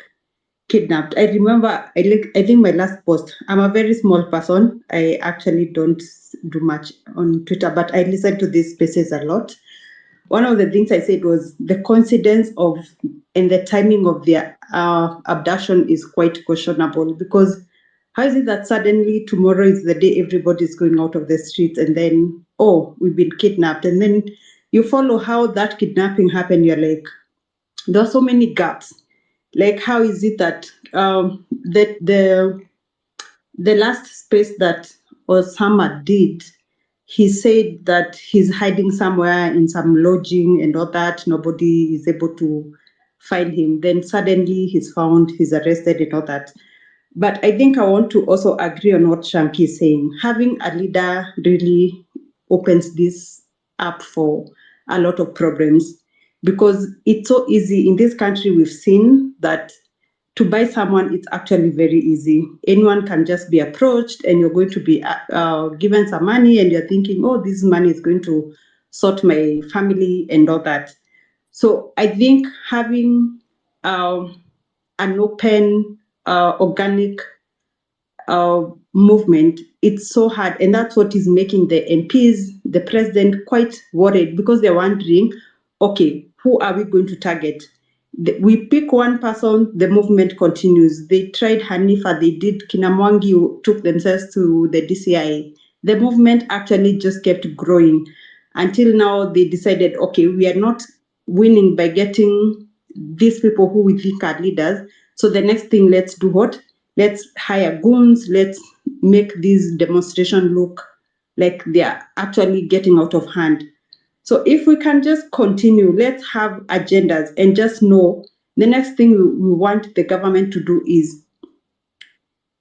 kidnapped. I remember, I think my last post, I'm a very small person. I actually don't do much on Twitter, but I listen to these spaces a lot. One of the things I said was the coincidence of and the timing of their abduction is quite questionable, because how is it that suddenly tomorrow is the day everybody's going out of the streets and then, oh, we've been kidnapped, and then you follow how that kidnapping happened, you're like, there are so many gaps. Like, how is it that the last space that Osama did, he said that he's hiding somewhere in some lodging and all that, nobody is able to find him. Then suddenly he's found, he's arrested and all that. But I think I want to also agree on what Shanky is saying. Having a leader really opens this up for a lot of problems, because it's so easy. In this country, we've seen that to buy someone, it's actually very easy. Anyone can just be approached and you're going to be given some money and you're thinking, oh, this money is going to sort my family and all that. So I think having an open, organic movement, it's so hard. And that's what is making the MPs, the president, quite worried, because they're wondering, okay, who are we going to target? We pick one person, the movement continues. They tried Hanifa, they did Kinamwangi, who took themselves to the DCI. The movement actually just kept growing until now they decided, okay, we are not winning by getting these people who we think are leaders. So the next thing, let's do what? Let's hire goons, let's make this demonstration look like they are actually getting out of hand. So if we can just continue, let's have agendas and just know the next thing we want the government to do is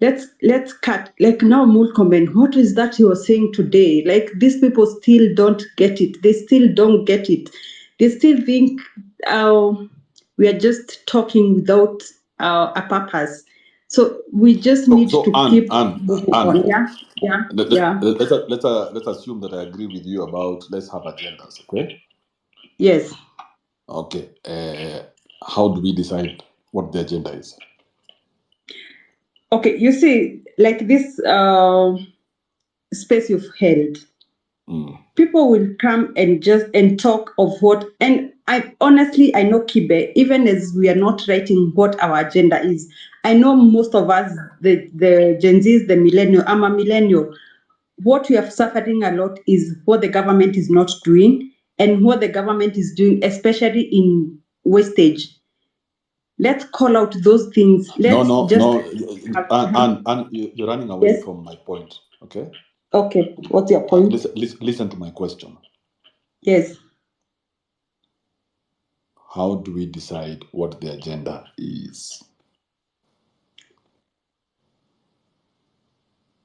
let's cut. Like now, Mulkomen, what is that he was saying today? Like these people still don't get it. They still don't get it. They still think we are just talking without a purpose. So we just need to keep moving on. Let's assume that I agree with you about let's have agendas, okay? Yes. Okay. How do we decide what the agenda is? Okay, you see, like this space you've held, people will come and talk of what, and I honestly, I know Kibe, even as we are not writing what our agenda is, I know most of us, the Gen Zs, the millennial, I'm a millennial, what we are suffering a lot is what the government is not doing and what the government is doing, especially in wastage. Let's call out those things. Let's and you're running away from my point, okay? Okay, what's your point? Listen to my question. Yes. How do we decide what the agenda is?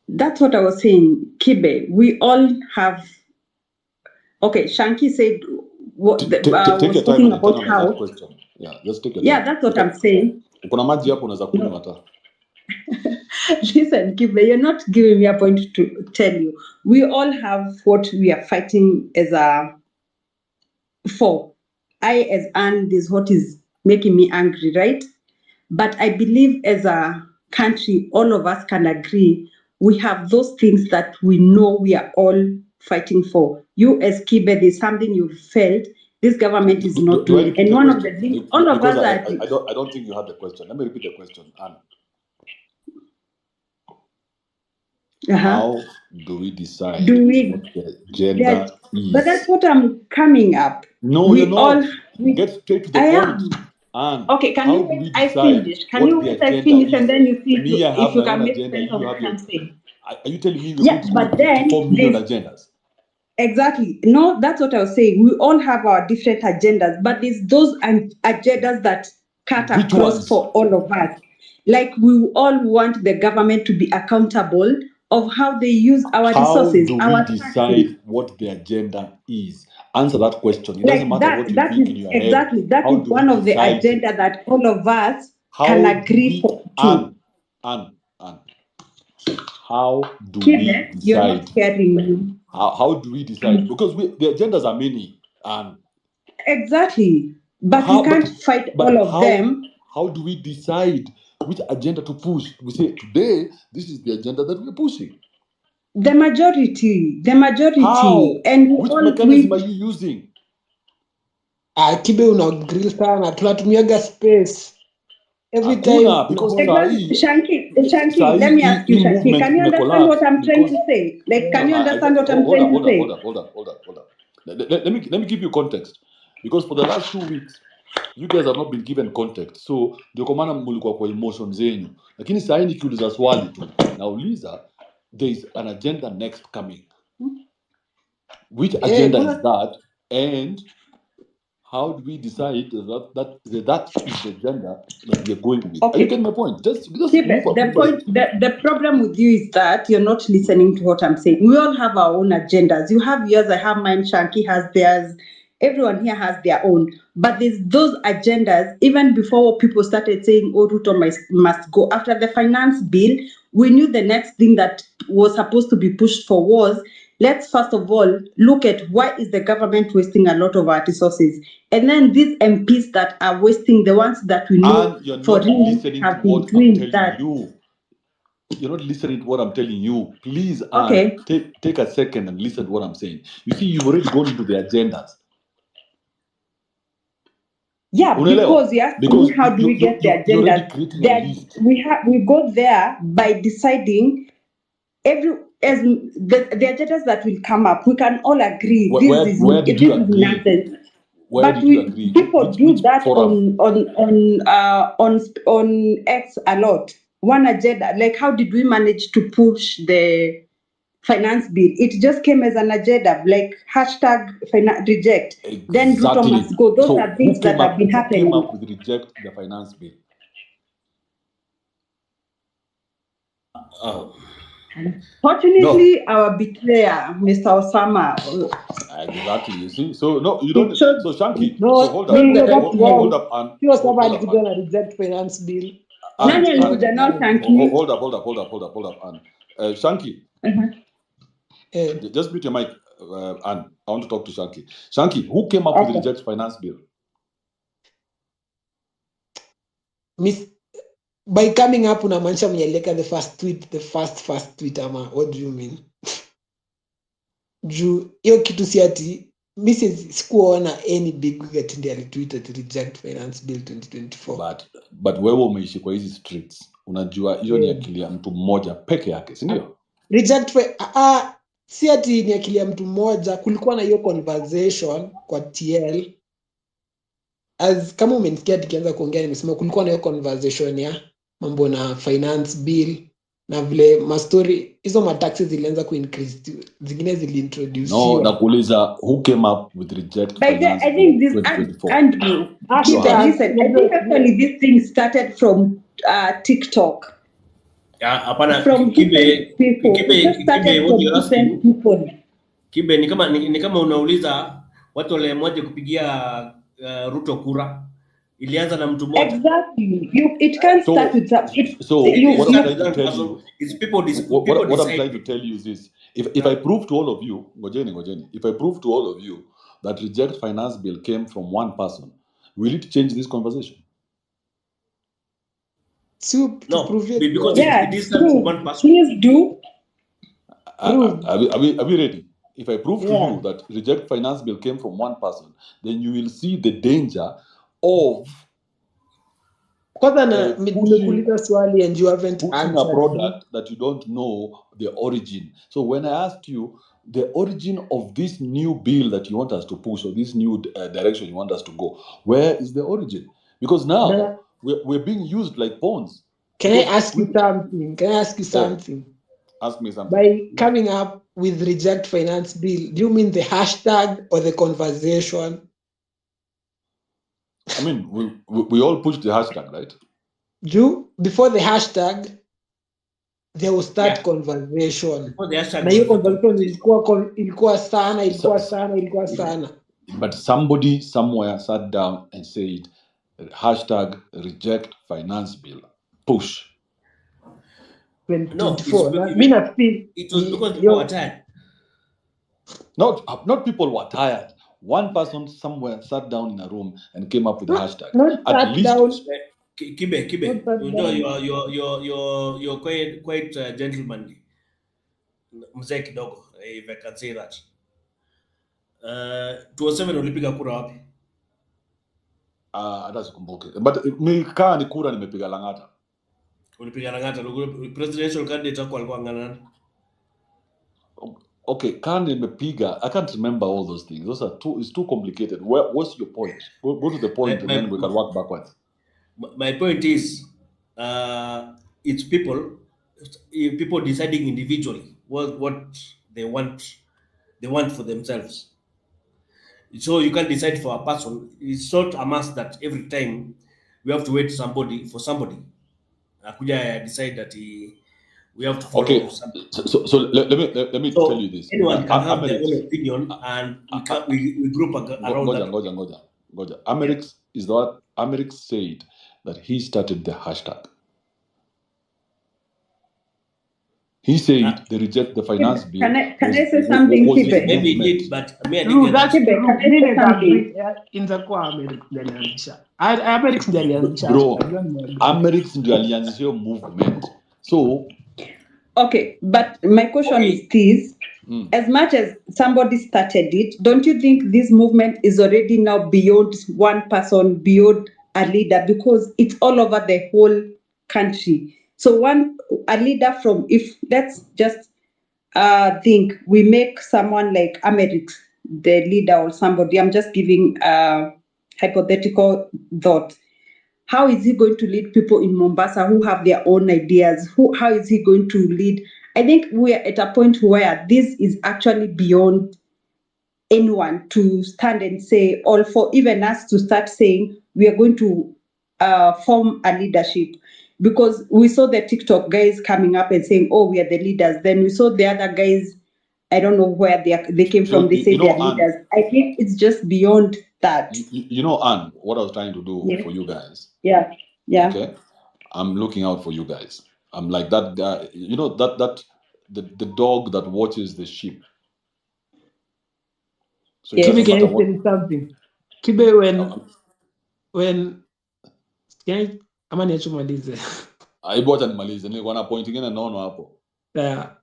That's what I was saying, Kibe. We all have. Okay, Shanky said what take your time and internalize that question. Yeah, just take your time. Yeah, that's what I'm saying. No. Listen, Kibe, you're not giving me a point to tell you. We all have what we are fighting as a for. I, as Anne, is what is making me angry, right? But I believe as a country, all of us can agree we have those things that we know we are all fighting for. You, as Kibe, there's something you felt this government is not doing. And one of the things, all of us are. I don't think you had the question. Let me repeat the question, Anne. How do we decide what the agenda is? But that's what I'm coming up. No, you're not. Get straight to the point. And okay, can you wait? I finished. Can you wait? I finish, and then you see if you can make sense of what I'm saying. Are you telling me we're going to come up with 4 million agendas? Exactly. No, that's what I was saying. We all have our different agendas, but there's those agendas that cut across for all of us. Like we all want the government to be accountable of how they use our resources. How do we decide what the agenda is? Answer that question. It doesn't matter what you think in your head. Exactly. That is one of the agenda that all of us can agree to. Anne, how do we decide? You're not hearing me. How do we decide? Because the agendas are many. And exactly. But we can't fight all of them. How do we decide which agenda to push? We say, today, this is the agenda that we're pushing. The majority. How? And which mechanism are you using? Kibe una grill sana, tunatumiaga space. Every time. Because Shanky, let me ask you, Shanky, can you understand what I'm trying to say? Like, can you understand what I'm trying to say? Hold on. Let me give you context. Because for the last 2 weeks, you guys have not been given context. So, ndio kwa maana mlikuwa kwa emotions zenyu. Lakini sasa nikiuliza swali tu, nauliza, there is an agenda next coming. Which agenda is that? And how do we decide that is the agenda that we are going with? Okay. Are you getting my point? Just the problem with you is that you're not listening to what I'm saying. We all have our own agendas. You have yours, I have mine, Shanky has theirs. Everyone here has their own. But there's those agendas, even before people started saying, oh, Ruto must go. After the finance bill, we knew the next thing that was supposed to be pushed for was, let's first of all look at why is the government wasting a lot of our resources. And then these MPs that are wasting, the ones that we know for real have been doing that. You're not listening to what I'm telling you. Please, okay. Take a second and listen to what I'm saying. You see, you've already gone into the agendas. Yeah, because you asked me how do we get the agendas. We go there by deciding the agendas that will come up. We can all agree where did you agree? Nonsense. Where did you agree? People do that on X a lot. one agenda. Like, how did we manage to push the finance bill? It just came as an agenda, like #reject. Then Ruto Exactly. must go. Those So are things that have been who came happening. up with reject the finance bill? Fortunately, our betrayer, Mr. Osama, Exactly. You see, so no, you it don't. showed. So Shanky, No, so hold up, no, he- that's hold wrong. up, and Hiyo hold saba up, alikuja and na reject finance bill. and Nani alikuja nao, Shanky? hold up, and Shanky, just mute your mic, and I want to talk to Shanky. Shanky, who came up with the Okay. reject finance bill? Miss, by coming up unamaanisha mwenye aliweka the first tweet ama what do you mean? Juu hiyo kitu si ati mi sikuona any big wig ndiye alitweet ati reject finance bill 2024. But wewe umeishi kwa hizi streets, unajua hiyo ni akili ya mtu mmoja peke yake, si ndio? Si ati ni akili ya mtu mmoja, kulikuwa na hiyo conversation kwa TL. As kama umenisikia tukianza kuongea, nimesema kulikuwa na hiyo conversation ya mambo na finance bill na vile mastori hizo mataxes zilianza kuincrease, zingine ziliintroduciwa. No, nakuuliza who came up with reject By the, finance I bill think this 2024? Andrew. Listen. I think actually this thing started from TikTok. Hapana, From different people. It just started what from you're asking, different people. Kibe, ni kama unauliza watu waliamwaje kupigia Ruto kura. Ilianza na mtu mmoja. Exactly. It can't start with some. What I'm trying to tell you, it's people what I'm trying to tell you is this: if I prove to all of you, ngojeni, if I prove to all of you that reject finance bill came from one person, will it change this conversation? No, because it is true. from one person. Please do. Are we ready? If I prove to you that reject finance bill came from one person, then you will see the danger of Kwanza nimekuuliza swali and you haven't putting answered a product that you don't know the origin. So when I asked you the origin of this new bill that you want us to push, or this new direction you want us to go, where is the origin? Because now we're being used like pawns. Can I ask you something? Ask me something. By coming up with reject finance bill, do you mean the hashtag or the conversation? I mean, we all push the hashtag, right? Before the hashtag, they will start conversation. Before the hashtag, na hiyo conversation ilikuwa sana. But somebody somewhere sat down and said, hashtag reject finance bill, push. 2024. No, it was because people were tired. Not people were tired. One person somewhere sat down in a room and came up with the hashtag. At least Kibe, you're quite gentlemanly. Mzee kidogo, if I can say that. 2007 ulipiga kura wapi? Hata sikumbuke. But kaa ni kura nimepiga Lang'ata. Ulipiga Lang'ata, presidential candidate wako alikuwa ngana. Okay, kaa nimepiga, I can't remember all those things. It's too complicated. What's your point? Go to the point and then we can work backwards. My point is, it's people deciding individually what they want for themselves. So you can't decide for a person. It's not a must that every time we have to wait for somebody. Akuja decide that we have to follow. Okay, so let me tell you this. Anyone can have their own opinion, and we group around that. Goja. Amerix said that he started the hashtag. He said they reject the finance bill. Can I say something? Maybe he did, but I mean, I didn't get that. Bro, Amerix ndio alianzisha movement. So okay, but my question is this. As much as somebody started it, don't you think this movement is already now beyond one person, beyond a leader, because it's all over the whole country? So a leader from, if let's just think we make someone like Amerix the leader or somebody, I'm just giving a hypothetical thought. How is he going to lead people in Mombasa who have their own ideas? How is he going to lead? I think we are at a point where this is actually beyond anyone to stand and say, or for even us to start saying we are going to form a leadership. Because we saw the TikTok guys coming up and saying, oh, we are the leaders. Then we saw the other guys, I don't know where they came from, they say they're Anne, leaders. I think it's just beyond that. Anne, what I was trying to do Yeah. for you guys. Yeah. Yeah. Okay. I'm looking out for you guys. I'm like that guy, the dog that watches the sheep. So it Yes. doesn't Kibe, can matter I what. tell you something? Kibe, when can I, ama niache umalize? Aibu animalize nilikuwa na point ingine naona hapo. Yeah.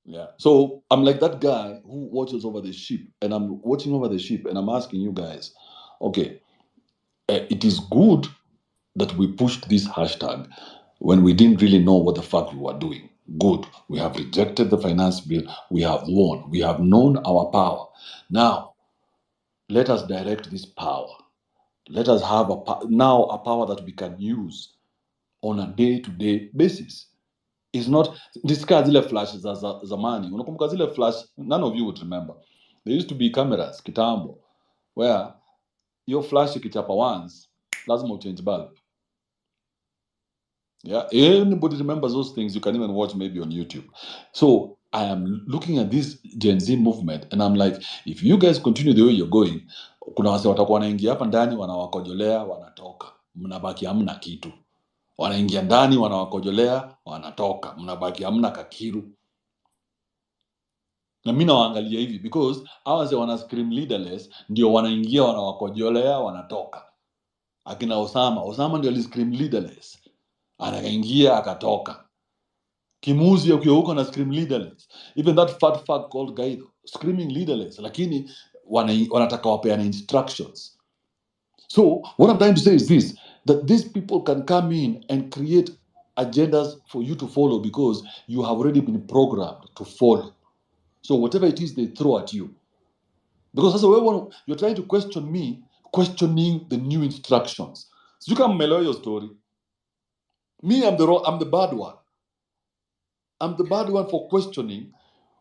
Yeah. So I'm like that guy who watches over the sheep, and I'm watching over the sheep, and I'm asking you guys, okay, it is good that we pushed this hashtag when we didn't really know what the fuck we were doing. Good. We have rejected the finance bill. We have won. We have known our power. Now, let us direct this power. Let us have now a power that we can use on a day-to-day basis. It's not discuss zile flashes za zamani. Unakumbuka zile flash, none of you would remember. There used to be cameras kitambo where your flash ikichapa once, lazima uchange bulb. Yeah, anybody remembers those things, you can even watch maybe on YouTube. So I am looking at this Gen Z movement and I'm like, if you guys continue the way you're going, kuna wase watakuwa wanaingia hapa ndani wanawakojolea wanatoka, mnabaki hamna kitu. Wanaingia ndani wanawakojolea wanatoka, mnabaki hamna kakiru. Na mimi nawaangalia hivi because hawa wase wana scream leaderless ndio wanaingia wanawakojolea wanatoka. Akina Osama ndio ali scream leaderless. Anaingia akatoka. Kimuzi ukiwa huko na scream leaderless. Even that fat fuck called Gaido screaming leaderless, lakini wanataka wapeana instructions. So what I'm trying to say is this, that these people can come in and create agendas for you to follow because you have already been programmed to follow. So whatever it is they throw at you, because that's the you're trying to question me, questioning the new instructions. So you can mellow your story. Me, I'm the bad one. I'm the bad one for questioning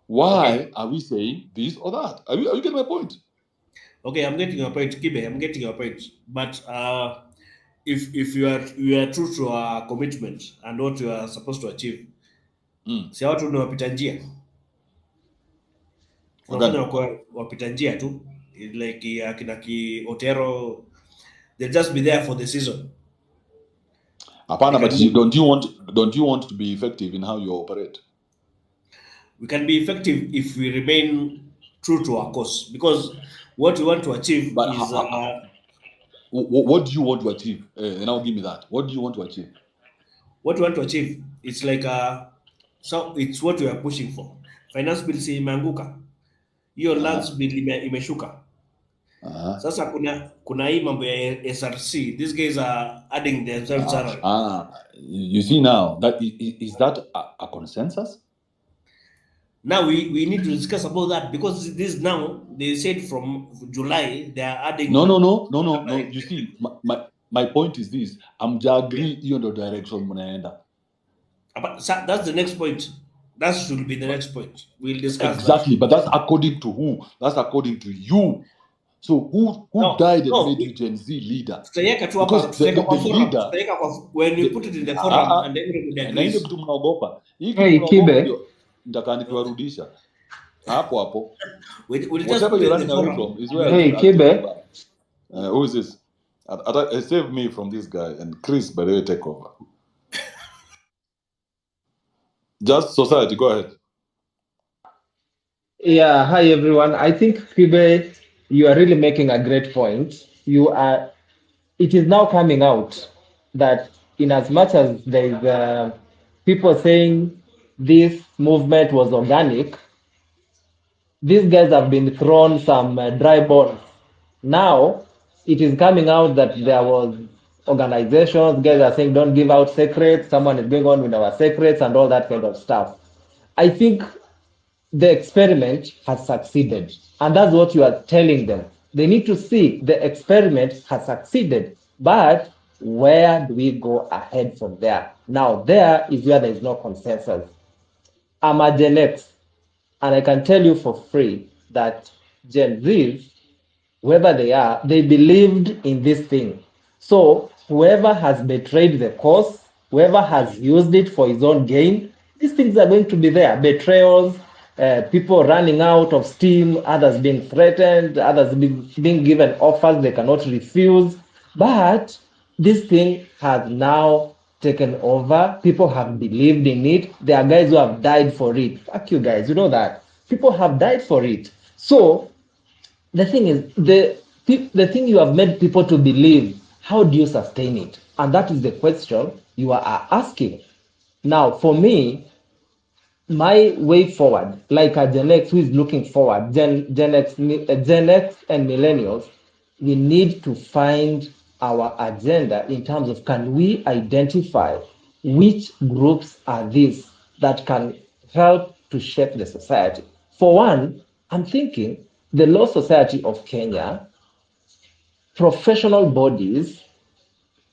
why are we saying this or that. Are you getting my point? Okay, I'm getting your point, Kibe. I'm getting your point. But if you are true to our commitment and what you are supposed to achieve, si watu ni wapita njia. Tunafanya wapita njia tu, like akina Otero, they'll just be there for the season. Apana, but don't you want to be effective in how you operate? We can be effective if we remain true to our course, because what we want to achieve is. What do you want to achieve? Now give me that. What do you want to achieve? What we want to achieve, it's like so it's what we are pushing for. Finance bill si imeanguka, hiyo lands bill imeshuka. Sasa kuna hii mambo ya SRC. These guys are adding themselves salary. You see now that is that a consensus? Now we need to discuss about that, because this now they said from July they are adding. No. You see, my point is this. I'm agree hiyo ndio direction mnaenda. That's the next point. That should be the next point. We'll discuss exactly, but that's according to who? That's according to you. So who died and made you Gen Z leader? Because the leader, when you put it in the forum and everybody agrees. Kitu mnaogopa. Hey, Kibe. Nitaka nikiwarudisha. Hapo. We'll Whatever you're running away from is where Hey, Kibe. Who is this? Save me from this guy, and Chris, by the way, take over. Just society, go ahead. Yeah, hi everyone. I think Kibe, you are really making a great point. It is now coming out that in as much as there is people saying this movement was organic, these guys have been thrown some dry bones. Now it is coming out that there was organizations, guys are saying don't give out secrets, someone is going on with our secrets and all that kind of stuff. I think the experiment has succeeded, and that's what you are telling them. They need to see the experiment has succeeded, but where do we go ahead from there? Now, there is where there is no consensus. I'm a Gen X, and I can tell you for free that Gen Zs, whoever they are, they believed in this thing. So whoever has betrayed the cause, whoever has used it for his own gain, these things are going to be there. Betrayals, people running out of steam, others being threatened, others being given offers they cannot refuse. But this thing has now taken over. People have believed in it. There are guys who have died for it. Fuck you guys, you know that. People have died for it. So the thing is, the thing you have made people to believe, how do you sustain it? And that is the question you are asking. Now, for me, my way forward, like a Gen X who is looking forward, Gen X and millennials, we need to find our agenda in terms of, can we identify which groups are these that can help to shape the society? For one, I'm thinking the Law Society of Kenya, professional bodies,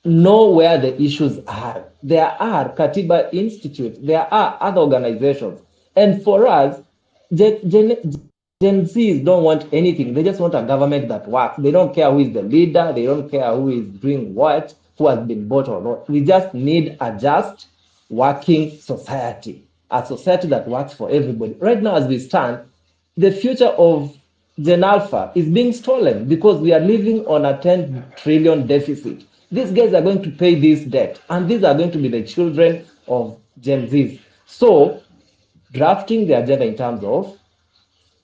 know where the issues are. There are Katiba Institute, there are other organizations. And for us, Gen Zs don't want anything. They just want a government that works. They don't care who is the leader. They don't care who is doing what, who has been bought or not. We just need a just working society, a society that works for everybody. Right now, as we stand, the future of Gen Alpha is being stolen because we are living on a 10 trillion deficit. These guys are going to pay this debt, and these are going to be the children of Gen Zs. So, drafting the agenda in terms of,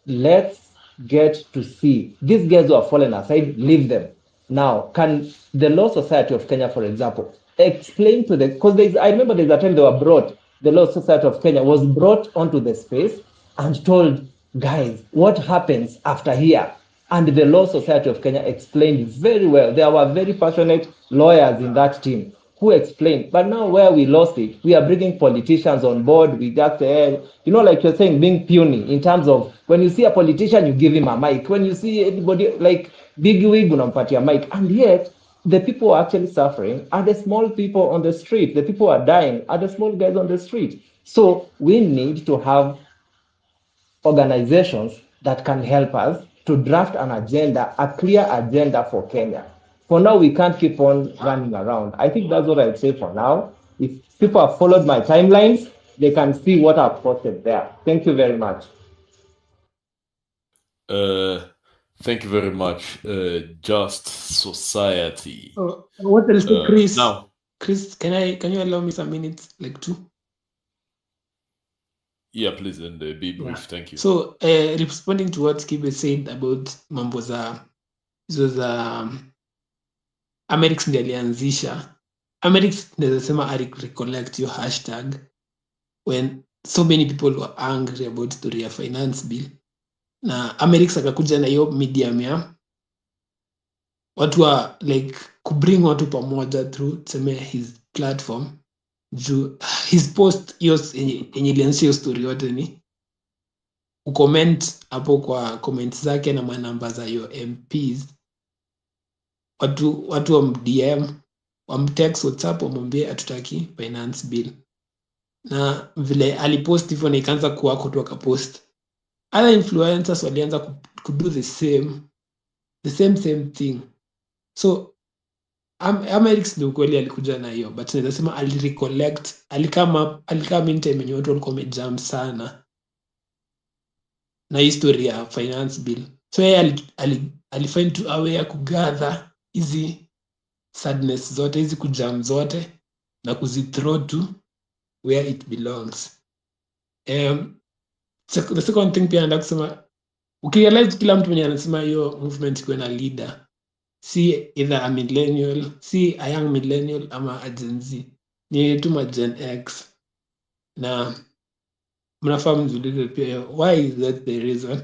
let's get to see these guys who have fallen aside, leave them. Now, can the Law Society of Kenya, for example, explain to the, because I remember there's a time they were brought, the Law Society of Kenya was brought onto the space and told, guys, what happens after here? And the Law Society of Kenya explained very well. There were very passionate lawyers in that team who explained. But now where we lost it, we are bringing politicians on board. We just, like you're saying, being puny in terms of, when you see a politician, you give him a mic. When you see anybody like Big Wig, unampatia mic. And yet, the people who are actually suffering are the small people on the street. The people who are dying are the small guys on the street. So we need to have organizations that can help us to draft an agenda, a clear agenda for Kenya. For now, we can't keep on running around. I think that's what I'd say for now. If people have followed my timelines, they can see what I've posted there. Thank you very much. Thank you very much. Just Society. Oh, what else, Chris? Now, Chris, can you allow me some minutes, like 2? Yeah, please, and be brief. Yeah. Thank you. So, responding to what Kibe said about mambo za hizo za Amerix ndiye alianzisha. Amerix naweza sema recollect your hashtag when so many people were angry about story ya finance bill, na Amerix akakuja na hiyo medium ya watu wa like kubring watu pamoja through tuseme his platform. Juu his post yenye ilianzisha hiyo story yote ni ucomment hapo kwa comments zake na manamba za hiyo MPs, watu wa DM wamtext WhatsApp wamwambie hatutaki finance bill, na vile alipost hivyo na ikaanza kuwako tu akapost. Other influencers walianza kudo the same thing. So Amerix ni ukweli alikuja na hiyo, but naweza sema alirecollect, alikama meantime yenye watu walikuwa wamejam sana na history ya finance bill. So yeye alifind to a way ya kugather hizi sadness zote, hizi kujam zote na kuzithrow to where it belongs. The second thing pia nataka kusema, ukirealize kila mtu mwenye anasema hiyo movement ikuwe na leader, si either a millennial, si a young millennial ama a Gen Z, ni tu ma Gen X. Na mnafaa mjiulize pia, why is that the reason?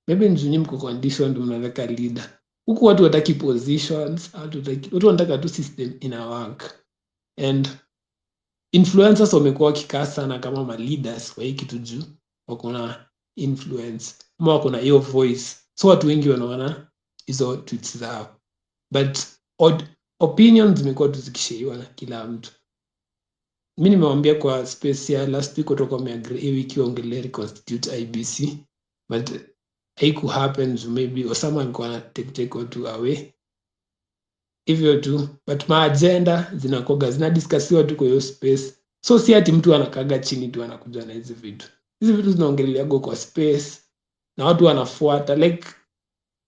Maybe njuni mko conditioned mnaweka leader. Huku watu wataki positions, watu wanataka tu system ina work. And influencers wamekuwa wakikaa sana kama ma leaders kwa hii kitu juu wako na influence ama wako na hiyo voice, so watu wengi wanaona hizo tweets zao. But opinions zimekuwa tu zikisheiwa na kila mtu. Mi nimewambia kwa space ya last week kutoka umeagree hii wiki waongelee reconstitute IBC, but haiku happen, so maybe Osama alikuwa na take watu away hivyo tu, but maagenda zinakoga zinadiskasiwa tu kwa hiyo space, so si ati mtu anakaga chini tu anakuja na hizi vitu zinaongeleleago kwa space na watu wanafuata, like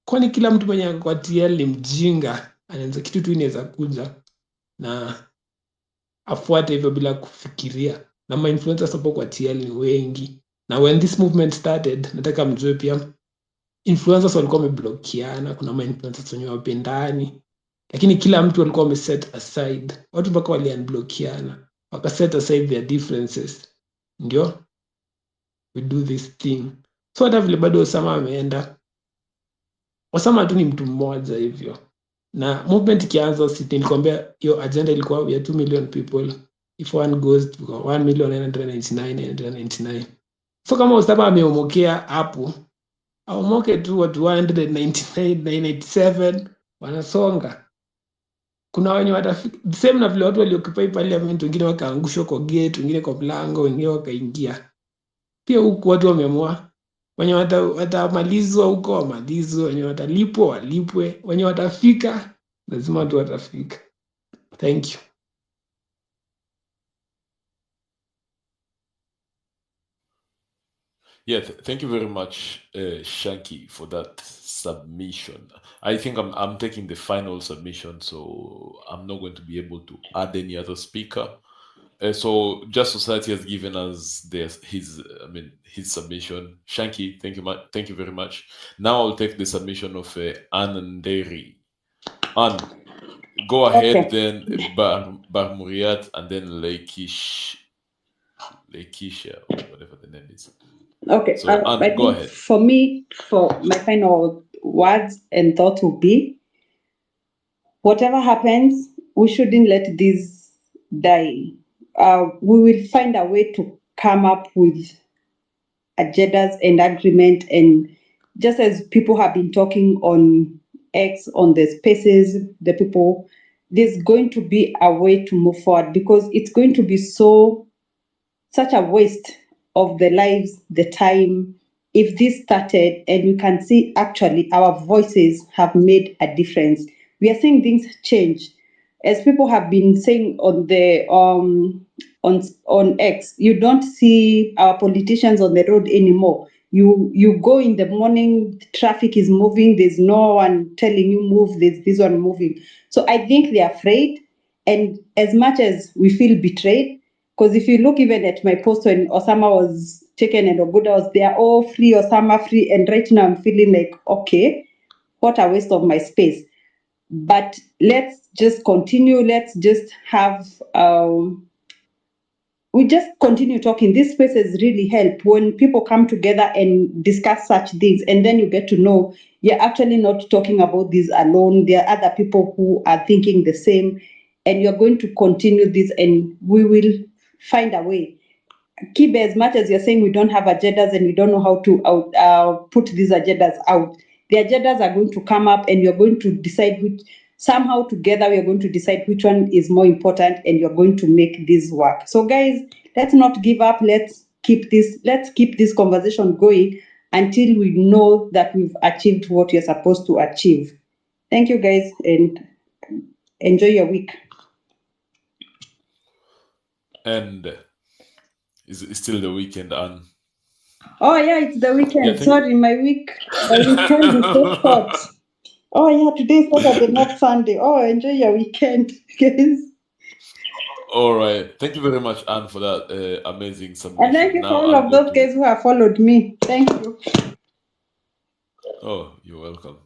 kwani kila mtu mwenye kwa TL ni mjinga? Anaanza kitu tu inaweza kuja na afuate hivyo bila kufikiria, na ma-influencers hapo kwa TL ni wengi, na when this movement started, nataka mjue pia influencers walikuwa wameblokiana, kuna ma-influencers wenye wapendani, lakini kila mtu walikuwa wameset aside, watu mpaka waliunblockiana, wakaset aside their differences, ndio we do this thing. So hata vile bado Osama ameenda, Osama tu ni mtu mmoja hivyo, na movement ikianza, nilikwambia hiyo agenda ilikuwa ya 2 million people, if one goes to 1,999,999. So kama Osama ameomokea hapo, aomoke tu watu 199,997 wanasonga. Kuna wenye watafika same na vile watu walioccupy parliament, wengine wakaangushwa kwa gate, wengine kwa mlango, wengine wakaingia. Pia huku watu wameamua wenye watamalizwa huko wamalizwe, wenye watalipwa walipwe, wenye watafika lazima watu watafika. Thank you. Yeah, thank you very much, Shanky, for that submission. I think I'm taking the final submission, so I'm not going to be able to add any other speaker. So Just Society has given us his submission. Shanky, thank you very much. Now I'll take the submission of Ann Nderi. Ann, go ahead. Okay. Then Bar Muriat, and then Leikisha, or whatever the name is. Okay. So Ann, I go think ahead. for me, for my final words and thought will be, whatever happens, we shouldn't let this die. We will find a way to come up with agendas and agreement, and just as people have been talking on X, on the spaces, the people, there's going to be a way to move forward, because it's going to be such a waste of the lives, the time, if this started and we can see actually our voices have made a difference. We are seeing things change. As people have been saying on the on X, you don't see our politicians on the road anymore. You go in the morning, traffic is moving, there's no one telling you move, there's this one moving. So I think they're afraid, and as much as we feel betrayed, because if you look even at my post when Osama was taken and Oguda was there, oh, free Osama, free. And right now I'm feeling like, okay, what a waste of my space. But let's just continue. Let's just have, we just continue talking. These spaces really help when people come together and discuss such things. And then you get to know you're actually not talking about this alone. There are other people who are thinking the same. And you're going to continue this, and we will find a way. Kibe, as much as you're saying we don't have agendas and we don't know how to put these agendas out, the agendas are going to come up, and you're going to decide which, somehow together we are going to decide which one is more important, and you're going to make this work. So guys, let's not give up. Let's keep this conversation going until we know that we've achieved what you're supposed to achieve. Thank you guys, and enjoy your week. And it's still the weekend, Ann. Oh yeah, it's the weekend. Yeah, Sorry, my weekend is so short. Oh yeah, today's Saturday, not Sunday. Oh, enjoy your weekend, guys. All right. Thank you very much, Anne, for that amazing submission. And thank you for Now all I'll of go those guys who have followed me. Thank you. Oh, you're welcome.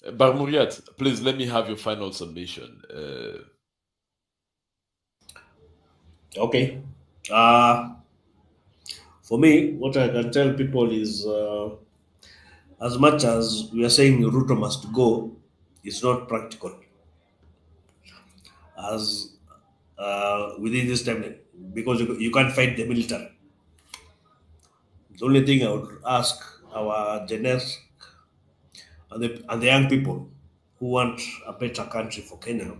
Barmuriat, please let me have your final submission. Okay. For me, what I can tell people is, as much as we are saying Ruto must go, it's not practical. As within this time, because you can't fight the military. The only thing I would ask our generals and the young people, who want a better country for Kenya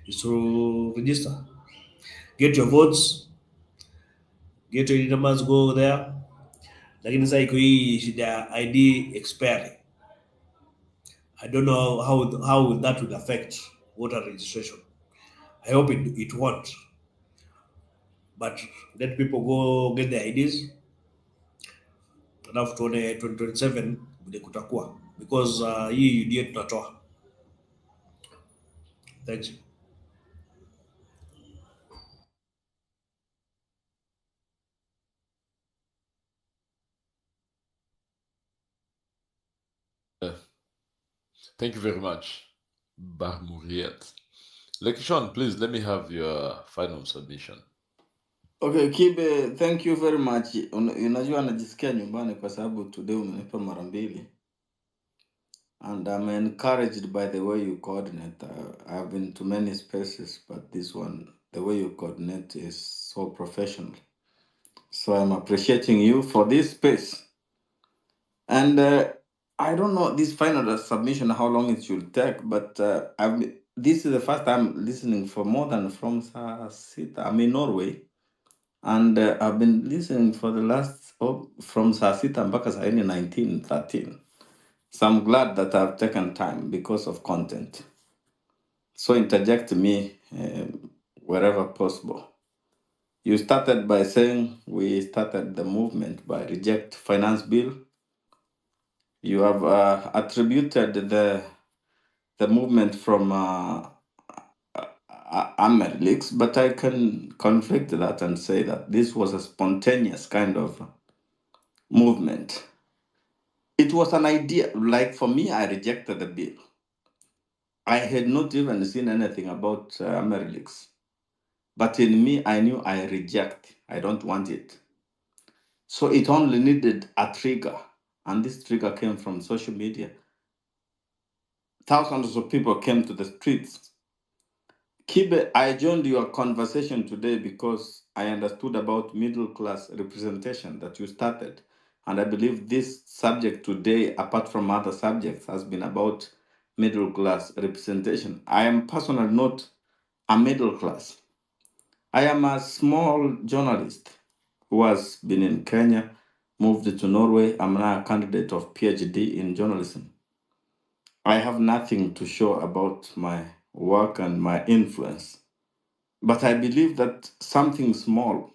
is to register. Get your votes, get your numbers, go there. Lakini sasa iko hii shida ya ID expiry. I don't know how that would affect voter registration. I hope it won't. But let people go get their IDs. Alafu tuone 2027 vile kutakuwa, because hii ndio tutatoa. Thanks. Thank you very much, Barmuriet. Lekishon, please let me have your final submission. Okay, Kibe, thank you very much. Unajua najisikia nyumbani kwa sababu today umenipa mara mbili. And I'm encouraged by the way you coordinate. I've been to many spaces, but this one, the way you coordinate is so professional. So I'm appreciating you for this space. And I don't know this final submission, how long it should take, but this is the first time listening for more than from Sita. I'm in Norway. And I've been listening for the last, from Sasita mpaka saini 1913. So I'm glad that I've taken time because of content. So interject me wherever possible. You started by saying we started the movement by reject finance bill. You have attributed the movement from Amerileaks, but I can conflict that and say that this was a spontaneous kind of movement. It was an idea, like for me, I rejected the bill. I had not even seen anything about Amerileaks. But in me, I knew I reject. I don't want it. So it only needed a trigger. And this trigger came from social media. Thousands of people came to the streets. Kibe, I joined your conversation today because I understood about middle class representation that you started. And I believe this subject today, apart from other subjects, has been about middle class representation. I am personally not a middle class. I am a small journalist who has been in Kenya, moved to Norway. I'm now a candidate of PhD in journalism. I have nothing to show about my work and my influence. But I believe that something small,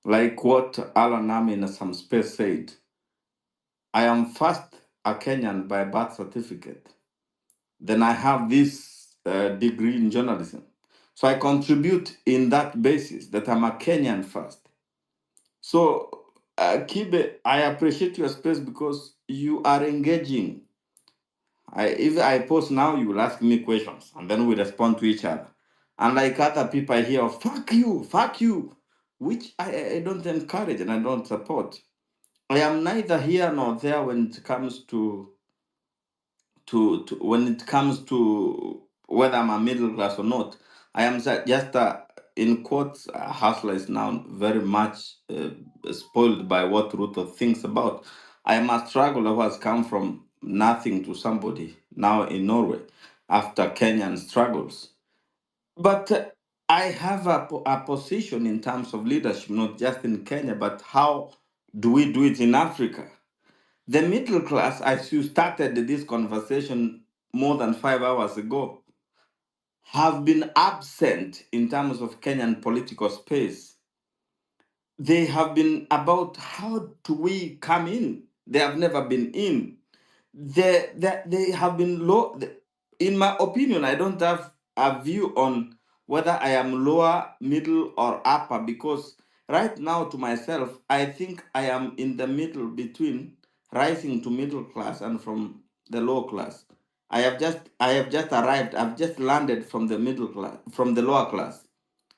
like what Alan Nami in some space said, I am first a Kenyan by birth certificate. Then I have this degree in journalism. So I contribute in that basis that I'm a Kenyan first. So, Kibe, I appreciate your space because you are engaging. If I post now, you will ask me questions and then we respond to each other. Unlike other people, I hear, fuck you, which I don't encourage and I don't support. I am neither here nor there when it comes to when it comes to whether I'm a middle class or not. I am just in quotes, a hustler is now very much spoiled by what Ruto thinks about. I am a struggler who has come from nothing to somebody now in Norway after Kenyan struggles. But I have a position in terms of leadership, not just in Kenya, but how do we do it in Africa? The middle class, as you started this conversation more than 5 hours ago, have been absent in terms of Kenyan political space. They have been about how do we come in? They have never been in. They have been low. In my opinion, I don't have a view on whether I am lower, middle, or upper because right now to myself, I think I am in the middle between rising to middle class and from the low class. I have just arrived. I've just landed from the middle class, from the lower class.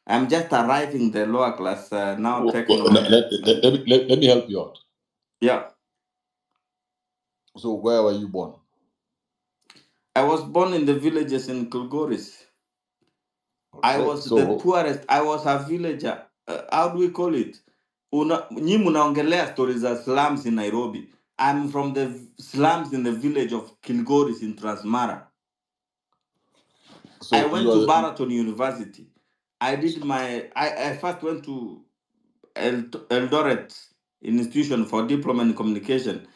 I'm just arriving the lower class now, taking my. Let me help you out. Yeah. So where were you born? I was born in the villages in Kilgoris. I Okay, was the poorest. I was a villager. How do we call it? Nyi munaongelea stories za slums in Nairobi. I'm from the slums in the village of Kilgoris in Transmara. So I went you to are Baraton University. I first went to Eldoret Institution for Diploma in Communication.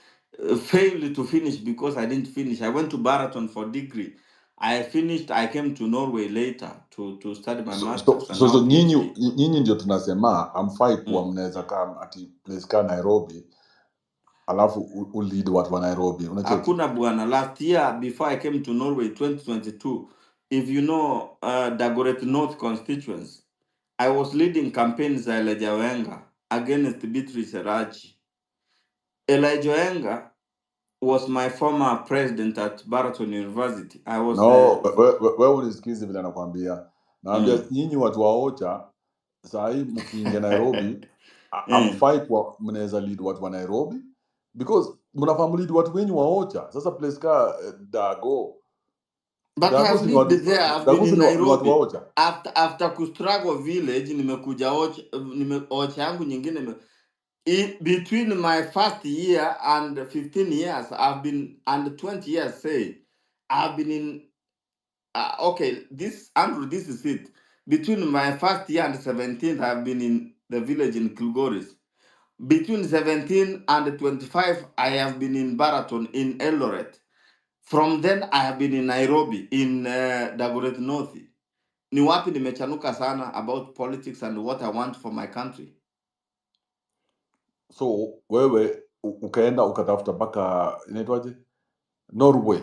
Failed to finish because I didn't finish. I went to Baraton for degree. I finished. I came to Norway later to study my master's and now PhD. nyinyi ndio tunasema amfai kuwa mnaweza kaa ati place ka Nairobi alafu ulead watu wa Nairobi, unacheki? Hakuna bwana. Last year before I came to Norway 2022, if you know Dagoret North constituency, I was leading campaigns za Elijah Wenga against Beatrice Raji. Elijah Wenga was my former president at Baraton University. I was wewe unisikize vile nakwambia. Naambia nyinyi watu wa Ocha saa hii mkiingia Nairobi amfai kwa mnaweza lead watu wa Nairobi because mnafahamu lead watu wenyu wa Ocha. Sasa place ka Dago. But I have lived there. I've been in ni watu wa Nairobi. Ocha. After Kustrago village, nimekuja Ocha yangu nyingine. Between my first year and 15 years, I've been, and 20 years, say, I've been in, okay, this, Andrew, this is it. Between my first year and 17th, I've been in the village in Kilgoris. Between 17 and 25, I have been in Baraton, in Eldoret. From then, I have been in Nairobi, in Dagoret North. Ni wapi nimechanuka sana about politics and what I want for my country. So wewe ukaenda ukatafuta mpaka inaitwaje Norway.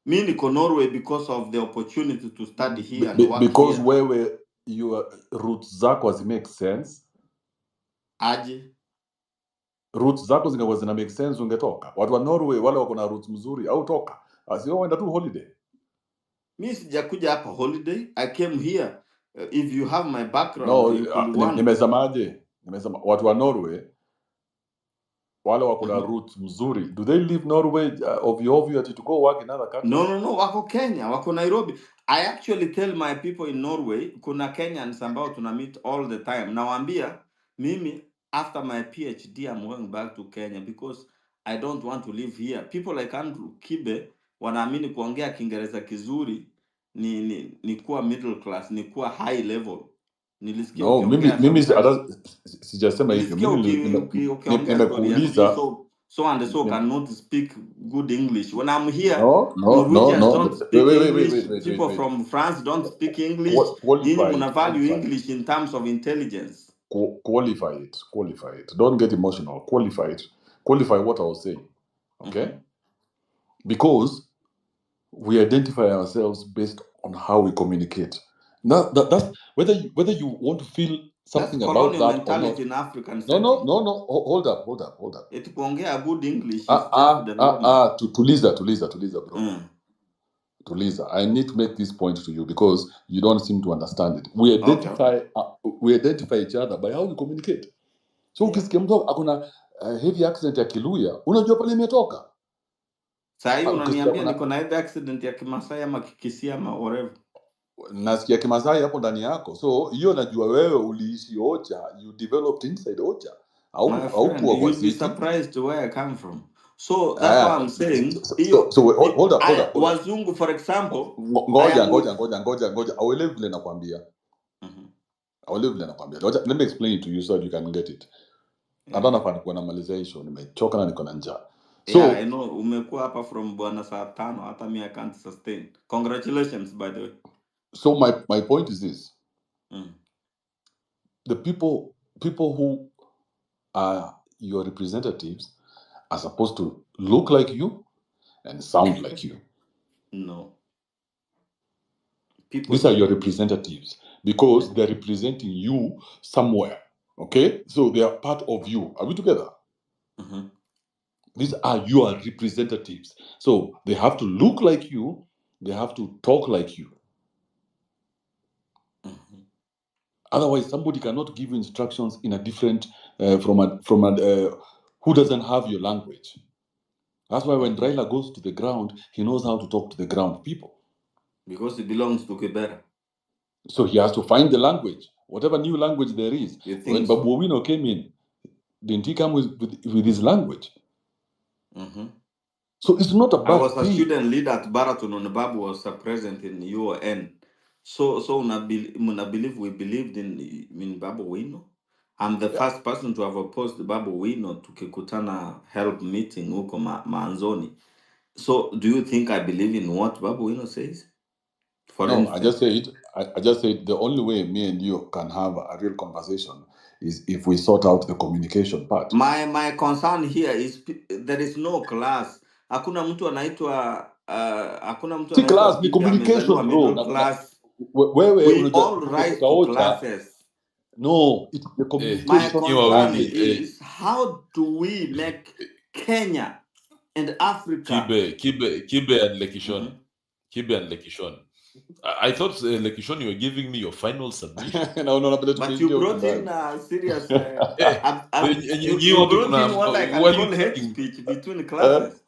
Mi niko Norway because of the opportunity to study here and work because here. Wewe your roots zako make sense. Aje roots zako zina make sense, ungetoka. Watu wa Norway wale wako na roots mzuri au toka. Asio waenda tu holiday. Mi sijakuja hapa holiday. I came here. If you have my background, No, you could want. nimesemaje? Nimesema watu wa Norway wale wako na roots mzuri. Do they leave Norway ovyo to go work in other countries? No. Wako Kenya, wako Nairobi. I actually tell my people in Norway, kuna Kenyans ambao tuna meet all the time. Nawaambia, mimi, after my PhD, I'm going back to Kenya because I don't want to live here. People like Andrew Kibe, wanaamini kuongea Kiingereza kizuri ni kuwa middle class, ni kuwa high level. Nilisikia No, mimi sijasema hivyo. Nimekuuliza so and so cannot speak good English. When I'm here, Norwegians don't speak English. People from France don't speak English. Nyinyi muna value English in terms of intelligence. Qualify it. Don't get emotional. Qualify what I was saying. Okay? Because we identify ourselves based on how we communicate. Now that's whether you want to feel something about that mentality in African setting. No. Hold up. Eti kuongea good English is just the norm. Tuliza, bro. Tuliza, I need to make this point to you because you don't seem to understand it. We identify each other by how we communicate. So ukisikia mtu akona heavy accent ya Kiluya, unajua pale imetoka. Sasa unaniambia niko na heavy accent ya Kimasai ama Kikisia ama whatever. Nasikia Kimasai hapo ndani yako. So hiyo najua wewe uliishi Ocha, you developed inside Ocha. You'd be surprised where I come from. So that's what I'm saying. So hold up. Wazungu, for example. Ngoja. Auelewi vile nakwambia. Let me explain it to you so that you can get it. Hata nafanya kuwa namalization, nimechoka na niko na njaa. So I know umekuwa hapa from bwana saa 5 hata me I can't sustain. Congratulations by the way. So my point is this. The people who are your representatives are supposed to look like you and sound like you. No. These are your representatives because they're representing you somewhere. Okay? So they are part of you. Are we together? These are your representatives. So they have to look like you. They have to talk like you. Otherwise, somebody cannot give you instructions in a different, from a who doesn't have your language. That's why when Raila goes to the ground, he knows how to talk to the ground people. Because he belongs to Kibera. So he has to find the language, whatever new language there is. When Babu Owino came in, didn't he come with his language? So it's not a I was bad a thing. student leader at Baraton when Babu was present in UON. So una believe we believed in Babu Wino. I'm the Yeah. first person to have opposed Babu Wino to Kikutana help meeting huko Manzoni. So do you think I believe in what Babu Wino says? For No, I just instance. said I just said the only way me and you can have a real conversation is if we sort out the communication part. My concern here is there is no class. Hakuna mtu See, class ni Kibe communication, amezaliwa bro. middle class. Wewe We unajua all tuko rise to Ocha. classes. No, it's the My communication Nyi concern part. wawili is how do we make Kenya and Africa? Kibe and Lekishon. Mhm. Kibe and Lekishon. I thought Lekishon, you were giving me your final submission. No, but let me But you joke brought in about. a serious. Eh, You nyi watu brought in mna what I can while you call hate talking, speech between classes.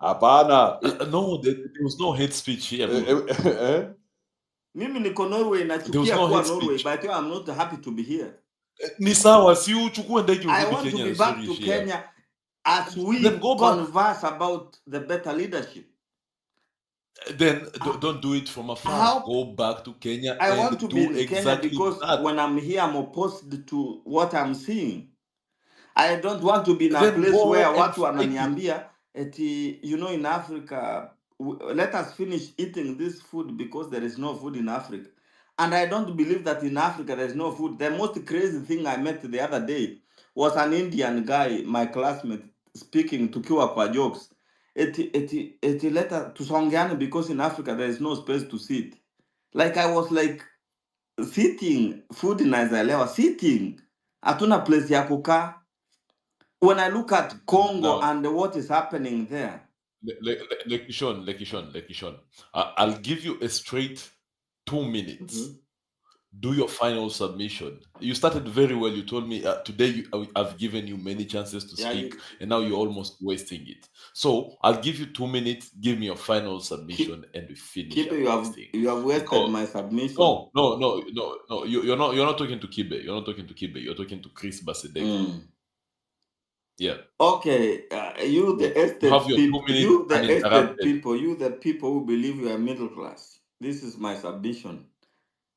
Hapana. no, there was no hate speech here, bro. Mimi niko Norway There was nachukia no kuwa hate Norway, speech. but I'm not happy to be here. Ni sawa, si uchukue ndege I urudi want to Kenya be and back story to ishie hapo. Kenya as Then we go back. converse about the better leadership. Then don't do it from afar. How Go back to Kenya I and want to be do in Kenya exactly because that. when I'm here, I'm opposed to what I'm seeing. I don't want to be in a Then place go where and watu fight it. wananiambia eti, in Africa, let us finish eating this food because there is no food in Africa. And I don't believe that in Africa there is no food. The most crazy thing I met the other day was an Indian guy, my classmate, speaking tukiwa kwa jokes. Eti leta tusongeane because in Africa there is no space to sit. Like I was like, sitting, food inazaelewa, sitting. Hatuna place ya kukaa. When I look at Congo Now, and what is happening there, Lekishon. I'll give you a straight 2 minutes. Mhm. Do your final submission. You started very well. You told me today I've given you many chances to Yeah, speak, and now you're almost wasting it. So I'll give you 2 minutes. Give me your final submission, and we finish Kipe, up this thing. you have wasted Because my submission. no. You're not talking to Kibe. You're not talking to Kibe. You're talking to Chris Basedeko. Mm. Yeah. Okay, you So the you have estate your 2 people, minutes uninterrupted. you the people who believe you are middle class. This is my submission.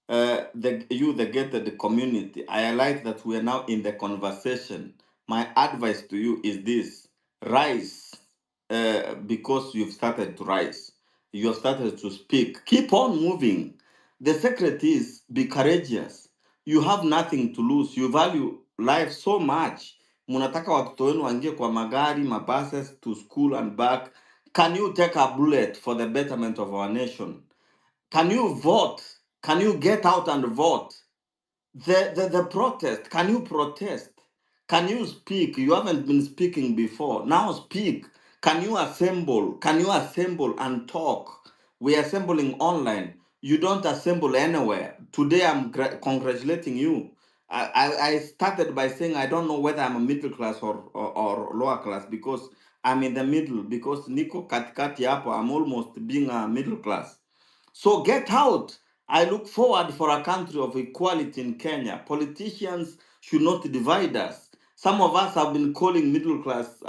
The gated community. I like that we are now in the conversation. My advice to you is this: rise, because you've started to rise. You have started to speak. Keep on moving. The secret is be courageous. You have nothing to lose. You value life so much. Munataka watoto wenu waingie kwa magari, mabuses to school and back. Can you take a bullet for the betterment of our nation? Can you vote? Can you get out and vote? The protest, can you protest? Can you speak? You haven't been speaking before. Now speak. Can you assemble? Can you assemble and talk? We're assembling online. You don't assemble anywhere. Today I'm congratulating you. I started by saying I don't know whether I'm a middle class or lower class because I'm in the middle because Nico katikati hapo, I'm almost being a middle class. So get out. I look forward for a country of equality in Kenya. Politicians should not divide us. Some of us have been calling middle class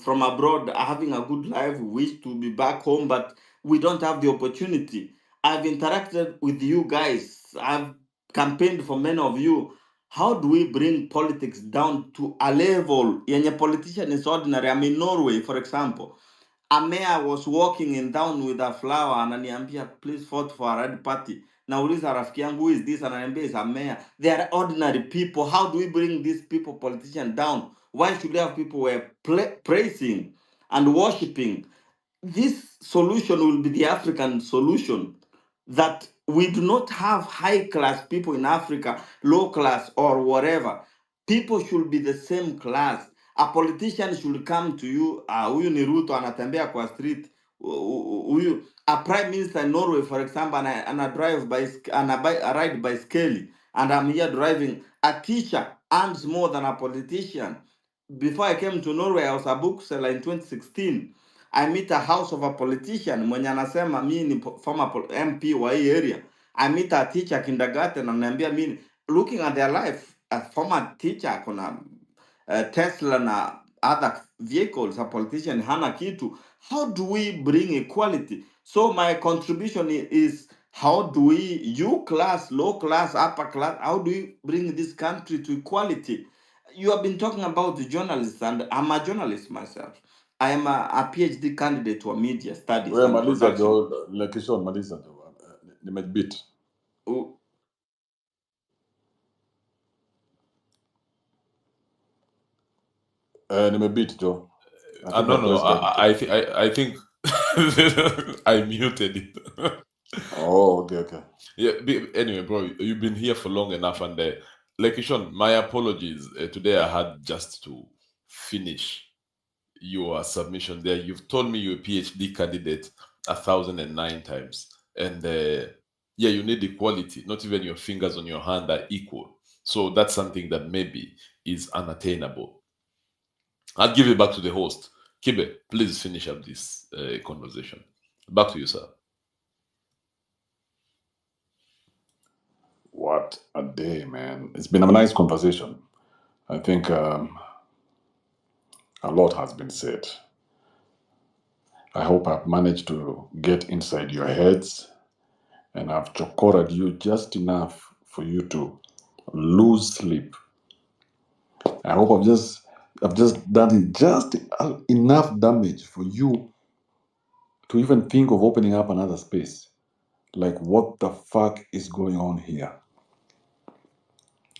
from abroad having a good life. We wish to be back home, but we don't have the opportunity. I've interacted with you guys. I've campaigned for many of you. How do we bring politics down to a level? Yenye politician is ordinary. I'm in Norway, for example. A mayor was walking in town with a flower ananiambia please vote for a red party. Nauliza rafiki yangu who is this, ananiambia is a mayor. They are ordinary people. How do we bring these people politicians down? Why should we have people who are praising and worshiping? This solution will be the African solution, that we do not have high class people in Africa, low class or whatever. People should be the same class. A politician should come to you, huyu ni Ruto anatembea kwa street, huyu a prime minister in Norway for example, ana drive by a ride bicycle, and I'm here driving. A teacher earns more than a politician. Before I came to Norway, I was a bookseller in 2016. I meet a house of a politician mwenye anasema mi ni former MP wa hii area. I meet a teacher kindergarten ananiambia mi, looking at their life, a former teacher kuna Tesla na other vehicles, a politician hana kitu, How do we bring equality? So my contribution is how do we, you class, low class, upper class, how do we bring this country to equality? You have been talking about the journalists, and I'm a journalist myself. I am a PhD candidate for media studies Well, and Maliza production. Joe, like Kishon, Maliza Joe, nimebit. Oh, Nimebit Joe. I think No, I no, no. pressed everything. I think I muted it. Oh, okay. Yeah. Anyway, bro, you've been here for long enough, and like Sean, my apologies. Today I had just to finish your submission there. You've told me you're a PhD candidate 1,009 times, and yeah, you need equality. Not even your fingers on your hand are equal. So that's something that maybe is unattainable. I'll give it back to the host. Kibe, please finish up this conversation. Back to you, sir. What a day, man. It's been a nice conversation. I think a lot has been said. I hope I've managed to get inside your heads and I've chocored you just enough for you to lose sleep. I hope I've just done just enough damage for you to even think of opening up another space. Like, what the fuck is going on here?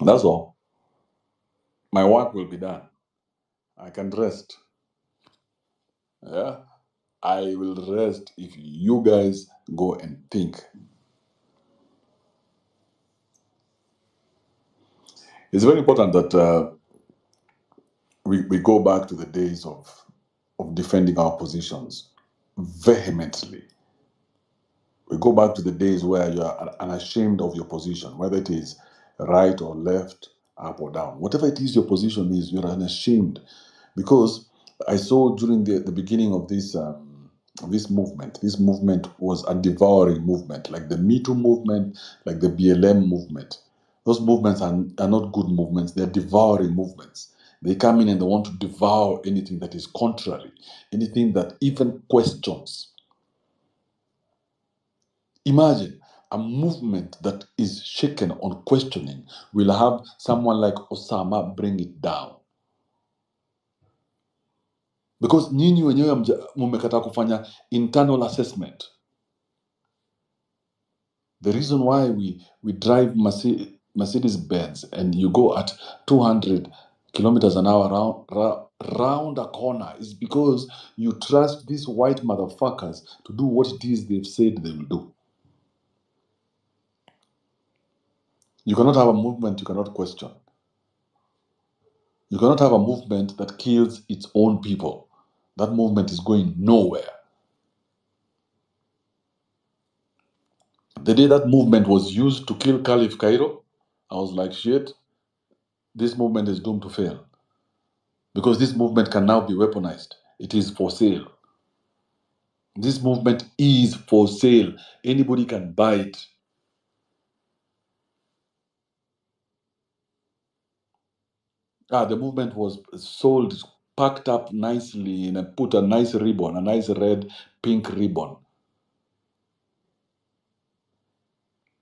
That's all. My work will be done. I can rest. Yeah. I will rest if you guys go and think. It's very important that we go back to the days of defending our positions vehemently. We go back to the days where you are unashamed of your position, whether it is right or left, up or down. Whatever it is your position is, you're unashamed. Because I saw during the beginning of this this movement was a devouring movement, like the Me Too movement, like the BLM movement. Those movements are not good movements, they're devouring movements. They come in and they want to devour anything that is contrary, anything that even questions. Imagine a movement that is shaken on questioning will have someone like Osama bring it down. Because nyinyi wenyewe mmekataa kufanya internal assessment. The reason why we drive Mercedes Benz and you go at 200 kilometers an hour round a corner is because you trust these white motherfuckers to do what it is they've said they will do. You cannot have a movement you cannot question. You cannot have a movement that kills its own people. That movement is going nowhere. The day that movement was used to kill Caliph Cairo, I was like, shit, this movement is doomed to fail. Because this movement can now be weaponized. It is for sale. This movement is for sale. Anybody can buy it. The movement was sold, packed up nicely, and put a nice ribbon, a nice red, pink ribbon.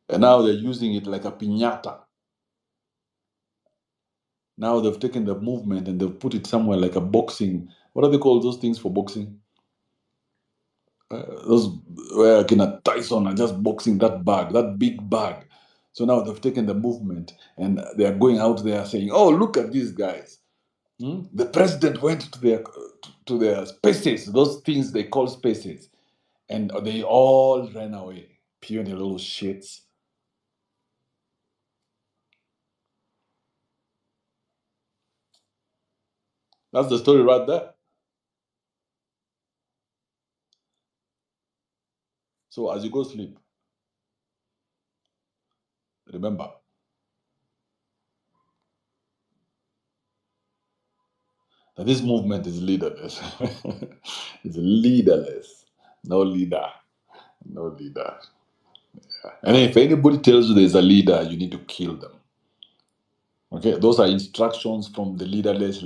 And now they're using it like a piñata. Now they've taken the movement and they've put it somewhere like a boxing. What do they call those things for boxing? Those where Tyson are just boxing that bag, that big bag. So now they've taken the movement and they are going out there saying, "Oh, look at these guys! The president went to their spaces, those things they call spaces, and they all ran away. Puny little shits." That's the story right there. So as you go sleep, remember, that this movement is leaderless. It's leaderless. No leader. No leader. And if anybody tells you there's a leader, you need to kill them. Okay, those are instructions from the leaderless.